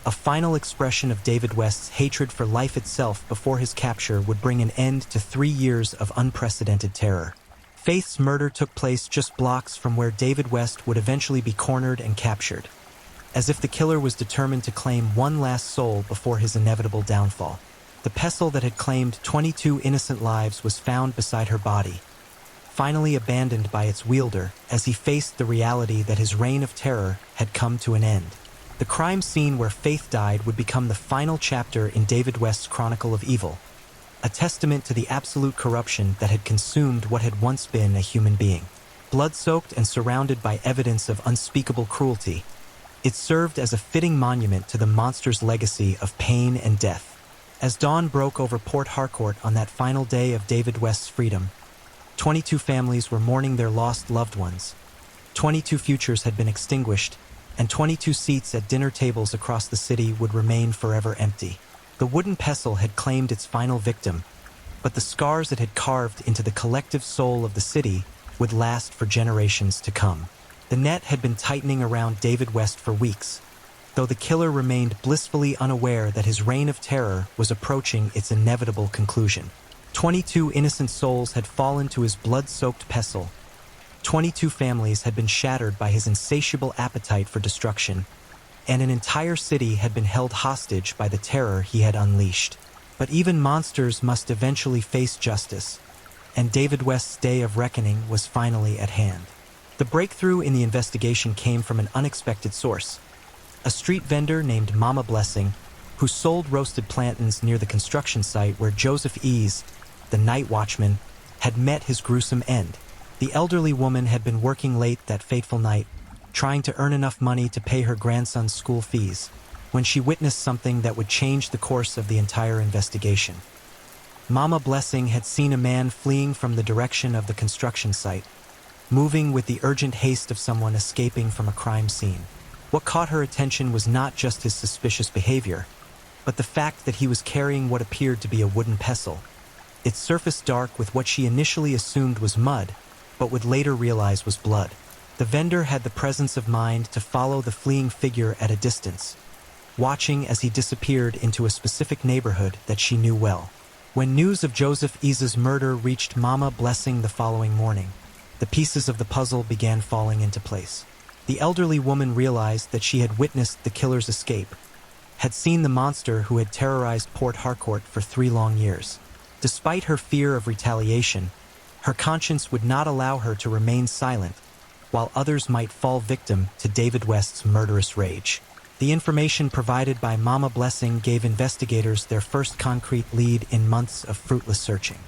a final expression of David West's hatred for life itself before his capture would bring an end to 3 years of unprecedented terror. Faith's murder took place just blocks from where David West would eventually be cornered and captured, as if the killer was determined to claim one last soul before his inevitable downfall. The pestle that had claimed 22 innocent lives was found beside her body, finally abandoned by its wielder as he faced the reality that his reign of terror had come to an end. The crime scene where Faith died would become the final chapter in David West's Chronicle of Evil, a testament to the absolute corruption that had consumed what had once been a human being. Blood-soaked and surrounded by evidence of unspeakable cruelty, it served as a fitting monument to the monster's legacy of pain and death. As dawn broke over Port Harkort on that final day of David West's freedom, 22 families were mourning their lost loved ones. 22 futures had been extinguished, and 22 seats at dinner tables across the city would remain forever empty. The wooden pestle had claimed its final victim, but the scars it had carved into the collective soul of the city would last for generations to come. The net had been tightening around David West for weeks, though the killer remained blissfully unaware that his reign of terror was approaching its inevitable conclusion. 22 innocent souls had fallen to his blood-soaked pestle. 22 families had been shattered by his insatiable appetite for destruction, and an entire city had been held hostage by the terror he had unleashed. But even monsters must eventually face justice, and David West's day of reckoning was finally at hand. The breakthrough in the investigation came from an unexpected source: a street vendor named Mama Blessing, who sold roasted plantains near the construction site where Joseph Ease, the night watchman, had met his gruesome end. The elderly woman had been working late that fateful night, trying to earn enough money to pay her grandson's school fees, when she witnessed something that would change the course of the entire investigation. Mama Blessing had seen a man fleeing from the direction of the construction site, moving with the urgent haste of someone escaping from a crime scene. What caught her attention was not just his suspicious behavior, but the fact that he was carrying what appeared to be a wooden pestle. It surfaced dark with what she initially assumed was mud, but would later realize was blood. The vendor had the presence of mind to follow the fleeing figure at a distance, watching as he disappeared into a specific neighborhood that she knew well. When news of Joseph Eza's murder reached Mama Blessing the following morning, the pieces of the puzzle began falling into place. The elderly woman realized that she had witnessed the killer's escape, had seen the monster who had terrorized Port Harkort for 3 long years. Despite her fear of retaliation, her conscience would not allow her to remain silent, while others might fall victim to David West's murderous rage. The information provided by Mama Blessing gave investigators their first concrete lead in months of fruitless searching.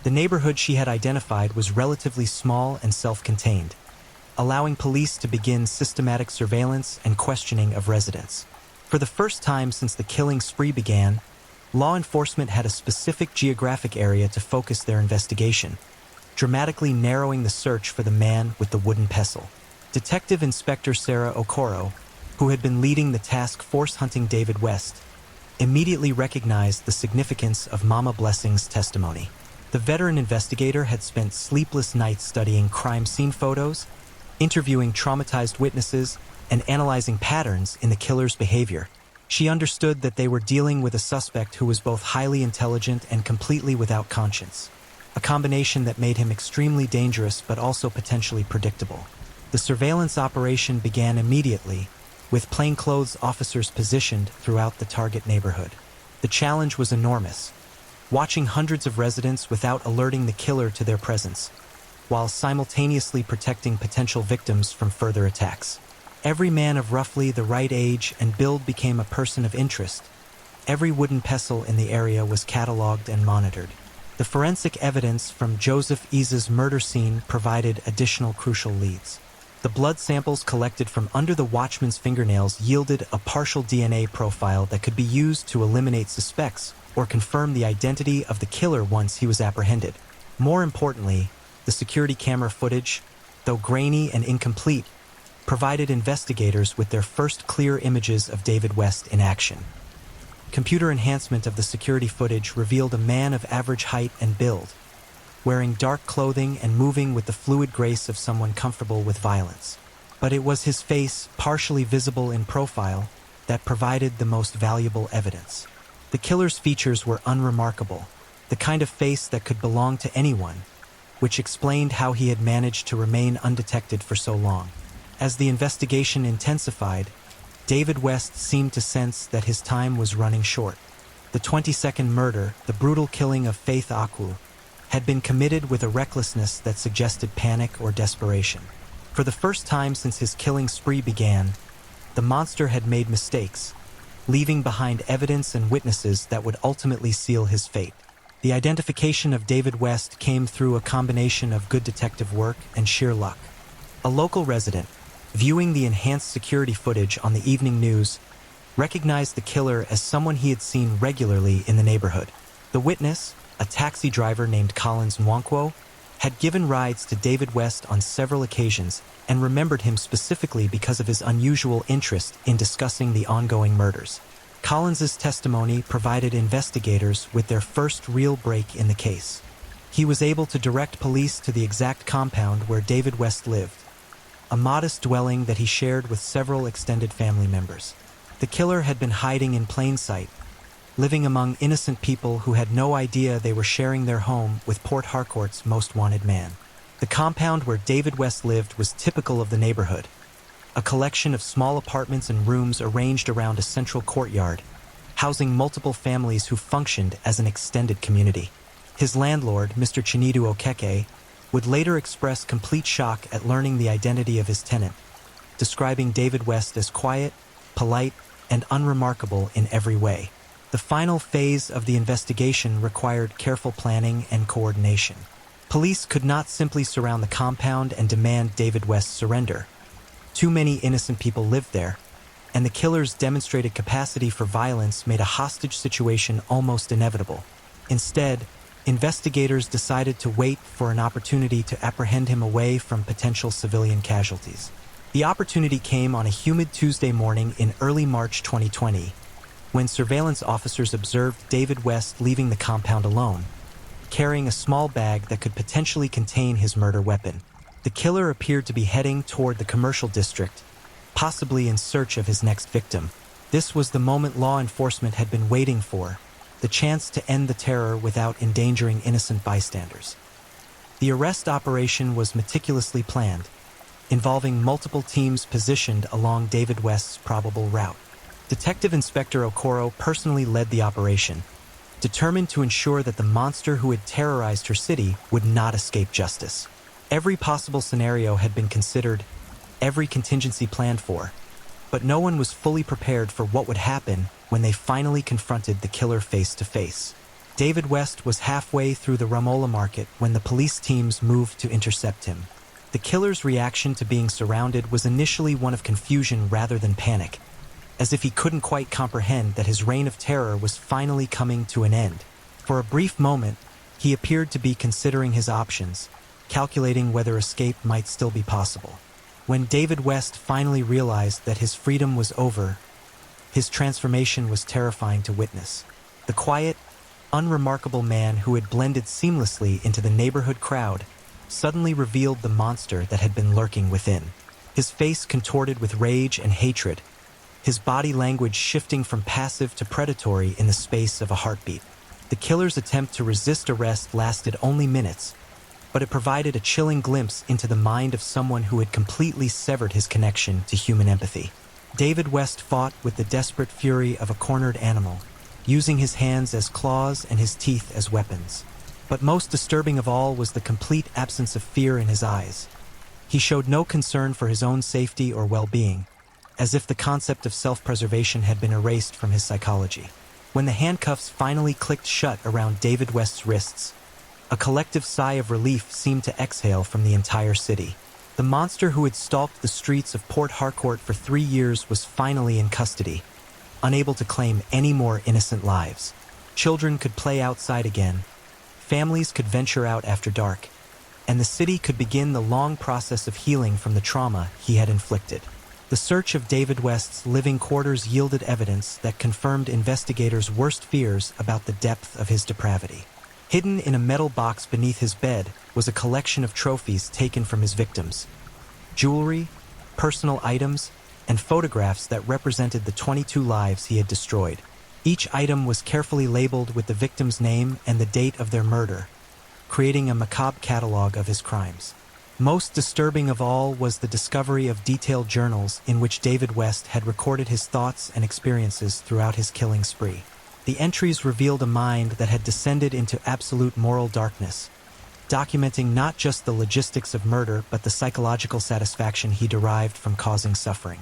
The neighborhood she had identified was relatively small and self-contained, allowing police to begin systematic surveillance and questioning of residents. For the first time since the killing spree began, law enforcement had a specific geographic area to focus their investigation, dramatically narrowing the search for the man with the wooden pestle. Detective Inspector Sarah Okoro, who had been leading the task force hunting David West, immediately recognized the significance of Mama Blessing's testimony. The veteran investigator had spent sleepless nights studying crime scene photos, interviewing traumatized witnesses, and analyzing patterns in the killer's behavior. She understood that they were dealing with a suspect who was both highly intelligent and completely without conscience, a combination that made him extremely dangerous but also potentially predictable. The surveillance operation began immediately, with plainclothes officers positioned throughout the target neighborhood. The challenge was enormous, watching hundreds of residents without alerting the killer to their presence, while simultaneously protecting potential victims from further attacks. Every man of roughly the right age and build became a person of interest. Every wooden pestle in the area was cataloged and monitored. The forensic evidence from Joseph Eza's murder scene provided additional crucial leads. The blood samples collected from under the watchman's fingernails yielded a partial DNA profile that could be used to eliminate suspects or confirm the identity of the killer once he was apprehended. More importantly, the security camera footage, though grainy and incomplete, provided investigators with their first clear images of David West in action. Computer enhancement of the security footage revealed a man of average height and build, wearing dark clothing and moving with the fluid grace of someone comfortable with violence. But it was his face, partially visible in profile, that provided the most valuable evidence. The killer's features were unremarkable, the kind of face that could belong to anyone, which explained how he had managed to remain undetected for so long. As the investigation intensified, David West seemed to sense that his time was running short. The 22nd murder, the brutal killing of Faith Akul, had been committed with a recklessness that suggested panic or desperation. For the first time since his killing spree began, the monster had made mistakes, leaving behind evidence and witnesses that would ultimately seal his fate. The identification of David West came through a combination of good detective work and sheer luck. A local resident, viewing the enhanced security footage on the evening news, recognized the killer as someone he had seen regularly in the neighborhood. The witness, a taxi driver named Collins Nwankwo, had given rides to David West on several occasions and remembered him specifically because of his unusual interest in discussing the ongoing murders. Collins's testimony provided investigators with their first real break in the case. He was able to direct police to the exact compound where David West lived, a modest dwelling that he shared with several extended family members. The killer had been hiding in plain sight, living among innocent people who had no idea they were sharing their home with Port Harcourt's most wanted man. The compound where David West lived was typical of the neighborhood, a collection of small apartments and rooms arranged around a central courtyard, housing multiple families who functioned as an extended community. His landlord, Mr. Chinedu Okeke, would later express complete shock at learning the identity of his tenant, describing David West as quiet, polite, and unremarkable in every way. The final phase of the investigation required careful planning and coordination. Police could not simply surround the compound and demand David West's surrender. Too many innocent people lived there, and the killer's demonstrated capacity for violence made a hostage situation almost inevitable. Instead, investigators decided to wait for an opportunity to apprehend him away from potential civilian casualties. The opportunity came on a humid Tuesday morning in early March 2020, when surveillance officers observed David West leaving the compound alone, carrying a small bag that could potentially contain his murder weapon. The killer appeared to be heading toward the commercial district, possibly in search of his next victim. This was the moment law enforcement had been waiting for, the chance to end the terror without endangering innocent bystanders. The arrest operation was meticulously planned, involving multiple teams positioned along David West's probable route. Detective Inspector Okoro personally led the operation, determined to ensure that the monster who had terrorized her city would not escape justice. Every possible scenario had been considered, every contingency planned for, but no one was fully prepared for what would happen when they finally confronted the killer face to face. David West was halfway through the Ramola market when the police teams moved to intercept him. The killer's reaction to being surrounded was initially one of confusion rather than panic, as if he couldn't quite comprehend that his reign of terror was finally coming to an end. For a brief moment, he appeared to be considering his options, calculating whether escape might still be possible. When David West finally realized that his freedom was over, his transformation was terrifying to witness. The quiet, unremarkable man who had blended seamlessly into the neighborhood crowd suddenly revealed the monster that had been lurking within. His face contorted with rage and hatred, his body language shifting from passive to predatory in the space of a heartbeat. The killer's attempt to resist arrest lasted only minutes, but it provided a chilling glimpse into the mind of someone who had completely severed his connection to human empathy. David West fought with the desperate fury of a cornered animal, using his hands as claws and his teeth as weapons. But most disturbing of all was the complete absence of fear in his eyes. He showed no concern for his own safety or well-being, as if the concept of self-preservation had been erased from his psychology. When the handcuffs finally clicked shut around David West's wrists, a collective sigh of relief seemed to exhale from the entire city. The monster who had stalked the streets of Port Harkort for 3 years was finally in custody, unable to claim any more innocent lives. Children could play outside again, families could venture out after dark, and the city could begin the long process of healing from the trauma he had inflicted. The search of David West's living quarters yielded evidence that confirmed investigators' worst fears about the depth of his depravity. Hidden in a metal box beneath his bed was a collection of trophies taken from his victims: jewelry, personal items, and photographs that represented the 22 lives he had destroyed. Each item was carefully labeled with the victim's name and the date of their murder, creating a macabre catalog of his crimes. Most disturbing of all was the discovery of detailed journals in which David West had recorded his thoughts and experiences throughout his killing spree. The entries revealed a mind that had descended into absolute moral darkness, documenting not just the logistics of murder but the psychological satisfaction he derived from causing suffering.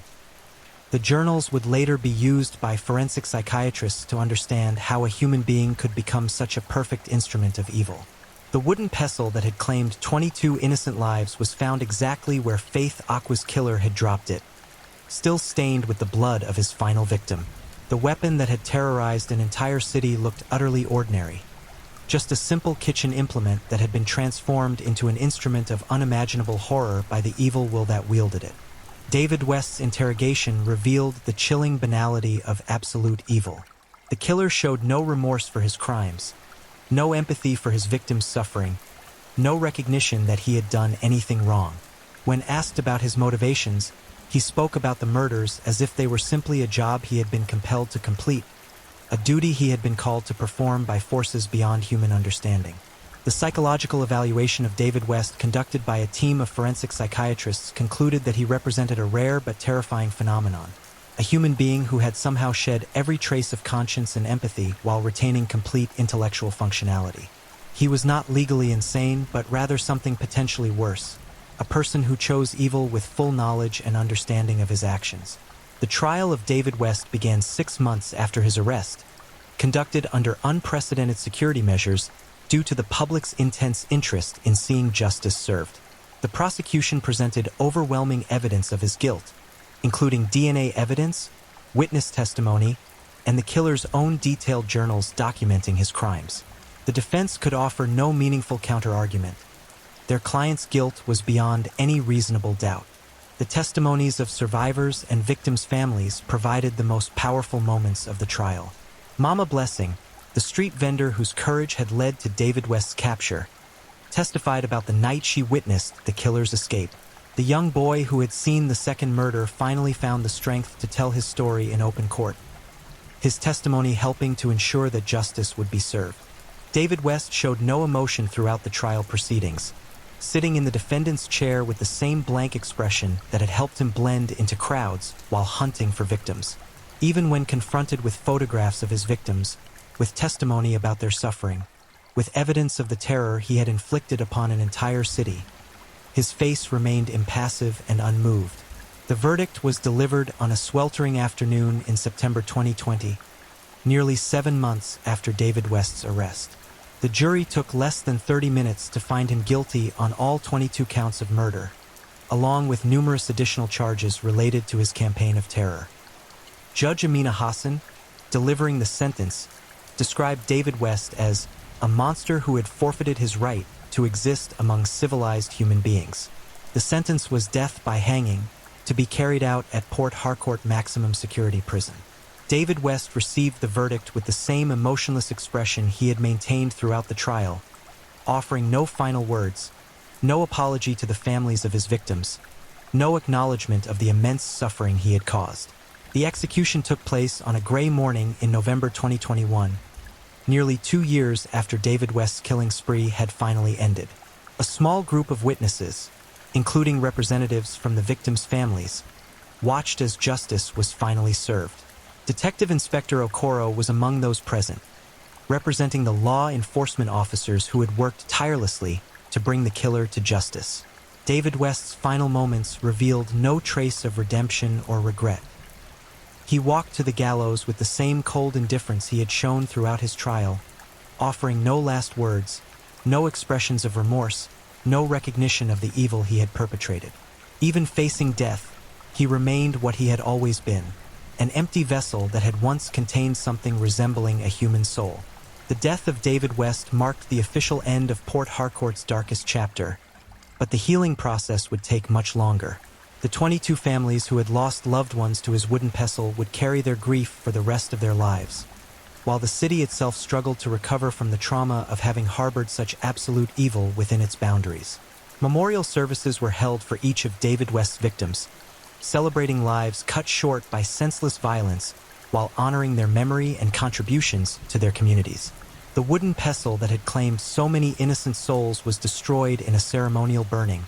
The journals would later be used by forensic psychiatrists to understand how a human being could become such a perfect instrument of evil. The wooden pestle that had claimed 22 innocent lives was found exactly where Faith Aqua's killer had dropped it, still stained with the blood of his final victim. The weapon that had terrorized an entire city looked utterly ordinary, just a simple kitchen implement that had been transformed into an instrument of unimaginable horror by the evil will that wielded it. David West's interrogation revealed the chilling banality of absolute evil. The killer showed no remorse for his crimes, no empathy for his victim's suffering, no recognition that he had done anything wrong. When asked about his motivations, he spoke about the murders as if they were simply a job he had been compelled to complete, a duty he had been called to perform by forces beyond human understanding. The psychological evaluation of David West, conducted by a team of forensic psychiatrists, concluded that he represented a rare but terrifying phenomenon, a human being who had somehow shed every trace of conscience and empathy while retaining complete intellectual functionality. He was not legally insane, but rather something potentially worse, a person who chose evil with full knowledge and understanding of his actions. The trial of David West began 6 months after his arrest, conducted under unprecedented security measures due to the public's intense interest in seeing justice served. The prosecution presented overwhelming evidence of his guilt, including DNA evidence, witness testimony, and the killer's own detailed journals documenting his crimes. The defense could offer no meaningful counter-argument. Their client's guilt was beyond any reasonable doubt. The testimonies of survivors and victims' families provided the most powerful moments of the trial. Mama Blessing, the street vendor whose courage had led to David West's capture, testified about the night she witnessed the killer's escape. The young boy who had seen the second murder finally found the strength to tell his story in open court, his testimony helping to ensure that justice would be served. David West showed no emotion throughout the trial proceedings, sitting in the defendant's chair with the same blank expression that had helped him blend into crowds while hunting for victims. Even when confronted with photographs of his victims, with testimony about their suffering, with evidence of the terror he had inflicted upon an entire city, his face remained impassive and unmoved. The verdict was delivered on a sweltering afternoon in September 2020, nearly 7 months after David West's arrest. The jury took less than 30 minutes to find him guilty on all 22 counts of murder, along with numerous additional charges related to his campaign of terror. Judge Amina Hassan, delivering the sentence, described David West as a monster who had forfeited his right to exist among civilized human beings. The sentence was death by hanging, to be carried out at Port Harkort Maximum Security Prison. David West received the verdict with the same emotionless expression he had maintained throughout the trial, offering no final words, no apology to the families of his victims, no acknowledgement of the immense suffering he had caused. The execution took place on a gray morning in November 2021, nearly 2 years after David West's killing spree had finally ended. A small group of witnesses, including representatives from the victims' families, watched as justice was finally served. Detective Inspector Okoro was among those present, representing the law enforcement officers who had worked tirelessly to bring the killer to justice. David West's final moments revealed no trace of redemption or regret. He walked to the gallows with the same cold indifference he had shown throughout his trial, offering no last words, no expressions of remorse, no recognition of the evil he had perpetrated. Even facing death, he remained what he had always been, an empty vessel that had once contained something resembling a human soul. The death of David West marked the official end of Port Harcourt's darkest chapter, but the healing process would take much longer. The 22 families who had lost loved ones to his wooden pestle would carry their grief for the rest of their lives, while the city itself struggled to recover from the trauma of having harbored such absolute evil within its boundaries. Memorial services were held for each of David West's victims, celebrating lives cut short by senseless violence while honoring their memory and contributions to their communities. The wooden pestle that had claimed so many innocent souls was destroyed in a ceremonial burning,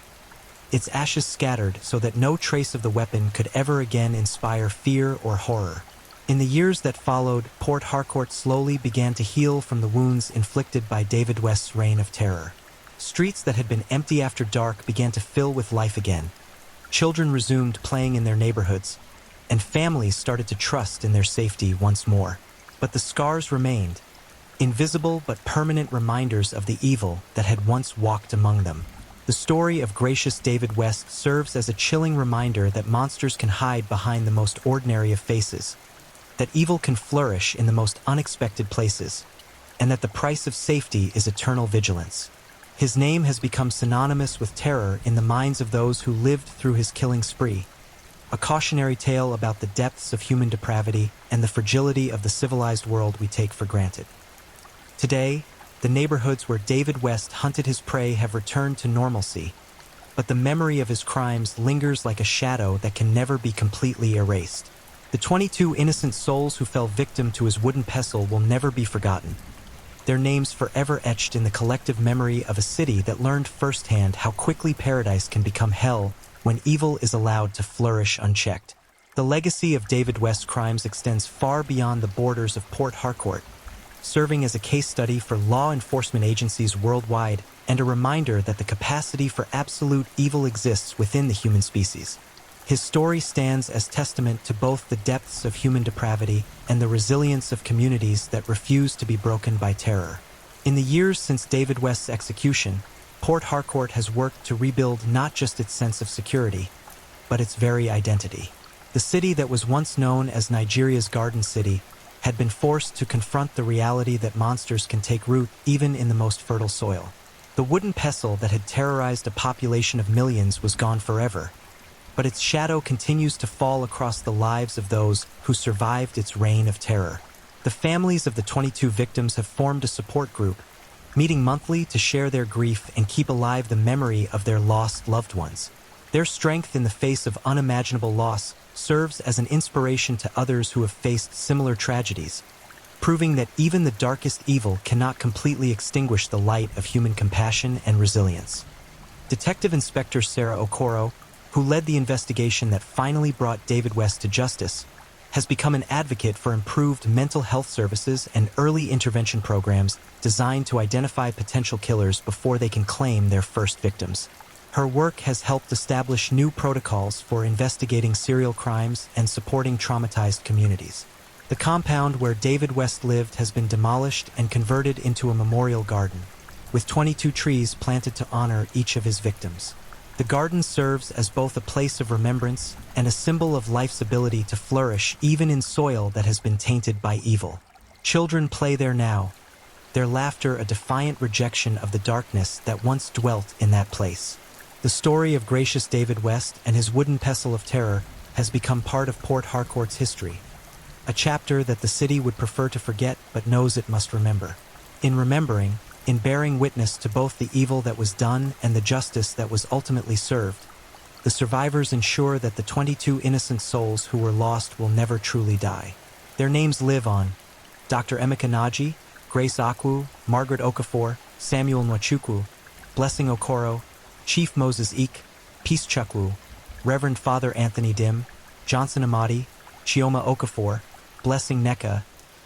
its ashes scattered so that no trace of the weapon could ever again inspire fear or horror. In the years that followed, Port Harcourt slowly began to heal from the wounds inflicted by David West's reign of terror. Streets that had been empty after dark began to fill with life again. Children resumed playing in their neighborhoods, and families started to trust in their safety once more. But the scars remained, invisible but permanent reminders of the evil that had once walked among them. The story of gracious David West serves as a chilling reminder that monsters can hide behind the most ordinary of faces, that evil can flourish in the most unexpected places, and that the price of safety is eternal vigilance. His name has become synonymous with terror in the minds of those who lived through his killing spree, a cautionary tale about the depths of human depravity and the fragility of the civilized world we take for granted. Today, the neighborhoods where David West hunted his prey have returned to normalcy, but the memory of his crimes lingers like a shadow that can never be completely erased. The 22 innocent souls who fell victim to his wooden pestle will never be forgotten, their names forever etched in the collective memory of a city that learned firsthand how quickly paradise can become hell when evil is allowed to flourish unchecked. The legacy of David West's crimes extends far beyond the borders of Port Harcourt, serving as a case study for law enforcement agencies worldwide and a reminder that the capacity for absolute evil exists within the human species. His story stands as testament to both the depths of human depravity and the resilience of communities that refuse to be broken by terror. In the years since David West's execution, Port Harcourt has worked to rebuild not just its sense of security, but its very identity. The city that was once known as Nigeria's Garden City had been forced to confront the reality that monsters can take root even in the most fertile soil. The wooden pestle that had terrorized a population of millions was gone forever, but its shadow continues to fall across the lives of those who survived its reign of terror. The families of the 22 victims have formed a support group, meeting monthly to share their grief and keep alive the memory of their lost loved ones. Their strength in the face of unimaginable loss serves as an inspiration to others who have faced similar tragedies, proving that even the darkest evil cannot completely extinguish the light of human compassion and resilience. Detective Inspector Sarah Okoro, who led the investigation that finally brought David West to justice, has become an advocate for improved mental health services and early intervention programs designed to identify potential killers before they can claim their first victims. Her work has helped establish new protocols for investigating serial crimes and supporting traumatized communities. The compound where David West lived has been demolished and converted into a memorial garden, with 22 trees planted to honor each of his victims. The garden serves as both a place of remembrance and a symbol of life's ability to flourish even in soil that has been tainted by evil. Children play there now, their laughter a defiant rejection of the darkness that once dwelt in that place. The story of gracious David West and his wooden pestle of terror has become part of Port Harcourt's history, a chapter that the city would prefer to forget but knows it must remember. In remembering, in bearing witness to both the evil that was done and the justice that was ultimately served, the survivors ensure that the 22 innocent souls who were lost will never truly die. Their names live on: Dr. Emeka Naji, Grace Akwu, Margaret Okafor, Samuel Nwachukwu, Blessing Okoro, Chief Moses Ike, Peace Chukwu, Reverend Father Anthony Dim, Johnson Amadi, Chioma Okafor, Blessing Neka,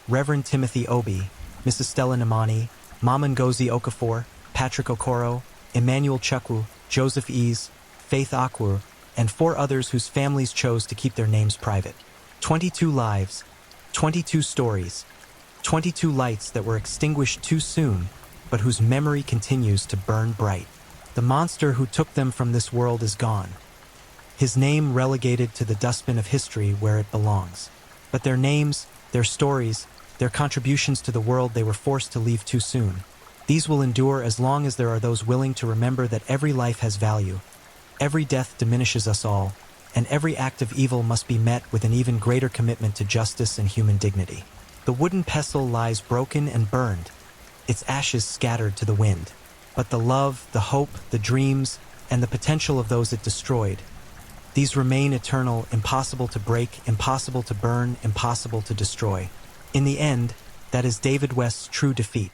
Reverend Timothy Obi, Mrs. Stella Namani, Mama Ngozi Okafor, Patrick Okoro, Emmanuel Chukwu, Joseph Ease, Faith Akwu, and 4 others whose families chose to keep their names private. 22 lives, 22 stories, 22 lights that were extinguished too soon, but whose memory continues to burn bright. The monster who took them from this world is gone, his name relegated to the dustbin of history where it belongs. But their names, their stories, their contributions to the world they were forced to leave too soon, these will endure as long as there are those willing to remember that every life has value, every death diminishes us all, and every act of evil must be met with an even greater commitment to justice and human dignity. The wooden pestle lies broken and burned, its ashes scattered to the wind. But the love, the hope, the dreams, and the potential of those it destroyed, these remain eternal, impossible to break, impossible to burn, impossible to destroy. In the end, that is David West's true defeat.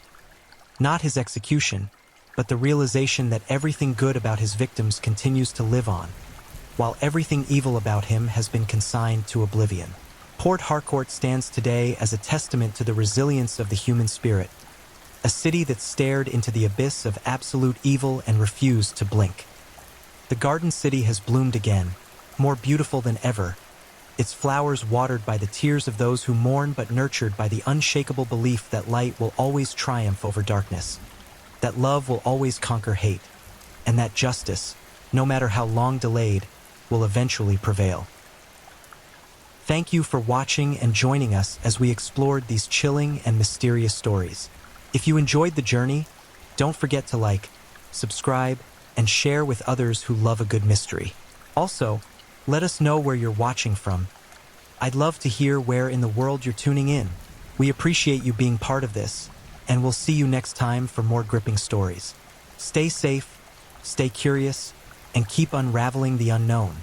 Not his execution, but the realization that everything good about his victims continues to live on, while everything evil about him has been consigned to oblivion. Port Harcourt stands today as a testament to the resilience of the human spirit, a city that stared into the abyss of absolute evil and refused to blink. The Garden City has bloomed again, more beautiful than ever, its flowers watered by the tears of those who mourn but nurtured by the unshakable belief that light will always triumph over darkness, that love will always conquer hate, and that justice, no matter how long delayed, will eventually prevail. Thank you for watching and joining us as we explored these chilling and mysterious stories. If you enjoyed the journey, don't forget to like, subscribe, and share with others who love a good mystery. Also, let us know where you're watching from. I'd love to hear where in the world you're tuning in. We appreciate you being part of this, and we'll see you next time for more gripping stories. Stay safe, stay curious, and keep unraveling the unknown.